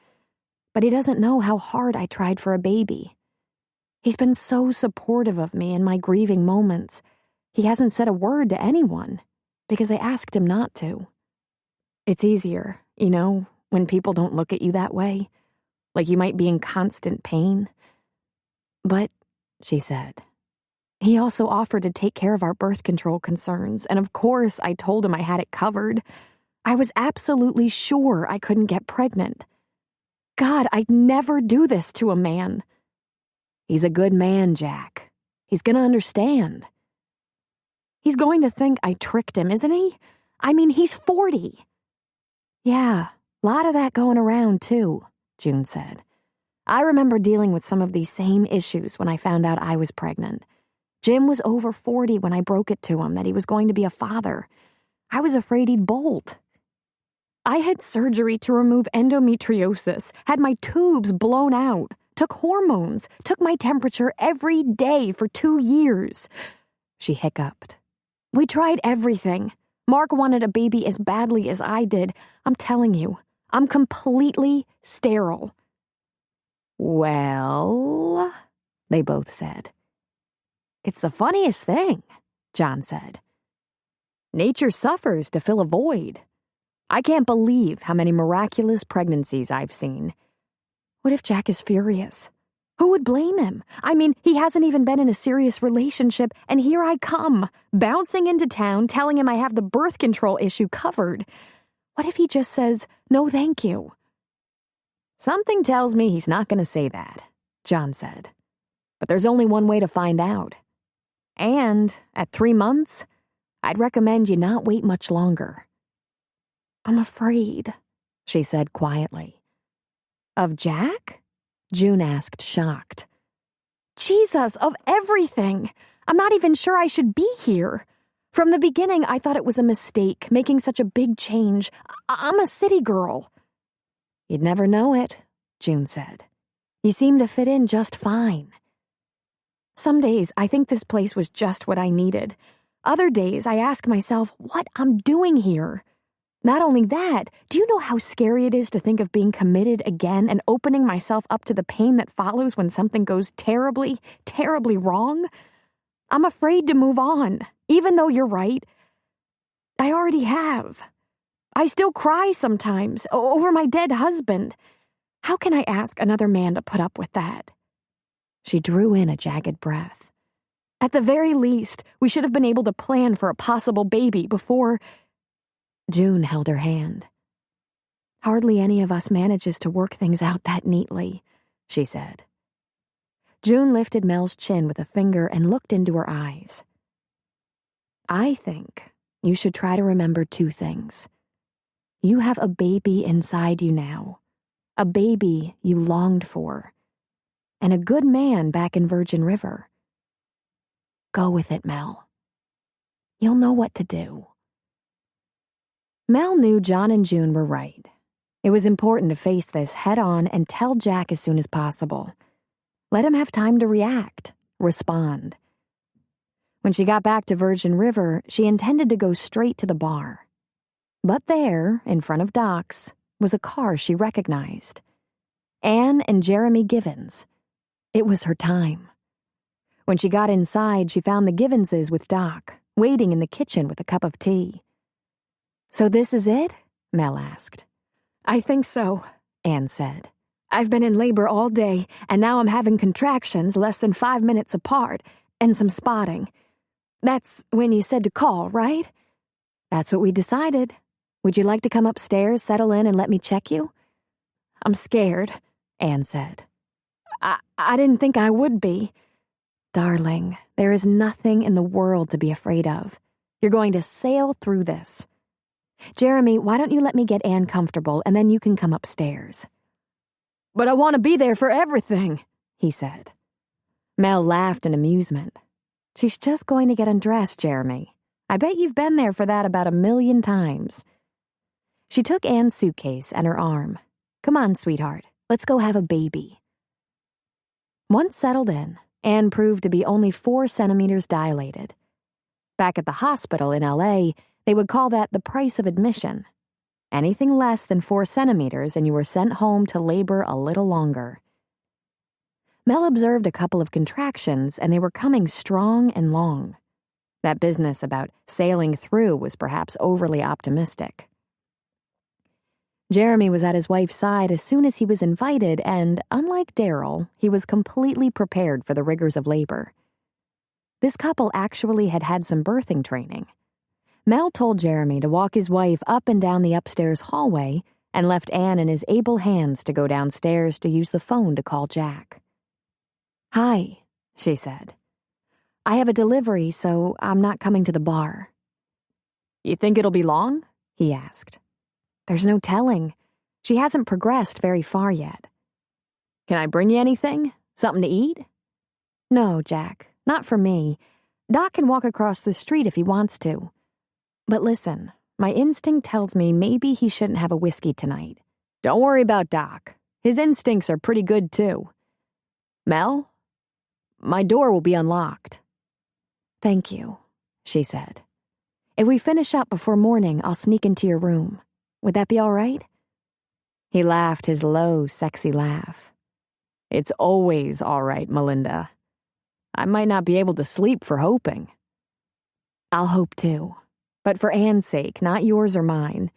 But he doesn't know how hard I tried for a baby. He's been so supportive of me in my grieving moments. He hasn't said a word to anyone, because I asked him not to. It's easier, you know, when people don't look at you that way, like you might be in constant pain. But, she said, he also offered to take care of our birth control concerns, and of course I told him I had it covered. I was absolutely sure I couldn't get pregnant. God, I'd never do this to a man. He's a good man, Jack. He's gonna understand. He's going to think I tricked him, isn't he? I mean, he's 40. Yeah, a lot of that going around, too, June said. I remember dealing with some of these same issues when I found out I was pregnant. Jim was over 40 when I broke it to him that he was going to be a father. I was afraid he'd bolt. I had surgery to remove endometriosis, had my tubes blown out, took hormones, took my temperature every day for 2 years. She hiccuped. We tried everything. Mark wanted a baby as badly as I did. I'm telling you, I'm completely sterile. Well, they both said. It's the funniest thing, John said. Nature suffers to fill a void. I can't believe how many miraculous pregnancies I've seen. What if Jack is furious? Who would blame him? I mean, he hasn't even been in a serious relationship, and here I come, bouncing into town, telling him I have the birth control issue covered. What if he just says, no thank you? Something tells me he's not going to say that, John said. But there's only one way to find out. And at 3 months, I'd recommend you not wait much longer. I'm afraid, she said quietly. Of Jack? June asked, shocked. Jesus, of everything! I'm not even sure I should be here. From the beginning, I thought it was a mistake, making such a big change. I'm a city girl. You'd never know it, June said. You seem to fit in just fine. Some days, I think this place was just what I needed. Other days, I ask myself what I'm doing here. Not only that, do you know how scary it is to think of being committed again and opening myself up to the pain that follows when something goes terribly, terribly wrong? I'm afraid to move on, even though you're right. I already have. I still cry sometimes over my dead husband. How can I ask another man to put up with that? She drew in a jagged breath. At the very least, we should have been able to plan for a possible baby before... June held her hand. Hardly any of us manages to work things out that neatly, she said. June lifted Mel's chin with a finger and looked into her eyes. I think you should try to remember 2 things. You have a baby inside you now, a baby you longed for, and a good man back in Virgin River. Go with it, Mel. You'll know what to do. Mel knew John and June were right. It was important to face this head-on and tell Jack as soon as possible. Let him have time to react, respond. When she got back to Virgin River, she intended to go straight to the bar. But there, in front of Doc's, was a car she recognized. Anne and Jeremy Givens. It was her time. When she got inside, she found the Givenses with Doc, waiting in the kitchen with a cup of tea. So this is it? Mel asked. I think so, Anne said. I've been in labor all day, and now I'm having contractions less than 5 minutes apart, and some spotting. That's when you said to call, right? That's what we decided. Would you like to come upstairs, settle in, and let me check you? I'm scared, Anne said. I didn't think I would be. Darling, there is nothing in the world to be afraid of. You're going to sail through this. Jeremy, why don't you let me get Anne comfortable, and then you can come upstairs. But I want to be there for everything, he said. Mel laughed in amusement. She's just going to get undressed, Jeremy. I bet you've been there for that about 1,000,000 times. She took Anne's suitcase and her arm. Come on, sweetheart, let's go have a baby. Once settled in, Anne proved to be only 4 centimeters dilated. Back at the hospital in L.A., they would call that the price of admission. Anything less than 4 centimeters and you were sent home to labor a little longer. Mel observed a couple of contractions and they were coming strong and long. That business about sailing through was perhaps overly optimistic. Jeremy was at his wife's side as soon as he was invited and, unlike Daryl, he was completely prepared for the rigors of labor. This couple actually had had some birthing training. Mel told Jeremy to walk his wife up and down the upstairs hallway and left Anne in his able hands to go downstairs to use the phone to call Jack. Hi, she said. I have a delivery, so I'm not coming to the bar. You think it'll be long? He asked. There's no telling. She hasn't progressed very far yet. Can I bring you anything? Something to eat? No, Jack, not for me. Doc can walk across the street if he wants to. But listen, my instinct tells me maybe he shouldn't have a whiskey tonight. Don't worry about Doc. His instincts are pretty good, too. Mel? My door will be unlocked. Thank you, she said. If we finish up before morning, I'll sneak into your room. Would that be all right? He laughed his low, sexy laugh. It's always all right, Melinda. I might not be able to sleep for hoping. I'll hope too, but for Anne's sake, not yours or mine.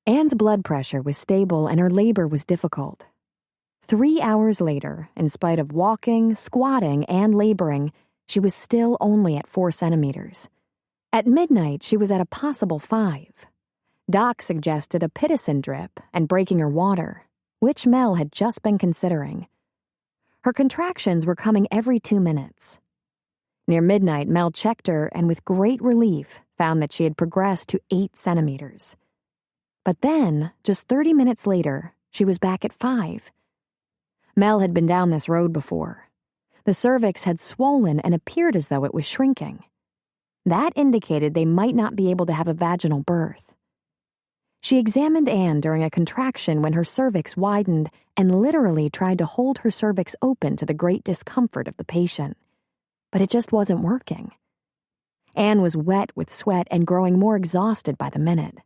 Anne's blood pressure was stable and her labor was difficult. 3 hours later, in spite of walking, squatting, and laboring, she was still only at 4 centimeters. At midnight, she was at a possible 5. Doc suggested a pitocin drip and breaking her water, which Mel had just been considering. Her contractions were coming every 2 minutes. Near midnight, Mel checked her and with great relief found that she had progressed to 8 centimeters. But then, just 30 minutes later, she was back at 5. Mel had been down this road before. The cervix had swollen and appeared as though it was shrinking. That indicated they might not be able to have a vaginal birth. She examined Anne during a contraction when her cervix widened and literally tried to hold her cervix open to the great discomfort of the patient. But it just wasn't working. Anne was wet with sweat and growing more exhausted by the minute.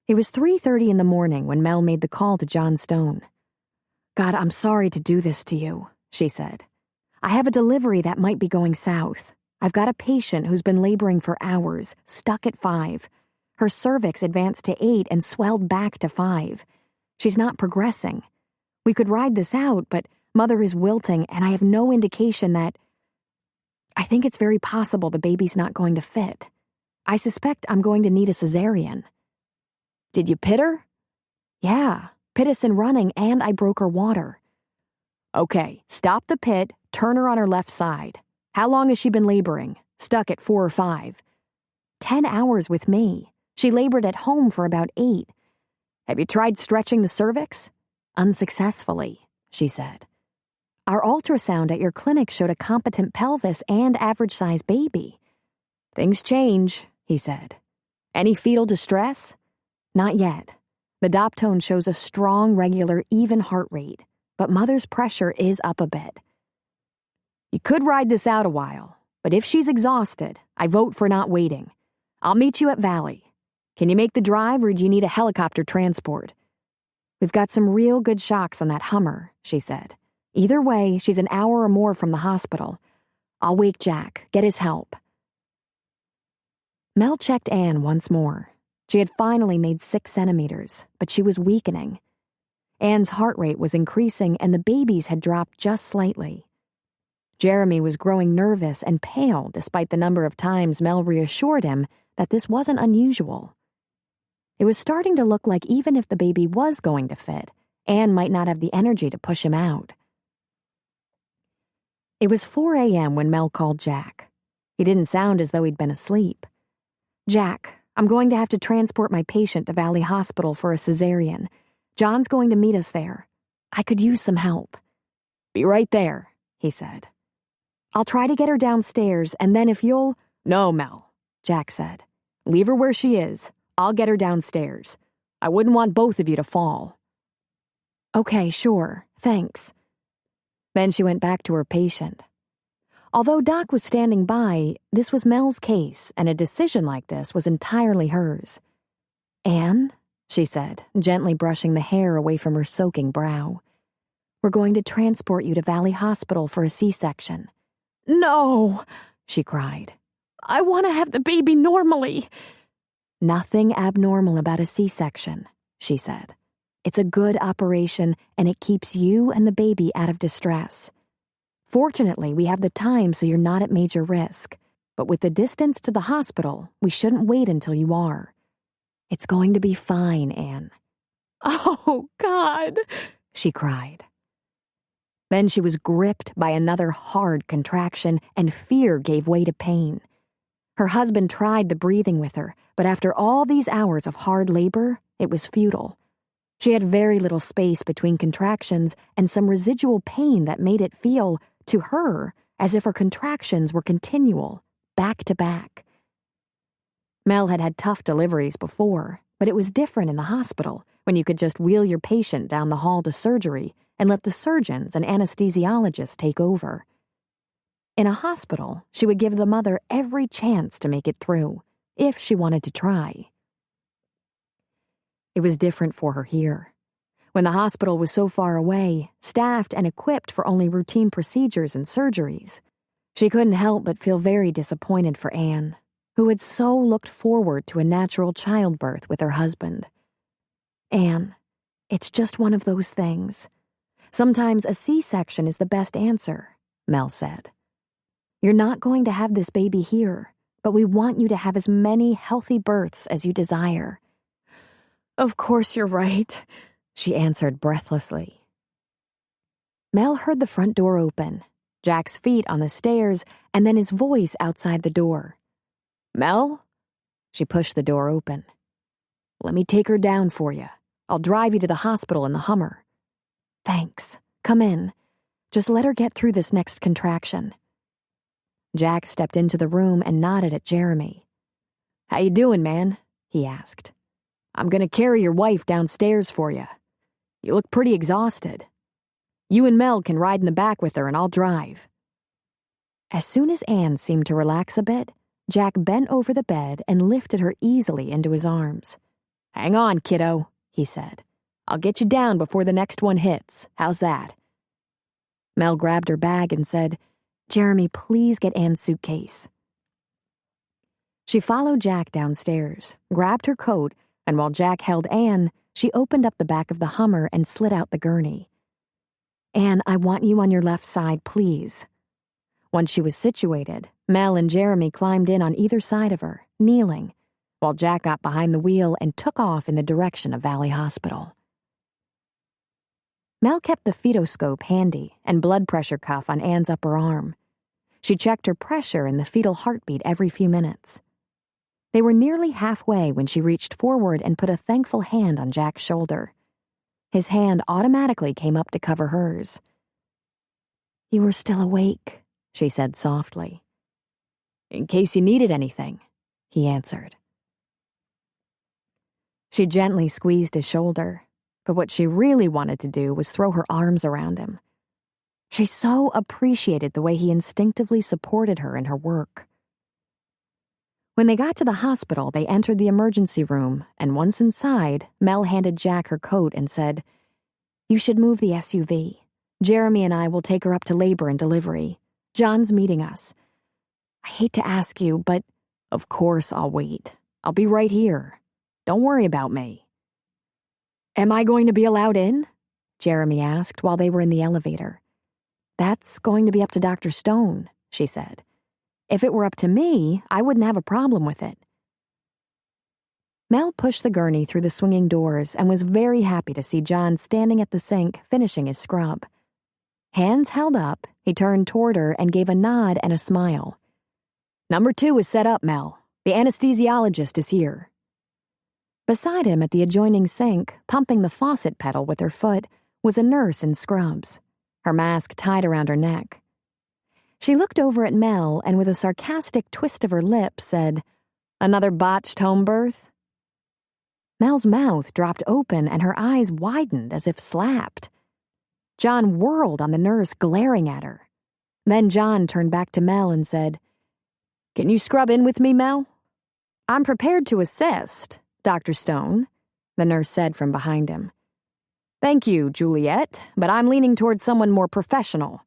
It was 3:30 in the morning when Mel made the call to John Stone. God, I'm sorry to do this to you, she said. I have a delivery that might be going south. I've got a patient who's been laboring for hours, stuck at 5. Her cervix advanced to 8 and swelled back to 5. She's not progressing. We could ride this out, but Mother is wilting and I have no indication that... I think it's very possible the baby's not going to fit. I suspect I'm going to need a cesarean. Did you pit her? Yeah, pitocin running and I broke her water. Okay, stop the pit, turn her on her left side. How long has she been laboring? Stuck at 4 or 5? 10 hours with me. She labored at home for about 8. Have you tried stretching the cervix? Unsuccessfully, she said. Our ultrasound at your clinic showed a competent pelvis and average-sized baby. Things change, he said. Any fetal distress? Not yet. The Doptone shows a strong, regular, even heart rate, but Mother's pressure is up a bit. You could ride this out a while, but if she's exhausted, I vote for not waiting. I'll meet you at Valley. Can you make the drive or do you need a helicopter transport? We've got some real good shocks on that Hummer, she said. Either way, she's an hour or more from the hospital. I'll wake Jack, get his help. Mel checked Anne once more. She had finally made 6 centimeters, but she was weakening. Anne's heart rate was increasing and the baby's had dropped just slightly. Jeremy was growing nervous and pale despite the number of times Mel reassured him that this wasn't unusual. It was starting to look like even if the baby was going to fit, Anne might not have the energy to push him out. It was 4 a.m. when Mel called Jack. He didn't sound as though he'd been asleep. Jack, I'm going to have to transport my patient to Valley Hospital for a cesarean. John's going to meet us there. I could use some help. Be right there, he said. I'll try to get her downstairs, and then if you'll... No, Mel, Jack said. Leave her where she is. I'll get her downstairs. I wouldn't want both of you to fall. Okay, sure. Thanks. Then she went back to her patient. Although Doc was standing by, this was Mel's case, and a decision like this was entirely hers. Anne, she said, gently brushing the hair away from her soaking brow. We're going to transport you to Valley Hospital for a C-section. No, she cried. I want to have the baby normally. Nothing abnormal about a C-section, she said. It's a good operation, and it keeps you and the baby out of distress. Fortunately, we have the time so you're not at major risk. But with the distance to the hospital, we shouldn't wait until you are. It's going to be fine, Anne. Oh, God, she cried. Then she was gripped by another hard contraction, and fear gave way to pain. Her husband tried the breathing with her, but after all these hours of hard labor, it was futile. She had very little space between contractions and some residual pain that made it feel, to her, as if her contractions were continual, back to back. Mel had had tough deliveries before, but it was different in the hospital when you could just wheel your patient down the hall to surgery and let the surgeons and anesthesiologists take over. In a hospital, she would give the mother every chance to make it through, if she wanted to try. It was different for her here. When the hospital was so far away, staffed and equipped for only routine procedures and surgeries, she couldn't help but feel very disappointed for Anne, who had so looked forward to a natural childbirth with her husband. Anne, it's just one of those things. Sometimes a C-section is the best answer, Mel said. You're not going to have this baby here, but we want you to have as many healthy births as you desire. Of course you're right, she answered breathlessly. Mel heard the front door open, Jack's feet on the stairs, and then his voice outside the door. Mel? She pushed the door open. Let me take her down for you. I'll drive you to the hospital in the Hummer. Thanks. Come in. Just let her get through this next contraction. Jack stepped into the room and nodded at Jeremy. How you doing, man? He asked. I'm gonna carry your wife downstairs for you. You look pretty exhausted. You and Mel can ride in the back with her and I'll drive. As soon as Anne seemed to relax a bit, Jack bent over the bed and lifted her easily into his arms. Hang on, kiddo, he said. I'll get you down before the next one hits. How's that? Mel grabbed her bag and said, Jeremy, please get Anne's suitcase. She followed Jack downstairs, grabbed her coat, and while Jack held Anne, she opened up the back of the Hummer and slid out the gurney. Anne, I want you on your left side, please. Once she was situated, Mel and Jeremy climbed in on either side of her, kneeling, while Jack got behind the wheel and took off in the direction of Valley Hospital. Mel kept the fetoscope handy and blood pressure cuff on Anne's upper arm. She checked her pressure and the fetal heartbeat every few minutes. They were nearly halfway when she reached forward and put a thankful hand on Jack's shoulder. His hand automatically came up to cover hers. You were still awake, she said softly. In case you needed anything, he answered. She gently squeezed his shoulder, but what she really wanted to do was throw her arms around him. She so appreciated the way he instinctively supported her in her work. When they got to the hospital, they entered the emergency room, and once inside, Mel handed Jack her coat and said, You should move the SUV. Jeremy and I will take her up to labor and delivery. John's meeting us. I hate to ask you, but of course I'll wait. I'll be right here. Don't worry about me. Am I going to be allowed in? Jeremy asked while they were in the elevator. That's going to be up to Dr. Stone, she said. If it were up to me, I wouldn't have a problem with it. Mel pushed the gurney through the swinging doors and was very happy to see John standing at the sink finishing his scrub. Hands held up, he turned toward her and gave a nod and a smile. Number 2 is set up, Mel. The anesthesiologist is here. Beside him at the adjoining sink, pumping the faucet pedal with her foot, was a nurse in scrubs, her mask tied around her neck. She looked over at Mel and with a sarcastic twist of her lips said, Another botched home birth? Mel's mouth dropped open and her eyes widened as if slapped. John whirled on the nurse, glaring at her. Then John turned back to Mel and said, Can you scrub in with me, Mel? I'm prepared to assist, Dr. Stone, the nurse said from behind him. Thank you, Juliet, but I'm leaning towards someone more professional.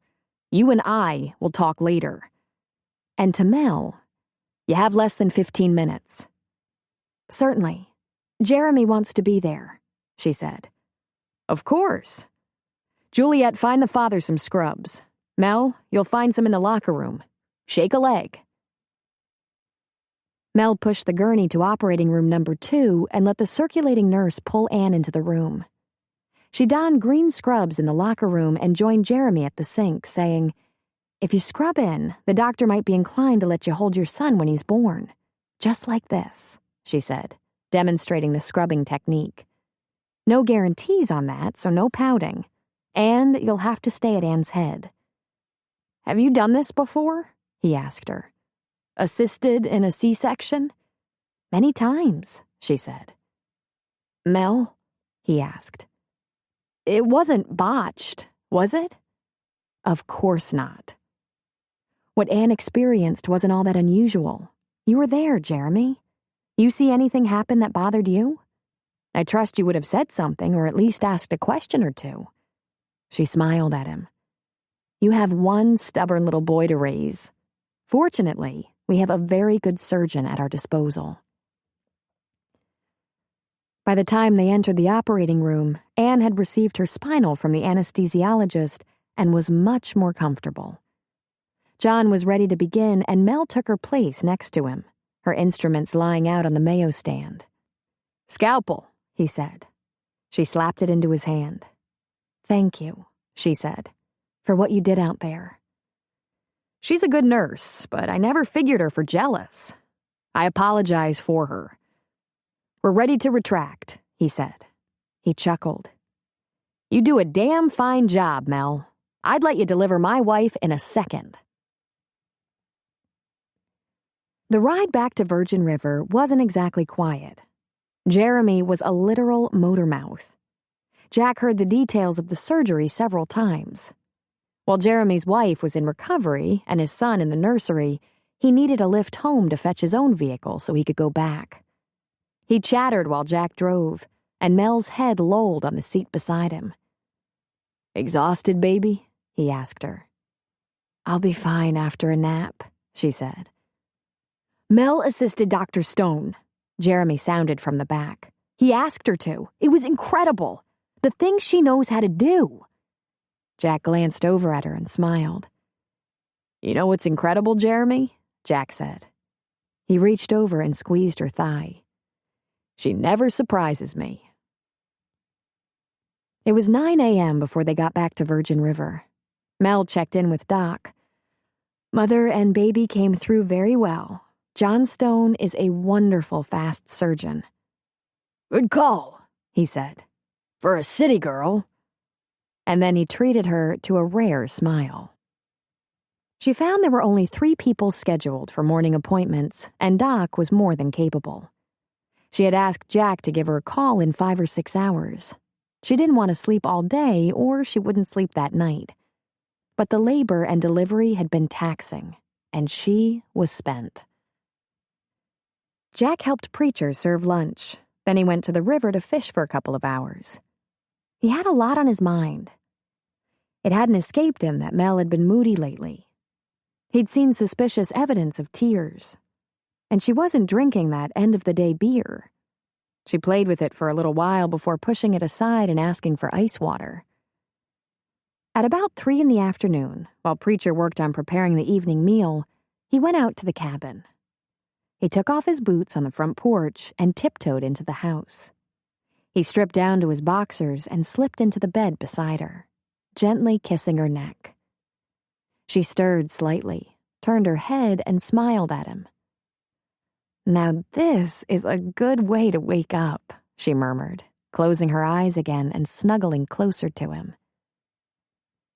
You and I will talk later. And to Mel, you have less than 15 minutes. Certainly. Jeremy wants to be there, she said. Of course. Juliet, find the father some scrubs. Mel, you'll find some in the locker room. Shake a leg. Mel pushed the gurney to operating room number 2 and let the circulating nurse pull Anne into the room. She donned green scrubs in the locker room and joined Jeremy at the sink, saying, If you scrub in, the doctor might be inclined to let you hold your son when he's born. Just like this, she said, demonstrating the scrubbing technique. No guarantees on that, so no pouting. And you'll have to stay at Anne's head. Have you done this before? He asked her. Assisted in a C-section? Many times, she said. Mel? He asked. It wasn't botched, was it? Of course not. What Anne experienced wasn't all that unusual. You were there, Jeremy. You see anything happen that bothered you? I trust you would have said something or at least asked a question or two. She smiled at him. You have one stubborn little boy to raise. Fortunately, we have a very good surgeon at our disposal. By the time they entered the operating room, Anne had received her spinal from the anesthesiologist and was much more comfortable. John was ready to begin, and Mel took her place next to him, her instruments lying out on the Mayo stand. Scalpel, he said. She slapped it into his hand. Thank you, she said, for what you did out there. She's a good nurse, but I never figured her for jealous. I apologize for her. We're ready to retract, he said. He chuckled. You do a damn fine job, Mel. I'd let you deliver my wife in a second. The ride back to Virgin River wasn't exactly quiet. Jeremy was a literal motor mouth. Jack heard the details of the surgery several times. While Jeremy's wife was in recovery and his son in the nursery, he needed a lift home to fetch his own vehicle so he could go back. He chattered while Jack drove, and Mel's head lolled on the seat beside him. Exhausted, baby? He asked her. I'll be fine after a nap, she said. Mel assisted Dr. Stone, Jeremy sounded from the back. He asked her to. It was incredible. The things she knows how to do. Jack glanced over at her and smiled. You know what's incredible, Jeremy? Jack said. He reached over and squeezed her thigh. She never surprises me. It was 9 a.m. before they got back to Virgin River. Mel checked in with Doc. Mother and baby came through very well. John Stone is a wonderful fast surgeon. Good call, he said. For a city girl. And then he treated her to a rare smile. She found there were only 3 people scheduled for morning appointments, and Doc was more than capable. She had asked Jack to give her a call in 5 or 6 hours. She didn't want to sleep all day, or she wouldn't sleep that night. But the labor and delivery had been taxing, and she was spent. Jack helped Preacher serve lunch. Then he went to the river to fish for a couple of hours. He had a lot on his mind. It hadn't escaped him that Mel had been moody lately. He'd seen suspicious evidence of tears. And she wasn't drinking that end-of-the-day beer. She played with it for a little while before pushing it aside and asking for ice water. At about 3 in the afternoon, while Preacher worked on preparing the evening meal, he went out to the cabin. He took off his boots on the front porch and tiptoed into the house. He stripped down to his boxers and slipped into the bed beside her, gently kissing her neck. She stirred slightly, turned her head, and smiled at him. Now this is a good way to wake up, she murmured, closing her eyes again and snuggling closer to him.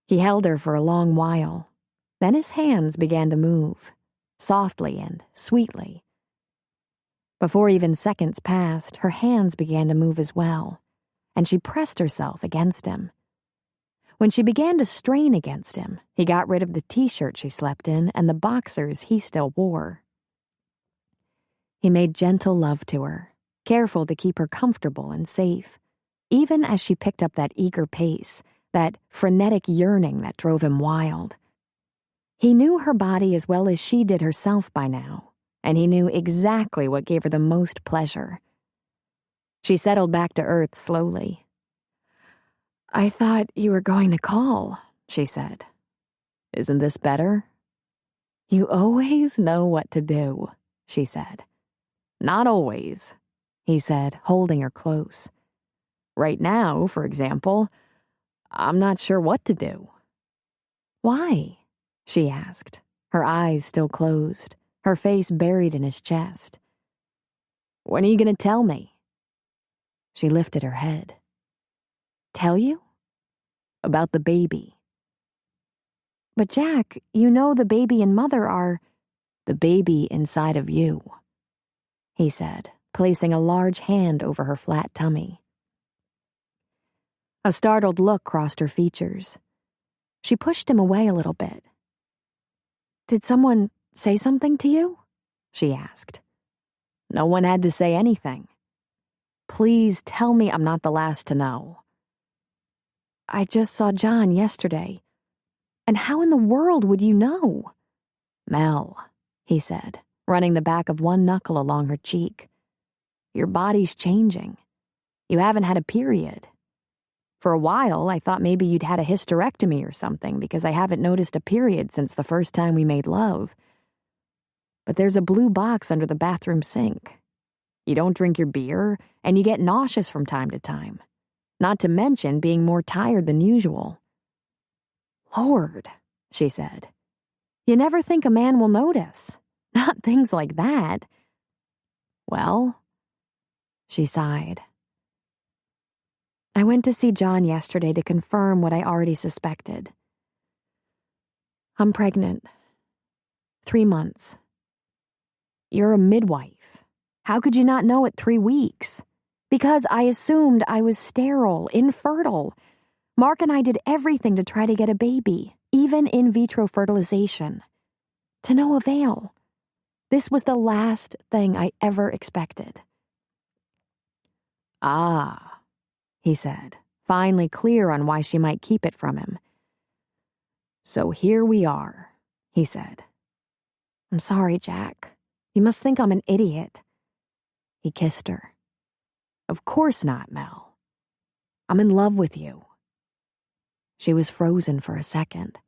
He held her for a long while. Then his hands began to move, softly and sweetly. Before even seconds passed, her hands began to move as well, and she pressed herself against him. When she began to strain against him, he got rid of the t-shirt she slept in and the boxers he still wore. He made gentle love to her, careful to keep her comfortable and safe, even as she picked up that eager pace, that frenetic yearning that drove him wild. He knew her body as well as she did herself by now, and he knew exactly what gave her the most pleasure. She settled back to earth slowly. I thought you were going to call, she said. Isn't this better? You always know what to do, she said. Not always, he said, holding her close. Right now, for example, I'm not sure what to do. Why? She asked, her eyes still closed, her face buried in his chest. When are you going to tell me? She lifted her head. Tell you? About the baby. But Jack, you know the baby and mother are The baby inside of you, he said, placing a large hand over her flat tummy. A startled look crossed her features. She pushed him away a little bit. Did someone say something to you? She asked. No one had to say anything. Please tell me I'm not the last to know. I just saw John yesterday. And how in the world would you know? Mel, he said, running the back of one knuckle along her cheek. Your body's changing. You haven't had a period. For a while, I thought maybe you'd had a hysterectomy or something because I haven't noticed a period since the first time we made love. But there's a blue box under the bathroom sink. You don't drink your beer, and you get nauseous from time to time. Not to mention being more tired than usual. Lord, she said. You never think a man will notice. Not things like that. Well, she sighed. I went to see John yesterday to confirm what I already suspected. I'm pregnant. 3 months. You're a midwife. How could you not know at 3 weeks? Because I assumed I was sterile, infertile. Mark and I did everything to try to get a baby, even in vitro fertilization. To no avail. This was the last thing I ever expected. Ah, he said, finally clear on why she might keep it from him. So here we are, he said. I'm sorry, Jack. You must think I'm an idiot. He kissed her. Of course not, Mel. I'm in love with you. She was frozen for a second.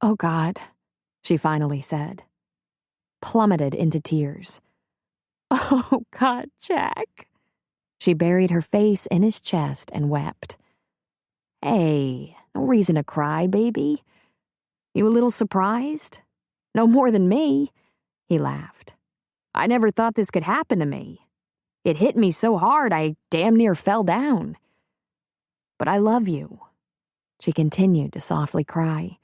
Oh, God, she finally said, plummeted into tears. Oh, God, Jack. She buried her face in his chest and wept. Hey, no reason to cry, baby. You a little surprised? No more than me, he laughed. I never thought this could happen to me. It hit me so hard I damn near fell down. But I love you. She continued to softly cry.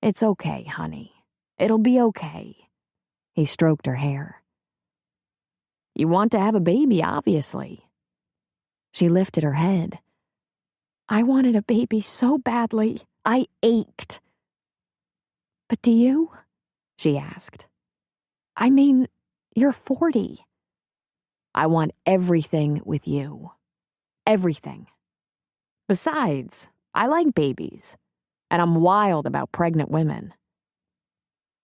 It's okay, honey. It'll be okay. He stroked her hair. You want to have a baby, obviously. She lifted her head. I wanted a baby so badly. I ached. But do you? She asked. I mean, you're 40. I want everything with you. Everything. Besides, I like babies, and I'm wild about pregnant women.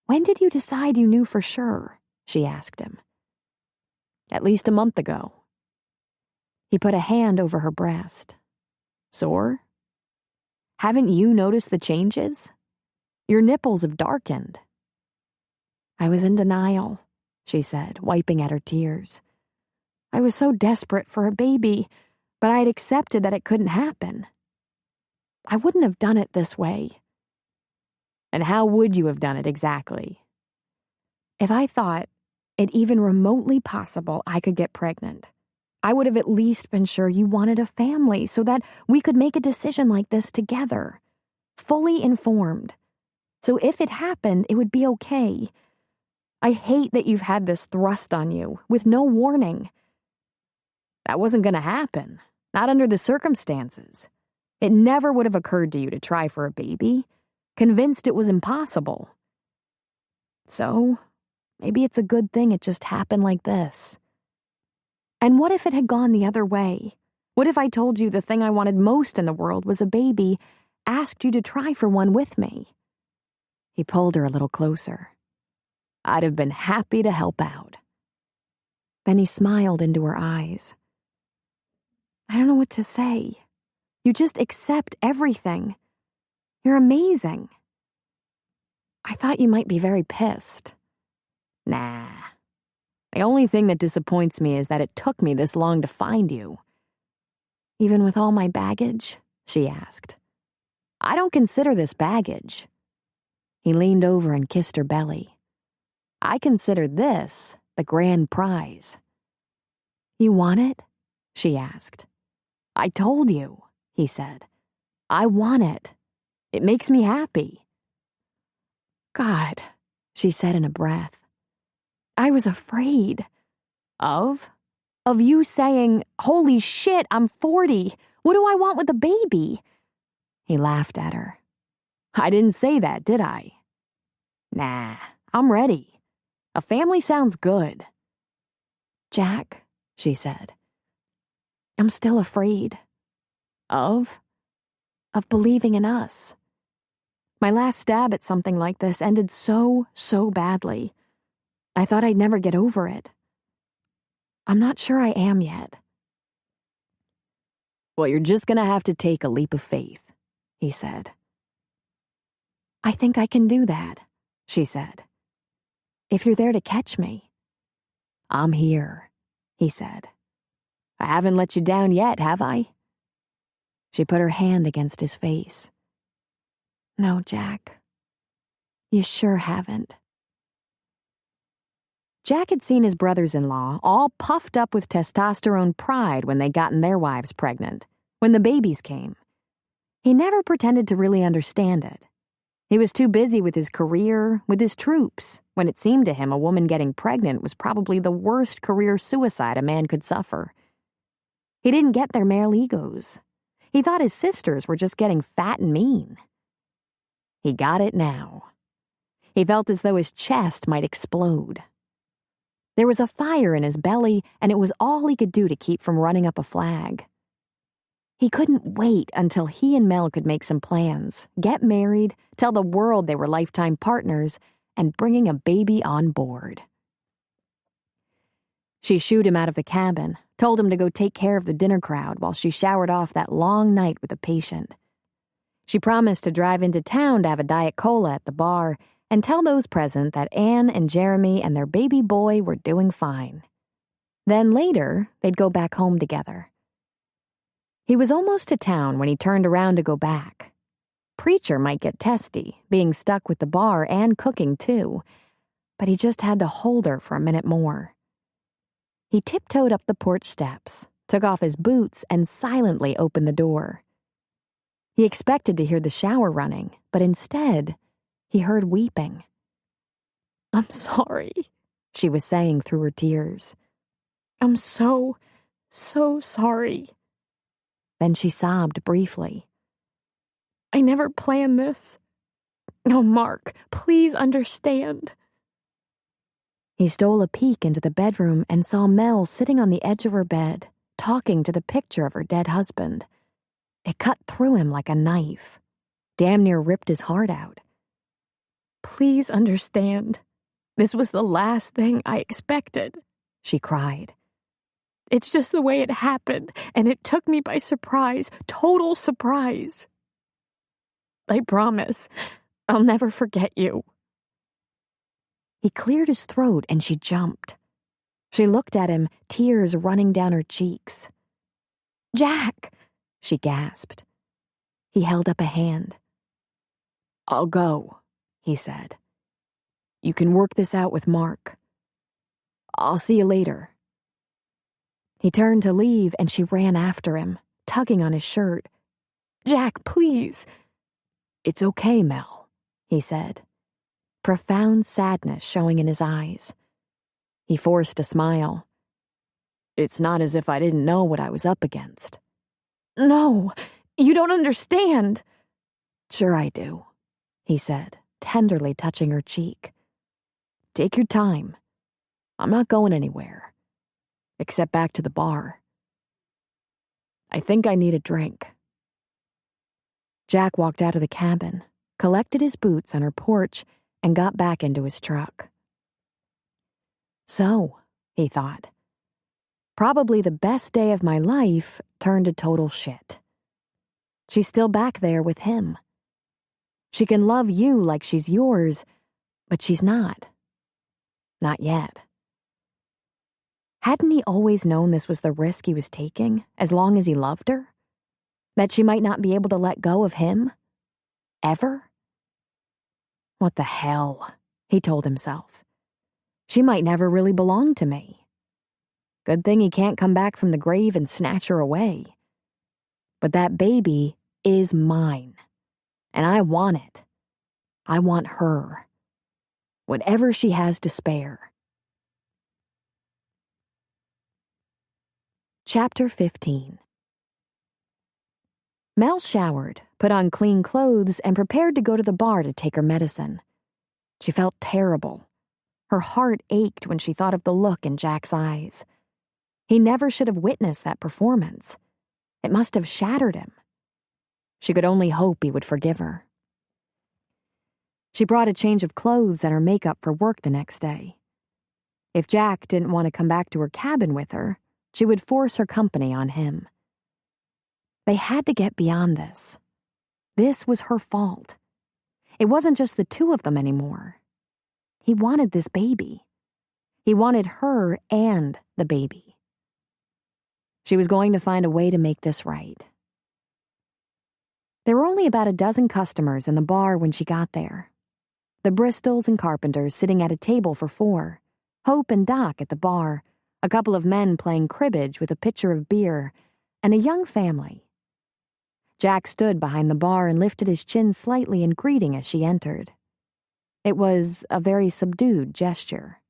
When did you decide you knew for sure? She asked him. At least a month ago. He put a hand over her breast. Sore? Haven't you noticed the changes? Your nipples have darkened. I was in denial, she said, wiping at her tears. I was so desperate for a baby, but I'd accepted that it couldn't happen. I wouldn't have done it this way. And how would you have done it exactly? If I thought it even remotely possible I could get pregnant, I would have at least been sure you wanted a family so that we could make a decision like this together, fully informed. So if it happened, it would be okay. I hate that you've had this thrust on you with no warning. That wasn't going to happen, not under the circumstances. It never would have occurred to you to try for a baby, convinced it was impossible. So, maybe it's a good thing it just happened like this. And what if it had gone the other way? What if I told you the thing I wanted most in the world was a baby, asked you to try for one with me? He pulled her a little closer. I'd have been happy to help out. Then he smiled into her eyes. I don't know what to say. You just accept everything. You're amazing. I thought you might be very pissed. Nah. The only thing that disappoints me is that it took me this long to find you. Even with all my baggage? She asked. I don't consider this baggage. He leaned over and kissed her belly. I consider this the grand prize. You want it? She asked. I told you, he said. I want it. It makes me happy. God, she said in a breath. I was afraid. Of? Of you saying, holy shit, I'm 40. What do I want with a baby? He laughed at her. I didn't say that, did I? Nah, I'm ready. A family sounds good. Jack, she said. I'm still afraid. Of? Of believing in us. My last stab at something like this ended so badly. I thought I'd never get over it. I'm not sure I am yet. Well, you're just gonna have to take a leap of faith, he said. I think I can do that, she said. If you're there to catch me. I'm here, he said. I haven't let you down yet, have I? She put her hand against his face. No, Jack. You sure haven't. Jack had seen his brothers-in-law all puffed up with testosterone pride when they'd gotten their wives pregnant, when the babies came. He never pretended to really understand it. He was too busy with his career, with his troops, when it seemed to him a woman getting pregnant was probably the worst career suicide a man could suffer. He didn't get their male egos. He thought his sisters were just getting fat and mean. He got it now. He felt as though his chest might explode. There was a fire in his belly, and it was all he could do to keep from running up a flag. He couldn't wait until he and Mel could make some plans, get married, tell the world they were lifetime partners, and bringing a baby on board. She shooed him out of the cabin, told him to go take care of the dinner crowd while she showered off that long night with a patient. She promised to drive into town to have a Diet Cola at the bar and tell those present that Anne and Jeremy and their baby boy were doing fine. Then later, they'd go back home together. He was almost to town when he turned around to go back. Preacher might get testy, being stuck with the bar and cooking too, but he just had to hold her for a minute more. He tiptoed up the porch steps, took off his boots, and silently opened the door. He expected to hear the shower running, but instead, he heard weeping. I'm sorry, she was saying through her tears. I'm so sorry. Then she sobbed briefly. I never planned this. Oh, Mark, please understand. He stole a peek into the bedroom and saw Mel sitting on the edge of her bed, talking to the picture of her dead husband. It cut through him like a knife, damn near ripped his heart out. Please understand. This was the last thing I expected, she cried. It's just the way it happened, and it took me by surprise, total surprise. I promise, I'll never forget you. He cleared his throat and she jumped. She looked at him, tears running down her cheeks. Jack, she gasped. He held up a hand. I'll go, he said. You can work this out with Mark. I'll see you later. He turned to leave and she ran after him, tugging on his shirt. Jack, please. It's okay, Mel, he said, profound sadness showing in his eyes. He forced a smile. It's not as if I didn't know what I was up against. No, you don't understand. Sure I do, he said, tenderly touching her cheek. Take your time. I'm not going anywhere. Except back to the bar. I think I need a drink. Jack walked out of the cabin, collected his boots on her porch, and got back into his truck. So, he thought, probably the best day of my life turned to total shit. She's still back there with him. She can love you like she's yours, but she's not. Not yet. Hadn't he always known this was the risk he was taking, as long as he loved her? That she might not be able to let go of him? Ever? What the hell, he told himself. She might never really belong to me. Good thing he can't come back from the grave and snatch her away. But that baby is mine, and I want it. I want her. Whatever she has to spare. Chapter 15. Mel showered, put on clean clothes, and prepared to go to the bar to take her medicine. She felt terrible. Her heart ached when she thought of the look in Jack's eyes. He never should have witnessed that performance. It must have shattered him. She could only hope he would forgive her. She brought a change of clothes and her makeup for work the next day. If Jack didn't want to come back to her cabin with her, she would force her company on him. They had to get beyond this. This was her fault. It wasn't just the two of them anymore. He wanted this baby. He wanted her and the baby. She was going to find a way to make this right. There were only about a dozen customers in the bar when she got there. The Bristols and Carpenters sitting at a table for 4, Hope and Doc at the bar, a couple of men playing cribbage with a pitcher of beer, and a young family. Jack stood behind the bar and lifted his chin slightly in greeting as she entered. It was a very subdued gesture.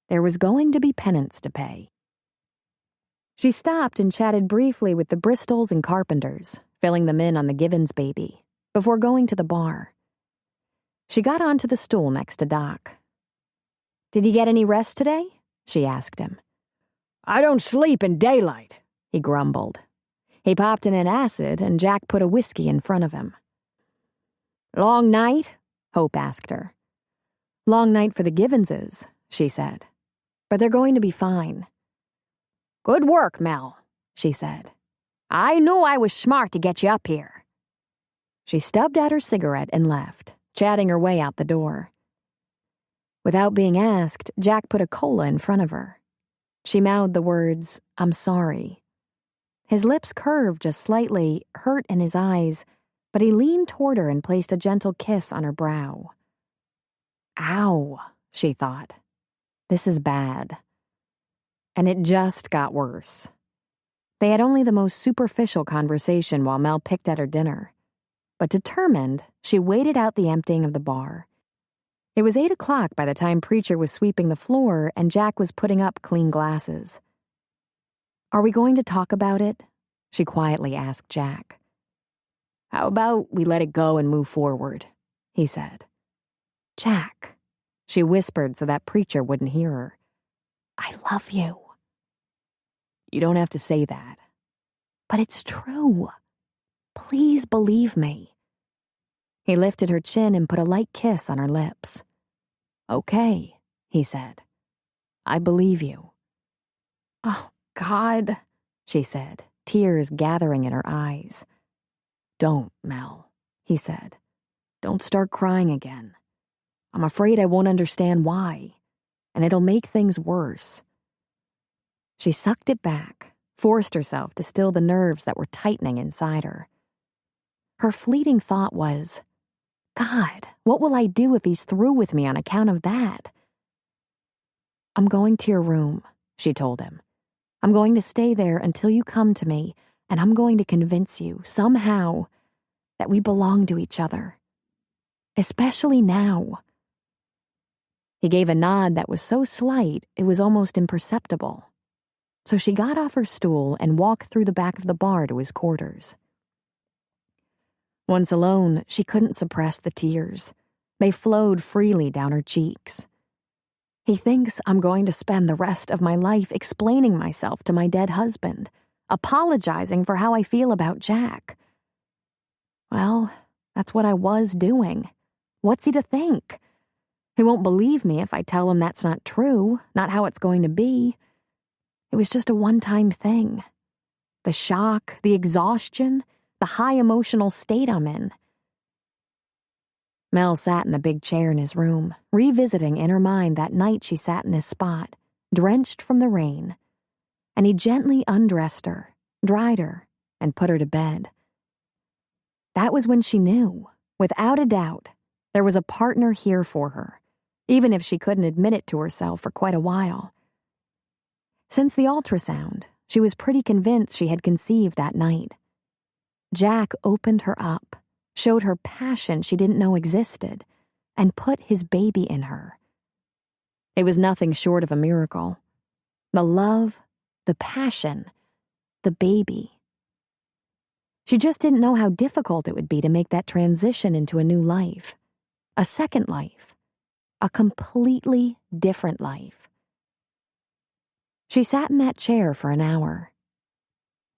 There was going to be penance to pay. She stopped and chatted briefly with the Bristols and Carpenters, filling them in on the Givens baby, before going to the bar. She got onto the stool next to Doc. "Did you get any rest today?" she asked him. I don't sleep in daylight, he grumbled. He popped in an acid and Jack put a whiskey in front of him. Long night? Hope asked her. "Long night for the Givenses," she said. "But they're going to be fine." Good work, Mel, she said. I knew I was smart to get you up here. She stubbed out her cigarette and left, chatting her way out the door. Without being asked, Jack put a cola in front of her. She mouthed the words, "I'm sorry." His lips curved just slightly, hurt in his eyes, but he leaned toward her and placed a gentle kiss on her brow. Ow, she thought. This is bad. And it just got worse. They had only the most superficial conversation while Mel picked at her dinner. But determined, she waited out the emptying of the bar. It was 8 o'clock by the time Preacher was sweeping the floor and Jack was putting up clean glasses. "Are we going to talk about it?" she quietly asked Jack. How about we let it go and move forward, he said. "Jack," she whispered so that Preacher wouldn't hear her. "I love you." You don't have to say that. "But it's true. Please believe me." He lifted her chin and put a light kiss on her lips. Okay, he said. I believe you. "Oh, God," she said, tears gathering in her eyes. Don't, Mel, he said. Don't start crying again. I'm afraid I won't understand why, and it'll make things worse. She sucked it back, forced herself to still the nerves that were tightening inside her. Her fleeting thought was, God, what will I do if he's through with me on account of that? "I'm going to your room," she told him. "I'm going to stay there until you come to me, and I'm going to convince you, somehow, that we belong to each other. Especially now." He gave a nod that was so slight it was almost imperceptible. So she got off her stool and walked through the back of the bar to his quarters. Once alone, she couldn't suppress the tears. They flowed freely down her cheeks. "He thinks I'm going to spend the rest of my life explaining myself to my dead husband, apologizing for how I feel about Jack. Well, that's what I was doing. What's he to think? He won't believe me if I tell him that's not true, not how it's going to be. It was just a one-time thing. The shock, the exhaustion, the high emotional state I'm in." Mel sat in the big chair in his room, revisiting in her mind that night she sat in this spot, drenched from the rain. And he gently undressed her, dried her, and put her to bed. That was when she knew, without a doubt, there was a partner here for her, even if she couldn't admit it to herself for quite a while. Since the ultrasound, she was pretty convinced she had conceived that night. Jack opened her up, showed her passion she didn't know existed, and put his baby in her. It was nothing short of a miracle. The love, the passion, the baby. She just didn't know how difficult it would be to make that transition into a new life, a second life, a completely different life. She sat in that chair for an hour,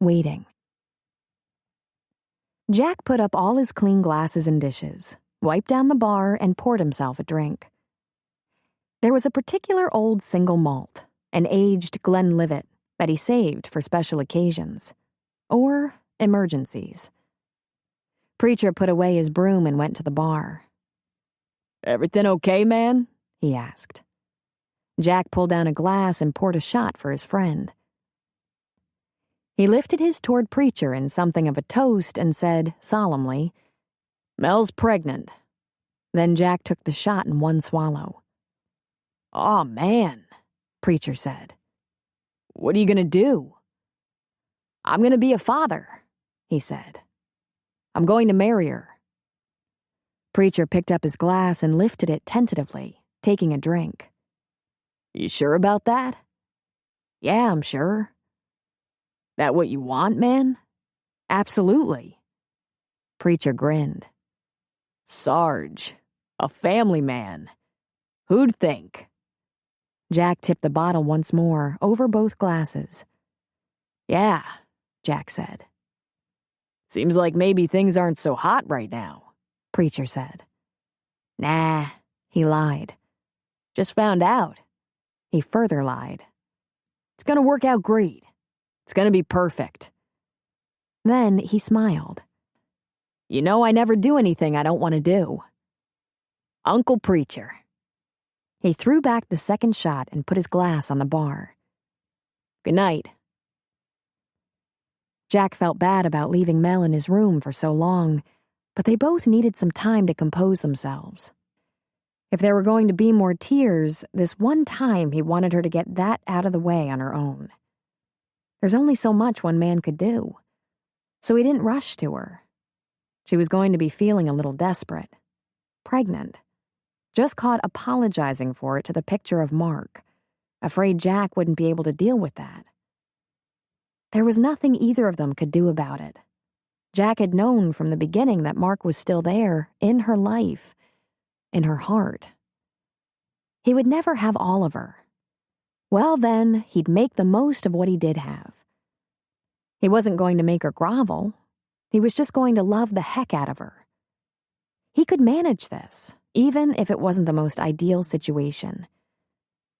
waiting. Jack put up all his clean glasses and dishes, wiped down the bar, and poured himself a drink. There was a particular old single malt, an aged Glenlivet, that he saved for special occasions, or emergencies. Preacher put away his broom and went to the bar. "Everything okay, man?" he asked. Jack pulled down a glass and poured a shot for his friend. He lifted his toward Preacher in something of a toast and said, solemnly, "Mel's pregnant." Then Jack took the shot in one swallow. "Aw, man," Preacher said. "What are you gonna do?" "I'm gonna be a father," he said. "I'm going to marry her." Preacher picked up his glass and lifted it tentatively, taking a drink. "You sure about that?" "Yeah, I'm sure." "That what you want, man?" "Absolutely." Preacher grinned. "Sarge, a family man. Who'd think?" Jack tipped the bottle once more, over both glasses. "Yeah," Jack said. "Seems like maybe things aren't so hot right now," Preacher said. "Nah," he lied. "Just found out." He further lied. "It's gonna work out great. It's gonna be perfect." Then he smiled. "You know I never do anything I don't want to do. Uncle Preacher." He threw back the second shot and put his glass on the bar. "Good night." Jack felt bad about leaving Mel in his room for so long, but they both needed some time to compose themselves. If there were going to be more tears, this one time he wanted her to get that out of the way on her own. There's only so much one man could do. So he didn't rush to her. She was going to be feeling a little desperate. Pregnant. Just caught apologizing for it to the picture of Mark, afraid Jack wouldn't be able to deal with that. There was nothing either of them could do about it. Jack had known from the beginning that Mark was still there, in her life, in her heart. He would never have all of her. Well, then, he'd make the most of what he did have. He wasn't going to make her grovel. He was just going to love the heck out of her. He could manage this, even if it wasn't the most ideal situation.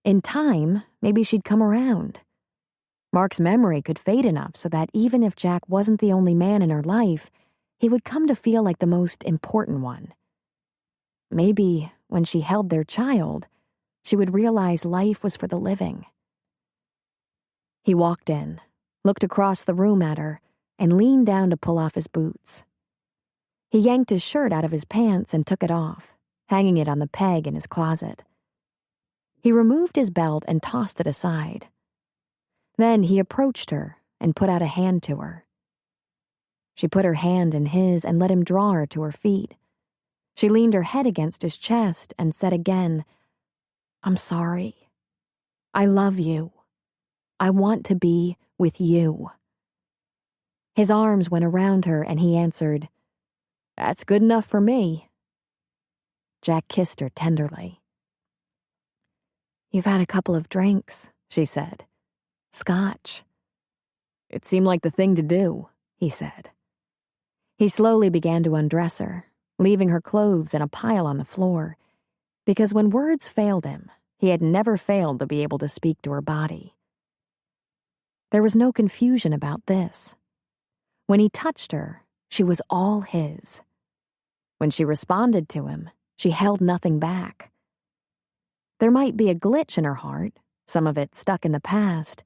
In time, maybe she'd come around. Mark's memory could fade enough so that even if Jack wasn't the only man in her life, he would come to feel like the most important one. Maybe, when she held their child, she would realize life was for the living. He walked in, looked across the room at her, and leaned down to pull off his boots. He yanked his shirt out of his pants and took it off, hanging it on the peg in his closet. He removed his belt and tossed it aside. Then he approached her and put out a hand to her. She put her hand in his and let him draw her to her feet. She leaned her head against his chest and said again, "I'm sorry. I love you. I want to be with you." His arms went around her and he answered, "That's good enough for me." Jack kissed her tenderly. "You've had a couple of drinks," she said. "Scotch." "It seemed like the thing to do," he said. He slowly began to undress her, leaving her clothes in a pile on the floor, because when words failed him, he had never failed to be able to speak to her body. There was no confusion about this. When he touched her, she was all his. When she responded to him, she held nothing back. There might be a glitch in her heart, some of it stuck in the past,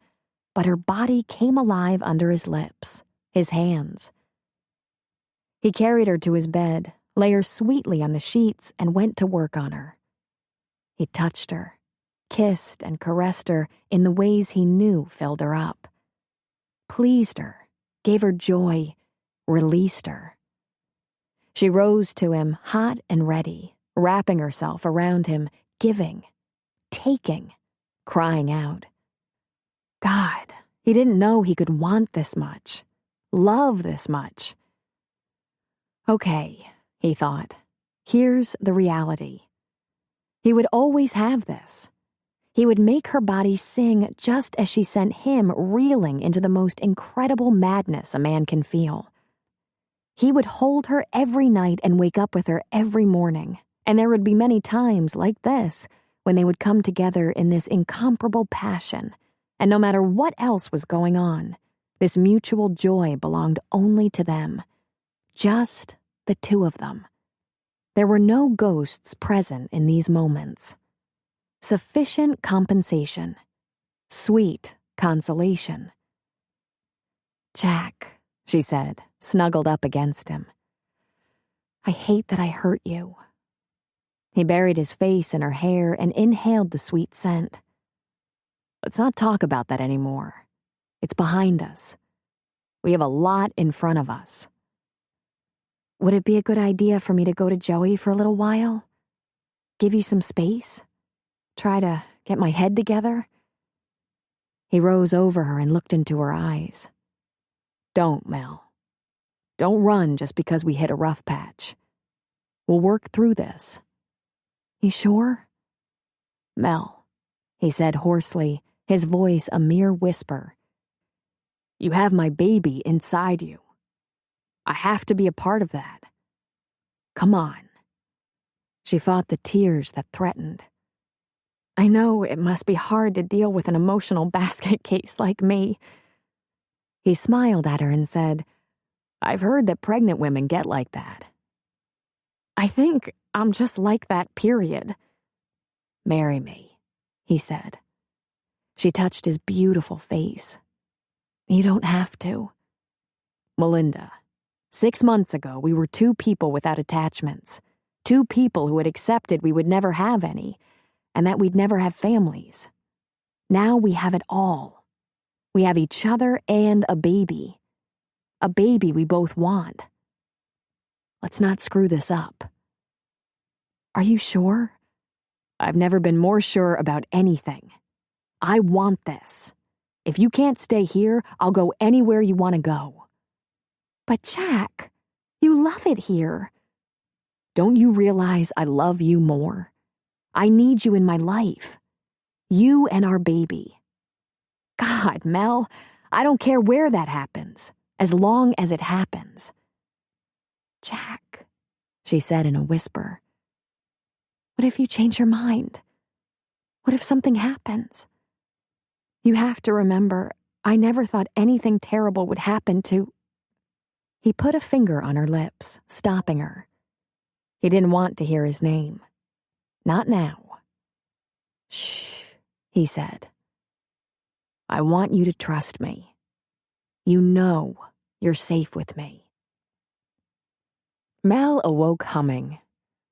but her body came alive under his lips, his hands. He carried her to his bed, lay her sweetly on the sheets, and went to work on her. He touched her, kissed and caressed her in the ways he knew filled her up, pleased her, gave her joy, released her. She rose to him, hot and ready, wrapping herself around him, giving, taking, crying out. God, he didn't know he could want this much, love this much. Okay, he thought, here's the reality. He would always have this. He would make her body sing just as she sent him reeling into the most incredible madness a man can feel. He would hold her every night and wake up with her every morning, and there would be many times like this when they would come together in this incomparable passion, and no matter what else was going on, this mutual joy belonged only to them. Just the two of them. There were no ghosts present in these moments. Sufficient compensation. Sweet consolation. Jack, she said, snuggled up against him. I hate that I hurt you. He buried his face in her hair and inhaled the sweet scent. Let's not talk about that anymore. It's behind us. We have a lot in front of us. Would it be a good idea for me to go to Joey for a little while? Give you some space? Try to get my head together? He rose over her and looked into her eyes. Don't, Mel. Don't run just because we hit a rough patch. We'll work through this. You sure? Mel, he said hoarsely, his voice a mere whisper. You have my baby inside you. I have to be a part of that. Come on. She fought the tears that threatened. I know it must be hard to deal with an emotional basket case like me. He smiled at her and said, I've heard that pregnant women get like that. I think I'm just like that, period. Marry me, he said. She touched his beautiful face. You don't have to. Melinda, 6 months ago, we were two people without attachments. Two people who had accepted we would never have any, and that we'd never have families. Now we have it all. We have each other and a baby. A baby we both want. Let's not screw this up. Are you sure? I've never been more sure about anything. I want this. If you can't stay here, I'll go anywhere you want to go. But Jack, you love it here. Don't you realize I love you more? I need you in my life. You and our baby. God, Mel, I don't care where that happens, as long as it happens. Jack, she said in a whisper. What if you change your mind? What if something happens? You have to remember, I never thought anything terrible would happen to... He put a finger on her lips, stopping her. He didn't want to hear his name. Not now. Shh, he said. I want you to trust me. You know you're safe with me. Mel awoke humming.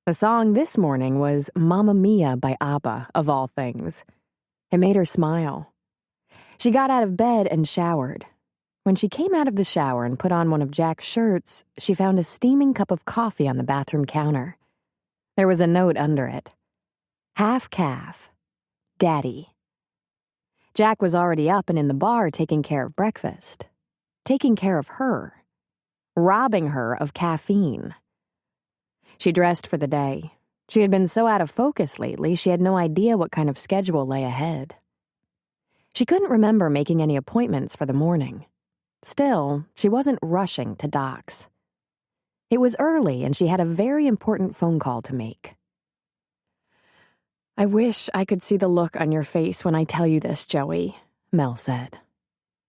The song this morning was Mamma Mia by ABBA, of all things. It made her smile. She got out of bed and showered. When she came out of the shower and put on one of Jack's shirts, she found a steaming cup of coffee on the bathroom counter. There was a note under it. Half calf. Daddy. Jack was already up and in the bar taking care of breakfast. Taking care of her. Robbing her of caffeine. She dressed for the day. She had been so out of focus lately, she had no idea what kind of schedule lay ahead. She couldn't remember making any appointments for the morning. Still, she wasn't rushing to Doc's. It was early, and she had a very important phone call to make. I wish I could see the look on your face when I tell you this, Joey, Mel said.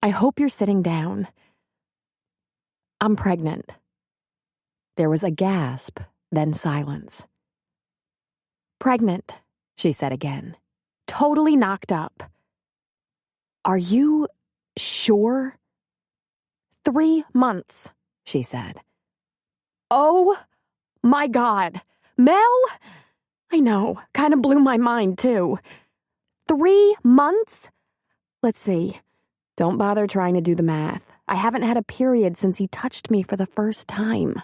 I hope you're sitting down. I'm pregnant. There was a gasp, then silence. Pregnant, she said again. Totally knocked up. Are you sure? 3 months, she said. Oh, my God. Mel? I know, kind of blew my mind, too. 3 months? Let's see. Don't bother trying to do the math. I haven't had a period since he touched me for the first time.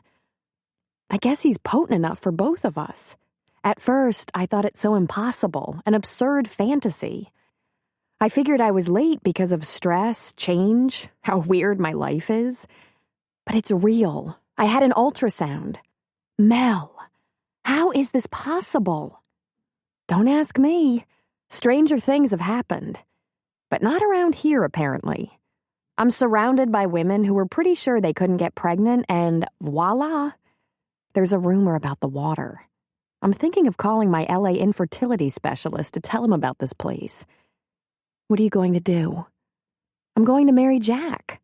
I guess he's potent enough for both of us. At first, I thought it so impossible, an absurd fantasy. I figured I was late because of stress, change, how weird my life is. But it's real. I had an ultrasound. Mel, how is this possible? Don't ask me. Stranger things have happened. But not around here, apparently. I'm surrounded by women who were pretty sure they couldn't get pregnant, and voila, there's a rumor about the water. I'm thinking of calling my LA infertility specialist to tell him about this place. What are you going to do? I'm going to marry Jack.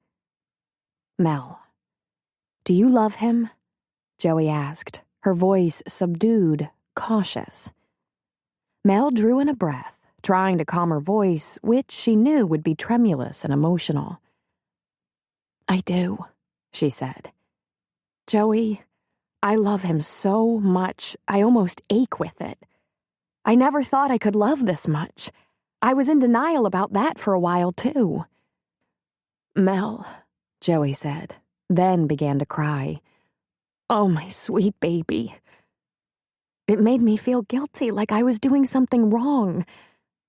Mel, do you love him? Joey asked, her voice subdued, cautious. Mel drew in a breath, trying to calm her voice, which she knew would be tremulous and emotional. I do, she said. Joey, I love him so much, I almost ache with it. I never thought I could love this much. I was in denial about that for a while, too. Mel, Joey said, then began to cry. Oh, my sweet baby. It made me feel guilty, like I was doing something wrong.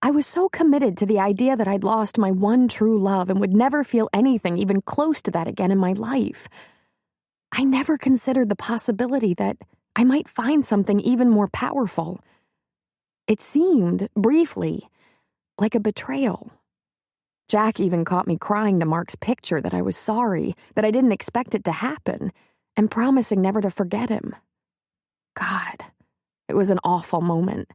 I was so committed to the idea that I'd lost my one true love and would never feel anything even close to that again in my life. I never considered the possibility that I might find something even more powerful. It seemed, briefly, like a betrayal. Jack even caught me crying to Mark's picture that I was sorry, that I didn't expect it to happen, and promising never to forget him. God, it was an awful moment.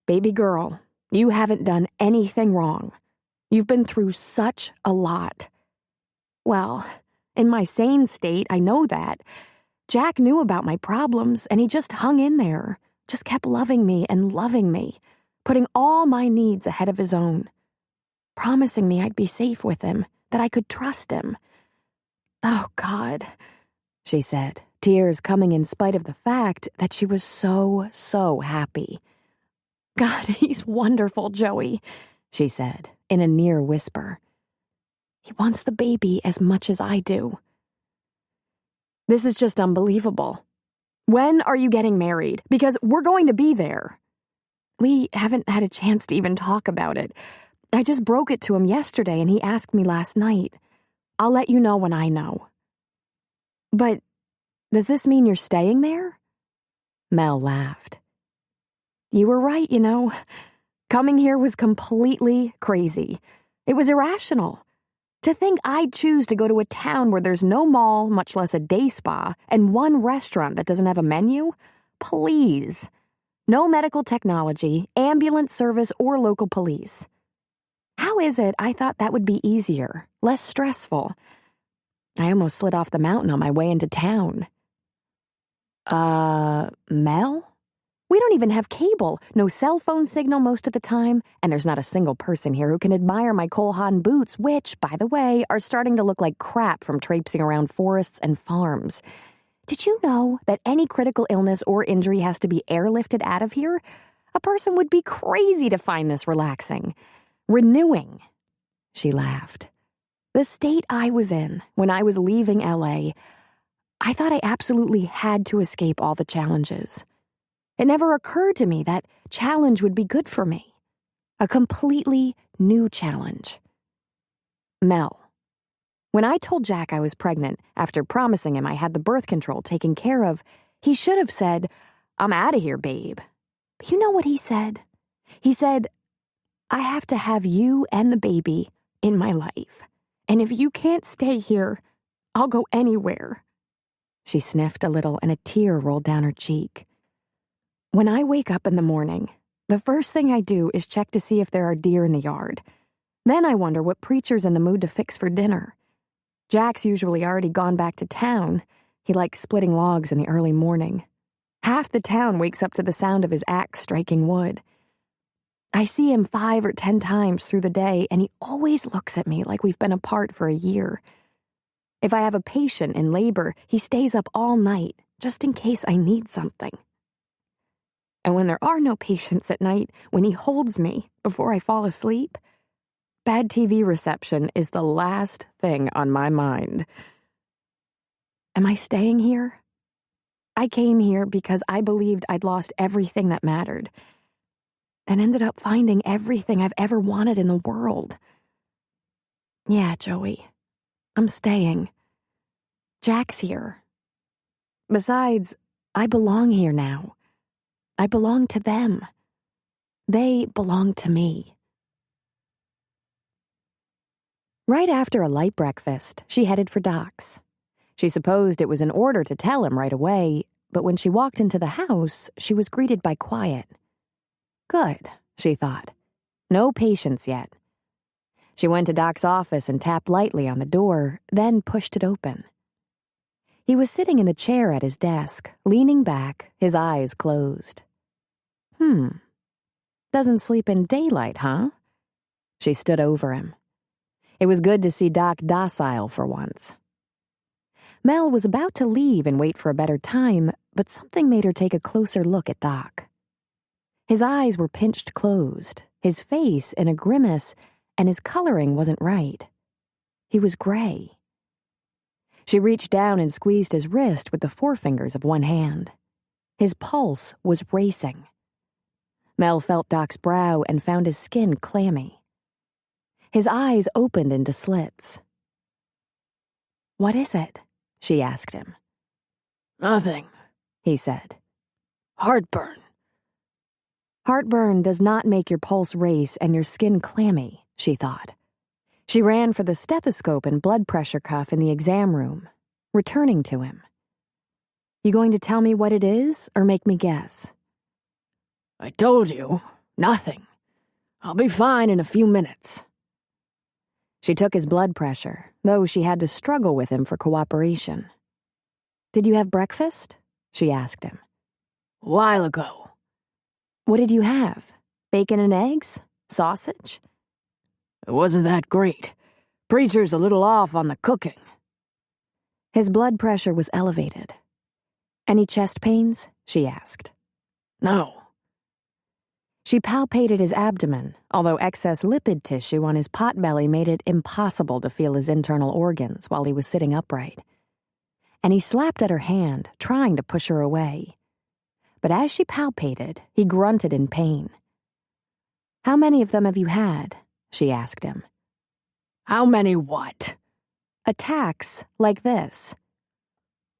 Baby girl, you haven't done anything wrong. You've been through such a lot. Well, in my sane state, I know that. Jack knew about my problems, and he just hung in there, just kept loving me and loving me, putting all my needs ahead of his own, promising me I'd be safe with him, that I could trust him. Oh, God, she said, tears coming in spite of the fact that she was so happy. God, he's wonderful, Joey, she said, in a near whisper. He wants the baby as much as I do. This is just unbelievable. When are you getting married? Because we're going to be there. We haven't had a chance to even talk about it. I just broke it to him yesterday and he asked me last night. I'll let you know when I know. But does this mean you're staying there? Mel laughed. You were right, you know. Coming here was completely crazy. It was irrational. To think I'd choose to go to a town where there's no mall, much less a day spa, and one restaurant that doesn't have a menu? Please. No medical technology, ambulance service, or local police. How is it I thought that would be easier, less stressful? I almost slid off the mountain on my way into town. Mel? We don't even have cable, no cell phone signal most of the time, and there's not a single person here who can admire my Cole Haan boots, which, by the way, are starting to look like crap from traipsing around forests and farms. Did you know that any critical illness or injury has to be airlifted out of here? A person would be crazy to find this relaxing. Renewing. She laughed. The state I was in when I was leaving LA, I thought I absolutely had to escape all the challenges. It never occurred to me that challenge would be good for me. A completely new challenge. Mel. When I told Jack I was pregnant, after promising him I had the birth control taken care of, he should have said, I'm out of here, babe. But you know what he said? He said, I have to have you and the baby in my life. And if you can't stay here, I'll go anywhere. She sniffed a little and a tear rolled down her cheek. When I wake up in the morning, the first thing I do is check to see if there are deer in the yard. Then I wonder what Preacher's in the mood to fix for dinner. Jack's usually already gone back to town. He likes splitting logs in the early morning. Half the town wakes up to the sound of his axe striking wood. I see him 5 or 10 times through the day, and he always looks at me like we've been apart for a year. If I have a patient in labor, he stays up all night, just in case I need something. And when there are no patients at night, when he holds me before I fall asleep, Bad TV reception is the last thing on my mind. Am I staying here? I came here because I believed I'd lost everything that mattered, and ended up finding everything I've ever wanted in the world. Yeah, Joey, I'm staying. Jack's here. Besides, I belong here now. I belong to them. They belong to me. Right after a light breakfast, she headed for Doc's. She supposed it was in order to tell him right away, but when she walked into the house, she was greeted by quiet. Good, she thought. No patience yet. She went to Doc's office and tapped lightly on the door, then pushed it open. He was sitting in the chair at his desk, leaning back, his eyes closed. Doesn't sleep in daylight, huh? She stood over him. It was good to see Doc docile for once. Mel was about to leave and wait for a better time, but something made her take a closer look at Doc. His eyes were pinched closed, his face in a grimace, and his coloring wasn't right. He was gray. She reached down and squeezed his wrist with the forefingers of one hand. His pulse was racing. Mel felt Doc's brow and found his skin clammy. His eyes opened into slits. "What is it?" she asked him. Nothing, He said. heartburn. Heartburn does not make your pulse race and your skin clammy, she thought. She ran for the stethoscope and blood pressure cuff in the exam room, returning to him. "You going to tell me what it is, or make me guess?" I told you, nothing. I'll be fine in a few minutes. She took his blood pressure, though she had to struggle with him for cooperation. "Did you have breakfast?" she asked him. A while ago. "What did you have? Bacon and eggs? Sausage?" It wasn't that great. Preacher's a little off on the cooking. His blood pressure was elevated. "Any chest pains?" she asked. No. She palpated his abdomen, although excess lipid tissue on his potbelly made it impossible to feel his internal organs while he was sitting upright. And he slapped at her hand, trying to push her away. But as she palpated, he grunted in pain. "How many of them have you had?" she asked him. How many what? "Attacks like this."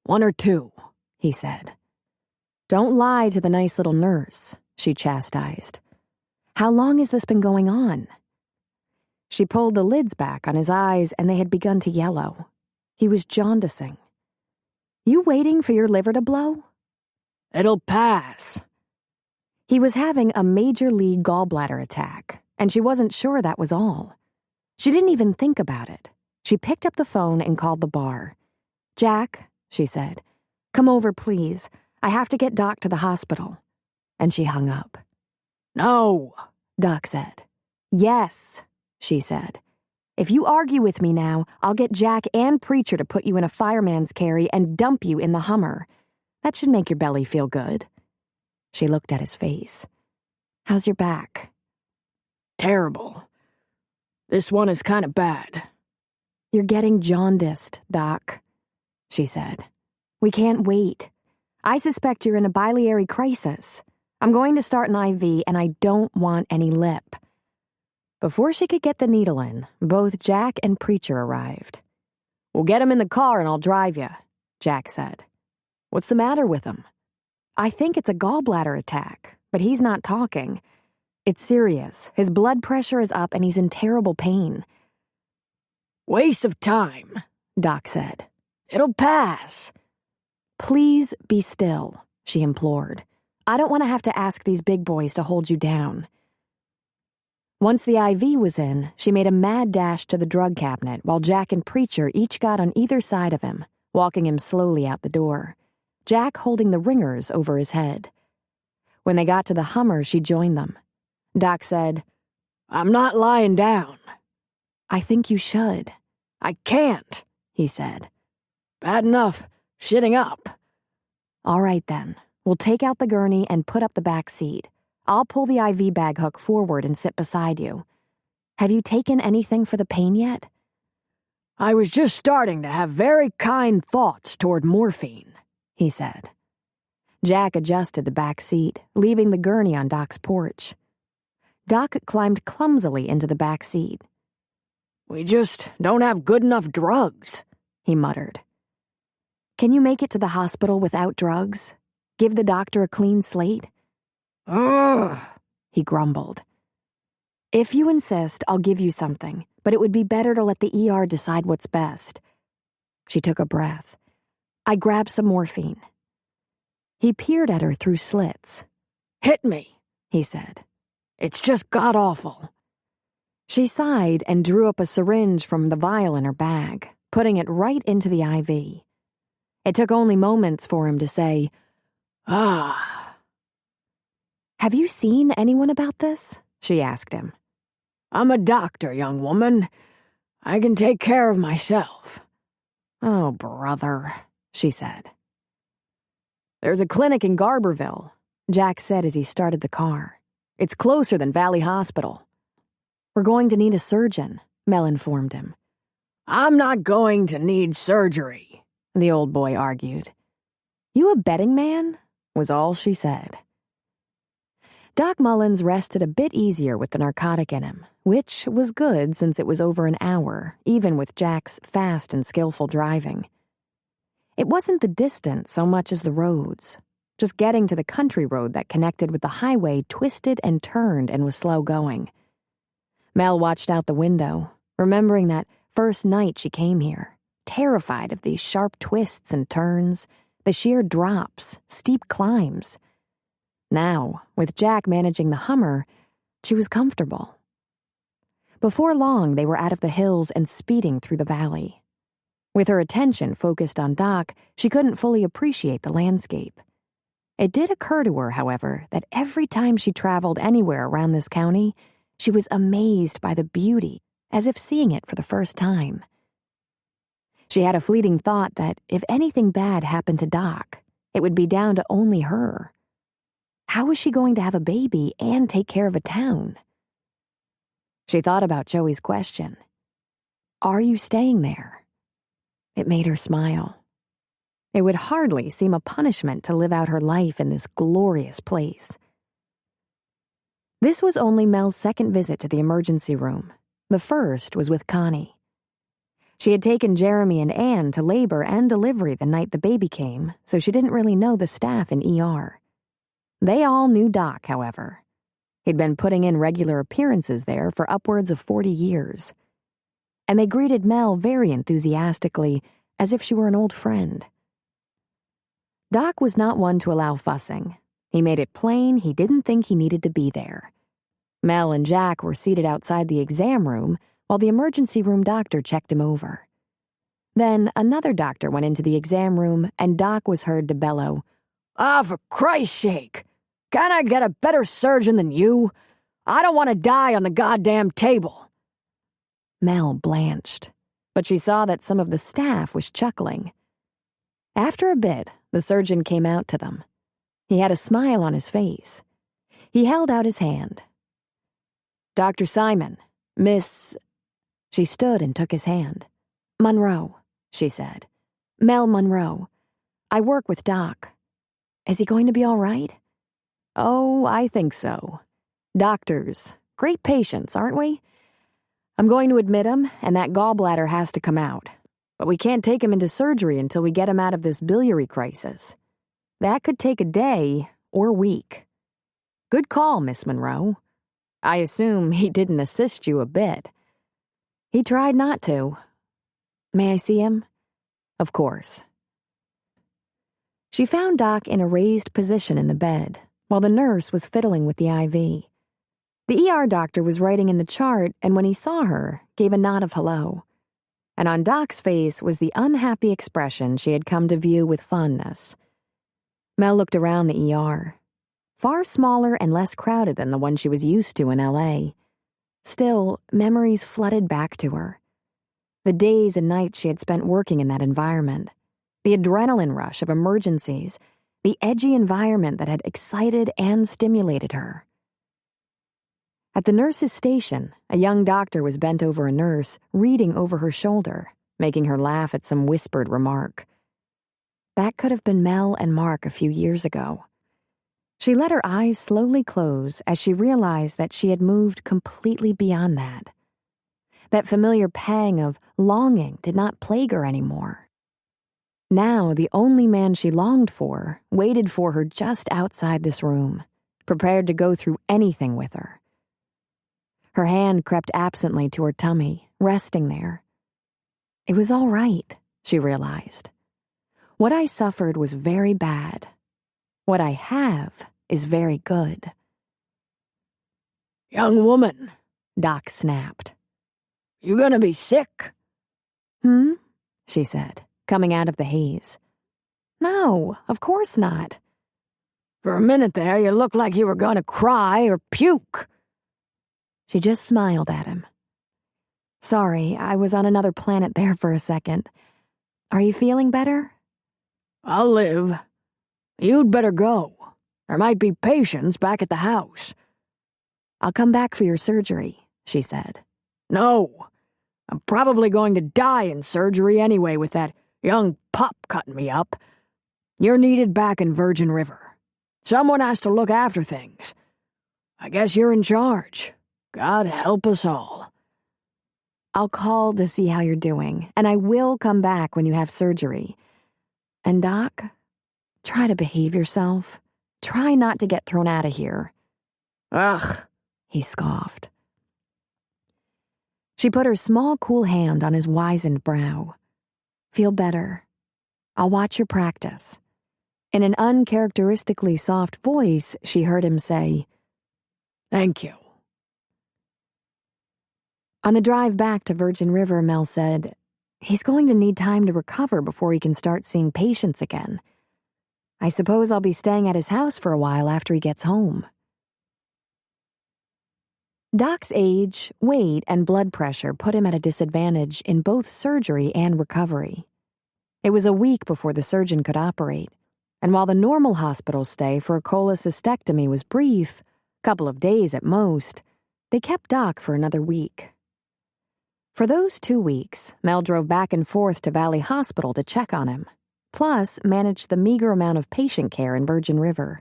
1 or 2, he said. "Don't lie to the nice little nurse," she chastised. "How long has this been going on?" She pulled the lids back on his eyes and they had begun to yellow. He was jaundicing. "You waiting for your liver to blow?" It'll pass. He was having a major league gallbladder attack, and she wasn't sure that was all. She didn't even think about it. She picked up the phone and called the bar. "Jack," she said, "come over, please. I have to get Doc to the hospital." And she hung up. No, Doc said. "Yes," she said. "If you argue with me now, I'll get Jack and Preacher to put you in a fireman's carry and dump you in the Hummer. That should make your belly feel good." She looked at his face. "How's your back?" terrible. This one is kind of bad. "You're getting jaundiced, Doc," she said. "We can't wait. I suspect you're in a biliary crisis. I'm going to start an IV, and I don't want any lip." Before she could get the needle in, both Jack and Preacher arrived. We'll get him in the car and I'll drive you, Jack said. What's the matter with him? "I think it's a gallbladder attack, but he's not talking. It's serious. His blood pressure is up and he's in terrible pain." Waste of time, Doc said. It'll pass. "Please be still," she implored. "I don't want to have to ask these big boys to hold you down." Once the IV was in, she made a mad dash to the drug cabinet while Jack and Preacher each got on either side of him, walking him slowly out the door, Jack holding the ringers over his head. When they got to the Hummer, she joined them. Doc said, I'm not lying down. "I think you should." I can't, he said. Bad enough, shitting up. "All right then. We'll take out the gurney and put up the back seat. I'll pull the IV bag hook forward and sit beside you." Have you taken anything for the pain yet?" "I was just starting to have very kind thoughts toward morphine," he said. Jack adjusted the back seat, leaving the gurney on Doc's porch. Doc climbed clumsily into the back seat. "We just don't have good enough drugs," he muttered. "Can you make it to the hospital without drugs? Give the doctor a clean slate?" "Ugh," he grumbled. "If you insist, I'll give you something, but it would be better to let the ER decide what's best." She took a breath. "I grabbed some morphine." He peered at her through slits. "Hit me," he said. "It's just god-awful." She sighed and drew up a syringe from the vial in her bag, putting it right into the IV. It took only moments for him to say, "Ah." "Have you seen anyone about this?" she asked him. "I'm a doctor, young woman. I can take care of myself." "Oh, brother," she said. "There's a clinic in Garberville," Jack said as he started the car. "It's closer than Valley Hospital." "We're going to need a surgeon," Mel informed him. "I'm not going to need surgery," the old boy argued. "You a betting man?" was all she said. Doc Mullins rested a bit easier with the narcotic in him, which was good since it was over an hour, even with Jack's fast and skillful driving. It wasn't the distance so much as the roads. Just getting to the country road that connected with the highway twisted and turned and was slow going. Mel watched out the window, remembering that first night she came here, terrified of these sharp twists and turns, the sheer drops, steep climbs. Now, with Jack managing the Hummer, she was comfortable. Before long, they were out of the hills and speeding through the valley. With her attention focused on Doc, she couldn't fully appreciate the landscape. It did occur to her, however, that every time she traveled anywhere around this county, she was amazed by the beauty, as if seeing it for the first time. She had a fleeting thought that if anything bad happened to Doc, it would be down to only her. How was she going to have a baby and take care of a town? She thought about Joey's question. "Are you staying there?" It made her smile. It would hardly seem a punishment to live out her life in this glorious place. This was only Mel's second visit to the emergency room. The first was with Connie. She had taken Jeremy and Anne to labor and delivery the night the baby came, so she didn't really know the staff in ER. They all knew Doc, however. He'd been putting in regular appearances there for upwards of 40 years. And they greeted Mel very enthusiastically, as if she were an old friend. Doc was not one to allow fussing. He made it plain he didn't think he needed to be there. Mel and Jack were seated outside the exam room while the emergency room doctor checked him over. Then another doctor went into the exam room and Doc was heard to bellow, "Ah, for Christ's sake! Can I get a better surgeon than you? I don't want to die on the goddamn table." Mel blanched, but she saw that some of the staff was chuckling. After a bit, the surgeon came out to them. He had a smile on his face. He held out his hand. "Dr. Simon, Miss..." She stood and took his hand. "Monroe," she said. "Mel Monroe. I work with Doc. Is he going to be all right?" "Oh, I think so. Doctors, great patients, aren't we? I'm going to admit him, and that gallbladder has to come out. But we can't take him into surgery until we get him out of this biliary crisis. That could take a day or a week." "Good call, Miss Monroe. I assume he didn't assist you a bit." "He tried not to. May I see him?" "Of course." She found Doc in a raised position in the bed, while the nurse was fiddling with the IV. The ER doctor was writing in the chart, and when he saw her, gave a nod of hello. And on Doc's face was the unhappy expression she had come to view with fondness. Mel looked around the ER. Far smaller and less crowded than the one she was used to in LA. Still, memories flooded back to her. The days and nights she had spent working in that environment. The adrenaline rush of emergencies. The edgy environment that had excited and stimulated her. At the nurse's station, a young doctor was bent over a nurse, reading over her shoulder, making her laugh at some whispered remark. That could have been Mel and Mark a few years ago. She let her eyes slowly close as she realized that she had moved completely beyond that. That familiar pang of longing did not plague her anymore. Now, the only man she longed for waited for her just outside this room, prepared to go through anything with her. Her hand crept absently to her tummy, resting there. It was all right, she realized. What I suffered was very bad. What I have is very good. Young woman, Doc snapped. You gonna be sick? She said, coming out of the haze. No, of course not. For a minute there, you looked like you were gonna cry or puke. She just smiled at him. Sorry, I was on another planet there for a second. Are you feeling better? I'll live. You'd better go. There might be patients back at the house. I'll come back for your surgery, she said. No. I'm probably going to die in surgery anyway with that young pup cutting me up. You're needed back in Virgin River. Someone has to look after things. I guess you're in charge. God help us all. I'll call to see how you're doing, and I will come back when you have surgery. And Doc, try to behave yourself. Try not to get thrown out of here. Ugh, he scoffed. She put her small, cool hand on his wizened brow. Feel better. I'll watch your practice. In an uncharacteristically soft voice, she heard him say, Thank you. On the drive back to Virgin River, Mel said, he's going to need time to recover before he can start seeing patients again. I suppose I'll be staying at his house for a while after he gets home. Doc's age, weight, and blood pressure put him at a disadvantage in both surgery and recovery. It was a week before the surgeon could operate, and while the normal hospital stay for a cholecystectomy was brief, a couple of days at most, they kept Doc for another week. For those 2 weeks, Mel drove back and forth to Valley Hospital to check on him, plus managed the meager amount of patient care in Virgin River.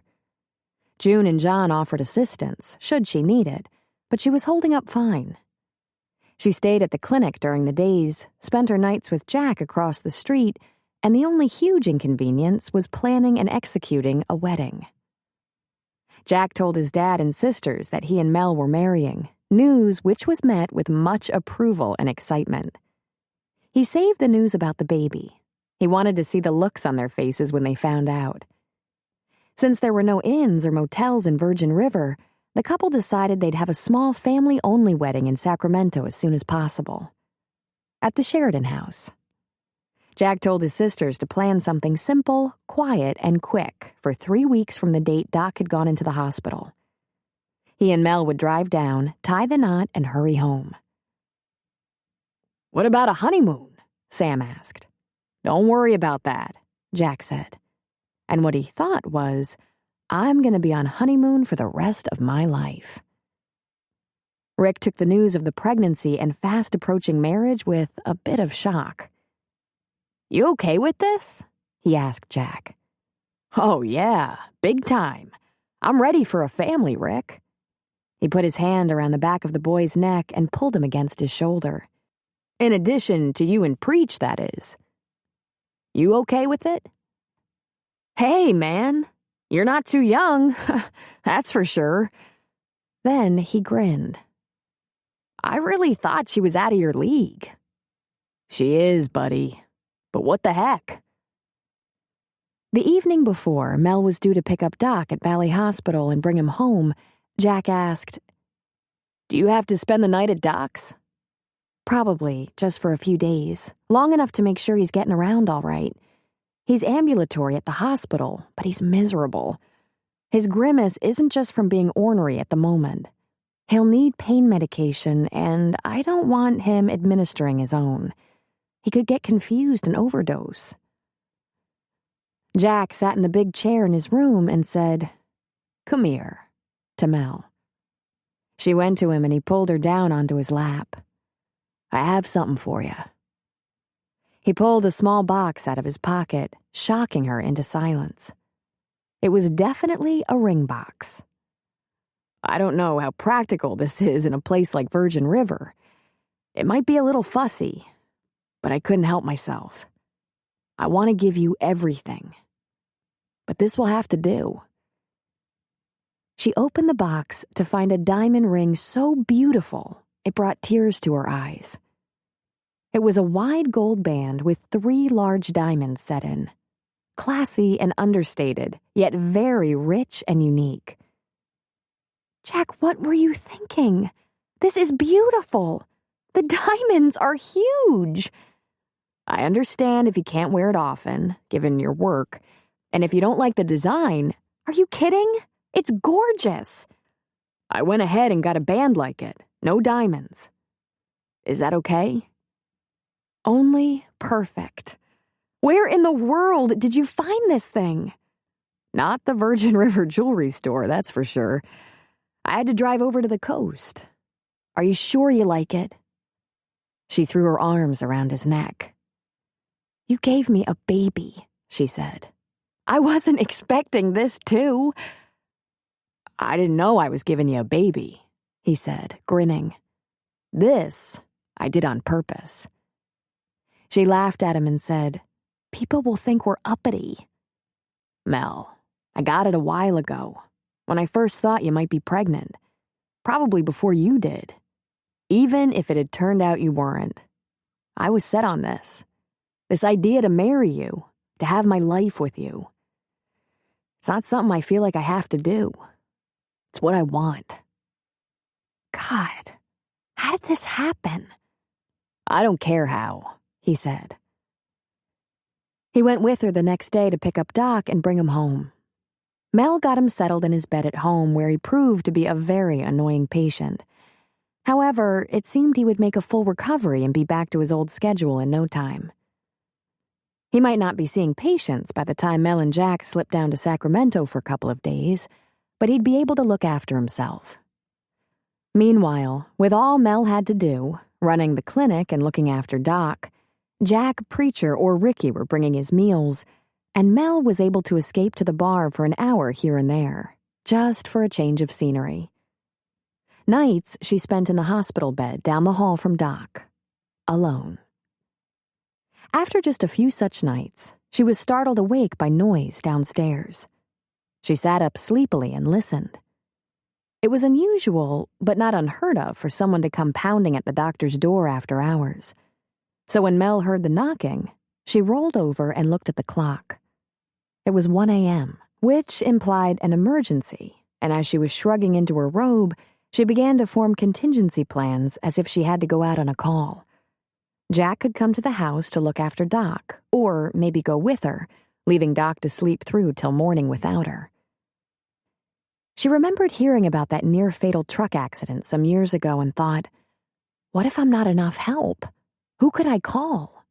June and John offered assistance, should she need it, but she was holding up fine. She stayed at the clinic during the days, spent her nights with Jack across the street, and the only huge inconvenience was planning and executing a wedding. Jack told his dad and sisters that he and Mel were marrying, news which was met with much approval and excitement. He saved the news about the baby. He wanted to see the looks on their faces when they found out. Since there were no inns or motels in Virgin River, the couple decided they'd have a small family-only wedding in Sacramento as soon as possible. At the Sheridan house. Jack told his sisters to plan something simple, quiet, and quick for 3 weeks from the date Doc had gone into the hospital. He and Mel would drive down, tie the knot, and hurry home. What about a honeymoon? Sam asked. Don't worry about that, Jack said. And what he thought was, I'm going to be on honeymoon for the rest of my life. Rick took the news of the pregnancy and fast-approaching marriage with a bit of shock. You okay with this? He asked Jack. Oh, yeah, big time. I'm ready for a family, Rick. He put his hand around the back of the boy's neck and pulled him against his shoulder. In addition to you and Preach, that is. You okay with it? Hey, man, you're not too young, that's for sure. Then he grinned. I really thought she was out of your league. She is, buddy. But what the heck? The evening before, Mel was due to pick up Doc at Valley Hospital and bring him home. Jack asked, Do you have to spend the night at Doc's? Probably, just for a few days. Long enough to make sure he's getting around all right. He's ambulatory at the hospital, but he's miserable. His grimace isn't just from being ornery at the moment. He'll need pain medication, and I don't want him administering his own. He could get confused and overdose. Jack sat in the big chair in his room and said, Come here, to Mel. She went to him and he pulled her down onto his lap. "I have something for you." He pulled a small box out of his pocket, shocking her into silence. It was definitely a ring box. "I don't know how practical this is in a place like Virgin River. It might be a little fussy, but I couldn't help myself. I want to give you everything. But this will have to do." She opened the box to find a diamond ring so beautiful it brought tears to her eyes. It was a wide gold band with 3 large diamonds set in. Classy and understated, yet very rich and unique. "Jack, what were you thinking? This is beautiful. The diamonds are huge." "I understand if you can't wear it often, given your work, and if you don't like the design." "Are you kidding? It's gorgeous." "I went ahead and got a band like it, no diamonds. Is that okay?" Only perfect. Where in the world did you find this thing? Not the Virgin River jewelry store, that's for sure. I had to drive over to the coast. Are you sure you like it? She threw her arms around his neck. "You gave me a baby," she said. "I wasn't expecting this, too." "I didn't know I was giving you a baby," he said, grinning. "This I did on purpose." She laughed at him and said, "People will think we're uppity." "Mel, I got it a while ago, when I first thought you might be pregnant. Probably before you did. Even if it had turned out you weren't. I was set on this. This idea to marry you, to have my life with you. It's not something I feel like I have to do. It's what I want." God, how did this happen? "I don't care how," he said. He went with her the next day to pick up Doc and bring him home. Mel got him settled in his bed at home, where he proved to be a very annoying patient. However, it seemed he would make a full recovery and be back to his old schedule in no time. He might not be seeing patients by the time Mel and Jack slipped down to Sacramento for a couple of days, but he'd be able to look after himself. Meanwhile, with all Mel had to do, running the clinic and looking after Doc, Jack, Preacher, or Ricky were bringing his meals, and Mel was able to escape to the bar for an hour here and there, just for a change of scenery. Nights she spent in the hospital bed down the hall from Doc, alone. After just a few such nights, she was startled awake by noise downstairs. She sat up sleepily and listened. It was unusual, but not unheard of, for someone to come pounding at the doctor's door after hours. So when Mel heard the knocking, she rolled over and looked at the clock. It was 1 a.m., which implied an emergency, and as she was shrugging into her robe, she began to form contingency plans as if she had to go out on a call. Jack could come to the house to look after Doc, or maybe go with her, leaving Doc to sleep through till morning without her. She remembered hearing about that near-fatal truck accident some years ago and thought, what if I'm not enough help? Who could I call?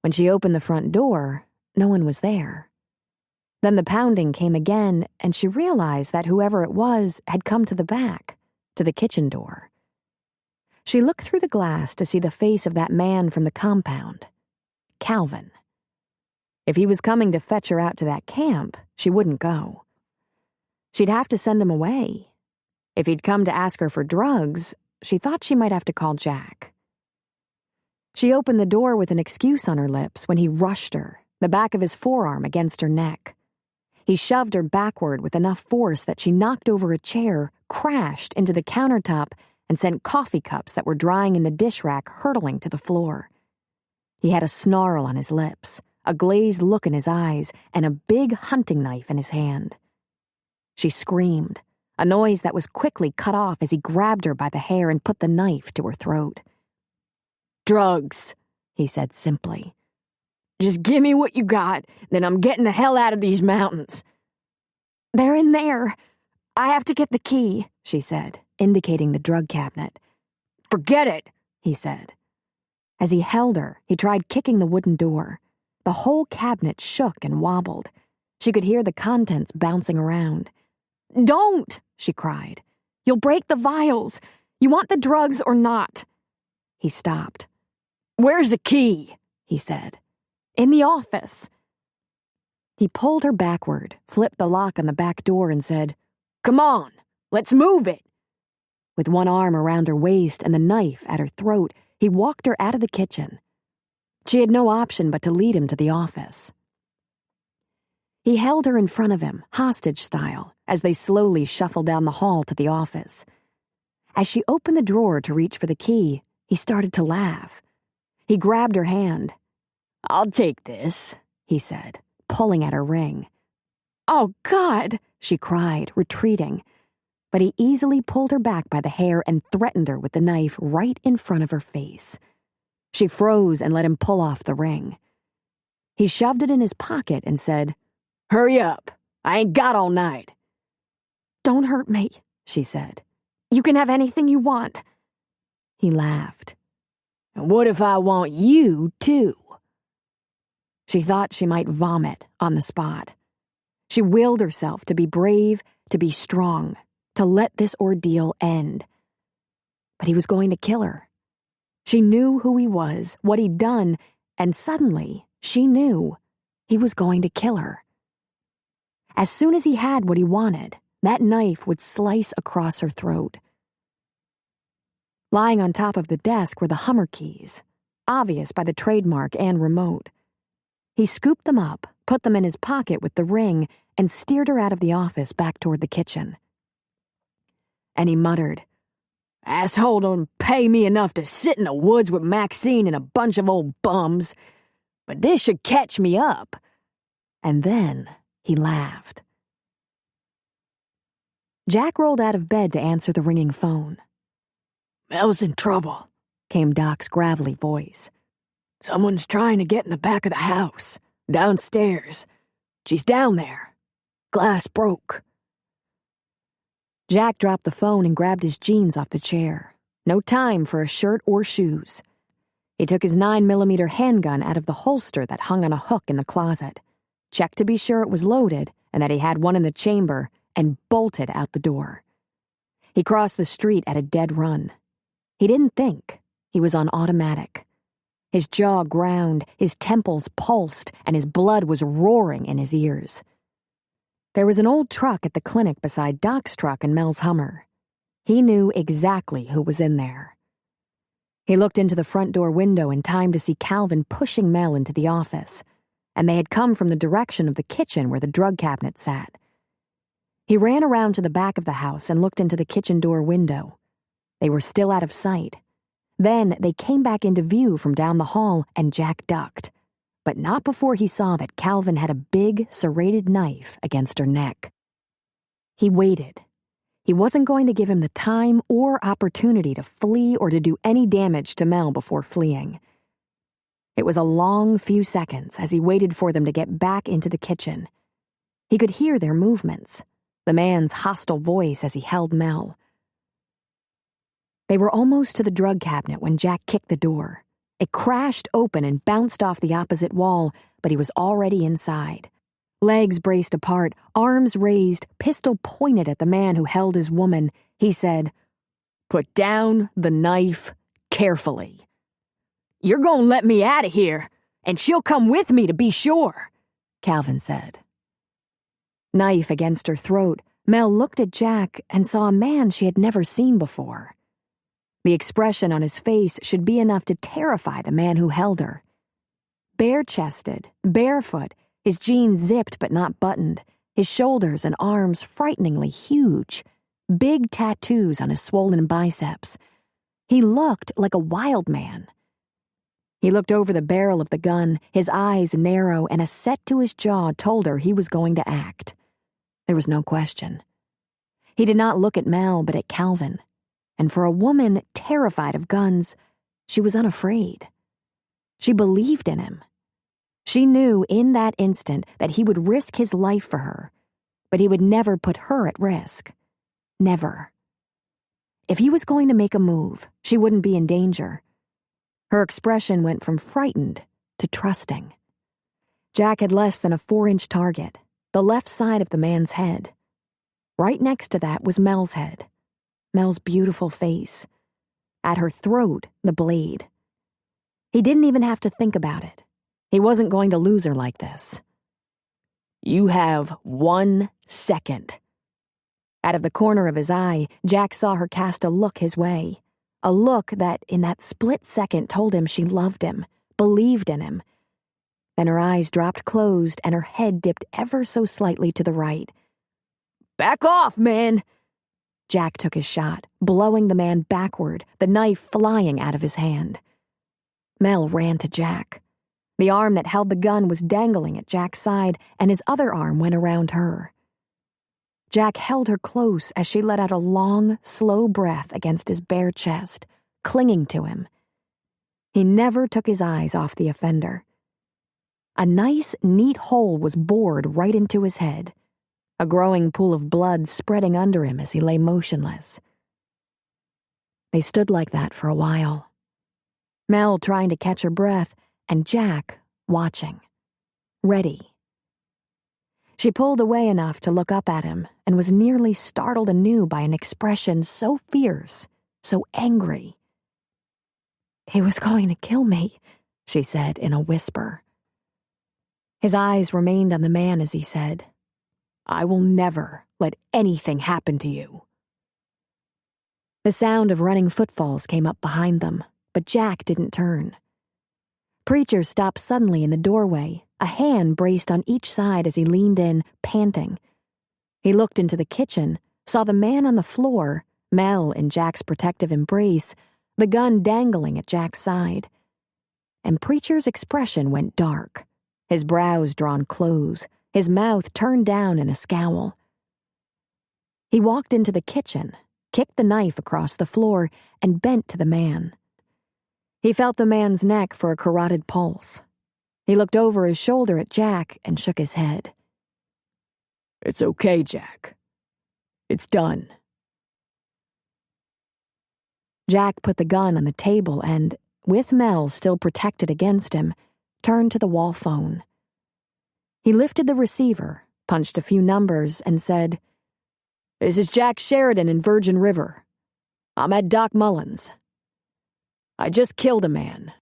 When she opened the front door, no one was there. Then the pounding came again, and she realized that whoever it was had come to the back, to the kitchen door. She looked through the glass to see the face of that man from the compound, Calvin. If he was coming to fetch her out to that camp, she wouldn't go. She'd have to send him away. If he'd come to ask her for drugs, she thought she might have to call Jack. She opened the door with an excuse on her lips when he rushed her, the back of his forearm against her neck. He shoved her backward with enough force that she knocked over a chair, crashed into the countertop, and sent coffee cups that were drying in the dish rack hurtling to the floor. He had a snarl on his lips, a glazed look in his eyes, and a big hunting knife in his hand. She screamed, a noise that was quickly cut off as he grabbed her by the hair and put the knife to her throat. "Drugs," he said simply. "Just give me what you got, then I'm getting the hell out of these mountains." "They're in there. I have to get the key," she said, indicating the drug cabinet. "Forget it," he said. As he held her, he tried kicking the wooden door. The whole cabinet shook and wobbled. She could hear the contents bouncing around. "Don't!" she cried. You'll break the vials. You want the drugs or not?" He stopped. "Where's the key?" he said. "In the office." He pulled her backward, flipped the lock on the back door, and said, "Come on, let's move it." With one arm around her waist and the knife at her throat, he walked her out of the kitchen. She had no option but to lead him to the office. He held her in front of him, hostage style, as they slowly shuffled down the hall to the office. As she opened the drawer to reach for the key, he started to laugh. He grabbed her hand. "I'll take this," he said, pulling at her ring. "Oh, God!" she cried, retreating. But he easily pulled her back by the hair and threatened her with the knife right in front of her face. She froze and let him pull off the ring. He shoved it in his pocket and said, "Hurry up. I ain't got all night." "Don't hurt me," she said. "You can have anything you want." He laughed. "And what if I want you, too?" She thought she might vomit on the spot. She willed herself to be brave, to be strong, to let this ordeal end. But he was going to kill her. She knew who he was, what he'd done, and suddenly she knew he was going to kill her. As soon as he had what he wanted, that knife would slice across her throat. Lying on top of the desk were the Hummer keys, obvious by the trademark and remote. He scooped them up, put them in his pocket with the ring, and steered her out of the office back toward the kitchen. And he muttered, "Asshole don't pay me enough to sit in the woods with Maxine and a bunch of old bums, but this should catch me up." And then he laughed. Jack rolled out of bed to answer the ringing phone. "Mel's in trouble," came Doc's gravelly voice. "Someone's trying to get in the back of the house, downstairs. She's down there. Glass broke." Jack dropped the phone and grabbed his jeans off the chair. No time for a shirt or shoes. He took his 9mm handgun out of the holster that hung on a hook in the closet, checked to be sure it was loaded and that he had one in the chamber, and bolted out the door. He crossed the street at a dead run. He didn't think. He was on automatic. His jaw ground, his temples pulsed, and his blood was roaring in his ears. There was an old truck at the clinic beside Doc's truck and Mel's Hummer. He knew exactly who was in there. He looked into the front door window in time to see Calvin pushing Mel into the office, and they had come from the direction of the kitchen where the drug cabinet sat. He ran around to the back of the house and looked into the kitchen door window. They were still out of sight. Then they came back into view from down the hall, and Jack ducked, but not before he saw that Calvin had a big, serrated knife against her neck. He waited. He wasn't going to give him the time or opportunity to flee or to do any damage to Mel before fleeing. It was a long few seconds as he waited for them to get back into the kitchen. He could hear their movements, the man's hostile voice as he held Mel. They were almost to the drug cabinet when Jack kicked the door. It crashed open and bounced off the opposite wall, but he was already inside. Legs braced apart, arms raised, pistol pointed at the man who held his woman, he said, "Put down the knife carefully." "You're gonna let me out of here, and she'll come with me to be sure," Calvin said. Knife against her throat, Mel looked at Jack and saw a man she had never seen before. The expression on his face should be enough to terrify the man who held her. Bare-chested, barefoot, his jeans zipped but not buttoned, his shoulders and arms frighteningly huge, big tattoos on his swollen biceps. He looked like a wild man. He looked over the barrel of the gun, his eyes narrow, and a set to his jaw told her he was going to act. There was no question. He did not look at Mel but at Calvin. And for a woman terrified of guns, she was unafraid. She believed in him. She knew in that instant that he would risk his life for her, but he would never put her at risk. Never. If he was going to make a move, she wouldn't be in danger. Her expression went from frightened to trusting. Jack had less than a 4-inch target, the left side of the man's head. Right next to that was Mel's head. Mel's beautiful face. At her throat, the blade. He didn't even have to think about it. He wasn't going to lose her like this. You have 1 second. Out of the corner of his eye, Jack saw her cast a look his way. A look that, in that split second, told him she loved him, believed in him. Then her eyes dropped closed and her head dipped ever so slightly to the right. Back off, man! Jack took his shot, blowing the man backward, the knife flying out of his hand. Mel ran to Jack. The arm that held the gun was dangling at Jack's side, and his other arm went around her. Jack held her close as she let out a long, slow breath against his bare chest, clinging to him. He never took his eyes off the offender. A nice, neat hole was bored right into his head, a growing pool of blood spreading under him as he lay motionless. They stood like that for a while. Mel trying to catch her breath, and Jack watching, ready. She pulled away enough to look up at him and was nearly startled anew by an expression so fierce, so angry. "He was going to kill me," she said in a whisper. His eyes remained on the man as he said, "I will never let anything happen to you." The sound of running footfalls came up behind them, but Jack didn't turn. Preacher stopped suddenly in the doorway, a hand braced on each side as he leaned in, panting. He looked into the kitchen, saw the man on the floor, Mel in Jack's protective embrace, the gun dangling at Jack's side. And Preacher's expression went dark, his brows drawn close, his mouth turned down in a scowl. He walked into the kitchen, kicked the knife across the floor, and bent to the man. He felt the man's neck for a carotid pulse. He looked over his shoulder at Jack and shook his head. It's okay, Jack. It's done. Jack put the gun on the table and, with Mel still protected against him, turned to the wall phone. He lifted the receiver, punched a few numbers, and said, "This is Jack Sheridan in Virgin River. I'm at Doc Mullen's. I just killed a man."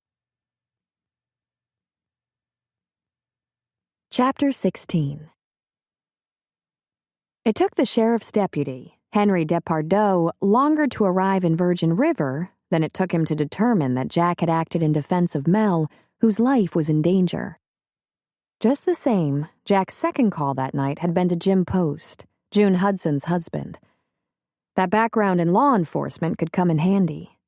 Chapter 16. It took the sheriff's deputy, Henry Depardieu, longer to arrive in Virgin River than it took him to determine that Jack had acted in defense of Mel, whose life was in danger. Just the same, Jack's second call that night had been to Jim Post, June Hudson's husband. That background in law enforcement could come in handy.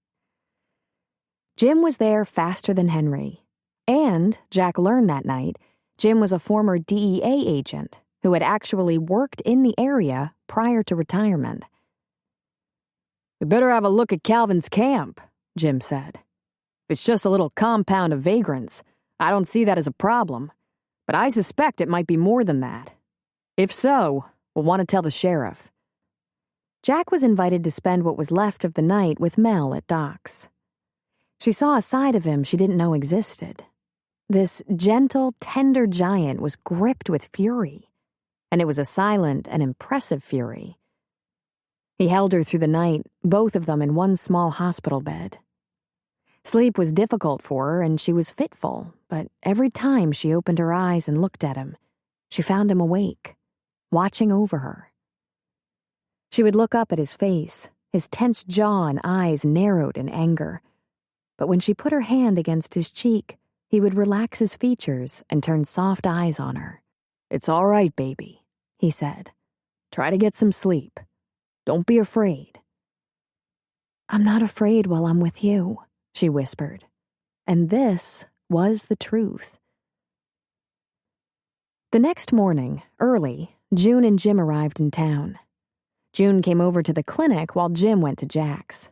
Jim was there faster than Henry, and, Jack learned that night, Jim was a former DEA agent who had actually worked in the area prior to retirement. "We better have a look at Calvin's camp," Jim said. "If it's just a little compound of vagrants, I don't see that as a problem, but I suspect it might be more than that. If so, we'll want to tell the sheriff." Jack was invited to spend what was left of the night with Mel at Doc's. She saw a side of him she didn't know existed. This gentle, tender giant was gripped with fury, and it was a silent and impressive fury. He held her through the night, both of them in one small hospital bed. Sleep was difficult for her, and she was fitful, but every time she opened her eyes and looked at him, she found him awake, watching over her. She would look up at his face, his tense jaw and eyes narrowed in anger. But when she put her hand against his cheek, he would relax his features and turn soft eyes on her. "It's all right, baby," he said. "Try to get some sleep. Don't be afraid." "I'm not afraid while I'm with you," she whispered. And this was the truth. The next morning, early, June and Jim arrived in town. June came over to the clinic while Jim went to Jack's.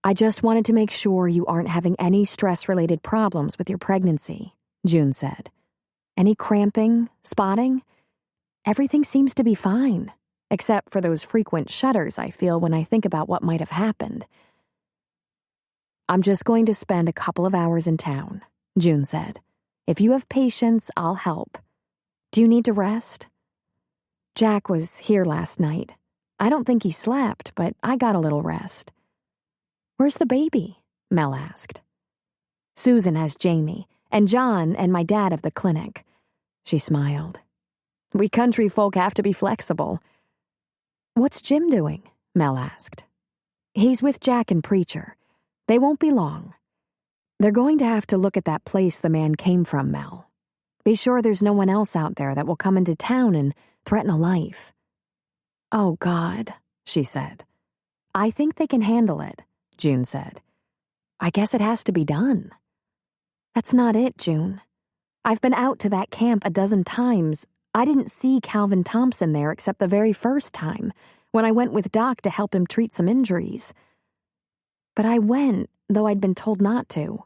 "I just wanted to make sure you aren't having any stress-related problems with your pregnancy," June said. "Any cramping, spotting? Everything seems to be fine, except for those frequent shudders I feel when I think about what might have happened." "I'm just going to spend a couple of hours in town," June said. "If you have patience, I'll help. Do you need to rest?" "Jack was here last night. I don't think he slept, but I got a little rest. Where's the baby? Mel asked. Susan has Jamie, and John and my dad have the clinic. She smiled. We country folk have to be flexible. What's Jim doing? Mel asked. He's with Jack and Preacher. They won't be long. They're going to have to look at that place the man came from, Mel. Be sure there's no one else out there that will come into town and threaten a life. Oh, God, she said. I think they can handle it, June said. I guess it has to be done. That's not it, June. I've been out to that camp a dozen times. I didn't see Calvin Thompson there except the very first time, when I went with Doc to help him treat some injuries. But I went, though I'd been told not to.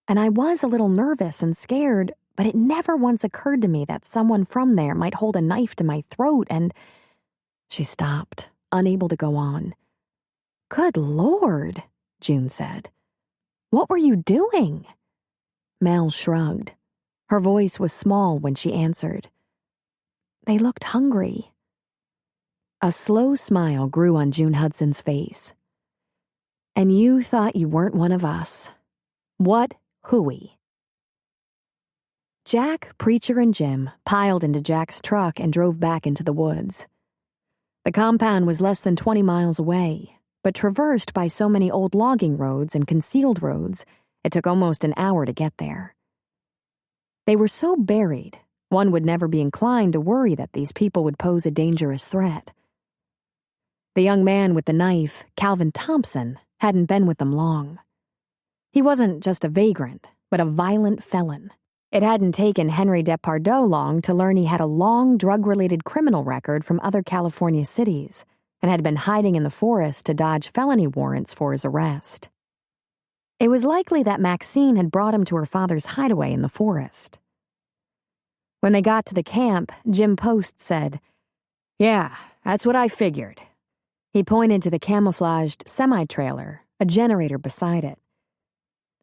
And I was a little nervous and scared, but it never once occurred to me that someone from there might hold a knife to my throat and... She stopped, unable to go on. Good Lord, June said. What were you doing? Mel shrugged. Her voice was small when she answered. They looked hungry. A slow smile grew on June Hudson's face. And you thought you weren't one of us. What hooey? Jack, Preacher, and Jim piled into Jack's truck and drove back into the woods. The compound was less than 20 miles away, but traversed by so many old logging roads and concealed roads, it took almost an hour to get there. They were so buried, one would never be inclined to worry that these people would pose a dangerous threat. The young man with the knife, Calvin Thompson, hadn't been with them long. He wasn't just a vagrant, but a violent felon. It hadn't taken Henry Depardieu long to learn he had a long drug-related criminal record from other California cities and had been hiding in the forest to dodge felony warrants for his arrest. It was likely that Maxine had brought him to her father's hideaway in the forest. When they got to the camp, Jim Post said, "Yeah, that's what I figured." He pointed to the camouflaged semi-trailer, a generator beside it.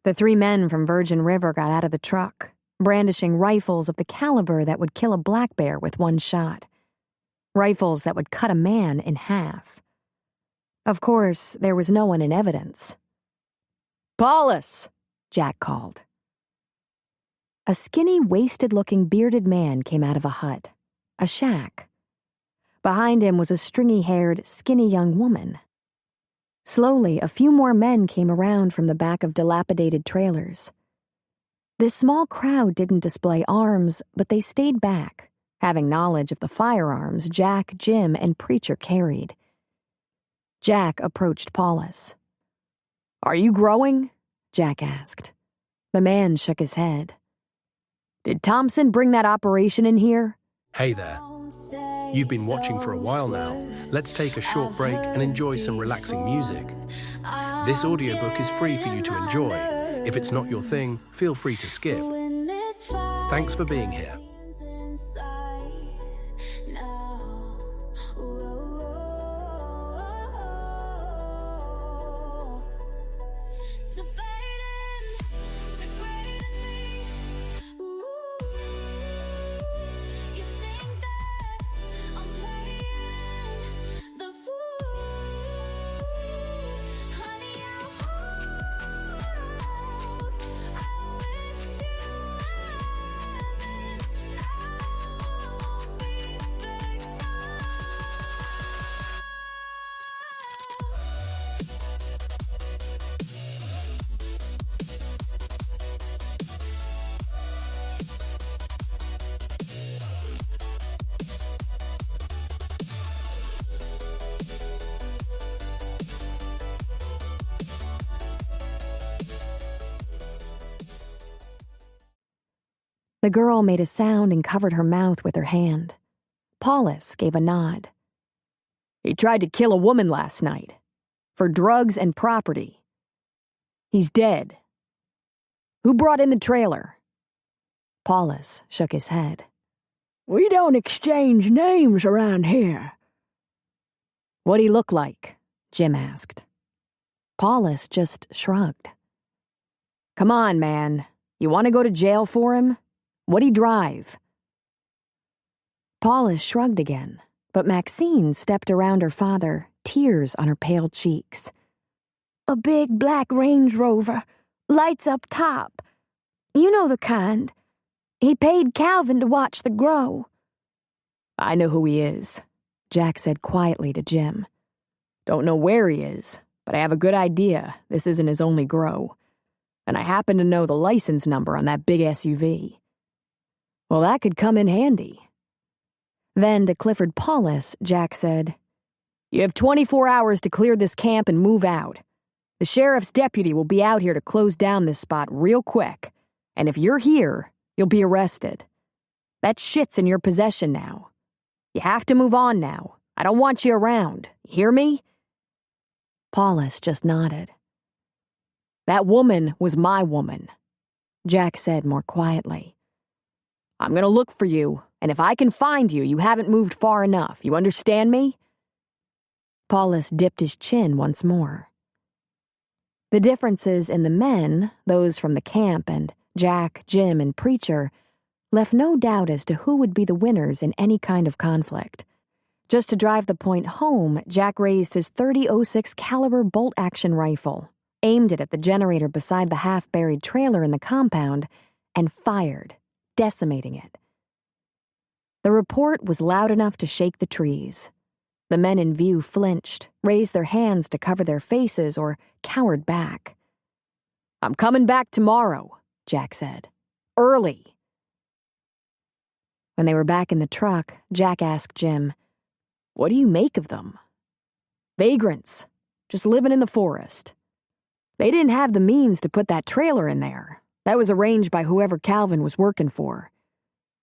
The 3 men from Virgin River got out of the truck, brandishing rifles of the caliber that would kill a black bear with one shot. Rifles that would cut a man in half. Of course, there was no one in evidence. "Paulus!" Jack called. A skinny, wasted-looking bearded man came out of a hut, a shack. Behind him was a stringy-haired, skinny young woman. Slowly, a few more men came around from the back of dilapidated trailers. This small crowd didn't display arms, but they stayed back, having knowledge of the firearms Jack, Jim, and Preacher carried. Jack approached Paulus. "Are you growing?" Jack asked. The man shook his head. "Did Thompson bring that operation in here?" Hey there. You've been watching for a while now. Let's take a short break and enjoy some relaxing music. This audiobook is free for you to enjoy. If it's not your thing, feel free to skip. Thanks for being here. The girl made a sound and covered her mouth with her hand. Paulus gave a nod. He tried to kill a woman last night. For drugs and property. He's dead. Who brought in the trailer? Paulus shook his head. We don't exchange names around here. What'd he look like? Jim asked. Paulus just shrugged. Come on, man. You want to go to jail for him? What'd he drive? Paulus shrugged again, but Maxine stepped around her father, tears on her pale cheeks. A big black Range Rover, lights up top. You know the kind. He paid Calvin to watch the grow. I know who he is, Jack said quietly to Jim. Don't know where he is, but I have a good idea this isn't his only grow. And I happen to know the license number on that big SUV. Well, that could come in handy. Then to Clifford Paulus, Jack said, You have 24 hours to clear this camp and move out. The sheriff's deputy will be out here to close down this spot real quick. And if you're here, you'll be arrested. That shit's in your possession now. You have to move on now. I don't want you around. You hear me? Paulus just nodded. That woman was my woman, Jack said more quietly. I'm going to look for you, and if I can find you, you haven't moved far enough. You understand me? Paulus dipped his chin once more. The differences in the men, those from the camp and Jack, Jim, and Preacher, left no doubt as to who would be the winners in any kind of conflict. Just to drive the point home, Jack raised his .30-06 caliber bolt-action rifle, aimed it at the generator beside the half-buried trailer in the compound, and fired, decimating it. The report was loud enough to shake the trees. The men in view flinched, raised their hands to cover their faces, or cowered back. I'm coming back tomorrow, Jack said. Early. When they were back in the truck, Jack asked Jim, What do you make of them? Vagrants, just living in the forest. They didn't have the means to put that trailer in there. That was arranged by whoever Calvin was working for.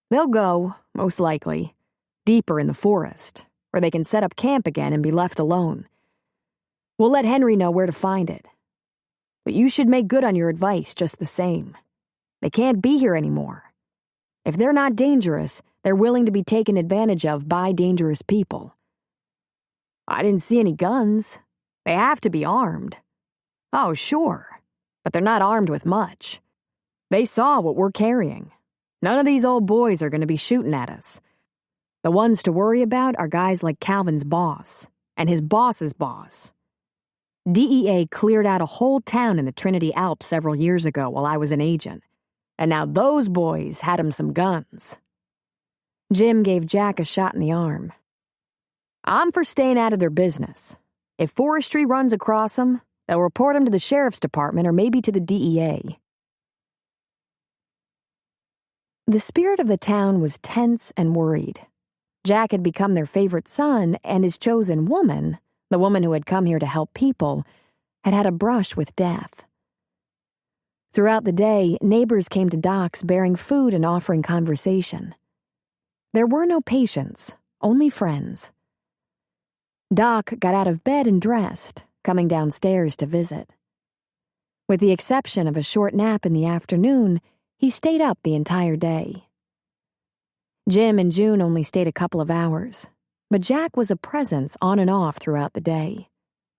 They'll go, most likely, deeper in the forest, where they can set up camp again and be left alone. We'll let Henry know where to find it. But you should make good on your advice just the same. They can't be here anymore. If they're not dangerous, they're willing to be taken advantage of by dangerous people. I didn't see any guns. They have to be armed. Oh, sure, but they're not armed with much. They saw what we're carrying. None of these old boys are going to be shooting at us. The ones to worry about are guys like Calvin's boss, and his boss's boss. DEA cleared out a whole town in the Trinity Alps several years ago while I was an agent, and now those boys had 'em some guns. Jim gave Jack a shot in the arm. I'm for staying out of their business. If forestry runs across them, they'll report them to the sheriff's department or maybe to the DEA. The spirit of the town was tense and worried. Jack had become their favorite son, and his chosen woman, the woman who had come here to help people, had had a brush with death. Throughout the day, neighbors came to Doc's bearing food and offering conversation. There were no patients, only friends. Doc got out of bed and dressed, coming downstairs to visit. With the exception of a short nap in the afternoon, he stayed up the entire day. Jim and June only stayed a couple of hours, but Jack was a presence on and off throughout the day,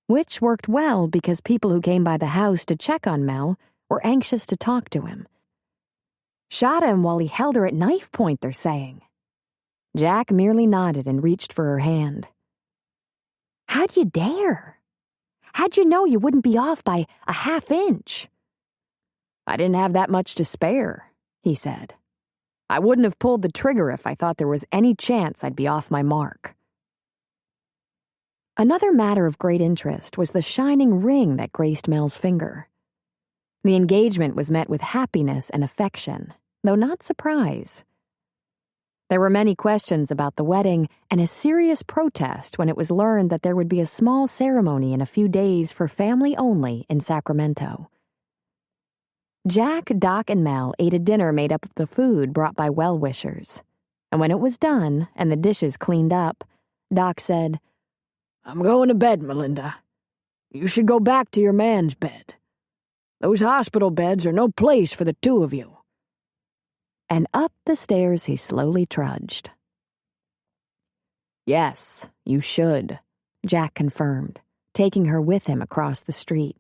which worked well because people who came by the house to check on Mel were anxious to talk to him. Shot him while he held her at knife point, they're saying. Jack merely nodded and reached for her hand. How'd you dare? How'd you know you wouldn't be off by a half inch? I didn't have that much to spare, he said. I wouldn't have pulled the trigger if I thought there was any chance I'd be off my mark. Another matter of great interest was the shining ring that graced Mel's finger. The engagement was met with happiness and affection, though not surprise. There were many questions about the wedding and a serious protest when it was learned that there would be a small ceremony in a few days for family only in Sacramento. Jack, Doc, and Mel ate a dinner made up of the food brought by well-wishers, and when it was done and the dishes cleaned up, Doc said, I'm going to bed, Melinda. You should go back to your man's bed. Those hospital beds are no place for the two of you. And up the stairs he slowly trudged. Yes, you should, Jack confirmed, taking her with him across the street.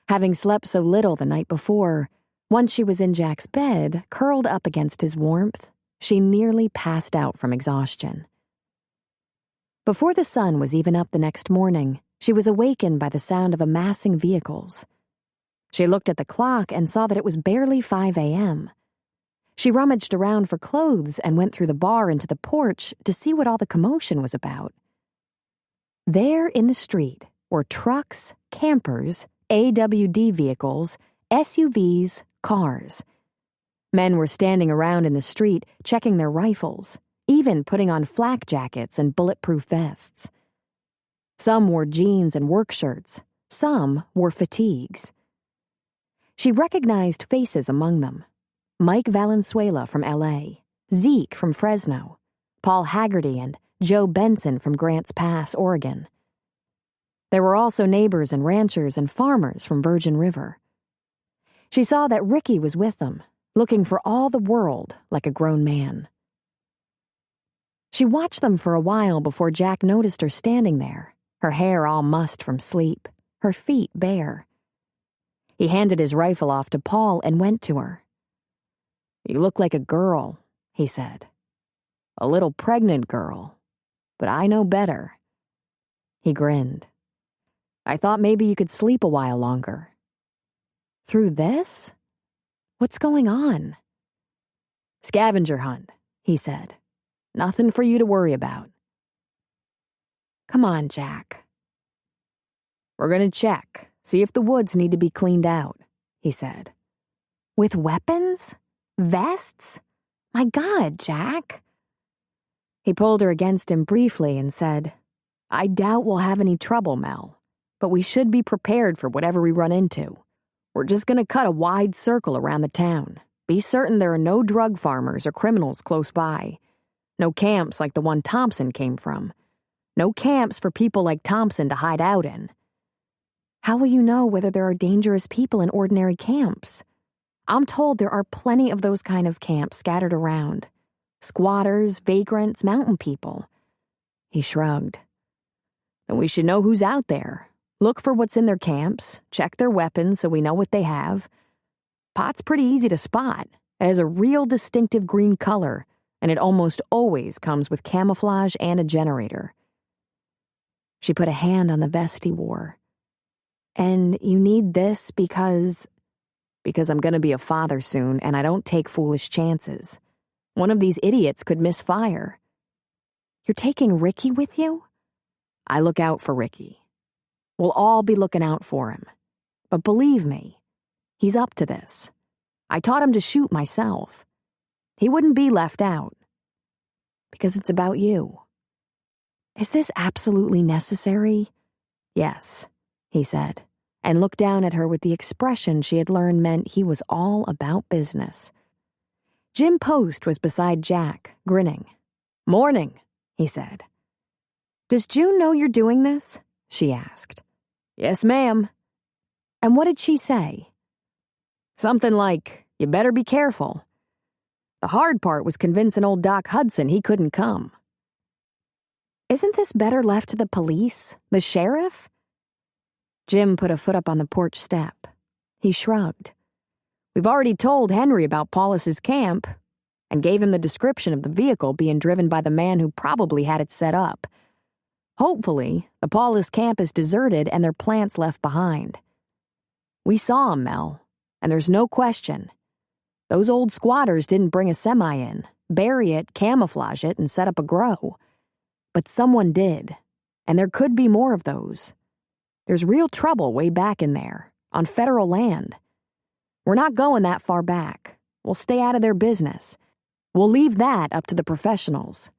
Having slept so little the night before, once she was in Jack's bed, curled up against his warmth, she nearly passed out from exhaustion. Before the sun was even up the next morning, she was awakened by the sound of amassing vehicles. She looked at the clock and saw that it was barely 5 a.m. She rummaged around for clothes and went through the bar into the porch to see what all the commotion was about. There in the street were trucks, campers, AWD vehicles, SUVs, cars. Men were standing around in the street checking their rifles, even putting on flak jackets and bulletproof vests. Some wore jeans and work shirts, some wore fatigues. She recognized faces among them. Mike Valenzuela from L.A., Zeke from Fresno, Paul Haggerty and Joe Benson from Grants Pass, Oregon. There were also neighbors and ranchers and farmers from Virgin River. She saw that Ricky was with them, looking for all the world like a grown man. She watched them for a while before Jack noticed her standing there, her hair all mussed from sleep, her feet bare. He handed his rifle off to Paul and went to her. "You look like a girl," he said. "A little pregnant girl, but I know better." He grinned. "I thought maybe you could sleep a while longer." "Through this? What's going on?" "Scavenger hunt," he said. "Nothing for you to worry about." "Come on, Jack." "We're gonna check, see if the woods need to be cleaned out," he said. "With weapons? Vests? My God, Jack." He pulled her against him briefly and said, "I doubt we'll have any trouble, Mel, but we should be prepared for whatever we run into. We're just gonna cut a wide circle around the town. Be certain there are no drug farmers or criminals close by. No camps like the one Thompson came from. No camps for people like Thompson to hide out in." "How will you know whether there are dangerous people in ordinary camps? I'm told there are plenty of those kind of camps scattered around. Squatters, vagrants, mountain people." He shrugged. "Then we should know who's out there. Look for what's in their camps, check their weapons so we know what they have. Pot's pretty easy to spot. It has a real distinctive green color, and it almost always comes with camouflage and a generator." She put a hand on the vest he wore. "And you need this because I'm going to be a father soon, and I don't take foolish chances. One of these idiots could misfire." "You're taking Ricky with you?" "I look out for Ricky. We'll all be looking out for him. But believe me, he's up to this. I taught him to shoot myself. He wouldn't be left out. Because it's about you." "Is this absolutely necessary?" "Yes," he said, and looked down at her with the expression she had learned meant he was all about business. Jim Post was beside Jack, grinning. "Morning," he said. "Does June know you're doing this?" she asked. "Yes, ma'am." "And what did she say?" "Something like, 'You better be careful.' The hard part was convincing old Doc Hudson he couldn't come." "Isn't this better left to the police, the sheriff?" Jim put a foot up on the porch step. He shrugged. "We've already told Henry about Paulus's camp and gave him the description of the vehicle being driven by the man who probably had it set up. Hopefully, the Paulus camp is deserted and their plants left behind. We saw him, Mel, and there's no question. Those old squatters didn't bring a semi in, bury it, camouflage it, and set up a grow. But someone did, and there could be more of those. There's real trouble way back in there, on federal land. We're not going that far back. We'll stay out of their business. We'll leave that up to the professionals."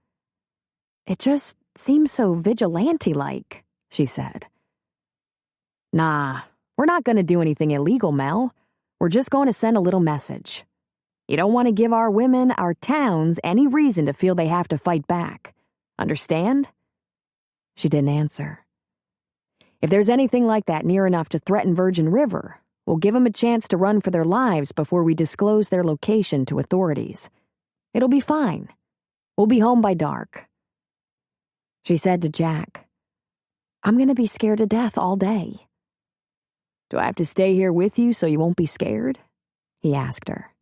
"It just seems so vigilante-like," she said. "Nah, we're not going to do anything illegal, Mel. We're just going to send a little message. You don't want to give our women, our towns, any reason to feel they have to fight back. Understand?" She didn't answer. "If there's anything like that near enough to threaten Virgin River, we'll give them a chance to run for their lives before we disclose their location to authorities. It'll be fine. We'll be home by dark." She said to Jack, "I'm going to be scared to death all day." "Do I have to stay here with you so you won't be scared?" he asked her.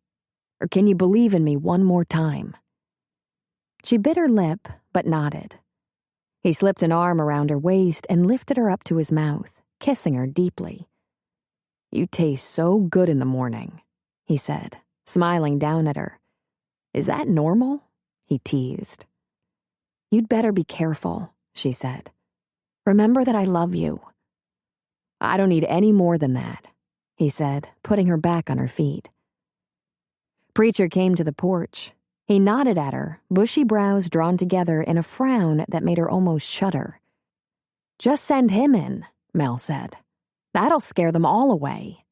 "Or can you believe in me one more time?" She bit her lip, but nodded. He slipped an arm around her waist and lifted her up to his mouth, kissing her deeply. "You taste so good in the morning," he said, smiling down at her. "Is that normal?" he teased. "You'd better be careful," she said. "Remember that I love you." "I don't need any more than that," he said, putting her back on her feet. Preacher came to the porch. He nodded at her, bushy brows drawn together in a frown that made her almost shudder. "Just send him in," Mel said. "That'll scare them all away."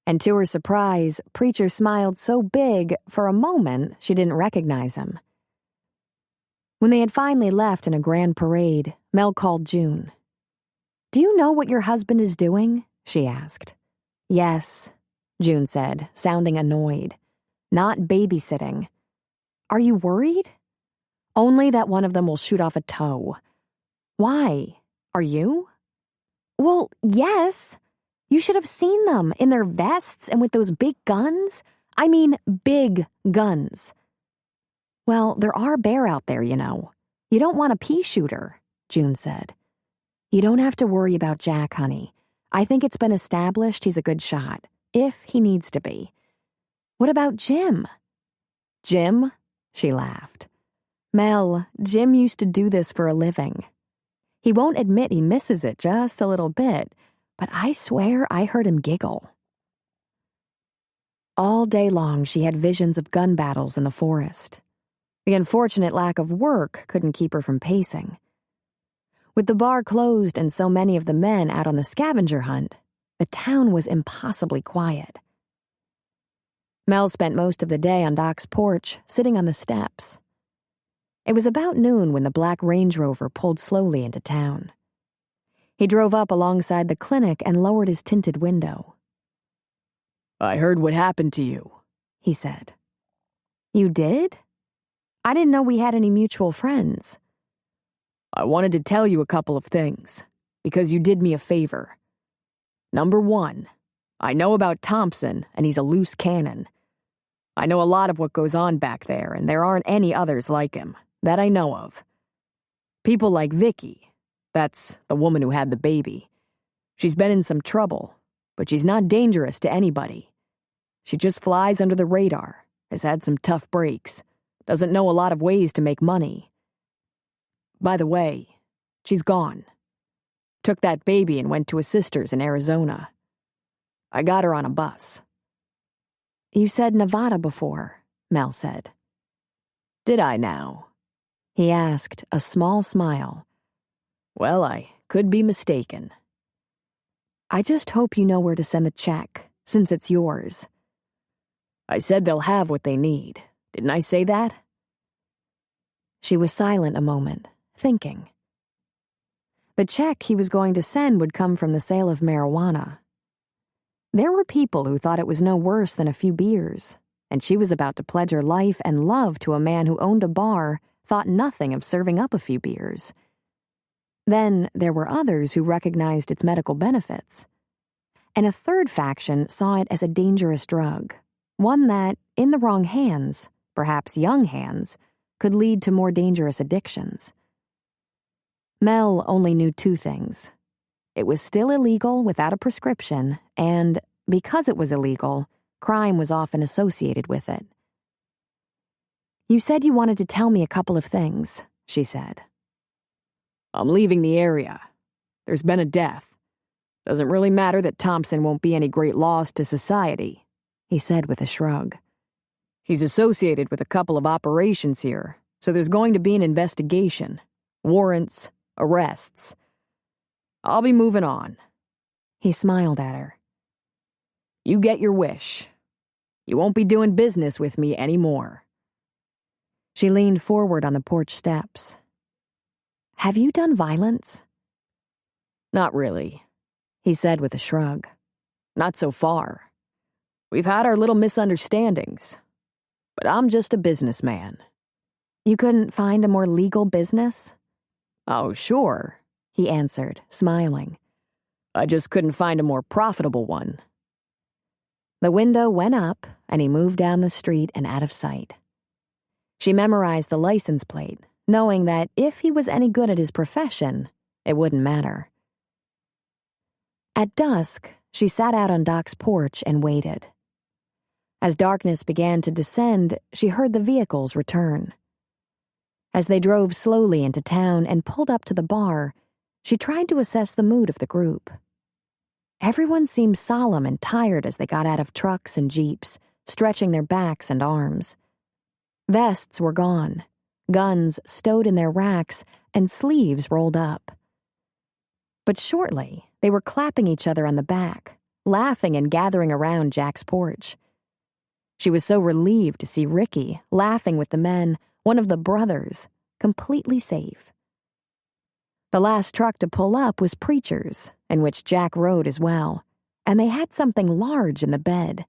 And to her surprise, Preacher smiled so big, for a moment, she didn't recognize him. When they had finally left in a grand parade, Mel called June. "Do you know what your husband is doing?" she asked. "Yes," June said, sounding annoyed. "Not babysitting." "Are you worried?" "Only that one of them will shoot off a toe." "Why? Are you?" "Well, yes. You should have seen them in their vests and with those big guns. I mean, big guns." "Well, there are bear out there, you know. You don't want a pea shooter," June said. "You don't have to worry about Jack, honey. I think it's been established he's a good shot, if he needs to be." "What about Jim?" "Jim?" She laughed. "Mel, Jim used to do this for a living. He won't admit he misses it just a little bit, but I swear I heard him giggle." All day long she had visions of gun battles in the forest. The unfortunate lack of work couldn't keep her from pacing. With the bar closed and so many of the men out on the scavenger hunt, the town was impossibly quiet. Mel spent most of the day on Doc's porch, sitting on the steps. It was about noon when the black Range Rover pulled slowly into town. He drove up alongside the clinic and lowered his tinted window. "I heard what happened to you," he said. "You did? I didn't know we had any mutual friends." "I wanted to tell you a couple of things, because you did me a favor. Number one, I know about Thompson, and he's a loose cannon. I know a lot of what goes on back there, and there aren't any others like him, that I know of. People like Vicky, that's the woman who had the baby. She's been in some trouble, but she's not dangerous to anybody. She just flies under the radar, has had some tough breaks, doesn't know a lot of ways to make money. By the way, she's gone. Took that baby and went to a sister's in Arizona. I got her on a bus." "You said Nevada before," Mel said. "Did I now?" he asked, a small smile. "Well, I could be mistaken." "I just hope you know where to send the check, since it's yours." "I said they'll have what they need. Didn't I say that?" She was silent a moment, thinking. The check he was going to send would come from the sale of marijuana. There were people who thought it was no worse than a few beers, and she was about to pledge her life and love to a man who owned a bar, thought nothing of serving up a few beers. Then there were others who recognized its medical benefits. And a third faction saw it as a dangerous drug, one that, in the wrong hands, perhaps young hands, could lead to more dangerous addictions. Mel only knew two things. It was still illegal without a prescription, and, because it was illegal, crime was often associated with it. "You said you wanted to tell me a couple of things," she said. "I'm leaving the area. There's been a death. Doesn't really matter that Thompson won't be any great loss to society," he said with a shrug. "He's associated with a couple of operations here, so there's going to be an investigation, warrants, arrests. I'll be moving on." He smiled at her. "You get your wish. You won't be doing business with me anymore." She leaned forward on the porch steps. "Have you done violence?" "Not really," he said with a shrug. "Not so far. We've had our little misunderstandings, but I'm just a businessman." "You couldn't find a more legal business?" "Oh, sure," he answered, smiling. "I just couldn't find a more profitable one." The window went up, and he moved down the street and out of sight. She memorized the license plate, knowing that if he was any good at his profession, it wouldn't matter. At dusk, she sat out on Doc's porch and waited. As darkness began to descend, she heard the vehicles return. As they drove slowly into town and pulled up to the bar, she tried to assess the mood of the group. Everyone seemed solemn and tired as they got out of trucks and jeeps, stretching their backs and arms. Vests were gone, guns stowed in their racks, and sleeves rolled up. But shortly, they were clapping each other on the back, laughing and gathering around Jack's porch. She was so relieved to see Ricky laughing with the men, one of the brothers, completely safe. The last truck to pull up was Preacher's, in which Jack rode as well, and they had something large in the bed,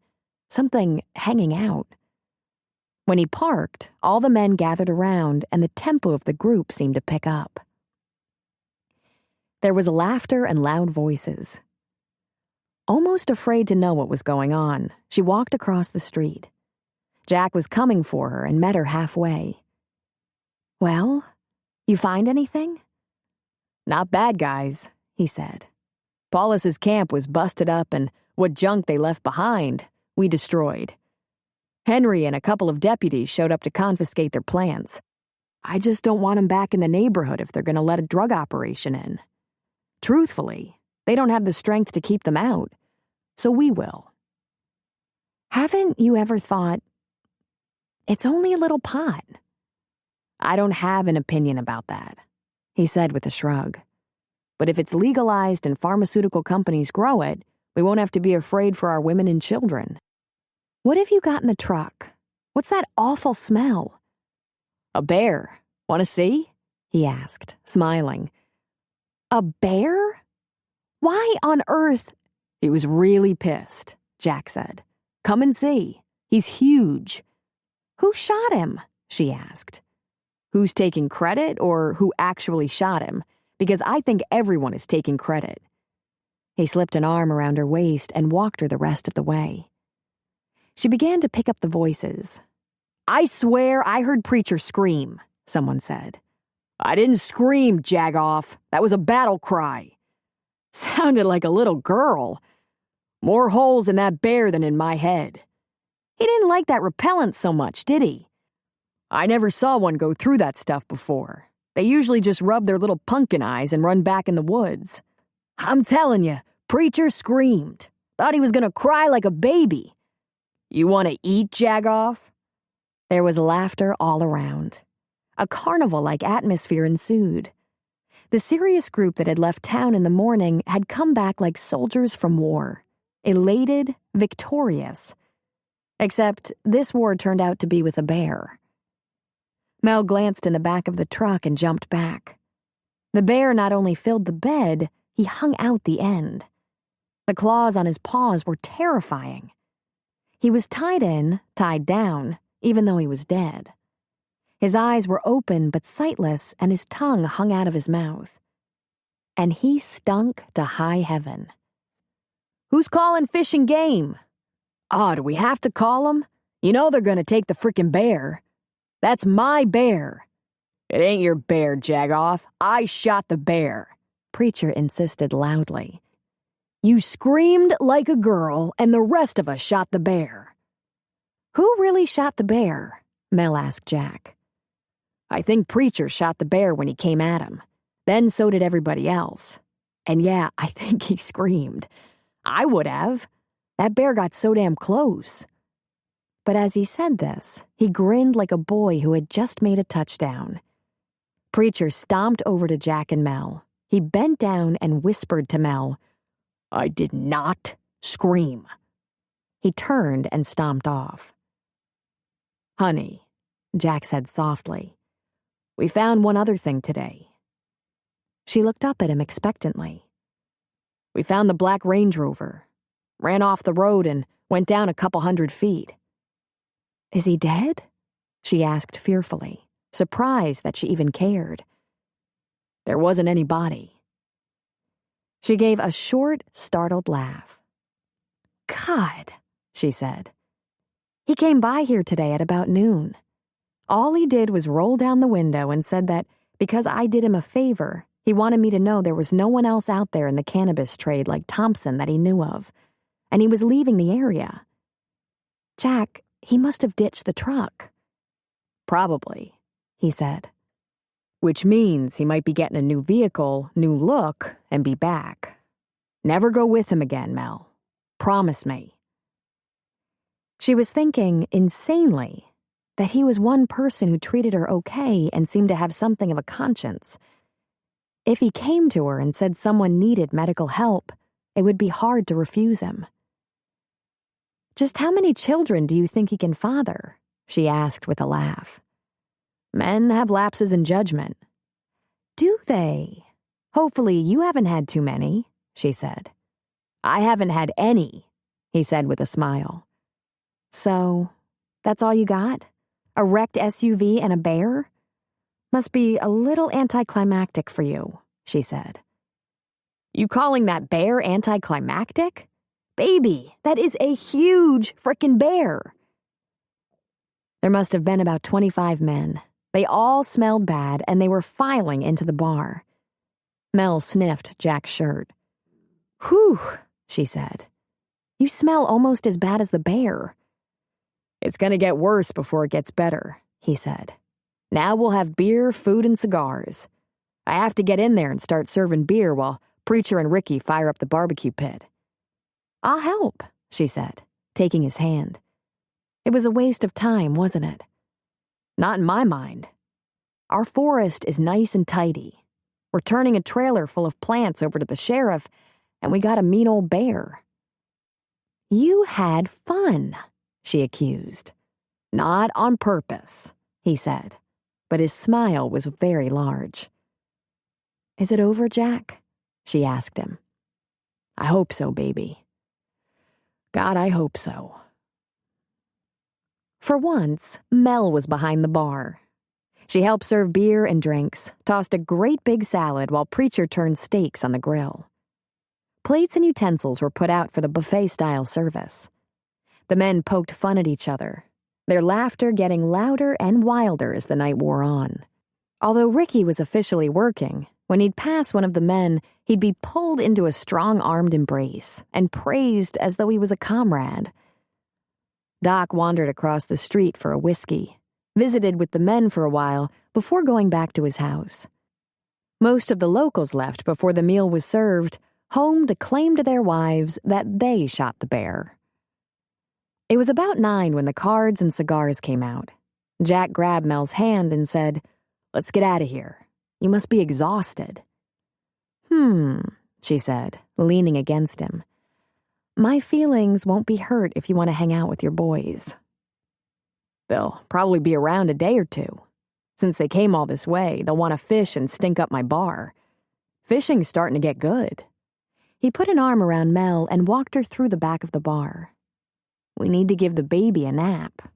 something hanging out. When he parked, all the men gathered around and the tempo of the group seemed to pick up. There was laughter and loud voices. Almost afraid to know what was going on, she walked across the street. Jack was coming for her and met her halfway. "Well, you find anything?" "Not bad, guys," he said. "Paulus's camp was busted up and what junk they left behind, we destroyed. Henry and a couple of deputies showed up to confiscate their plants. I just don't want them back in the neighborhood if they're going to let a drug operation in. Truthfully, they don't have the strength to keep them out, so we will." "Haven't you ever thought, it's only a little pot?" "I don't have an opinion about that," he said with a shrug. "But if it's legalized and pharmaceutical companies grow it, we won't have to be afraid for our women and children." "What have you got in the truck? What's that awful smell?" "A bear. Want to see?" he asked, smiling. "A bear? Why on earth?" "He was really pissed," Jack said. "Come and see. He's huge." "Who shot him?" she asked. "Who's taking credit or who actually shot him? Because I think everyone is taking credit." He slipped an arm around her waist and walked her the rest of the way. She began to pick up the voices. "I swear I heard Preacher scream," someone said. "I didn't scream, Jagoff. That was a battle cry." "Sounded like a little girl. More holes in that bear than in my head." "He didn't like that repellent so much, did he?" "I never saw one go through that stuff before. They usually just rub their little pumpkin eyes and run back in the woods. I'm telling you, Preacher screamed. Thought he was gonna cry like a baby. You want to eat, Jagoff?" There was laughter all around. A carnival-like atmosphere ensued. The serious group that had left town in the morning had come back like soldiers from war, elated, victorious. Except this war turned out to be with a bear. Mel glanced in the back of the truck and jumped back. The bear not only filled the bed, he hung out the end. The claws on his paws were terrifying. He was tied down, even though he was dead. His eyes were open but sightless, and his tongue hung out of his mouth. And he stunk to high heaven. "Who's calling fish and game?" "Oh, do we have to call them? You know they're gonna take the frickin' bear." "That's my bear." "It ain't your bear, Jagoff. I shot the bear," Preacher insisted loudly. "You screamed like a girl, and the rest of us shot the bear." "Who really shot the bear?" Mel asked Jack. "I think Preacher shot the bear when he came at him. Then so did everybody else. And yeah, I think he screamed. I would have. That bear got so damn close." But as he said this, he grinned like a boy who had just made a touchdown. Preacher stomped over to Jack and Mel. He bent down and whispered to Mel, "I did not scream." He turned and stomped off. "Honey," Jack said softly, "we found one other thing today." She looked up at him expectantly. "We found the black Range Rover. Ran off the road and went down a couple 100 feet." "Is he dead?" she asked fearfully, surprised that she even cared. "There wasn't any body." She gave a short, startled laugh. "God," she said. "He came by here today at about noon. All he did was roll down the window and said that because I did him a favor, he wanted me to know there was no one else out there in the cannabis trade like Thompson that he knew of, and he was leaving the area. Jack, he must have ditched the truck. Probably, he said. which means he might be getting a new vehicle, new look, and be back. Never go with him again, Mel. Promise me. She was thinking, insanely, that he was one person who treated her okay and seemed to have something of a conscience. If he came to her and said someone needed medical help, it would be hard to refuse him. "Just how many children do you think he can father?" she asked with a laugh. Men have lapses in judgment. "Do they? Hopefully you haven't had too many," she said. I haven't had any, he said with a smile. "So, that's all you got? A wrecked SUV and a bear? Must be a little anticlimactic for you," she said. You calling that bear anticlimactic? "Baby, that is a huge frickin' bear." There must have been about 25 men. They all smelled bad, and they were filing into the bar. Mel sniffed Jack's shirt. "Whew," she said. "You smell almost as bad as the bear." It's gonna get worse before it gets better, he said. Now we'll have beer, food, and cigars. I have to get in there and start serving beer while Preacher and Ricky fire up the barbecue pit. "I'll help," she said, taking his hand. It was a waste of time, wasn't it? Not in my mind. Our forest is nice and tidy. We're turning a trailer full of plants over to the sheriff, and we got a mean old bear. "You had fun," she accused. Not on purpose, he said, but his smile was very large. "Is it over, Jack?" she asked him. I hope so, baby. God, I hope so. For once, Mel was behind the bar. She helped serve beer and drinks, tossed a great big salad while Preacher turned steaks on the grill. Plates and utensils were put out for the buffet-style service. The men poked fun at each other, their laughter getting louder and wilder as the night wore on. Although Ricky was officially working, when he'd pass one of the men, he'd be pulled into a strong-armed embrace and praised as though he was a comrade. Doc wandered across the street for a whiskey, visited with the men for a while before going back to his house. Most of the locals left before the meal was served, home to claim to their wives that they shot the bear. It was about 9 when the cards and cigars came out. Jack grabbed Mel's hand and said, "Let's get out of here. You must be exhausted." She said, leaning against him. "My feelings won't be hurt if you want to hang out with your boys." They'll probably be around a day or two. Since they came all this way, they'll want to fish and stink up my bar. Fishing's starting to get good. He put an arm around Mel and walked her through the back of the bar. We need to give the baby a nap.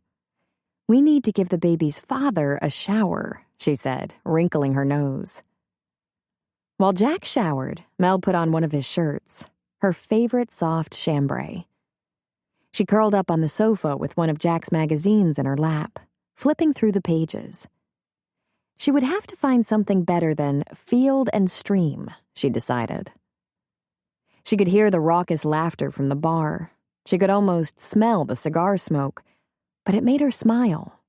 We need to give the baby's father a shower, she said, wrinkling her nose. While Jack showered, Mel put on one of his shirts, her favorite soft chambray. She curled up on the sofa with one of Jack's magazines in her lap, flipping through the pages. She would have to find something better than Field and Stream, she decided. She could hear the raucous laughter from the bar. She could almost smell the cigar smoke, but it made her smile.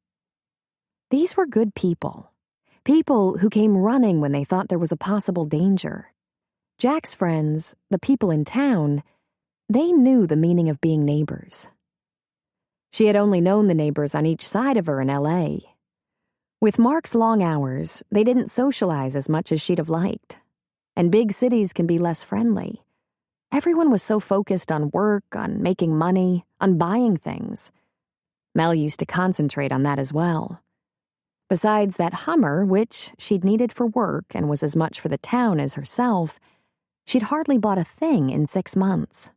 These were good people. People who came running when they thought there was a possible danger. Jack's friends, the people in town, they knew the meaning of being neighbors. She had only known the neighbors on each side of her in L.A. With Mark's long hours, they didn't socialize as much as she'd have liked. And big cities can be less friendly. Everyone was so focused on work, on making money, on buying things. Mel used to concentrate on that as well. Besides that Hummer, which she'd needed for work and was as much for the town as herself, she'd hardly bought a thing in 6 months.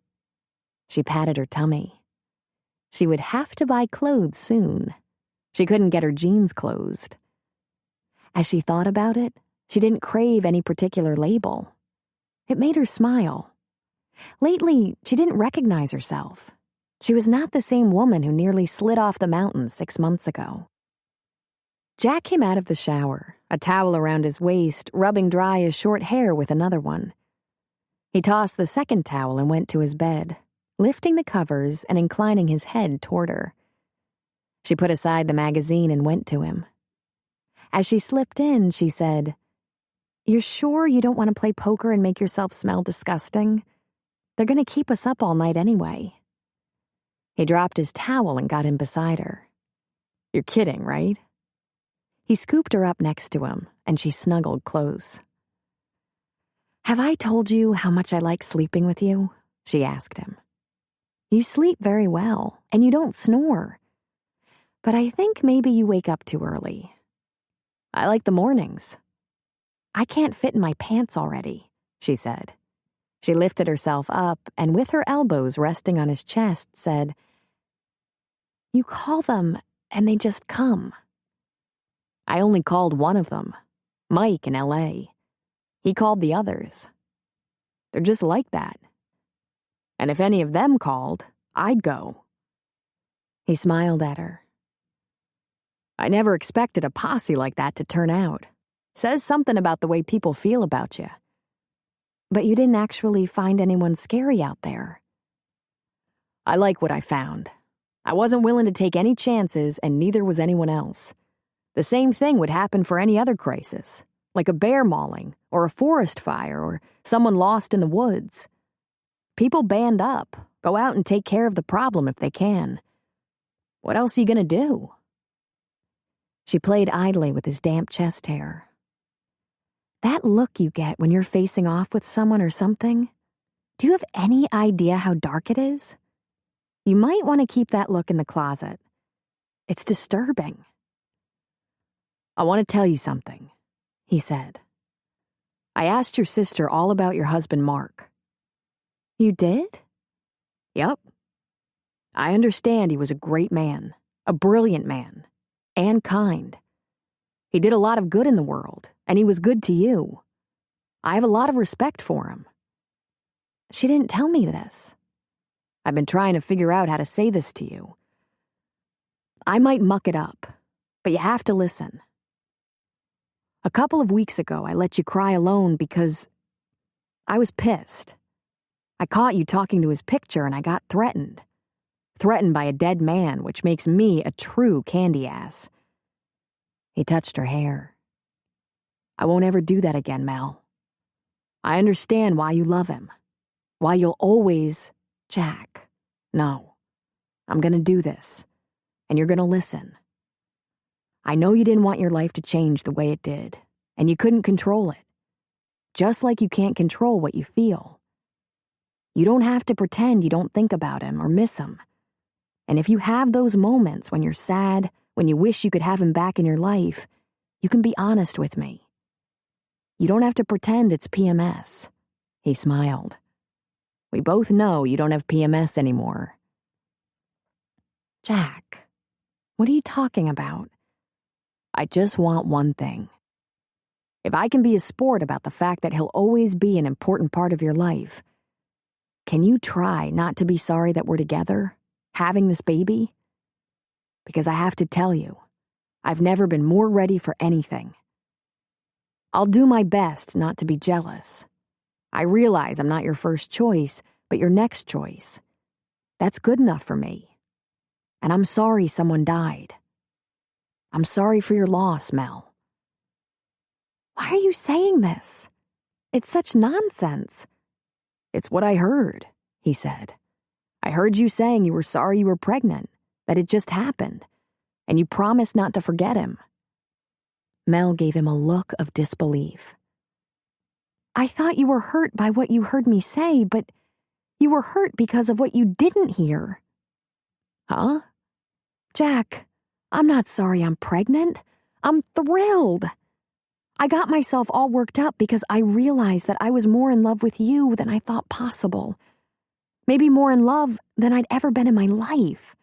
She patted her tummy. She would have to buy clothes soon. She couldn't get her jeans closed. As she thought about it, she didn't crave any particular label. It made her smile. Lately, she didn't recognize herself. She was not the same woman who nearly slid off the mountain 6 months ago. Jack came out of the shower, a towel around his waist, rubbing dry his short hair with another one. He tossed the second towel and went to his bed, lifting the covers and inclining his head toward her. She put aside the magazine and went to him. As she slipped in, she said, "You're sure you don't want to play poker and make yourself smell disgusting? They're going to keep us up all night anyway." He dropped his towel and got in beside her. "You're kidding, right?" He scooped her up next to him, and she snuggled close. "Have I told you how much I like sleeping with you?" she asked him. "You sleep very well, and you don't snore. But I think maybe you wake up too early. I like the mornings." "I can't fit in my pants already," she said. She lifted herself up and with her elbows resting on his chest said, "You call them and they just come." "I only called one of them, Mike in L.A. He called the others. They're just like that. And if any of them called, I'd go." He smiled at her. "I never expected a posse like that to turn out. Says something about the way people feel about you." "But you didn't actually find anyone scary out there." "I like what I found. I wasn't willing to take any chances, and neither was anyone else. The same thing would happen for any other crisis, like a bear mauling, or a forest fire, or someone lost in the woods. People band up, go out and take care of the problem if they can. What else are you gonna do?" She played idly with his damp chest hair. "That look you get when you're facing off with someone or something, do you have any idea how dark it is? You might want to keep that look in the closet. It's disturbing." "I want to tell you something," he said. "I asked your sister all about your husband, Mark." "You did?" "Yep. I understand he was a great man, a brilliant man, and kind. He did a lot of good in the world, and he was good to you. I have a lot of respect for him." "She didn't tell me this." "I've been trying to figure out how to say this to you. I might muck it up, but you have to listen. A couple of weeks ago, I let you cry alone because I was pissed. I caught you talking to his picture and I got threatened. Threatened by a dead man, which makes me a true candy ass." He touched her hair. "I won't ever do that again, Mel. I understand why you love him. Why you'll always... Jack, no. I'm gonna do this, and you're gonna listen. I know you didn't want your life to change the way it did, and you couldn't control it. Just like you can't control what you feel. You don't have to pretend you don't think about him or miss him. And if you have those moments when you're sad, when you wish you could have him back in your life, you can be honest with me. You don't have to pretend it's PMS." He smiled. "We both know you don't have PMS anymore." "Jack, what are you talking about?" "I just want one thing. If I can be a sport about the fact that he'll always be an important part of your life, can you try not to be sorry that we're together, having this baby? Because I have to tell you, I've never been more ready for anything. I'll do my best not to be jealous. I realize I'm not your first choice, but your next choice. That's good enough for me. And I'm sorry someone died. I'm sorry for your loss, Mel." "Why are you saying this? It's such nonsense." "It's what I heard," he said. "I heard you saying you were sorry you were pregnant, that it just happened, and you promised not to forget him." Mel gave him a look of disbelief. "I thought you were hurt by what you heard me say, but you were hurt because of what you didn't hear." "Huh?" "Jack, I'm not sorry I'm pregnant. I'm thrilled. I got myself all worked up because I realized that I was more in love with you than I thought possible. Maybe more in love than I'd ever been in my life.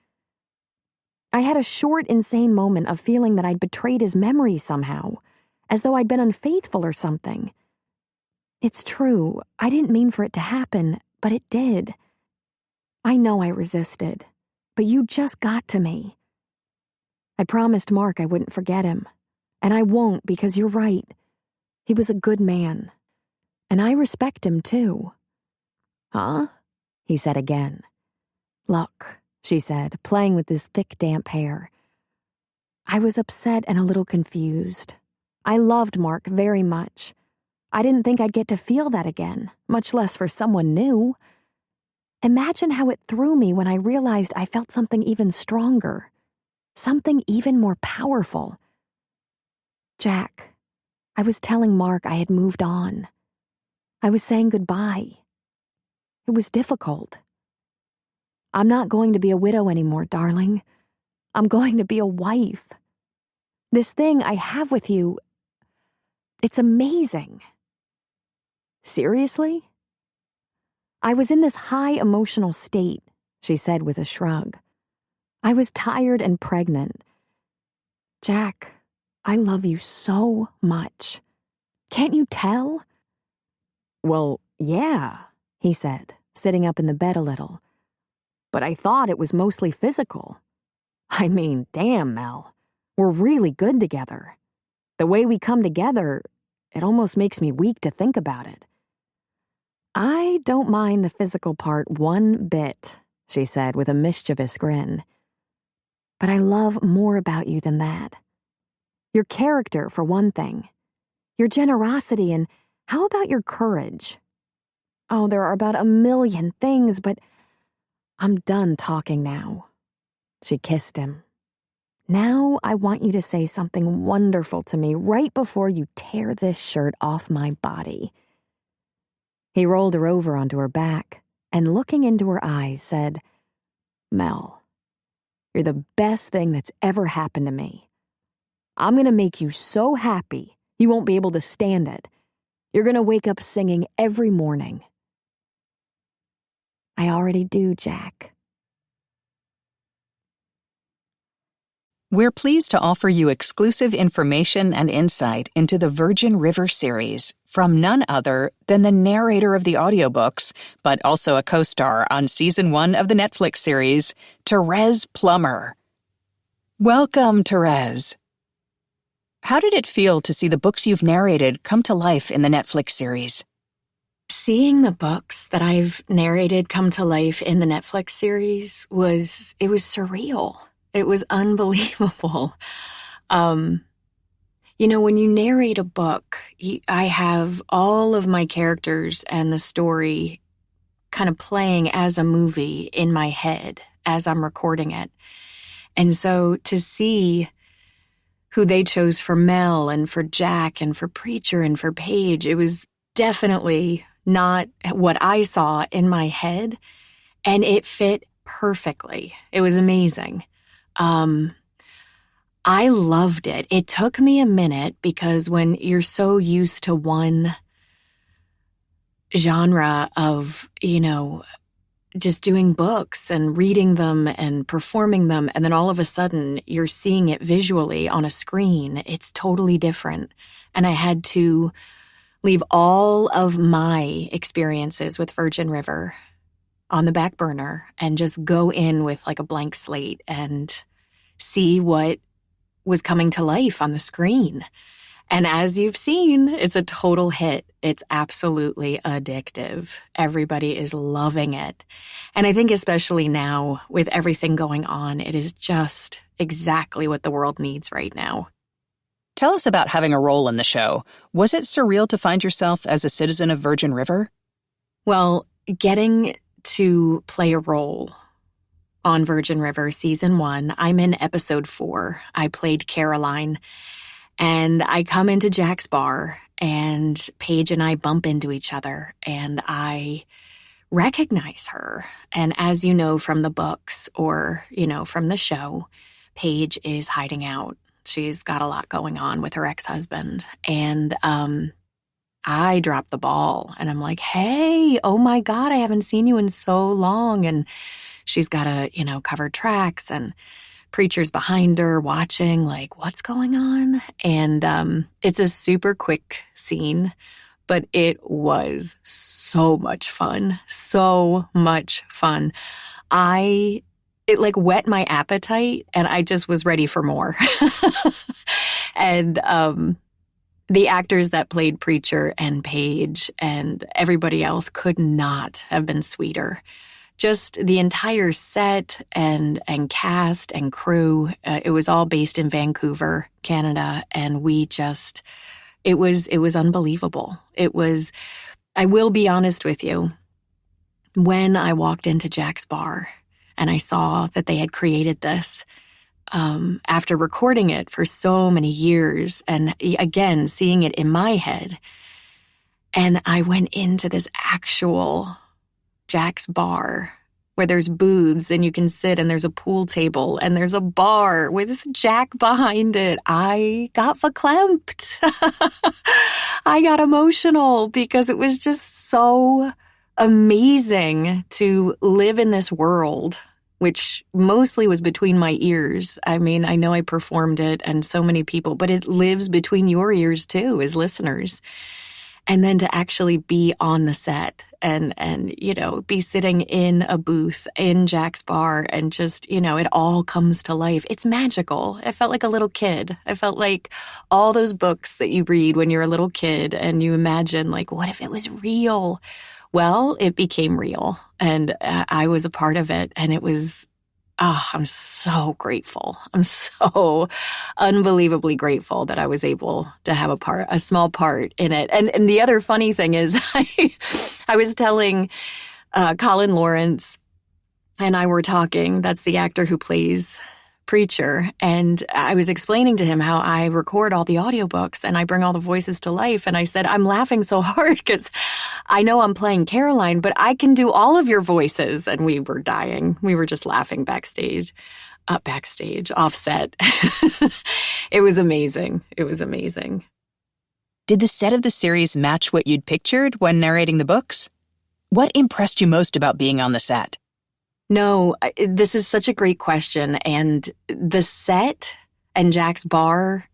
I had a short, insane moment of feeling that I'd betrayed his memory somehow, as though I'd been unfaithful or something. It's true, I didn't mean for it to happen, but it did. I know I resisted, but you just got to me. I promised Mark I wouldn't forget him, And I won't because you're right. He was a good man. And I respect him too. Huh? He said again. Look, she said, playing with his thick, damp hair. I was upset and a little confused. I loved Mark very much. I didn't think I'd get to feel that again, much less for someone new. Imagine how it threw me when I realized I felt something even stronger, something even more powerful. Jack, I was telling Mark I had moved on. I was saying goodbye. It was difficult. I'm not going to be a widow anymore, darling. I'm going to be a wife. This thing I have with you, it's amazing. Seriously? I was in this high emotional state, she said with a shrug. I was tired and pregnant. Jack, I love you so much. Can't you tell? Well, yeah, he said, sitting up in the bed a little. But I thought it was mostly physical. I mean, damn, Mel. We're really good together. The way we come together, it almost makes me weak to think about it. I don't mind the physical part one bit, she said with a mischievous grin. But I love more about you than that. Your character, for one thing. Your generosity, and how about your courage? Oh, there are about 1,000,000 things, but I'm done talking now. She kissed him. Now I want you to say something wonderful to me right before you tear this shirt off my body. He rolled her over onto her back and, looking into her eyes, said, Mel, you're the best thing that's ever happened to me. I'm going to make you so happy you won't be able to stand it. You're going to wake up singing every morning. I already do, Jack. We're pleased to offer you exclusive information and insight into the Virgin River series from none other than the narrator of the audiobooks, but also a co-star on Season 1 of the Netflix series, Therese Plummer. Welcome, Therese. How did it feel to see the books you've narrated come to life in the Netflix series? Seeing the books that I've narrated come to life in the Netflix series was surreal. It was unbelievable. When you narrate a book, I have all of my characters and the story kind of playing as a movie in my head as I'm recording it. And so to see who they chose for Mel and for Jack and for Preacher and for Paige, it was definitely not what I saw in my head, and it fit perfectly. It was amazing. I loved it. It took me a minute because when you're so used to one genre of, just doing books and reading them and performing them, and then all of a sudden you're seeing it visually on a screen, it's totally different. And I had to leave all of my experiences with Virgin River on the back burner and just go in with like a blank slate and see what was coming to life on the screen. And as you've seen, it's a total hit. It's absolutely addictive. Everybody is loving it. And I think especially now with everything going on, it is just exactly what the world needs right now. Tell us about having a role in the show. Was it surreal to find yourself as a citizen of Virgin River? Well, getting to play a role on Virgin River Season 1, I'm in Episode 4. I played Caroline. And I come into Jack's bar, and Paige and I bump into each other, and I recognize her. And as you know from the books or, from the show, Paige is hiding out. She's got a lot going on with her ex-husband. And I drop the ball, and I'm like, hey, oh my God, I haven't seen you in so long. And she's got a, covered tracks, and Preacher's behind her watching, like, what's going on? And it's a super quick scene, but it was so much fun. So much fun. It whet my appetite, and I just was ready for more. And the actors that played Preacher and Paige and everybody else could not have been sweeter. Just the entire set and cast and crew, it was all based in Vancouver, Canada, and it was unbelievable. I will be honest with you, when I walked into Jack's bar and I saw that they had created this, after recording it for so many years and again, seeing it in my head, and I went into this actual Jack's bar where there's booths and you can sit and there's a pool table and there's a bar with Jack behind it, I got verklempt. I got emotional because it was just so amazing to live in this world, which mostly was between my ears. I mean, I know I performed it and so many people, but it lives between your ears too as listeners. And then to actually be on the set and be sitting in a booth in Jack's bar and just, it all comes to life. It's magical. I felt like a little kid. I felt like all those books that you read when you're a little kid and you imagine, like, what if it was real? Well, it became real and I was a part of it, and it was, I'm so grateful. I'm so unbelievably grateful that I was able to have a small part in it. And the other funny thing is I was telling Colin Lawrence and I were talking, that's the actor who plays Preacher, and I was explaining to him how I record all the audiobooks and I bring all the voices to life. And I said, I'm laughing so hard because I know I'm playing Caroline, but I can do all of your voices. And we were dying. We were just laughing offset. It was amazing. It was amazing. Did the set of the series match what you'd pictured when narrating the books? What impressed you most about being on the set? No, this is such a great question. And the set and Jack's bar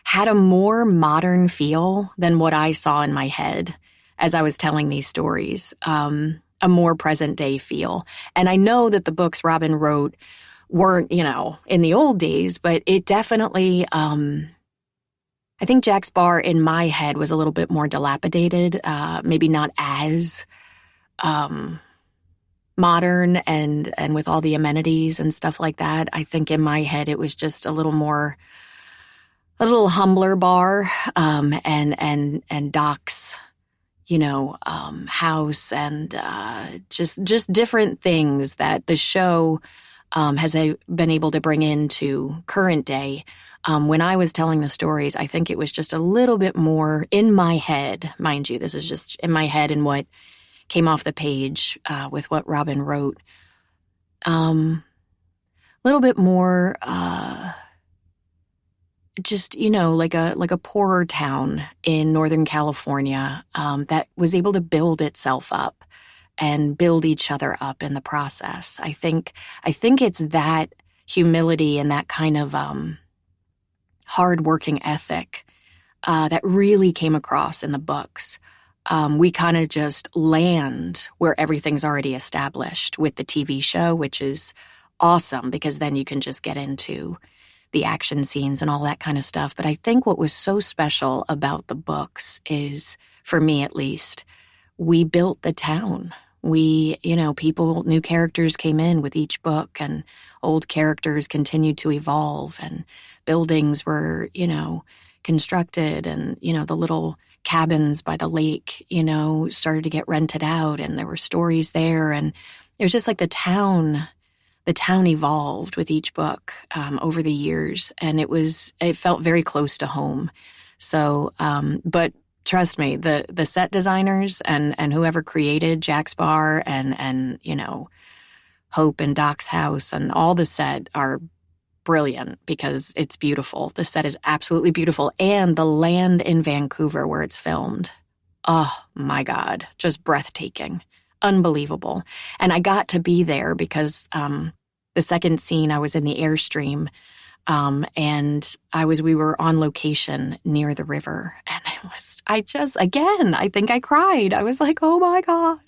had a more modern feel than what I saw in my head as I was telling these stories, a more present day feel. And I know that the books Robyn wrote weren't, in the old days, but it definitely, I think Jack's bar in my head was a little bit more dilapidated, maybe not as modern and with all the amenities and stuff like that. I think in my head it was just a little humbler bar, and Doc's, house and just different things that the show has been able to bring into current day. When I was telling the stories, I think it was just a little bit more in my head, mind you, this is just in my head and what came off the page with what Robyn wrote. A little bit more, like a poorer town in Northern California that was able to build itself up and build each other up in the process. I think it's that humility and that kind of hard-working ethic that really came across in the books. We kind of just land where everything's already established with the TV show, which is awesome because then you can just get into the action scenes and all that kind of stuff. But I think what was so special about the books is, for me at least, we built the town. New characters came in with each book and old characters continued to evolve and buildings were, constructed and, the little cabins by the lake, started to get rented out and there were stories there. And it was just like the town evolved with each book over the years. And it felt very close to home. So, but trust me, the set designers and whoever created Jack's bar and Hope and Doc's house and all the set are brilliant because it's beautiful. The set is absolutely beautiful. And the land in Vancouver where it's filmed, oh my God, just breathtaking, unbelievable. And I got to be there because the second scene I was in the Airstream and we were on location near the river. And I think I cried. I was like, oh my God.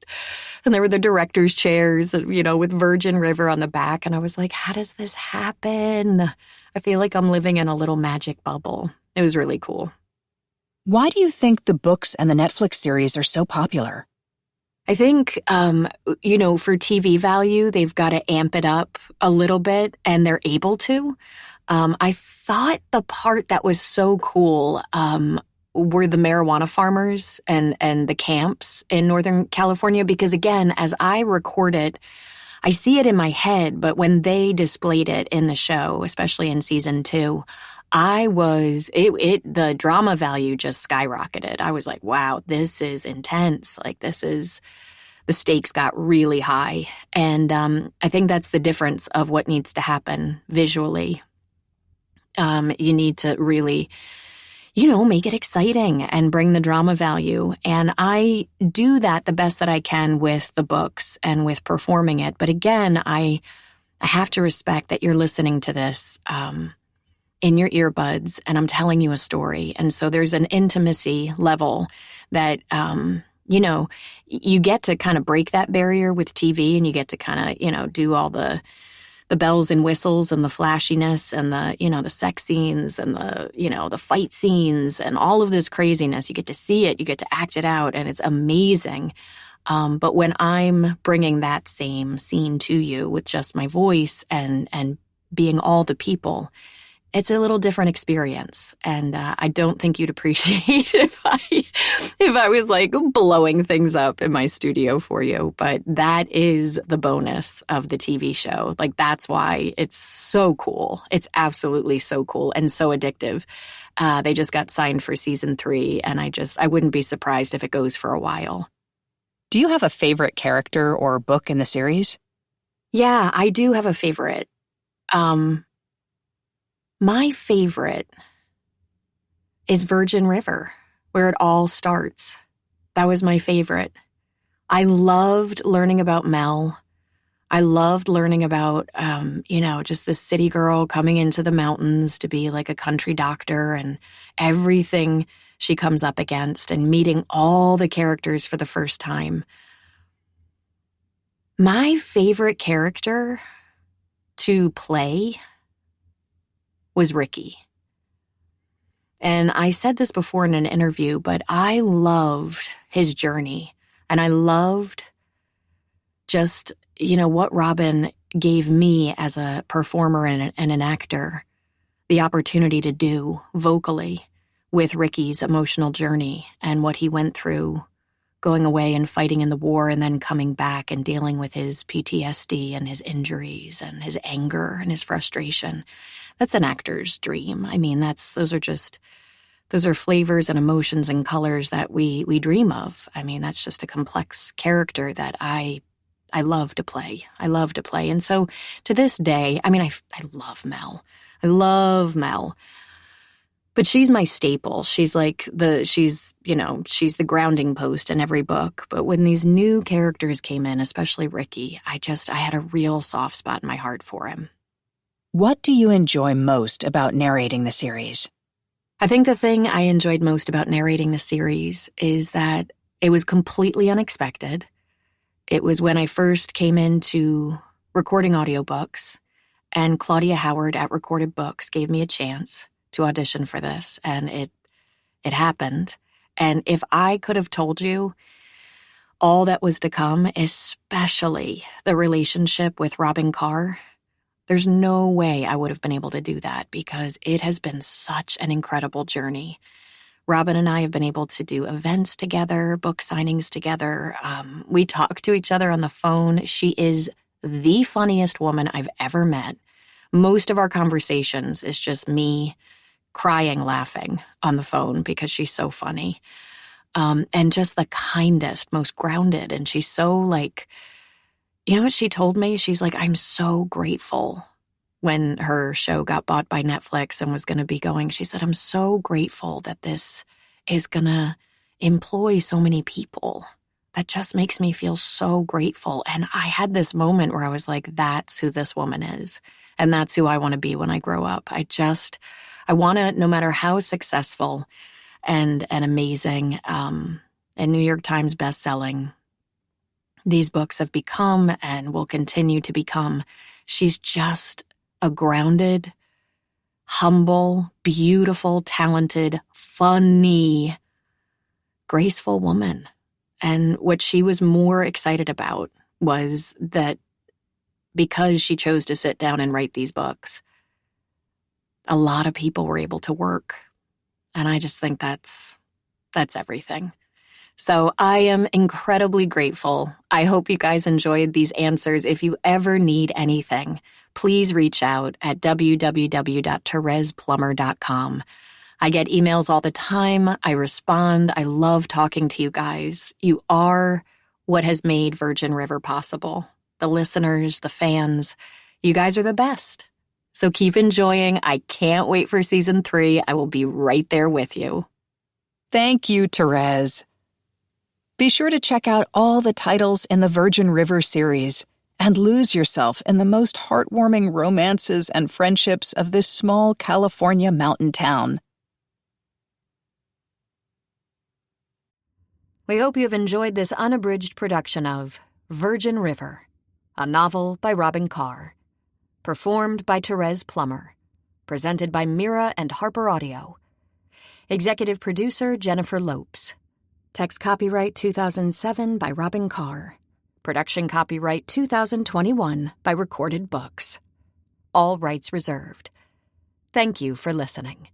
And there were the director's chairs, with Virgin River on the back. And I was like, how does this happen? I feel like I'm living in a little magic bubble. It was really cool. Why do you think the books and the Netflix series are so popular? I think, for TV value, they've got to amp it up a little bit, and they're able to. I thought the part that was so cool were the marijuana farmers and the camps in Northern California, because, again, as I record it, I see it in my head, but when they displayed it in the show, especially in season 2, the drama value just skyrocketed. I was like, wow, this is intense. Like, the stakes got really high. And I think that's the difference of what needs to happen visually. You need to really, make it exciting and bring the drama value. And I do that the best that I can with the books and with performing it. But again, I have to respect that you're listening to this in your earbuds, and I'm telling you a story. And so there's an intimacy level that, you get to kind of break that barrier with TV, and you get to kind of, do all the bells and whistles and the flashiness and the sex scenes and the fight scenes and all of this craziness. You get to see it, you get to act it out, and it's amazing. But when I'm bringing that same scene to you with just my voice and being all the people, it's a little different experience, and I don't think you'd appreciate if I was like blowing things up in my studio for you. But that is the bonus of the TV show. Like, that's why it's so cool. It's absolutely so cool and so addictive. They just got signed for season 3, and I wouldn't be surprised if it goes for a while. Do you have a favorite character or book in the series? Yeah, I do have a favorite. My favorite is Virgin River, where it all starts. That was my favorite. I loved learning about Mel. I loved learning about, just this city girl coming into the mountains to be like a country doctor and everything she comes up against, and meeting all the characters for the first time. My favorite character to play was Ricky. And I said this before in an interview, but I loved his journey. And I loved just, what Robyn gave me as a performer and an actor, the opportunity to do vocally with Ricky's emotional journey and what he went through going away and fighting in the war and then coming back and dealing with his PTSD and his injuries and his anger and his frustration. That's an actor's dream. I mean, those are flavors and emotions and colors that we dream of. I mean, that's just a complex character that I love to play. I love to play. And so to this day, I mean, I love Mel. I love Mel. But she's my staple. She's she's the grounding post in every book. But when these new characters came in, especially Ricky, I had a real soft spot in my heart for him. What do you enjoy most about narrating the series? I think the thing I enjoyed most about narrating the series is that it was completely unexpected. It was when I first came into recording audiobooks, and Claudia Howard at Recorded Books gave me a chance to audition for this, and it happened. And if I could have told you all that was to come, especially the relationship with Robyn Carr, there's no way I would have been able to do that, because it has been such an incredible journey. Robyn and I have been able to do events together, book signings together. We talk to each other on the phone. She is the funniest woman I've ever met. Most of our conversations is just me crying, laughing on the phone because she's so funny. And just the kindest, most grounded. And she's so you know what she told me? She's like, I'm so grateful when her show got bought by Netflix and was going to be going. She said, I'm so grateful that this is going to employ so many people. That just makes me feel so grateful. And I had this moment where I was like, that's who this woman is. And that's who I want to be when I grow up. I want to, no matter how successful and amazing and New York Times bestselling these books have become and will continue to become, she's just a grounded, humble, beautiful, talented, funny, graceful woman. And what she was more excited about was that because she chose to sit down and write these books, a lot of people were able to work. And I just think that's everything. So I am incredibly grateful. I hope you guys enjoyed these answers. If you ever need anything, please reach out at www.tereseplummer.com. I get emails all the time. I respond. I love talking to you guys. You are what has made Virgin River possible. The listeners, the fans, you guys are the best. So keep enjoying. I can't wait for season 3. I will be right there with you. Thank you, Therese. Be sure to check out all the titles in the Virgin River series and lose yourself in the most heartwarming romances and friendships of this small California mountain town. We hope you have enjoyed this unabridged production of Virgin River, a novel by Robyn Carr. Performed by Therese Plummer. Presented by Mira and Harper Audio. Executive producer Jennifer Lopes. Text copyright 2007 by Robyn Carr. Production copyright 2021 by Recorded Books. All rights reserved. Thank you for listening.